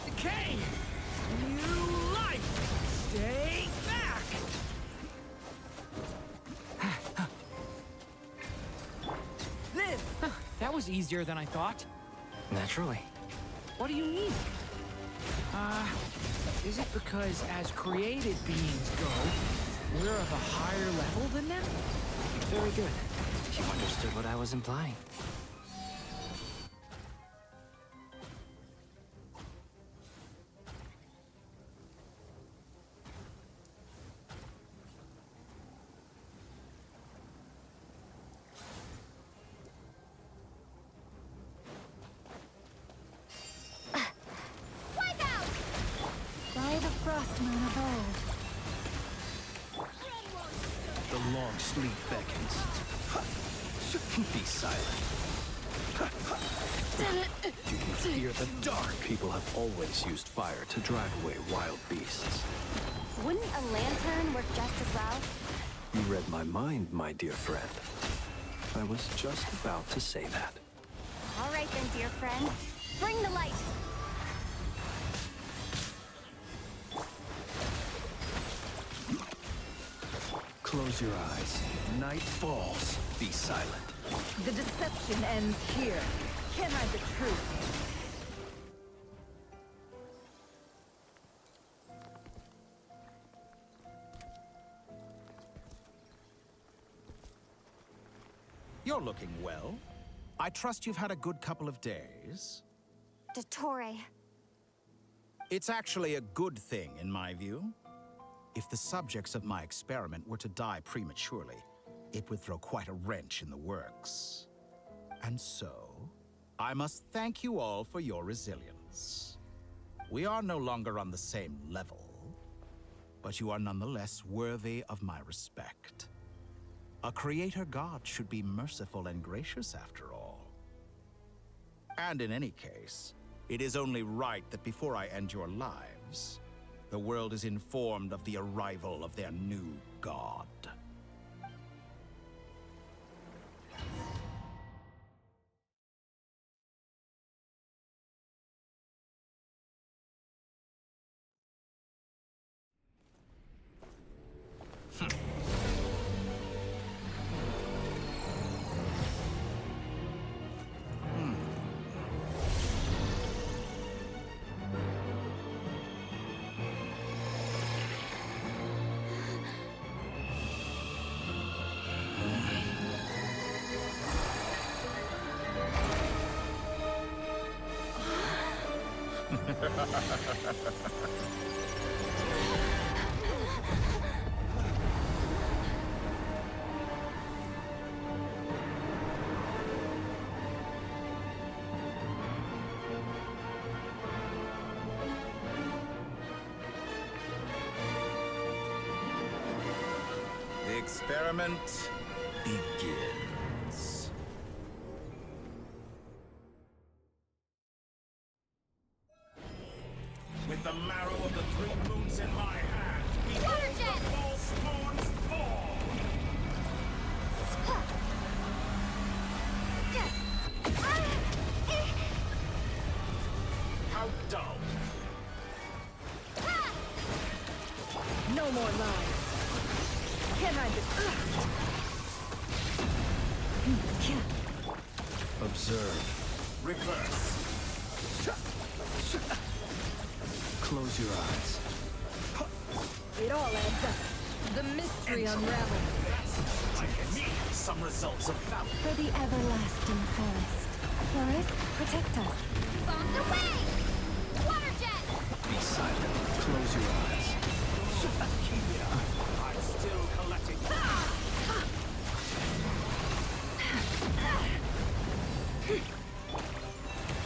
Decay! New life! Stay back! Live! That was easier than I thought. Naturally. What do you need? Is it because as created beings go, we're of a higher level than them? Very good. You understood what I was implying. The long sleep beckons. Be silent. You can fear the dark. People have always used fire to drive away wild beasts. Wouldn't a lantern work just as well? You read my mind, my dear friend. I was just about to say that. All right then, dear friend. Bring the light. Close your eyes. Night falls. Be silent. The deception ends here. Can't hide the truth. You're looking well. I trust you've had a good couple of days. Dottore. It's actually a good thing, in my view. If the subjects of my experiment were to die prematurely, it would throw quite a wrench in the works. And so, I must thank you all for your resilience. We are no longer on the same level, but you are nonetheless worthy of my respect. A creator god should be merciful and gracious after all. And in any case, it is only right that before I end your lives, the world is informed of the arrival of their new god. The experiment begins. With the marrow of the 3 moons in my hand, behold the false horns fall! How dull! No more lies. Can't hide the Observe. Reverse. Close your eyes. It all adds up. The mystery unravels. Like me, some results of valor. For the everlasting forest. Forest, protect us. Bombs away! Water jet! Be silent. Close your eyes. I'm still collecting.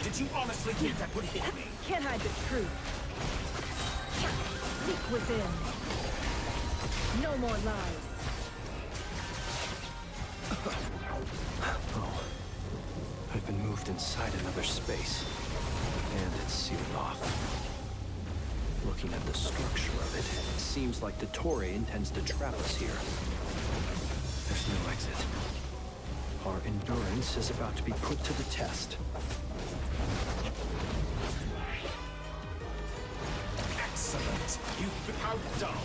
Did you honestly think that would hit me? Can't hide the truth. Seek within. No more lies. Oh. I've been moved inside another space. And it's sealed off. Looking at the structure of it, it seems like Dottore intends to trap us here. There's no exit. Our endurance is about to be put to the test. Excellent. You've been how dull.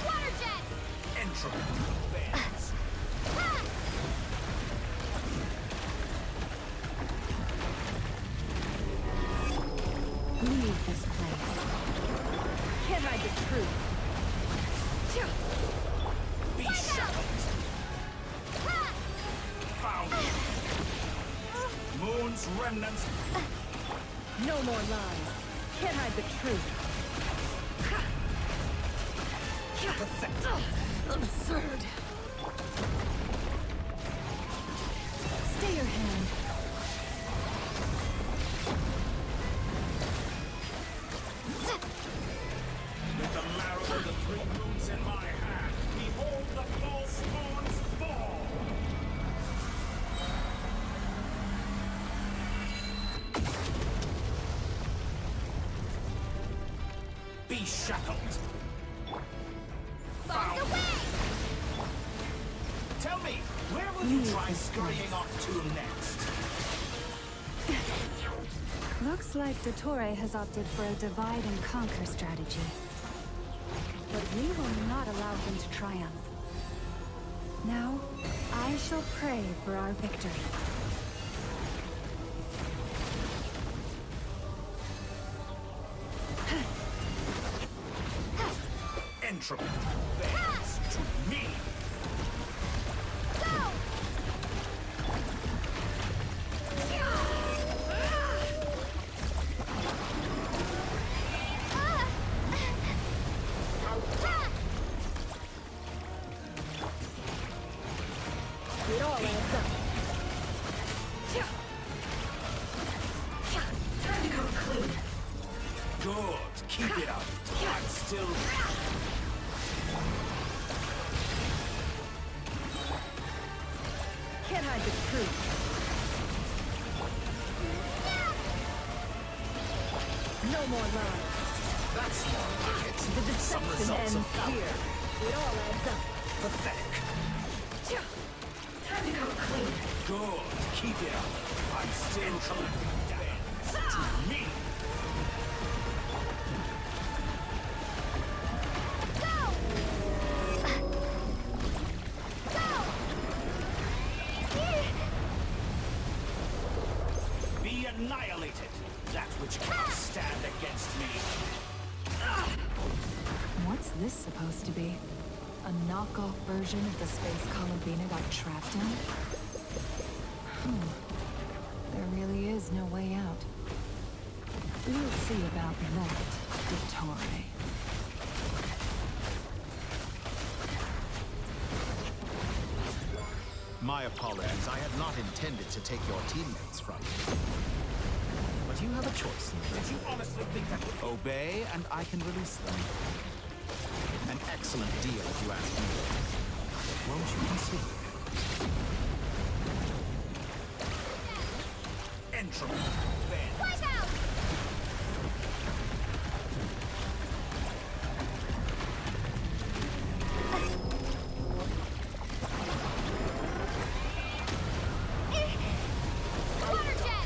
Water jet! Entropy bends. this place. Can't hide the truth. Be shackled! Found! Moon's remnants! No more lies. Can't hide the truth. Pathetic! Absurd. Stay your hand. With the marrow of the three moons in my hand, behold the false moons fall! Be shackled! Found! Tell me, where will you try scurrying off to next? Looks like Dottore has opted for a divide and conquer strategy. But we will not allow him to triumph. Now, I shall pray for our victory. Entropy bends to me! It all adds up. Time to come clean. Good. Keep it up. I'm still... Can't hide the truth. No more lies. That's more like it. The deception ends here. It all adds up. Pathetic. Time to come clean. Good. Keep it up. I'm still collecting bends to me. Be annihilated, that which cannot stand against me. What's this supposed to be? A knockoff version of the space Columbina got trapped in? There really is no way out. We'll see about that, Dottore. My apologies. I had not intended to take your teammates from you. But you have a choice. Did you honestly think that would... Obey, and I can release them. An excellent deal, if you ask me. Won't you consider it? Entropy bends. Wipe out! Water jet!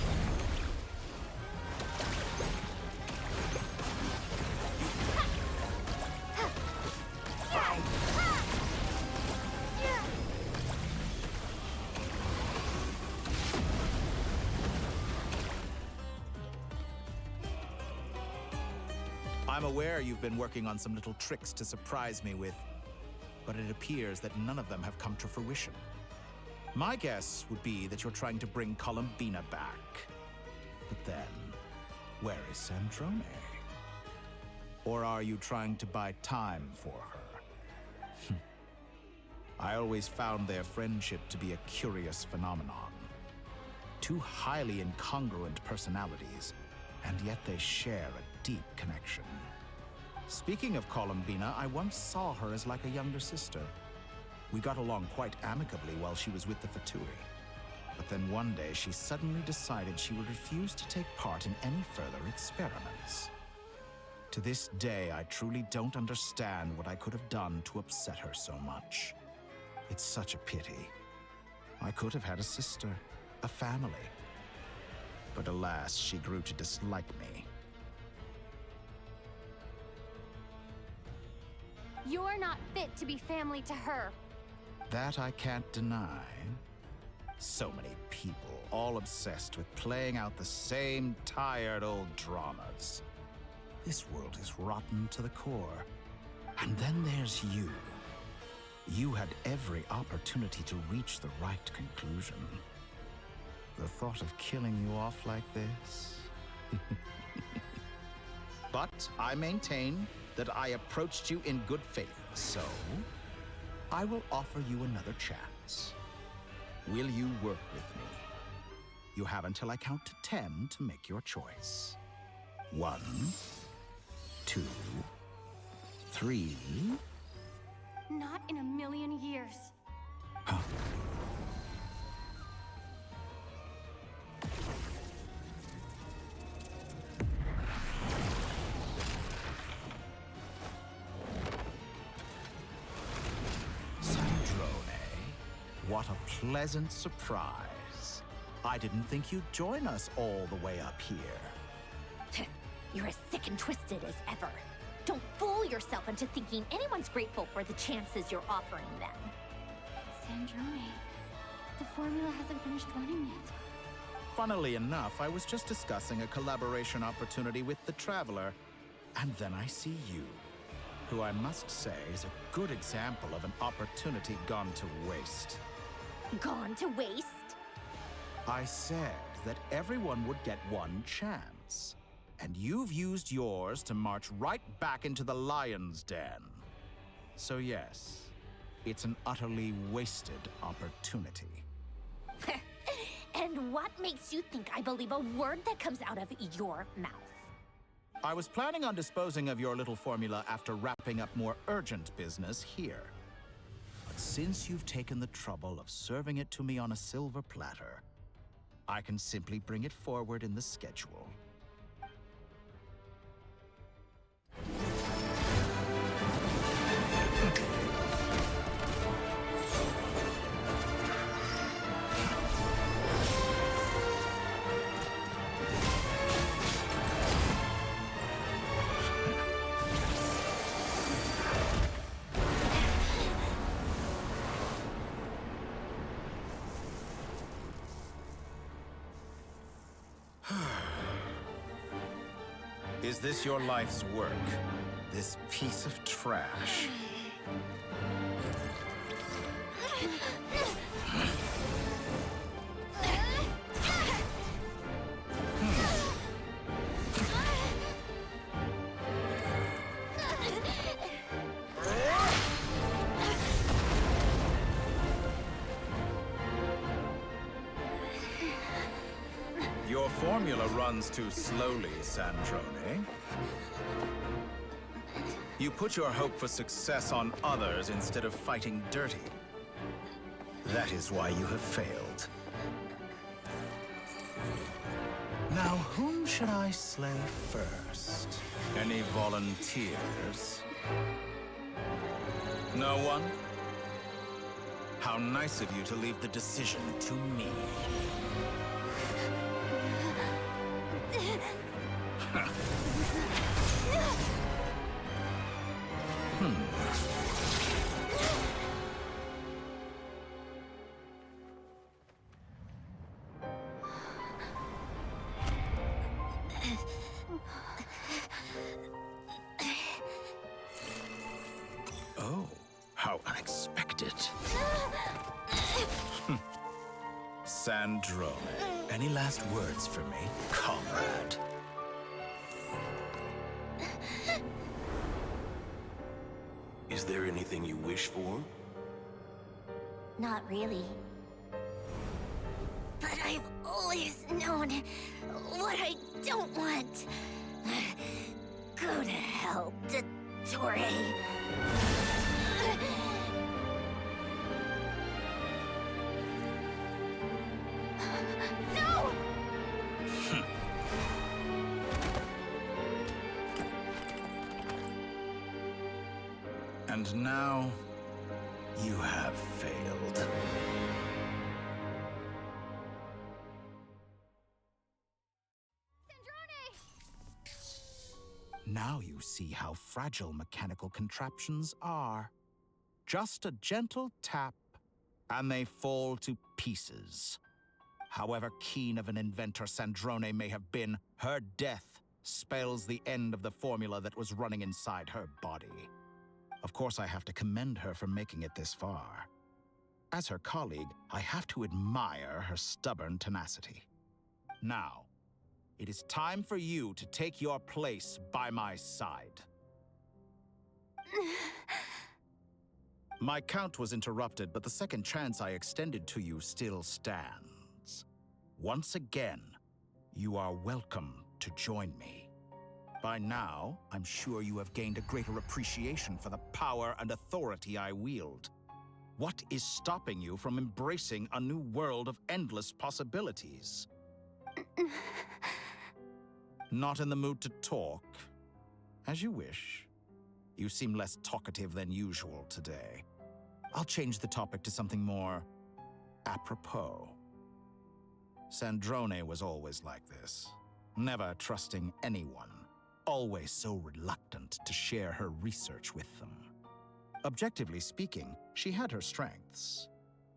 Found. I'm aware you've been working on some little tricks to surprise me with, but it appears that none of them have come to fruition. My guess would be that you're trying to bring Columbina back. But then, where is Sandrone? Or are you trying to buy time for her? I always found their friendship to be a curious phenomenon. Two highly incongruent personalities, and yet they share a deep connection. Speaking of Columbina, I once saw her as like a younger sister. We got along quite amicably while she was with the Fatui. But then one day she suddenly decided she would refuse to take part in any further experiments. To this day, I truly don't understand what I could have done to upset her so much. It's such a pity. I could have had a sister, a family. But alas, she grew to dislike me. You're not fit to be family to her. That I can't deny. So many people, all obsessed with playing out the same tired old dramas. This world is rotten to the core. And then there's you. You had every opportunity to reach the right conclusion. The thought of killing you off like this? But I maintain that I approached you in good faith, so I will offer you another chance. Will you work with me? You have until I count to 10 to make your choice. 1, 2, 3. Not in a million years. Huh? What a pleasant surprise. I didn't think you'd join us all the way up here. You're as sick and twisted as ever. Don't fool yourself into thinking anyone's grateful for the chances you're offering them. Sandrone, the formula hasn't finished running yet. Funnily enough, I was just discussing a collaboration opportunity with the Traveler, and then I see you, who I must say is a good example of an opportunity gone to waste. Gone to waste? I said that everyone would get one chance, and you've used yours to march right back into the lion's den. So yes, it's an utterly wasted opportunity. And what makes you think I believe a word that comes out of your mouth? I was planning on disposing of your little formula after wrapping up more urgent business here. But since you've taken the trouble of serving it to me on a silver platter, I can simply bring it forward in the schedule. Is this your life's work? This piece of trash? Your formula runs too slowly, Sandrone. You put your hope for success on others instead of fighting dirty. That is why you have failed. Now, whom should I slay first? Any volunteers? No one? How nice of you to leave the decision to me. Oh, how unexpected. Sandrone, any last words for me, comrade? Is there anything you wish for? Not really. But I've always known what I don't want. Go to hell, Dottore. No! And now, you have failed. Now you see how fragile mechanical contraptions are. Just a gentle tap, and they fall to pieces. However keen of an inventor Sandrone may have been, her death spells the end of the formula that was running inside her body. Of course, I have to commend her for making it this far. As her colleague, I have to admire her stubborn tenacity. Now, it is time for you to take your place by my side. My count was interrupted, but the second chance I extended to you still stands. Once again, you are welcome to join me. By now, I'm sure you have gained a greater appreciation for the power and authority I wield. What is stopping you from embracing a new world of endless possibilities? Not in the mood to talk? As you wish. You seem less talkative than usual today. I'll change the topic to something more apropos. Sandrone was always like this, never trusting anyone, always so reluctant to share her research with them. Objectively speaking, she had her strengths.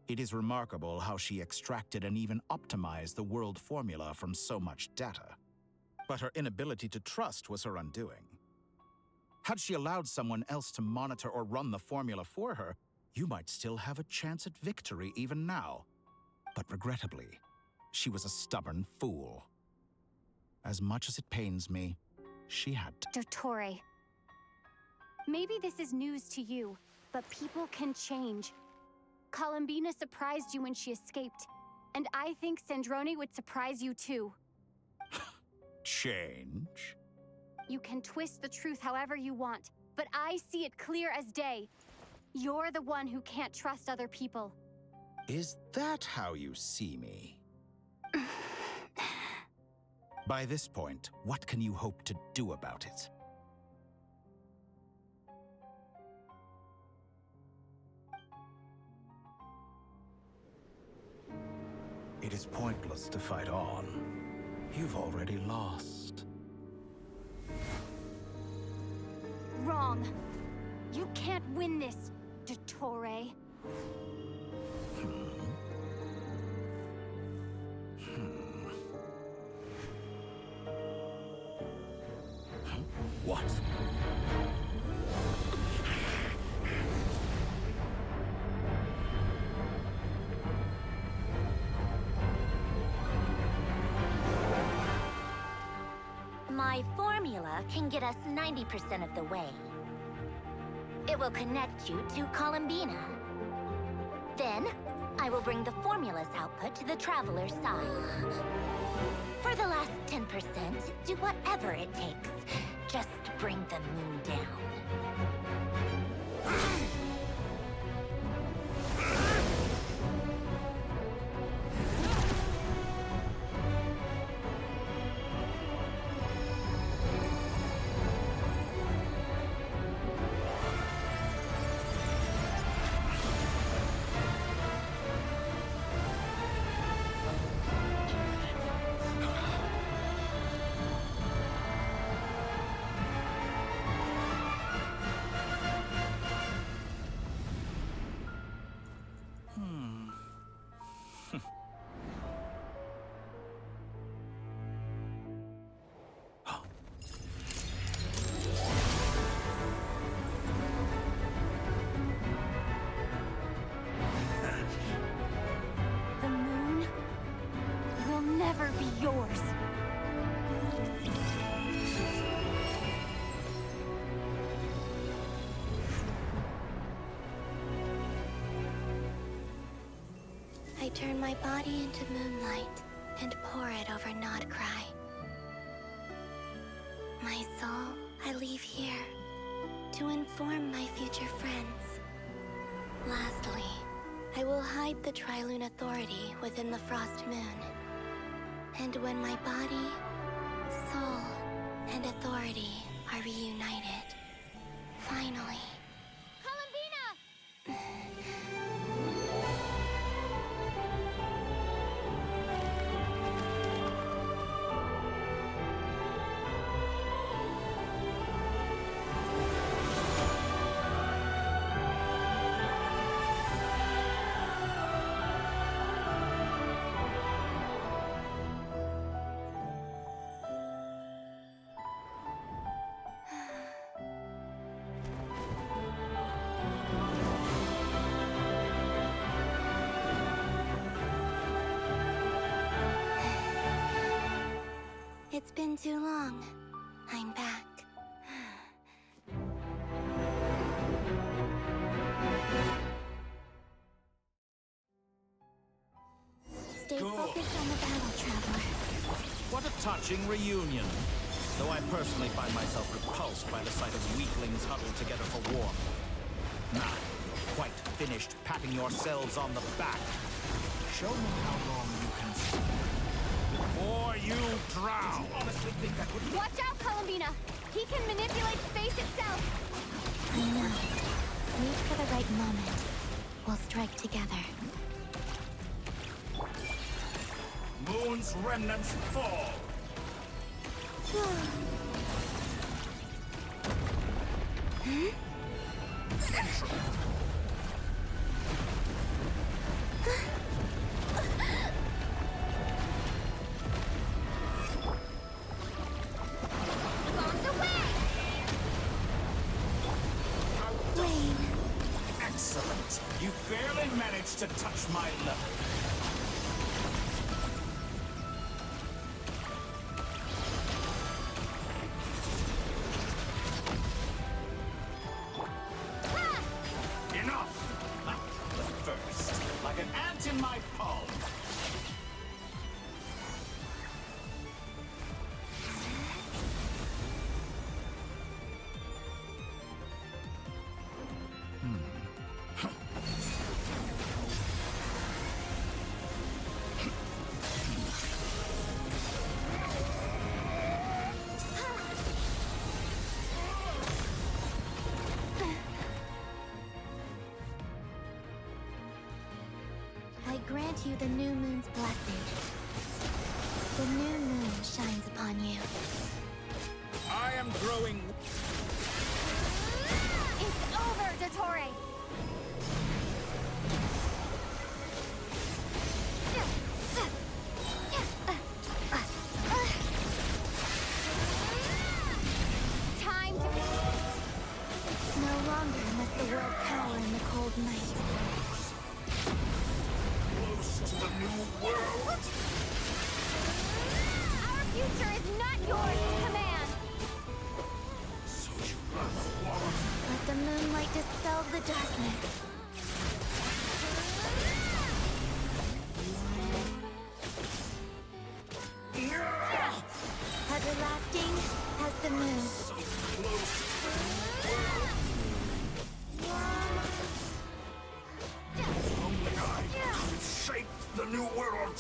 It is remarkable how she extracted and even optimized the world formula from so much data. But her inability to trust was her undoing. Had she allowed someone else to monitor or run the formula for her, you might still have a chance at victory even now. But regrettably, she was a stubborn fool. As much as it pains me, she had to. Dr. Torre, maybe this is news to you, but people can change. Columbina surprised you when she escaped, and I think Sandrone would surprise you too. Change? You can twist the truth however you want, but I see it clear as day. You're the one who can't trust other people. Is that how you see me? By this point, what can you hope to do about it? It is pointless to fight on. You've already lost. Wrong. You can't win this, Dottore. What? My formula can get us 90% of the way. It will connect you to Columbina. Then, I will bring the formula's output to the Traveler's side. For the last 10%, do whatever it takes. Just bring the moon down. The moon will never be yours. I turn my body into moonlight and pour it over Nodcry. My soul, I leave here to inform my future friends. Lastly, I will hide the Trilune Authority within the Frost Moon. And when my body, soul, and authority are reunited, finally... Columbina! It's been too long. I'm back. Stay focused on the battle, Traveler. What a touching reunion. Though I personally find myself repulsed by the sight of weaklings huddled together for warmth. Now, you're quite finished patting yourselves on the back. Show me how long you can stand. Before you drown! Did you honestly think that would... Watch out, Columbina! He can manipulate space itself! I know. Wait for the right moment. We'll strike together. Moon's remnants fall! Excellent. You barely managed to touch my level. In my palm. I grant you the new moon's blessing. The new moon shines upon you. I am growing... It's over, Dottore! Time to... No longer must the world cower in the cold night. To the new world? Our future is not yours to command! So you rather want... Let the moonlight dispel the darkness. Everlasting as the moon. So close Only I could shape the new world.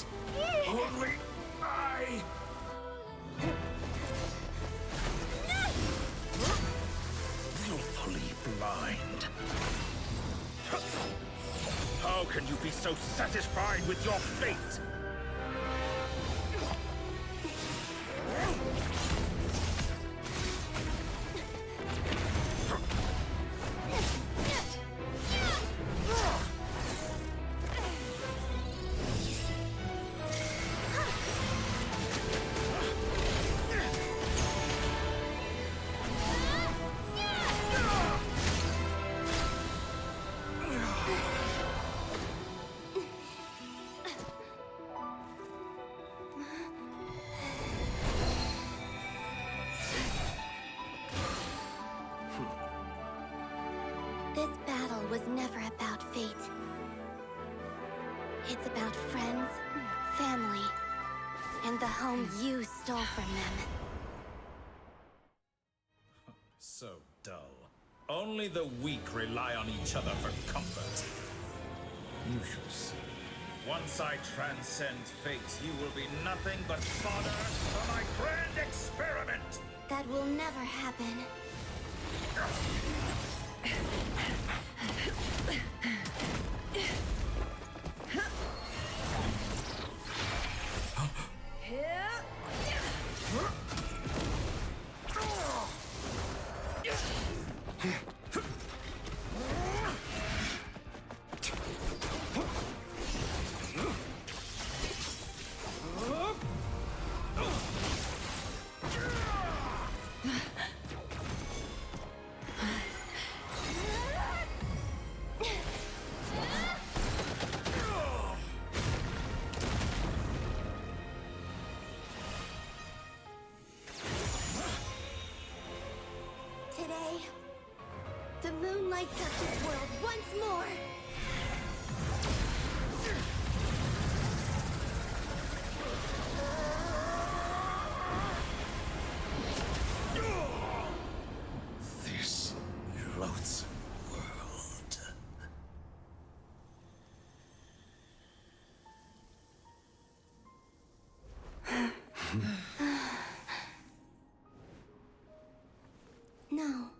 Only I. Willfully blind. How can you be so satisfied with your fate? This battle was never about fate. It's about friends, family, and the home you stole from them. So dull. Only the weak rely on each other for comfort. You shall see. Once I transcend fate, you will be nothing but fodder for my grand experiment! That will never happen. lights up this world once more! This loathsome world. No,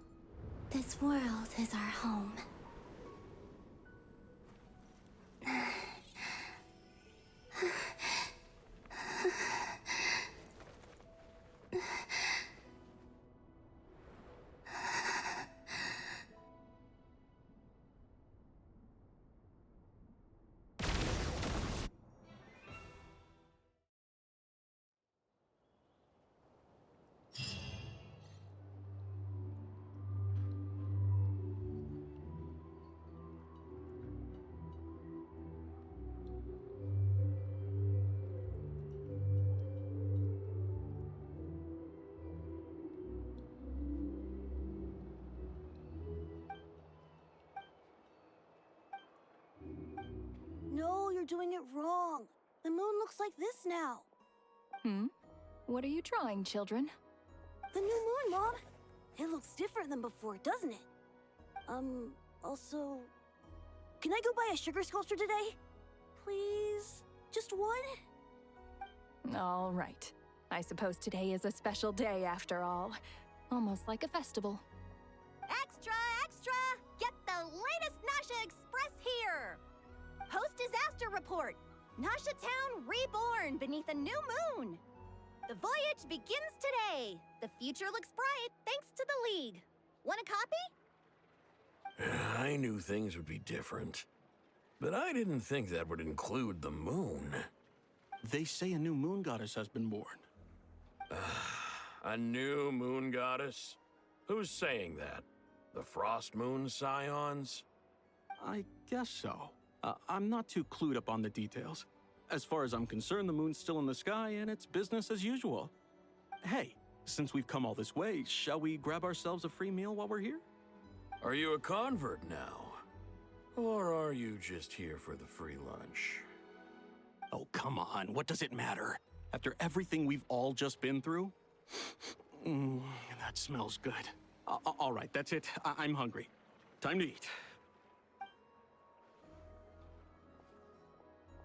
this world is our home. No, you're doing it wrong. The moon looks like this now. What are you drawing, children? The new moon, Mom. It looks different than before, doesn't it? Also... Can I go buy a sugar sculpture today? Please? Just one? All right. I suppose today is a special day after all. Almost like a festival. Extra, extra! Get the latest Nasha Express here! Post-disaster report! Nasha Town reborn beneath a new moon! The voyage begins today! The future looks bright thanks to the League. Want a copy? I knew things would be different, but I didn't think that would include the moon. They say a new moon goddess has been born. A new moon goddess? Who's saying that? The Frost Moon Scions? I guess so. I'm not too clued up on the details. As far as I'm concerned, the moon's still in the sky and it's business as usual. Hey, since we've come all this way, shall we grab ourselves a free meal while we're here? Are you a convert now? Or are you just here for the free lunch? Oh, come on. What does it matter? After everything we've all just been through? That smells good. All right, that's it. I'm hungry. Time to eat.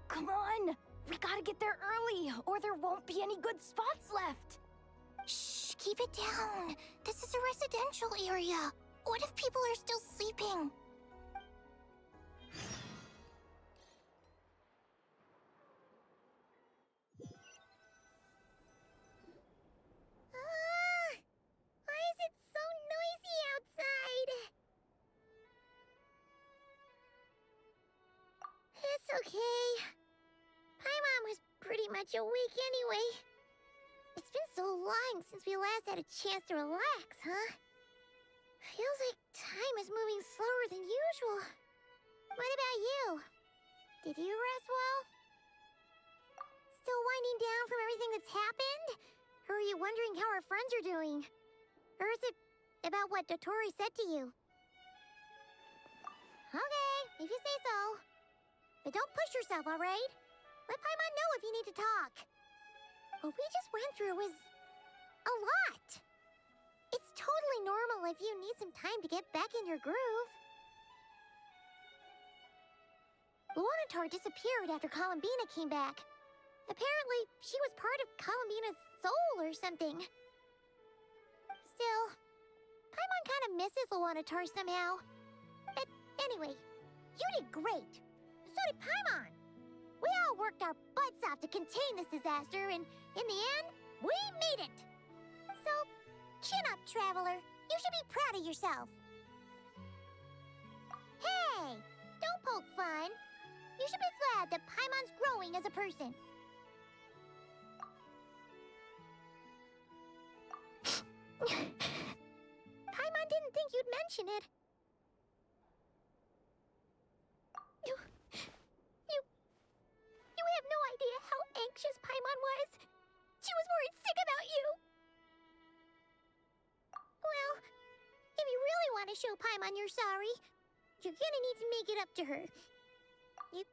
Come on! We gotta get there early, or there won't be any good spots left! Shh, keep it down. This is a residential area. What if people are still sleeping? Why is it so noisy outside? It's okay. Paimon was pretty much awake anyway. It's been so long since we last had a chance to relax, huh? Feels like time is moving slower than usual. What about you? Did you rest well? Still winding down from everything that's happened? Or are you wondering how our friends are doing? Or is it about what Dotori said to you? Okay, if you say so. But don't push yourself, alright? Let Paimon know if you need to talk. What we just went through was a lot. It's totally normal if you need some time to get back in your groove. Luanatar disappeared after Columbina came back. Apparently, she was part of Columbina's soul or something. Still, Paimon kind of misses Luanatar somehow. But anyway, you did great. So did Paimon. We all worked our butts off to contain this disaster, and in the end, we made it. So, chin up, Traveler. You should be proud of yourself. Hey, don't poke fun. You should be glad that Paimon's growing as a person. Paimon didn't think you'd mention it. You have no idea how anxious Paimon was. She was worried sick about you. Well, if you really want to show Paimon Paimon you're sorry. You're gonna need to make it up to her. You...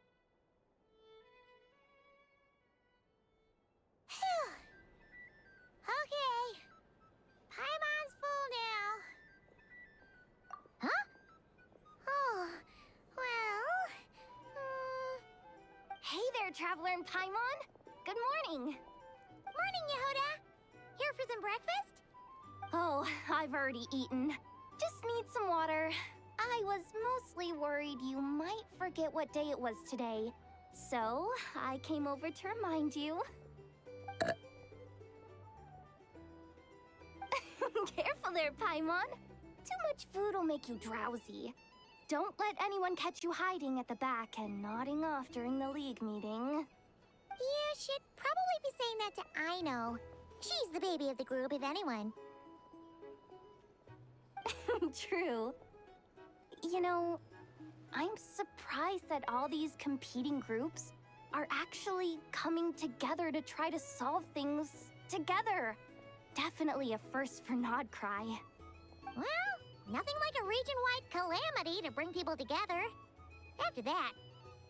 Phew. Okay. Paimon's full now. Huh? Oh, well... Hey there, Traveler and Paimon. Good morning. Morning, Yehuda. Here for some breakfast? Oh, I've already eaten. Just need some water. I was mostly worried you might forget what day it was today. So, I came over to remind you. Careful there, Paimon. Too much food will make you drowsy. Don't let anyone catch you hiding at the back and nodding off during the League meeting. You should probably be saying that to Aino. She's the baby of the group, if anyone. True. You know, I'm surprised that all these competing groups are actually coming together to try to solve things together. Definitely a first for Nodcry. Well, nothing like a region-wide calamity to bring people together. After that,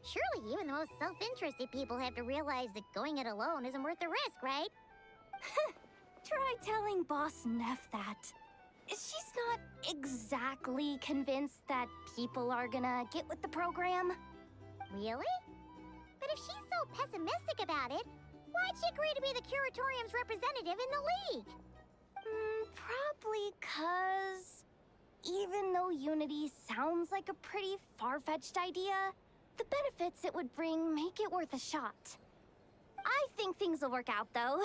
surely even the most self-interested people have to realize that going it alone isn't worth the risk, right? Try telling Boss Neff that. She's not exactly convinced that people are gonna get with the program. Really? But if she's so pessimistic about it, why'd she agree to be the Curatorium's representative in the League? Probably 'cause even though Unity sounds like a pretty far-fetched idea, the benefits it would bring make it worth a shot. I think things will work out, though.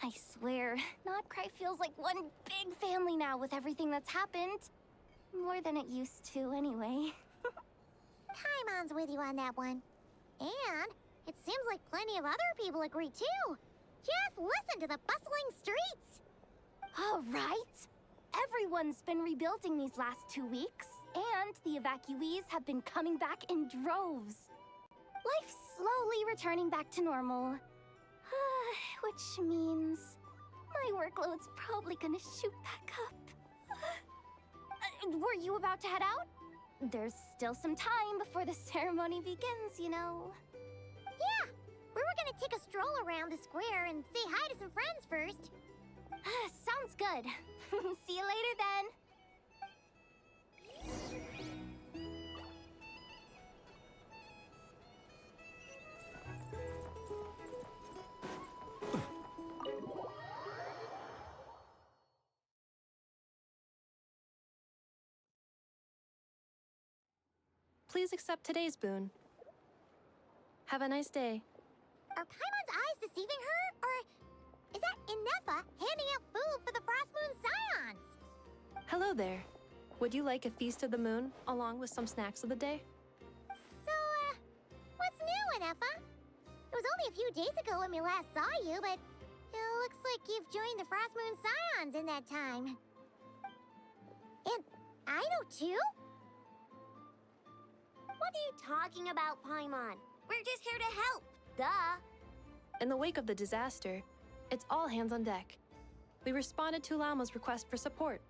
I swear, Nodcry feels like one big family now with everything that's happened. More than it used to, anyway. Paimon's with you on that one. And it seems like plenty of other people agree, too. Just listen to the bustling streets. All right. Everyone's been rebuilding these last 2 weeks, and the evacuees have been coming back in droves. Life's slowly returning back to normal. Which means my workload's probably gonna shoot back up. Were you about to head out? There's still some time before the ceremony begins, you know. Yeah, we were gonna take a stroll around the square and say hi to some friends first. Sounds good. See you later then. Please accept today's boon. Have a nice day. Are Paimon's eyes deceiving her? Or is that Inefa handing out food for the Frost Moon Scions? Hello there. Would you like a feast of the moon, along with some snacks of the day? So, what's new, Inefa? It was only a few days ago when we last saw you, but it looks like you've joined the Frost Moon Scions in that time. And I know too? What are you talking about, Paimon? We're just here to help, duh. In the wake of the disaster, it's all hands on deck. We responded to Lama's request for support.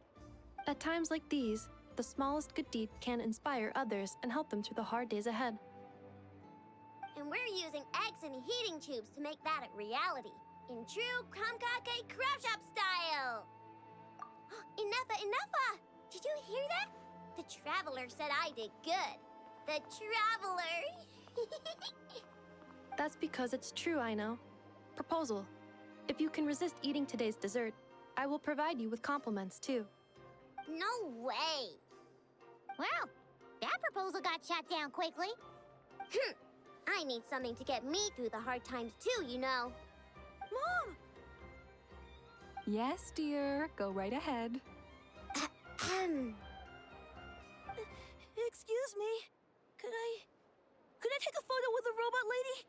At times like these, the smallest good deed can inspire others and help them through the hard days ahead. And we're using eggs and heating tubes to make that a reality, in true Kamkake Craft Shop style! Enough! Did you hear that? The Traveler said I did good. The Traveler! That's because it's true, I know. Proposal. If you can resist eating today's dessert, I will provide you with compliments, too. No way! Well, that proposal got shot down quickly. I need something to get me through the hard times, too, you know. Mom! Yes, dear. Go right ahead. Excuse me. Could I take a photo with the robot lady?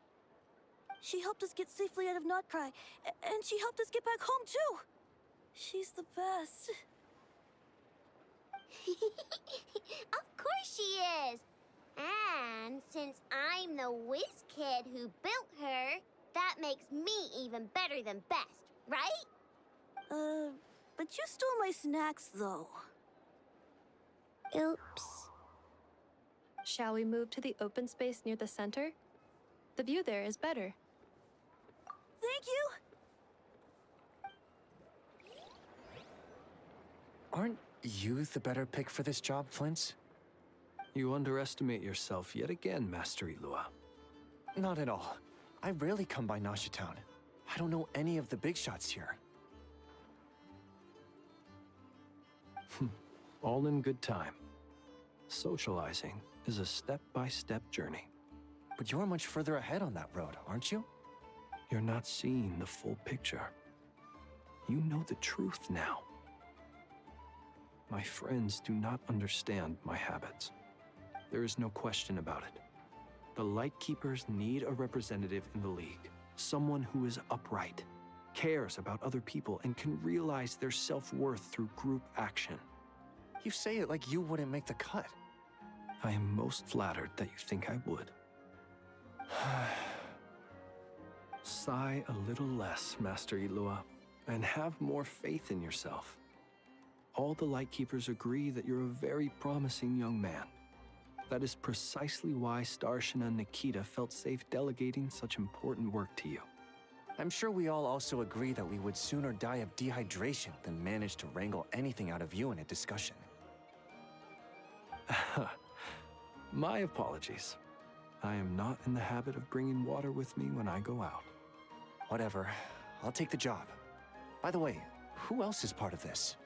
She helped us get safely out of Nodcry, and she helped us get back home, too. She's the best. Of course she is! And since I'm the whiz kid who built her, that makes me even better than best, right? But you stole my snacks, though. Oops. Shall we move to the open space near the center? The view there is better. Thank you! Aren't you the better pick for this job, Flint? You underestimate yourself yet again, Master Ilua. Not at all. I rarely come by Nasha Town. I don't know any of the big shots here. All in good time. Socializing is a step-by-step journey. But you're much further ahead on that road, aren't you? You're not seeing the full picture. You know the truth now. My friends do not understand my habits. There is no question about it. The Lightkeepers need a representative in the League. Someone who is upright, cares about other people, and can realize their self-worth through group action. You say it like you wouldn't make the cut. I am most flattered that you think I would. Sigh a little less, Master Ilua, and have more faith in yourself. All the Lightkeepers agree that you're a very promising young man. That is precisely why Starshina and Nikita felt safe delegating such important work to you. I'm sure we all also agree that we would sooner die of dehydration than manage to wrangle anything out of you in a discussion. My apologies. I am not in the habit of bringing water with me when I go out. Whatever. I'll take the job. By the way, who else is part of this?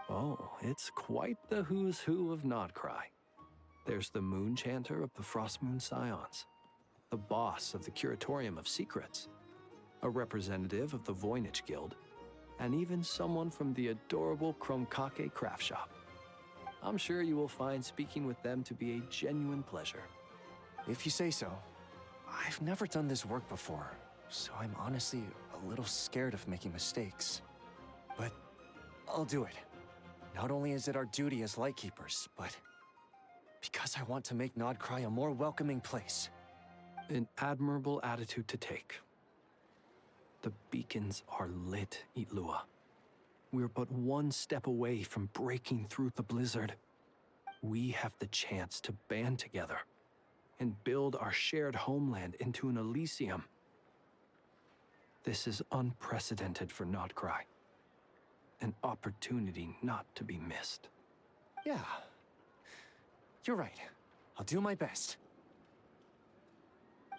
Oh, it's quite the who's who of Nodcry. There's the Moon Chanter of the Frostmoon Scions, the boss of the Curatorium of Secrets, a representative of the Voynich Guild, and even someone from the adorable Chromkake craft shop. I'm sure you will find speaking with them to be a genuine pleasure. If you say so. I've never done this work before, so I'm honestly a little scared of making mistakes. But I'll do it. Not only is it our duty as Lightkeepers, but because I want to make Nodcry a more welcoming place. An admirable attitude to take. The beacons are lit, Ilua. We're but one step away from breaking through the blizzard. We have the chance to band together and build our shared homeland into an Elysium. This is unprecedented for Nodcry. An opportunity not to be missed. Yeah. You're right. I'll do my best.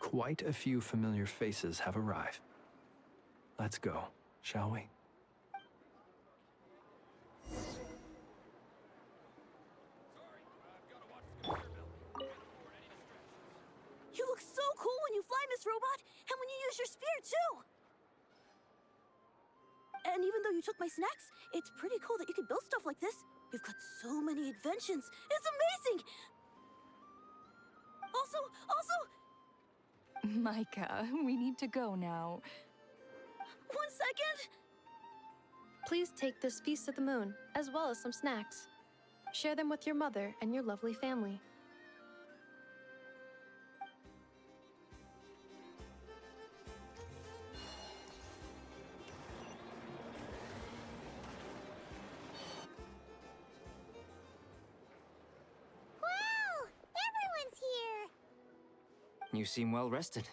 Quite a few familiar faces have arrived. Let's go, shall we? You look so cool when you fly, Miss Robot, and when you use your spear, too! And even though you took my snacks, it's pretty cool that you can build stuff like this. You've got so many inventions. It's amazing! Also... Micah, we need to go now. 1 second! Please take this Feast of the Moon, as well as some snacks. Share them with your mother and your lovely family. You seem well rested.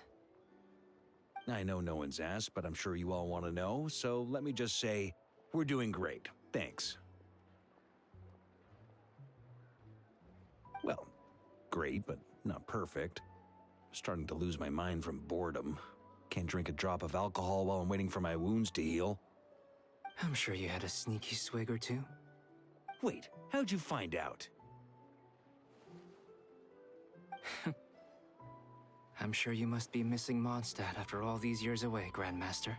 I know no one's asked, but I'm sure you all want to know, so let me just say, we're doing great. Thanks. Well, great, but not perfect. Starting to lose my mind from boredom. Can't drink a drop of alcohol while I'm waiting for my wounds to heal. I'm sure you had a sneaky swig or two. Wait, how'd you find out? I'm sure you must be missing Mondstadt after all these years away, Grandmaster.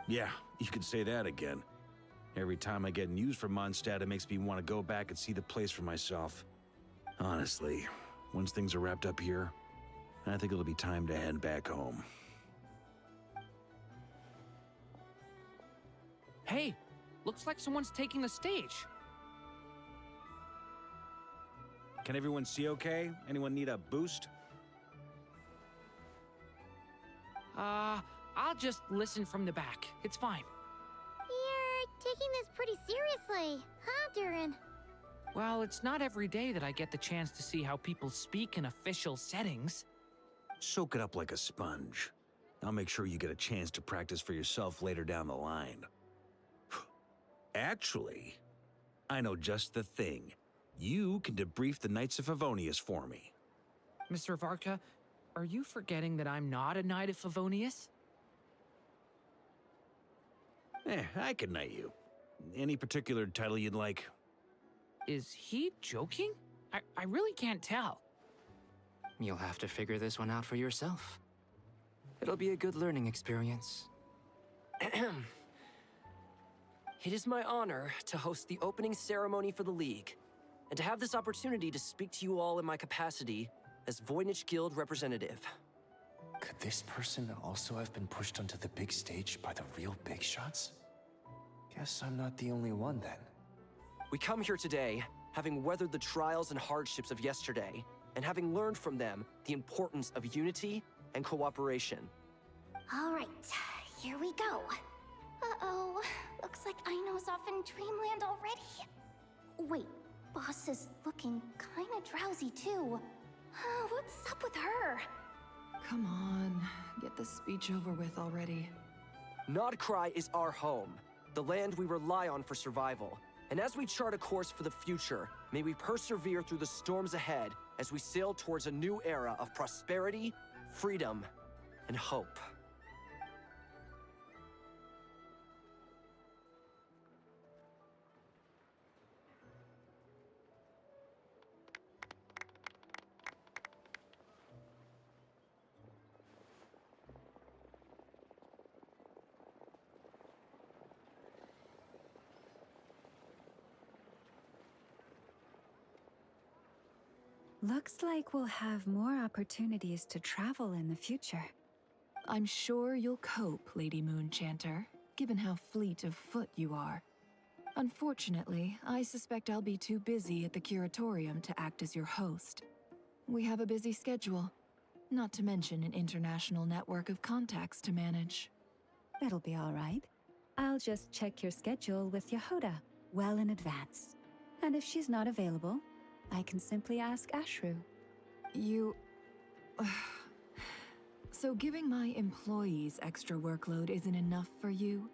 Yeah, you could say that again. Every time I get news from Mondstadt, it makes me want to go back and see the place for myself. Honestly, once things are wrapped up here, I think it'll be time to head back home. Hey, looks like someone's taking the stage. Can everyone see okay? Anyone need a boost? I'll just listen from the back. It's fine. You're taking this pretty seriously, huh, Durin? Well, it's not every day that I get the chance to see how people speak in official settings. Soak it up like a sponge. I'll make sure you get a chance to practice for yourself later down the line. Actually, I know just the thing. You can debrief the Knights of Favonius for me. Mr. Varka, are you forgetting that I'm not a Knight of Favonius? I can knight you. Any particular title you'd like? Is he joking? I really can't tell. You'll have to figure this one out for yourself. It'll be a good learning experience. It is my honor to host the opening ceremony for the League, and to have this opportunity to speak to you all in my capacity as Voynich Guild representative. Could this person also have been pushed onto the big stage by the real big shots? Guess I'm not the only one then. We come here today, having weathered the trials and hardships of yesterday, and having learned from them the importance of unity and cooperation. All right, here we go. Uh-oh. Looks like Aino's off in Dreamland already. Wait, Boss is looking kinda drowsy too. What's up with her? Come on, get this speech over with already. Nodcry is our home, the land we rely on for survival. And as we chart a course for the future, may we persevere through the storms ahead as we sail towards a new era of prosperity, freedom, and hope. Looks like we'll have more opportunities to travel in the future. I'm sure you'll cope, Lady Moonchanter, given how fleet of foot you are. Unfortunately, I suspect I'll be too busy at the Curatorium to act as your host. We have a busy schedule, not to mention an international network of contacts to manage. It'll be all right. I'll just check your schedule with Yehoda well in advance. And if she's not available, I can simply ask Ashru. You... So giving my employees extra workload isn't enough for you?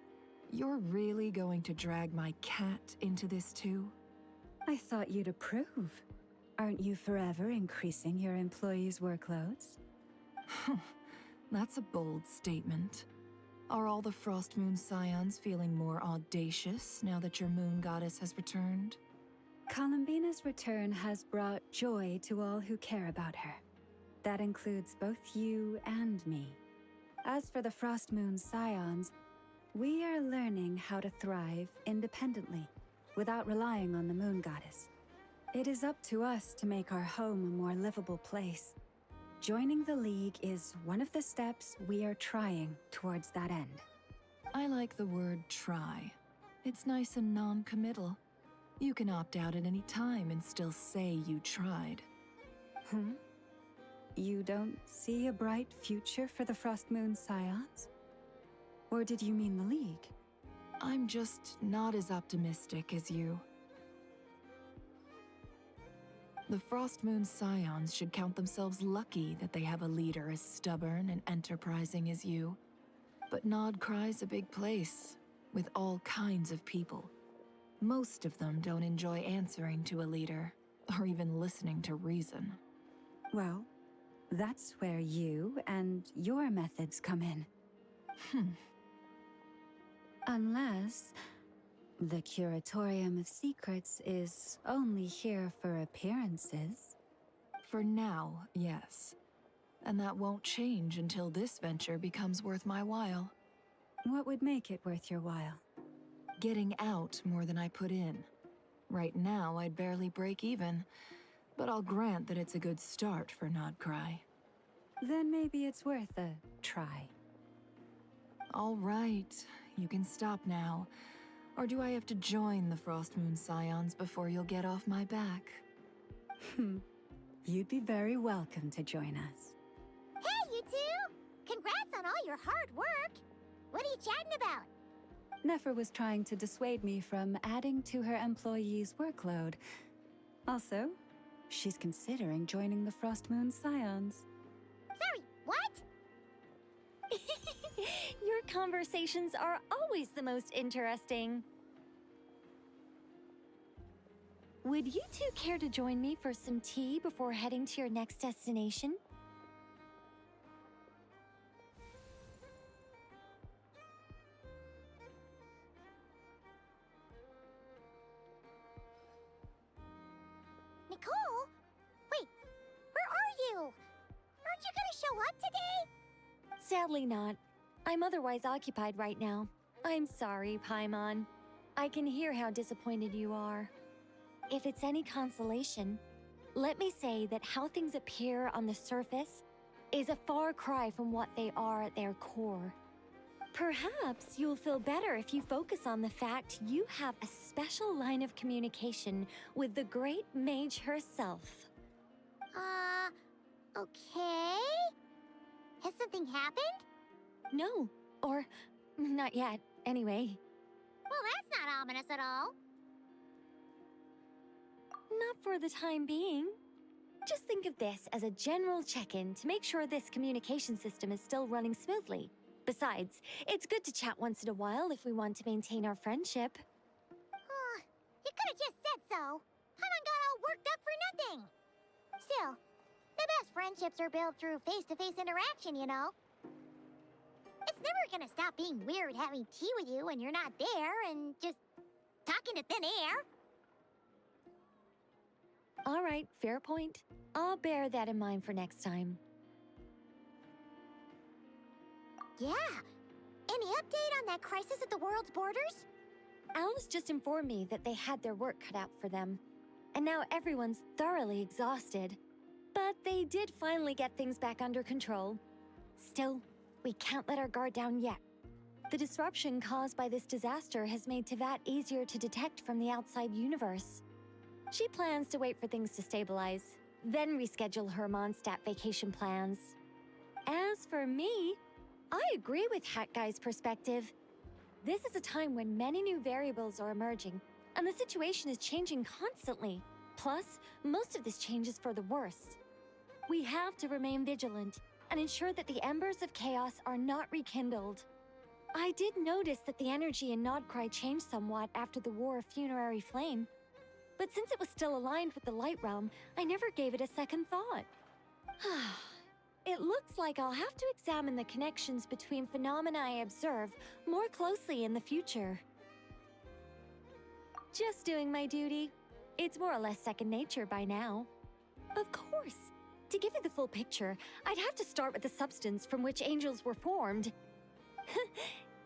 You're really going to drag my cat into this too? I thought you'd approve. Aren't you forever increasing your employees' workloads? That's a bold statement. Are all the Frost Moon Scions feeling more audacious now that your moon goddess has returned? Columbina's return has brought joy to all who care about her. That includes both you and me. As for the Frost Moon Scions, we are learning how to thrive independently, without relying on the moon goddess. It is up to us to make our home a more livable place. Joining the League is one of the steps we are trying towards that end. I like the word try. It's nice and non-committal. You can opt out at any time and still say you tried. You don't see a bright future for the Frost Moon Scions? Or did you mean the League? I'm just not as optimistic as you. The Frost Moon Scions should count themselves lucky that they have a leader as stubborn and enterprising as you. But Nodcry's a big place, with all kinds of people. Most of them don't enjoy answering to a leader, or even listening to reason. Well, that's where you and your methods come in. Unless the Curatorium of Secrets is only here for appearances. For now, yes. And that won't change until this venture becomes worth my while. What would make it worth your while? Getting out more than I put in. Right now, I'd barely break even, but I'll grant that it's a good start for Nodcry. Then maybe it's worth a try. All right, you can stop now. Or do I have to join the Frost Moon Scions before you'll get off my back? You'd be very welcome to join us. Hey, you two! Congrats on all your hard work! What are you chatting about? Nefer was trying to dissuade me from adding to her employees' workload, Also, she's considering joining the Frost Moon Scions. Sorry, what? Your conversations are always the most interesting. Would you two care to join me for some tea before heading to your next destination? Nicole? Wait, where are you? Aren't you gonna show up today? Sadly not. I'm otherwise occupied right now. I'm sorry, Paimon. I can hear how disappointed you are. If it's any consolation, let me say that how things appear on the surface is a far cry from what they are at their core. Perhaps you'll feel better if you focus on the fact you have a special line of communication with the great mage herself. Okay? Has something happened? No, or not yet, anyway. Well, that's not ominous at all. Not for the time being. Just think of this as a general check-in to make sure this communication system is still running smoothly. Besides, it's good to chat once in a while if we want to maintain our friendship. You could have just said so. Paimon got all worked up for nothing. Still, the best friendships are built through face-to-face interaction, you know. It's never gonna stop being weird having tea with you when you're not there and just talking to thin air. All right, fair point. I'll bear that in mind for next time. Yeah. Any update on that crisis at the world's borders? Alice just informed me that they had their work cut out for them. And now everyone's thoroughly exhausted. But they did finally get things back under control. Still, we can't let our guard down yet. The disruption caused by this disaster has made Tevat easier to detect from the outside universe. She plans to wait for things to stabilize, then reschedule her Mondstadt vacation plans. As for me, I agree with Hat Guy's perspective. This is a time when many new variables are emerging, and the situation is changing constantly. Plus, most of this change is for the worse. We have to remain vigilant and ensure that the embers of chaos are not rekindled. I did notice that the energy in Nodcry changed somewhat after the War of Funerary Flame, but since it was still aligned with the Light Realm, I never gave it a second thought. It looks like I'll have to examine the connections between phenomena I observe more closely in the future. Just doing my duty. It's more or less second nature by now. Of course. To give you the full picture, I'd have to start with the substance from which angels were formed.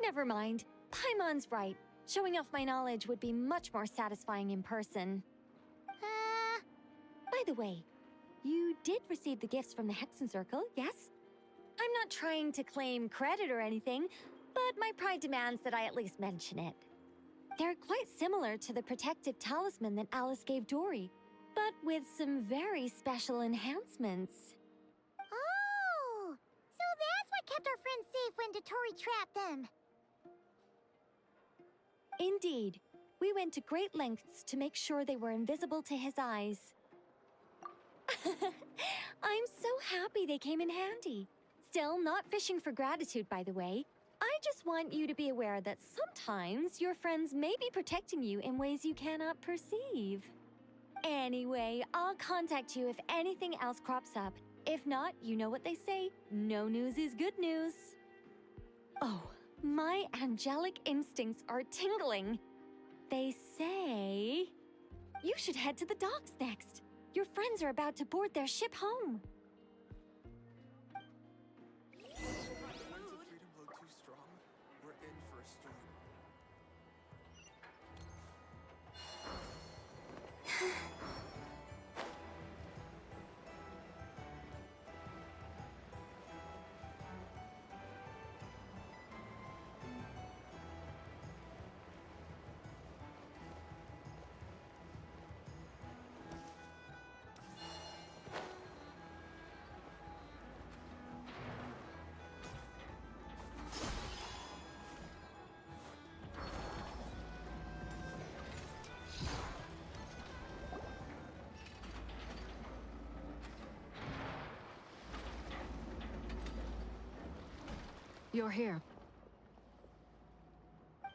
Never mind. Paimon's right. Showing off my knowledge would be much more satisfying in person. By the way, you did receive the gifts from the Hexen Circle, yes? I'm not trying to claim credit or anything, but my pride demands that I at least mention it. They're quite similar to the protective talisman that Alice gave Dory, but with some very special enhancements. Oh! So that's what kept our friends safe when Dory trapped them. Indeed. We went to great lengths to make sure they were invisible to his eyes. I'm so happy they came in handy. Still, not fishing for gratitude, by the way. I just want you to be aware that sometimes your friends may be protecting you in ways you cannot perceive. Anyway, I'll contact you if anything else crops up. If not, you know what they say, no news is good news. Oh, my angelic instincts are tingling. They say you should head to the docks next. Your friends are about to board their ship home. You're here.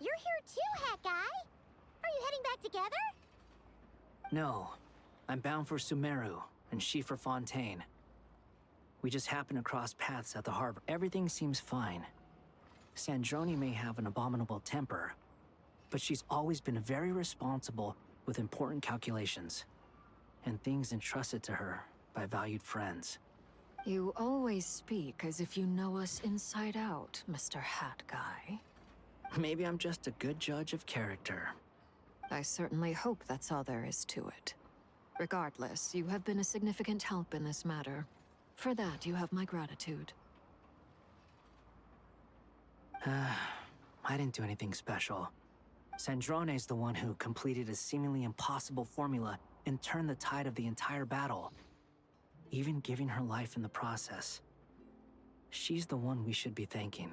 You're here too, Hat Guy. Are you heading back together? No. I'm bound for Sumeru, and she for Fontaine. We just happened to cross paths at the harbor. Everything seems fine. Sandrone may have an abominable temper, but she's always been very responsible with important calculations and things entrusted to her by valued friends. You always speak as if you know us inside out, Mr. Hat Guy. Maybe I'm just a good judge of character. I certainly hope that's all there is to it. Regardless, you have been a significant help in this matter. For that, you have my gratitude. I didn't do anything special. Sandrone's the one who completed a seemingly impossible formula and turned the tide of the entire battle, even giving her life in the process. She's the one we should be thanking.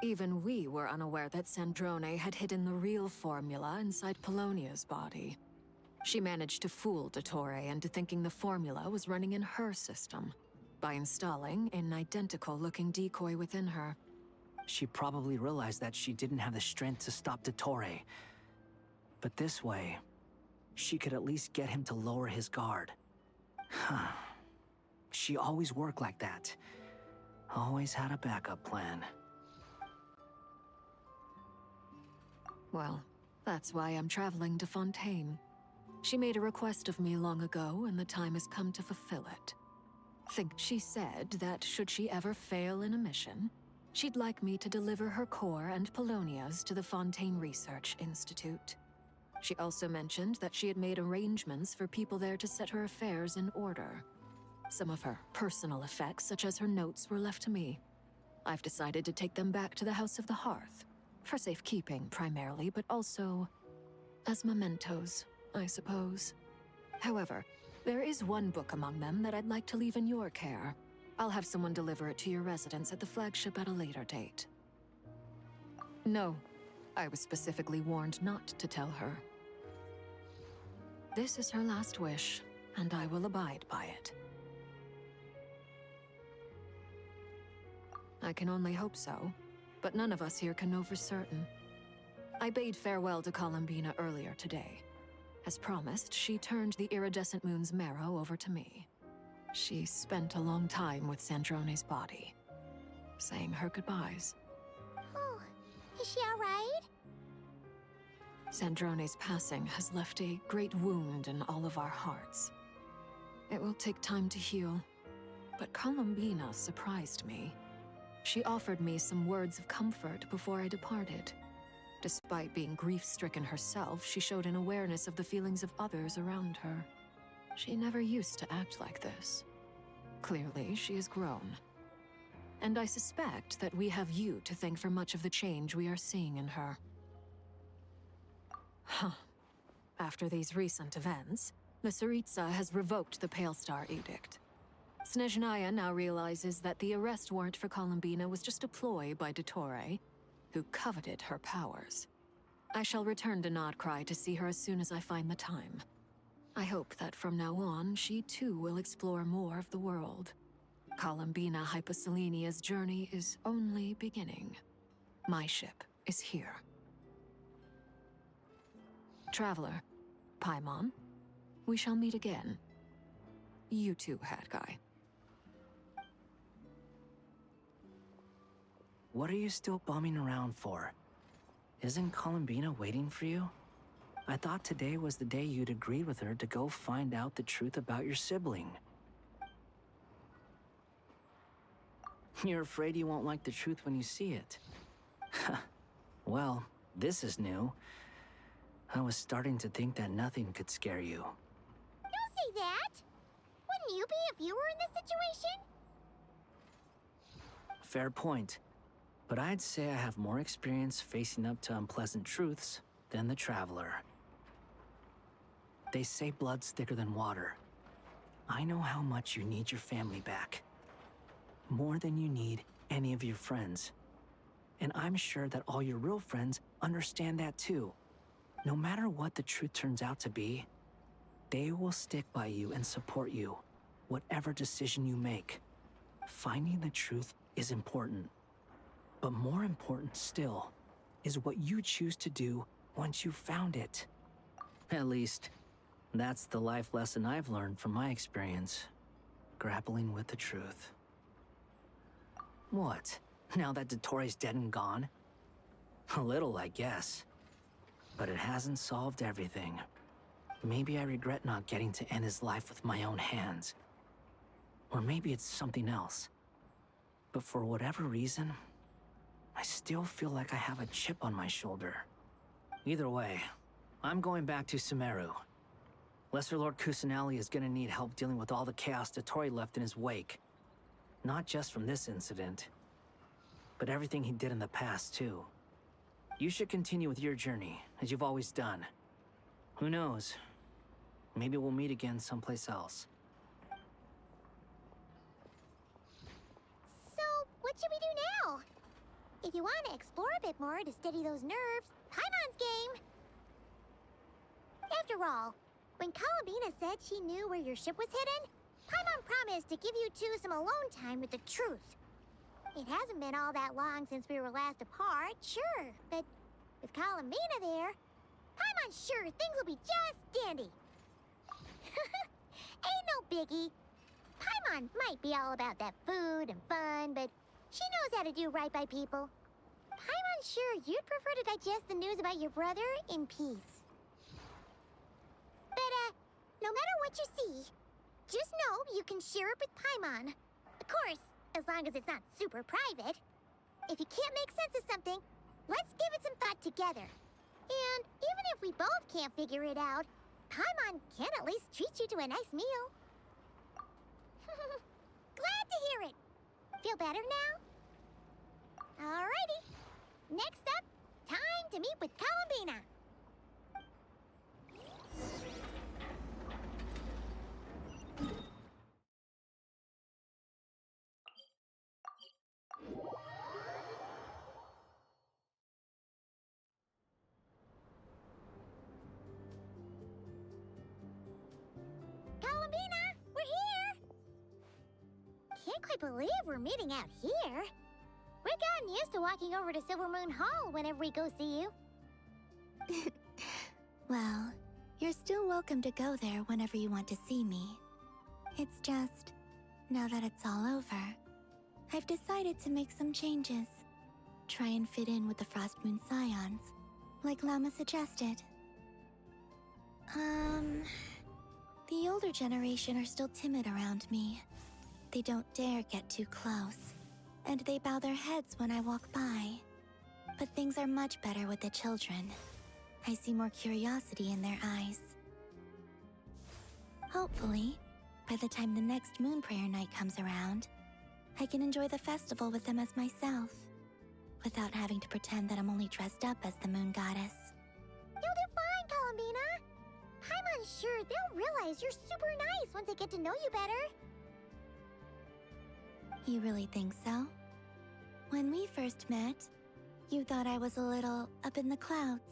Even we were unaware that Sandrone had hidden the real formula inside Polonia's body. She managed to fool Dottore into thinking the formula was running in her system by installing an identical-looking decoy within her. She probably realized that she didn't have the strength to stop Dottore. But this way, she could at least get him to lower his guard. She always worked like that. Always had a backup plan. Well, that's why I'm traveling to Fontaine. She made a request of me long ago, and the time has come to fulfill it. She said that should she ever fail in a mission, she'd like me to deliver her core and Polonia's to the Fontaine Research Institute. She also mentioned that she had made arrangements for people there to set her affairs in order. Some of her personal effects, such as her notes, were left to me. I've decided to take them back to the House of the Hearth. For safekeeping, primarily, but also as mementos, I suppose. However, there is one book among them that I'd like to leave in your care. I'll have someone deliver it to your residence at the flagship at a later date. No, I was specifically warned not to tell her. This is her last wish, and I will abide by it. I can only hope so. But none of us here can know for certain. I bade farewell to Columbina earlier today. As promised, she turned the iridescent moon's marrow over to me. She spent a long time with Sandrone's body, saying her goodbyes. Oh, is she all right? Sandrone's passing has left a great wound in all of our hearts. It will take time to heal, but Columbina surprised me. She offered me some words of comfort before I departed. Despite being grief-stricken herself, she showed an awareness of the feelings of others around her. She never used to act like this. Clearly, she has grown. And I suspect that we have you to thank for much of the change we are seeing in her. After these recent events, the Tsaritsa has revoked the Pale Star Edict. Snezhnaya now realizes that the arrest warrant for Columbina was just a ploy by Dottore, who coveted her powers. I shall return to Nodcry to see her as soon as I find the time. I hope that from now on, she too will explore more of the world. Columbina Hyposelenia's journey is only beginning. My ship is here. Traveler, Paimon, we shall meet again. You too, Hat Guy. What are you still bumming around for? Isn't Columbina waiting for you? I thought today was the day you'd agreed with her to go find out the truth about your sibling. You're afraid you won't like the truth when you see it. Well, this is new. I was starting to think that nothing could scare you. Don't say that! Wouldn't you be if you were in this situation? Fair point. But I'd say I have more experience facing up to unpleasant truths than the Traveler. They say blood's thicker than water. I know how much you need your family back. More than you need any of your friends. And I'm sure that all your real friends understand that too. No matter what the truth turns out to be, they will stick by you and support you, whatever decision you make. Finding the truth is important. But more important still is what you choose to do once you've found it. At least, that's the life lesson I've learned from my experience, grappling with the truth. What? Now that Dottoro's dead and gone? A little, I guess. But it hasn't solved everything. Maybe I regret not getting to end his life with my own hands. Or maybe it's something else. But for whatever reason, I still feel like I have a chip on my shoulder. Either way, I'm going back to Sumeru. Lesser Lord Kusanali is gonna need help dealing with all the chaos Dottore left in his wake. Not just from this incident, but everything he did in the past, too. You should continue with your journey, as you've always done. Who knows? Maybe we'll meet again someplace else. So, what should we do now? If you want to explore a bit more to steady those nerves, Paimon's game! After all, when Columbina said she knew where your ship was hidden, Paimon promised to give you two some alone time with the truth. It hasn't been all that long since we were last apart, sure, but with Columbina there, Paimon's sure things will be just dandy. Ain't no biggie. Paimon might be all about that food and fun, but she knows how to do right by people. Paimon's sure you'd prefer to digest the news about your brother in peace. But, no matter what you see, just know you can share it with Paimon. Of course, as long as it's not super private. If you can't make sense of something, let's give it some thought together. And even if we both can't figure it out, Paimon can at least treat you to a nice meal. Glad to hear it. Feel better now? Alrighty. Next up, time to meet with Columbina. Columbina, we're here! Can't quite believe we're meeting out here. We've gotten used to walking over to Silver Moon Hall whenever we go see you. Well, you're still welcome to go there whenever you want to see me. It's just, now that it's all over, I've decided to make some changes. Try and fit in with the Frost Moon Scions, like Lama suggested. The older generation are still timid around me. They don't dare get too close, and they bow their heads when I walk by. But things are much better with the children. I see more curiosity in their eyes. Hopefully, by the time the next Moon Prayer Night comes around, I can enjoy the festival with them as myself, without having to pretend that I'm only dressed up as the Moon Goddess. You'll do fine, Columbina. Paimon's sure they'll realize you're super nice once they get to know you better. You really think so? When we first met, you thought I was a little up in the clouds.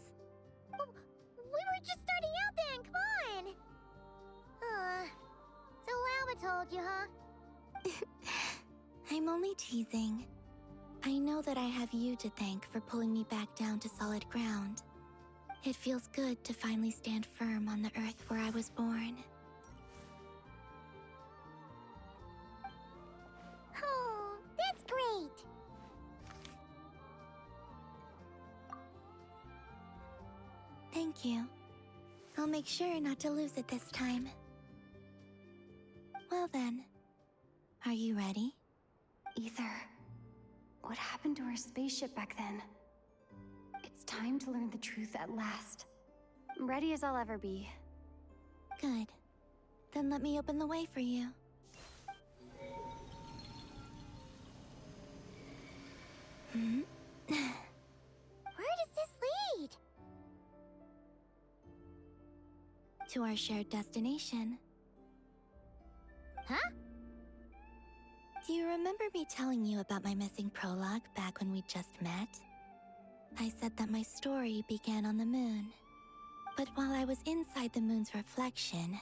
We were just starting out then, come on! So Lama told you, huh? I'm only teasing. I know that I have you to thank for pulling me back down to solid ground. It feels good to finally stand firm on the earth where I was born. Oh, that's great! Thank you. I'll make sure not to lose it this time. Well then, are you ready? Ether, what happened to our spaceship back then? It's time to learn the truth at last. I'm ready as I'll ever be. Good. Then let me open the way for you. Where does this lead? To our shared destination. Huh? Do you remember me telling you about my missing prologue back when we just met? I said that my story began on the moon. But while I was inside the moon's reflection,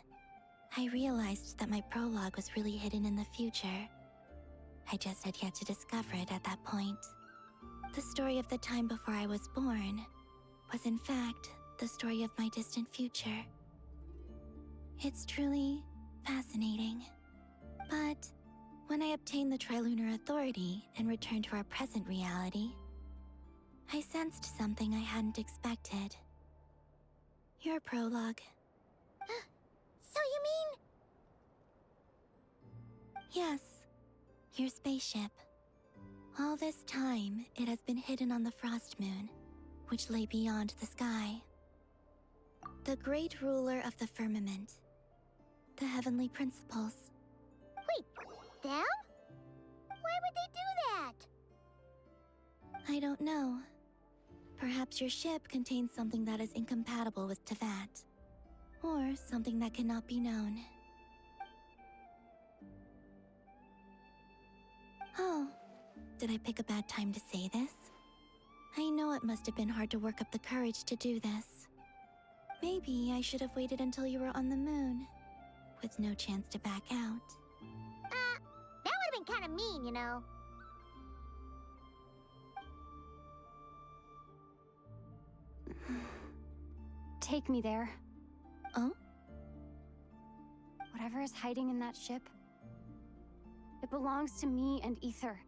I realized that my prologue was really hidden in the future. I just had yet to discover it at that point. The story of the time before I was born was in fact the story of my distant future. It's truly fascinating. But when I obtained the Trilunar Authority and returned to our present reality, I sensed something I hadn't expected. Your prologue. So you mean... Yes, your spaceship. All this time, it has been hidden on the Frost Moon, which lay beyond the sky. The great ruler of the firmament. The heavenly principles. Wait, them? Why would they do that? I don't know. Perhaps your ship contains something that is incompatible with Tevat. Or something that cannot be known. Oh, did I pick a bad time to say this? I know it must have been hard to work up the courage to do this. Maybe I should have waited until you were on the moon, with no chance to back out. That would have been kind of mean, you know. Take me there. Oh? Whatever is hiding in that ship, it belongs to me and Ether.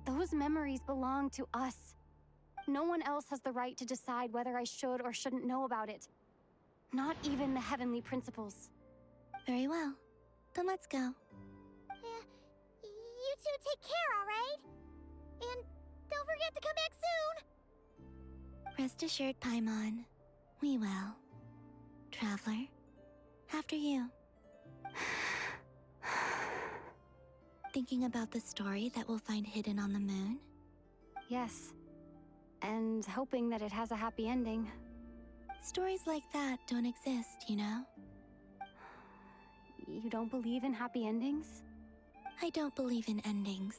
Those memories belong to us. No one else has the right to decide whether I should or shouldn't know about it. Not even the heavenly principles. Very well. Then let's go. Yeah, you two take care, alright? And don't forget to come back soon! Rest assured, Paimon. We will. Traveler, after you. Thinking about the story that we'll find hidden on the moon? Yes. And hoping that it has a happy ending. Stories like that don't exist, you know? You don't believe in happy endings? I don't believe in endings.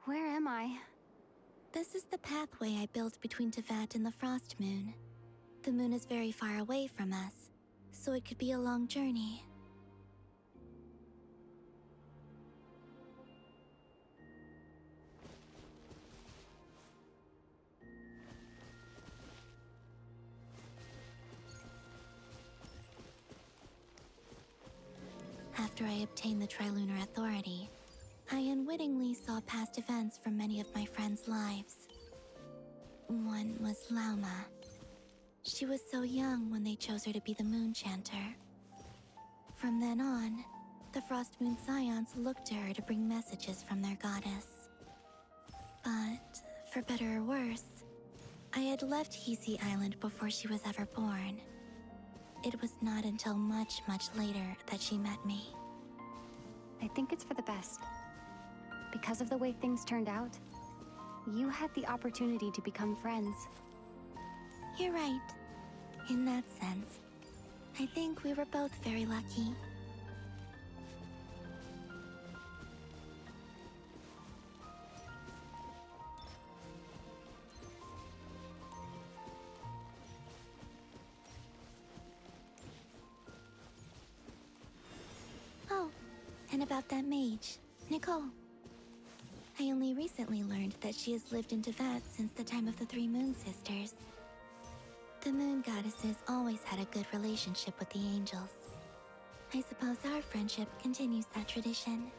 Where am I? This is the pathway I built between Tevat and the Frost Moon. The moon is very far away from us, so it could be a long journey. After I obtained the Trilunar Authority, I unwittingly saw past events from many of my friends' lives. One was Lauma. She was so young when they chose her to be the Moon Chanter. From then on, the Frost Moon Scions looked to her to bring messages from their goddess. But, for better or worse, I had left Hisi Island before she was ever born. It was not until much, much later that she met me. I think it's for the best. Because of the way things turned out, you had the opportunity to become friends. You're right. In that sense, I think we were both very lucky. Oh, and about that mage, Nicole. I only recently learned that she has lived in Tevat since the time of the Three Moon Sisters. The Moon Goddesses always had a good relationship with the angels. I suppose our friendship continues that tradition.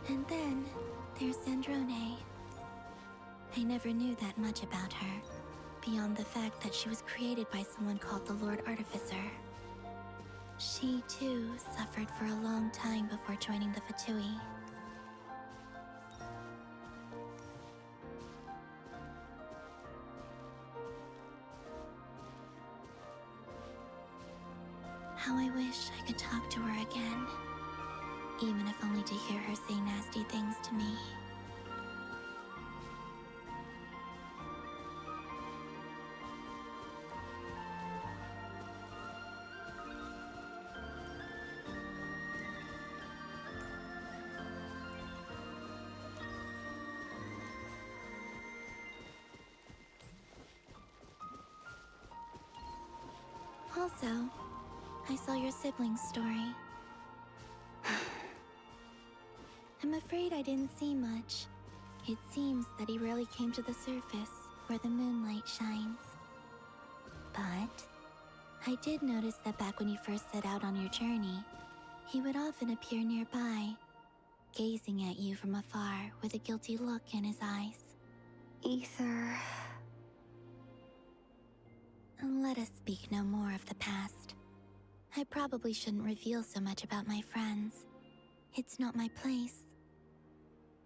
And then, there's Sandrone. I never knew that much about her, beyond the fact that she was created by someone called the Lord Artificer. She, too, suffered for a long time before joining the Fatui. How I wish I could talk to her again. Even if only to hear her say nasty things to me. Also, I saw your sibling's story. I'm afraid I didn't see much. It seems that he rarely came to the surface where the moonlight shines. But I did notice that back when you first set out on your journey, he would often appear nearby, gazing at you from afar with a guilty look in his eyes. Ether. Let us speak no more of the past. I probably shouldn't reveal so much about my friends. It's not my place.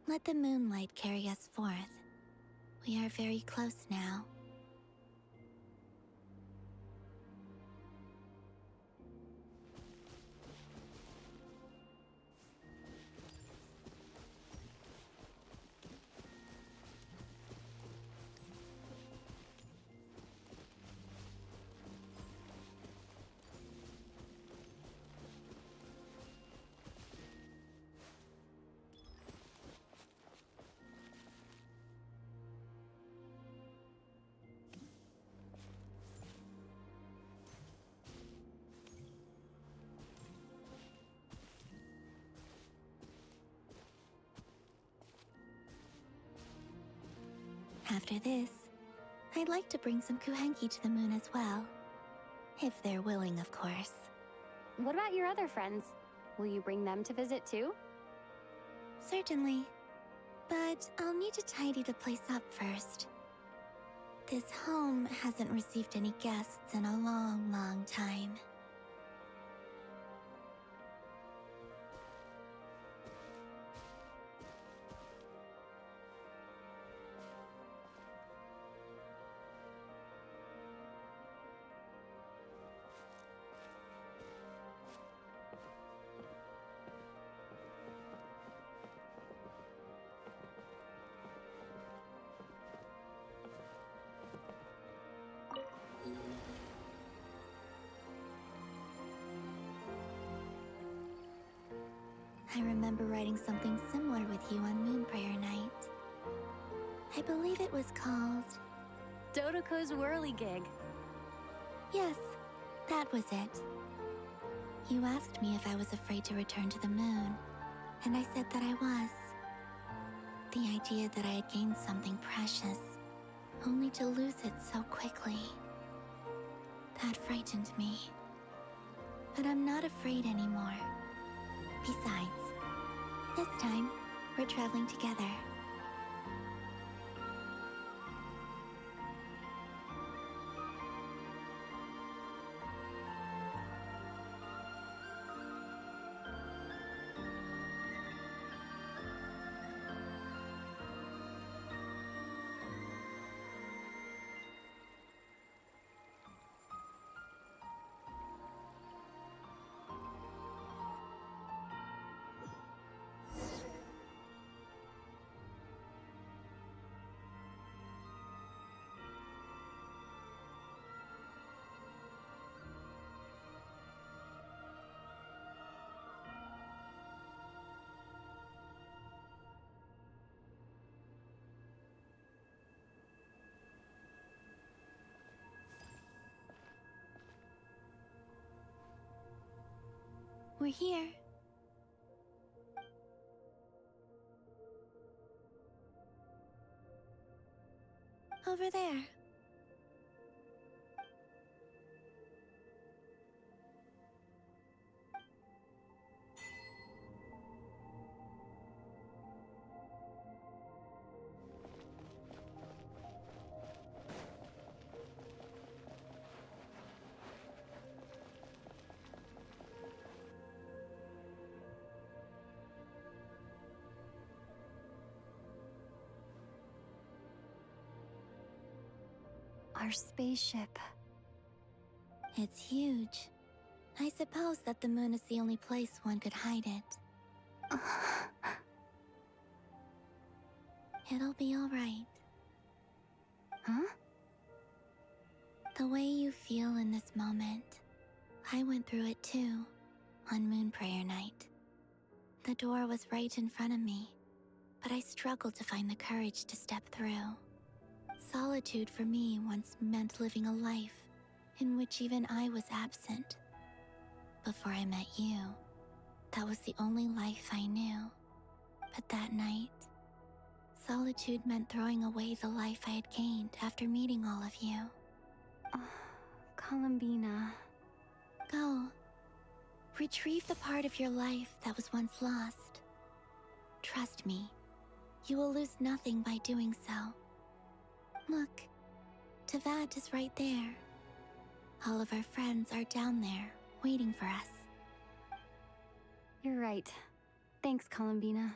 Let the moonlight carry us forth. We are very close now. After this, I'd like to bring some kuhenki to the moon as well. If they're willing, of course. What about your other friends? Will you bring them to visit too? Certainly. But I'll need to tidy the place up first. This home hasn't received any guests in a long, long time. I remember writing something similar with you on Moon Prayer Night. I believe it was called... Dodoko's Whirligig. Yes, that was it. You asked me if I was afraid to return to the moon, and I said that I was. The idea that I had gained something precious, only to lose it so quickly. That frightened me. But I'm not afraid anymore. Besides, this time, we're traveling together. We're here. Over there. Our spaceship. It's huge. I suppose that the moon is the only place one could hide it. It'll be all right. Huh? The way you feel in this moment, I went through it too, on Moon Prayer Night. The door was right in front of me, but I struggled to find the courage to step through. Solitude for me once meant living a life in which even I was absent. Before I met you, that was the only life I knew. But that night, solitude meant throwing away the life I had gained after meeting all of you. Columbina. Go. Retrieve the part of your life that was once lost. Trust me, you will lose nothing by doing so. Look, Teyvat is right there. All of our friends are down there, waiting for us. You're right. Thanks, Columbina.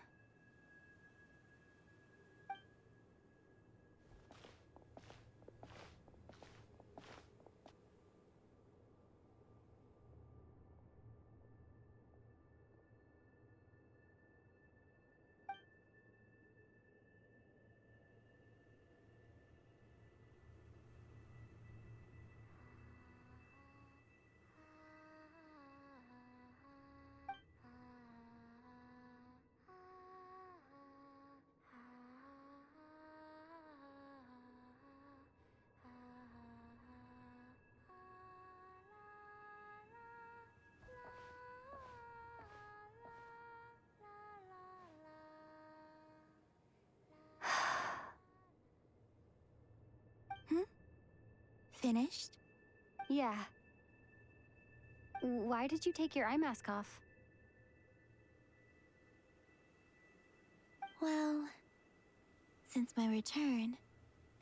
Finished? Yeah. Why did you take your eye mask off? Well, since my return,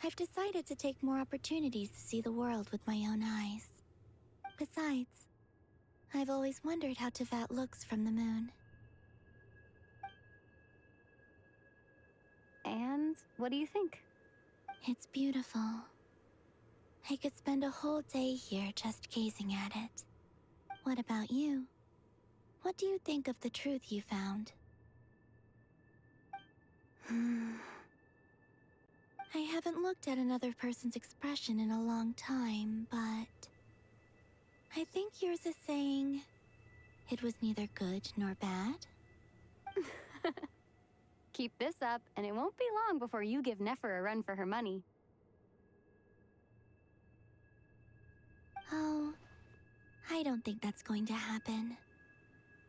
I've decided to take more opportunities to see the world with my own eyes. Besides, I've always wondered how Teyvat looks from the moon. And what do you think? It's beautiful. I could spend a whole day here just gazing at it. What about you? What do you think of the truth you found? I haven't looked at another person's expression in a long time, but I think yours is saying it was neither good nor bad. Keep this up, and it won't be long before you give Nefer a run for her money. Oh, I don't think that's going to happen.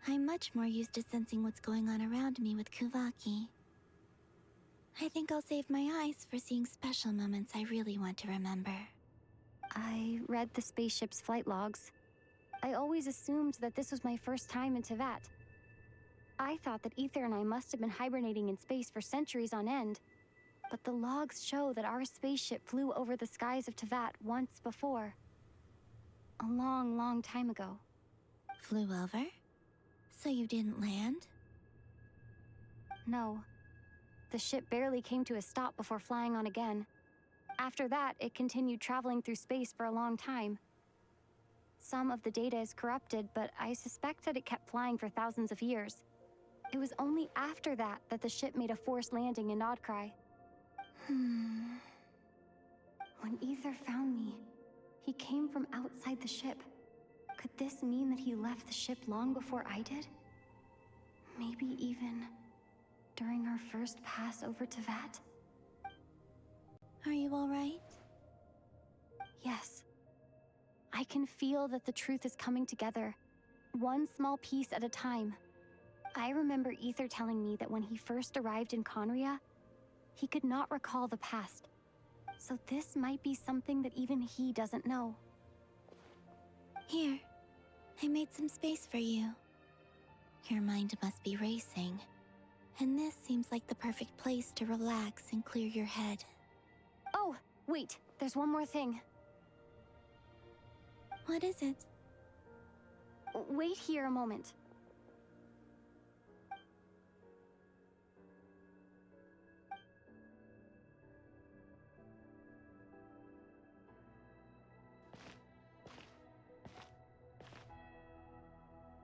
I'm much more used to sensing what's going on around me with Kuvaki. I think I'll save my eyes for seeing special moments I really want to remember. I read the spaceship's flight logs. I always assumed that this was my first time in Teyvat. I thought that Ether and I must have been hibernating in space for centuries on end. But the logs show that our spaceship flew over the skies of Teyvat once before. A long, long time ago. Flew over? So you didn't land? No. The ship barely came to a stop before flying on again. After that, it continued traveling through space for a long time. Some of the data is corrupted, but I suspect that it kept flying for thousands of years. It was only after that that the ship made a forced landing in Nodcry. When Ether found me, he came from outside the ship. Could this mean that he left the ship long before I did? Maybe even during our first pass over Teyvat? Are you all right? Yes. I can feel that the truth is coming together, one small piece at a time. I remember Ether telling me that when he first arrived in Conria, he could not recall the past. So this might be something that even he doesn't know. Here, I made some space for you. Your mind must be racing, and this seems like the perfect place to relax and clear your head. Oh, wait, there's one more thing. What is it? Wait here a moment.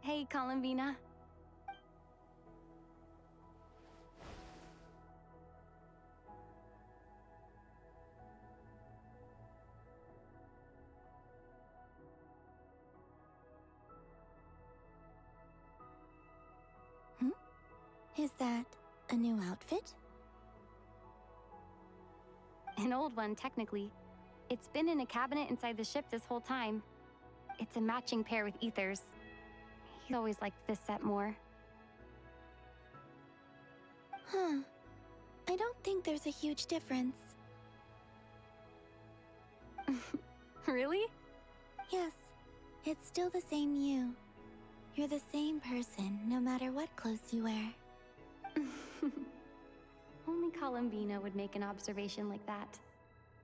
Hey, Columbina. Is that a new outfit? An old one, technically. It's been in a cabinet inside the ship this whole time. It's a matching pair with Ether's. He always liked this set more. Huh. I don't think there's a huge difference. Really? Yes. It's still the same you. You're the same person, no matter what clothes you wear. Only Columbina would make an observation like that.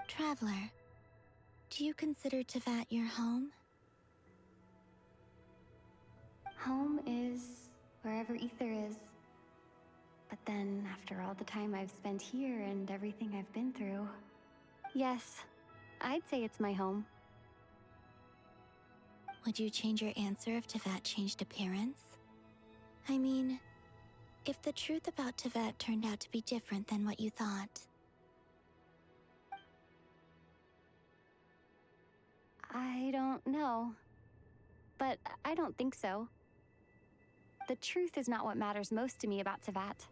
Traveler, do you consider Tevat your home? Home is wherever Ether is. But then, after all the time I've spent here and everything I've been through, yes, I'd say it's my home. Would you change your answer if Tevat changed appearance? I mean, if the truth about Tevat turned out to be different than what you thought. I don't know. But I don't think so. The truth is not what matters most to me about Tevat.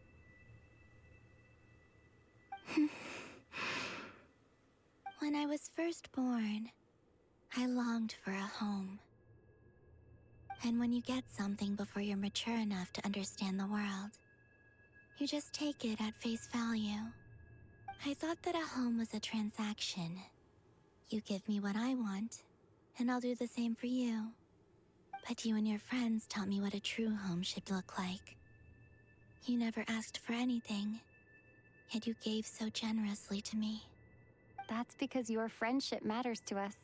When I was first born, I longed for a home. And when you get something before you're mature enough to understand the world, you just take it at face value. I thought that a home was a transaction. You give me what I want, and I'll do the same for you. But you and your friends taught me what a true home should look like. You never asked for anything, yet you gave so generously to me. That's because your friendship matters to us.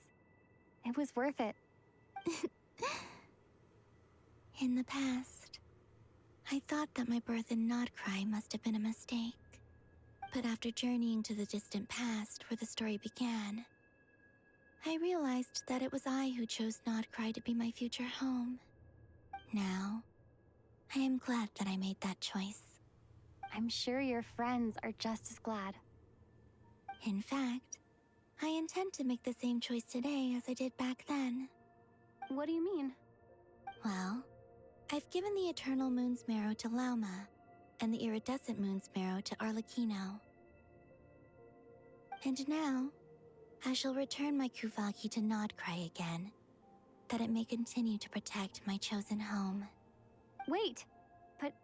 It was worth it. In the past, I thought that my birth in Nodcry must have been a mistake. But after journeying to the distant past where the story began, I realized that it was I who chose Nodcry to be my future home. Now, I am glad that I made that choice. I'm sure your friends are just as glad. In fact, I intend to make the same choice today as I did back then. What do you mean? Well, I've given the Eternal Moon's Marrow to Lauma, and the Iridescent Moon's Marrow to Arlecchino. And now, I shall return my Kuvagi to Nodcry again, that it may continue to protect my chosen home. Wait, but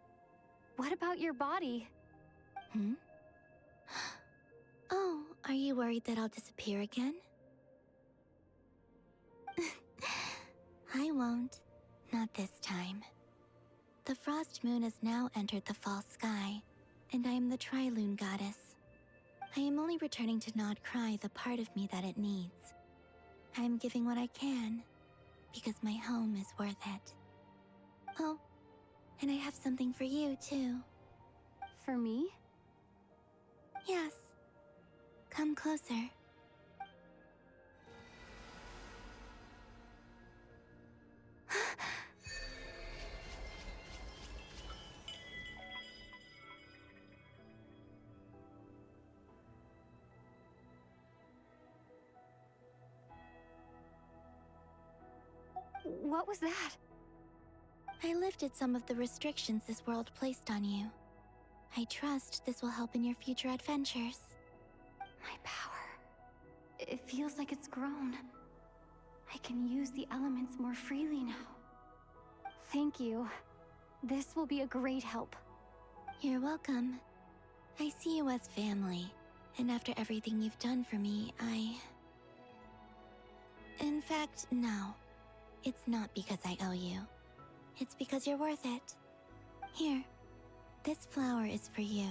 what about your body? Hmm? Oh, are you worried that I'll disappear again? I won't. Not this time. The Frost Moon has now entered the fall sky, and I am the Trilune Goddess. I am only returning to Nodcry the part of me that it needs. I am giving what I can, because my home is worth it. Oh, and I have something for you, too. For me? Yes. Come closer. What was that? I lifted some of the restrictions this world placed on you. I trust this will help in your future adventures. My power. It feels like it's grown. I can use the elements more freely now. Thank you. This will be a great help. You're welcome. I see you as family, and after everything you've done for me, In fact, no. It's not because I owe you. It's because you're worth it. Here, this flower is for you.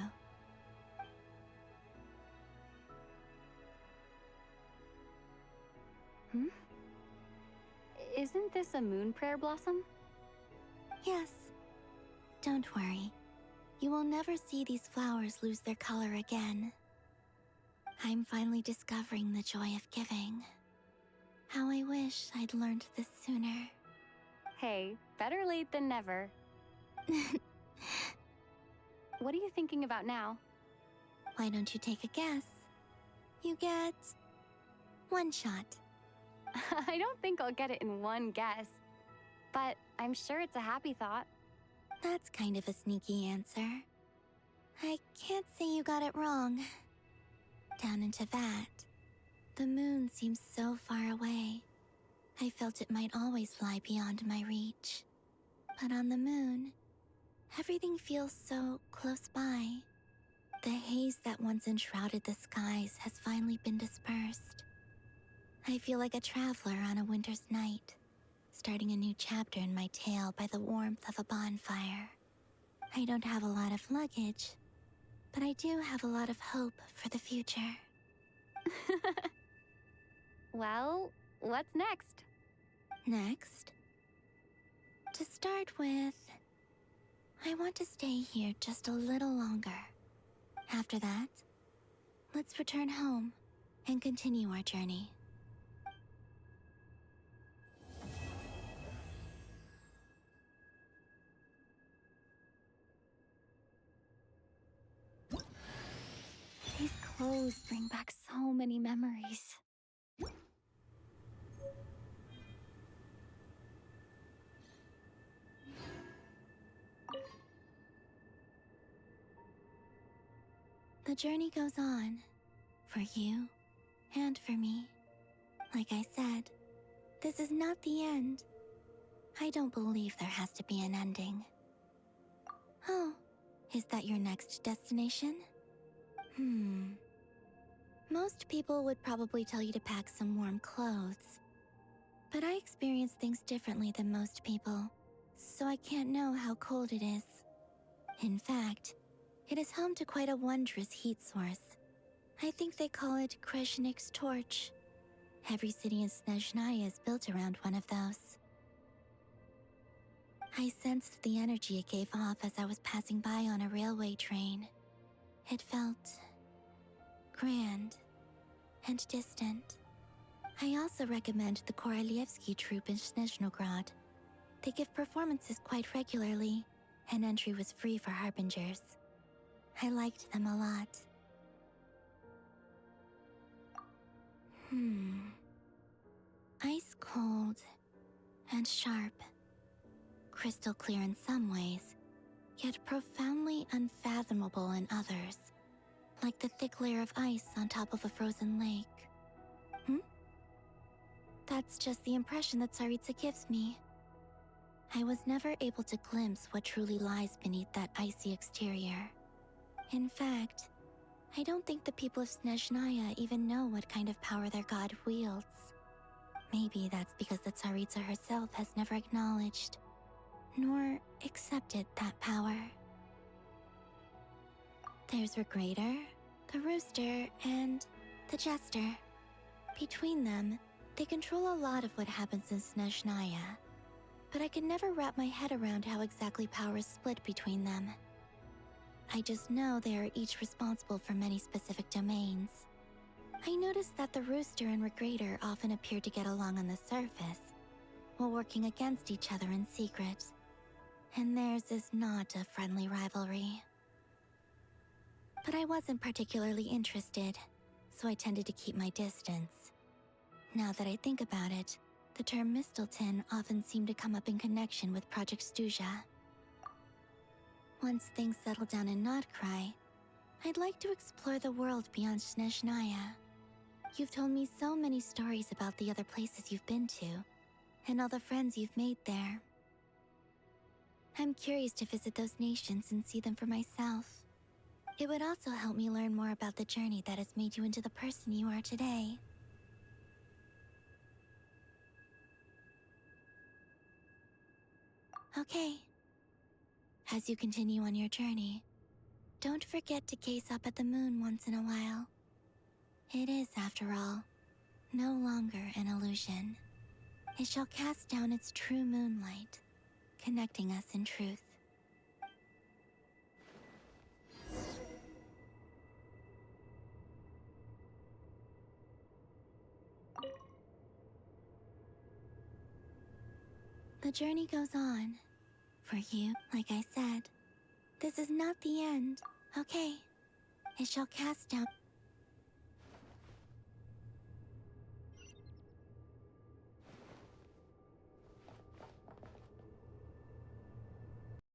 Hmm? Isn't this a moon prayer blossom? Yes. Don't worry. You will never see these flowers lose their color again. I'm finally discovering the joy of giving. How I wish I'd learned this sooner. Hey, better late than never. What are you thinking about now? Why don't you take a guess? You get one shot. I don't think I'll get it in one guess, but I'm sure it's a happy thought. That's kind of a sneaky answer. I can't say you got it wrong. Down into that, The moon seems so far away. I felt it might always lie beyond my reach. But on the moon, everything feels so close by. The haze that once enshrouded the skies has finally been dispersed. I feel like a traveler on a winter's night, starting a new chapter in my tale by the warmth of a bonfire. I don't have a lot of luggage, but I do have a lot of hope for the future. Well, what's next? Next? To start with, I want to stay here just a little longer. After that, let's return home and continue our journey. These clothes bring back so many memories. The journey goes on, for you and for me. Like I said, this is not the end. I don't believe there has to be an ending. Oh, is that your next destination? Most people would probably tell you to pack some warm clothes. But I experience things differently than most people, so I can't know how cold it is. In fact, it is home to quite a wondrous heat source. I think they call it Kreshnik's torch. Every city in Snezhnaya is built around one of those. I sensed the energy it gave off as I was passing by on a railway train. It felt grand and distant. I also recommend the Korolievsky troupe in Snezhnograd. They give performances quite regularly, and entry was free for harbingers. I liked them a lot. Ice cold and sharp. Crystal clear in some ways, yet profoundly unfathomable in others. Like the thick layer of ice on top of a frozen lake. That's just the impression that Tsaritsa gives me. I was never able to glimpse what truly lies beneath that icy exterior. In fact, I don't think the people of Snezhnaya even know what kind of power their god wields. Maybe that's because the Tsaritsa herself has never acknowledged, nor accepted that power. There's Regrator, the Rooster, and the Jester. Between them, they control a lot of what happens in Snezhnaya, but I could never wrap my head around how exactly power is split between them. I just know they are each responsible for many specific domains. I noticed that the Rooster and Regrator often appear to get along on the surface, while working against each other in secret. And theirs is not a friendly rivalry. But I wasn't particularly interested, so I tended to keep my distance. Now that I think about it, the term Mistelton often seemed to come up in connection with Project Stuja. Once things settle down in Notcry, I'd like to explore the world beyond Snezhnaya. You've told me so many stories about the other places you've been to, and all the friends you've made there. I'm curious to visit those nations and see them for myself. It would also help me learn more about the journey that has made you into the person you are today. Okay. As you continue on your journey, don't forget to gaze up at the moon once in a while. It is, after all, no longer an illusion. It shall cast down its true moonlight, connecting us in truth. The journey goes on. For you, like I said, this is not the end, okay? It shall cast down...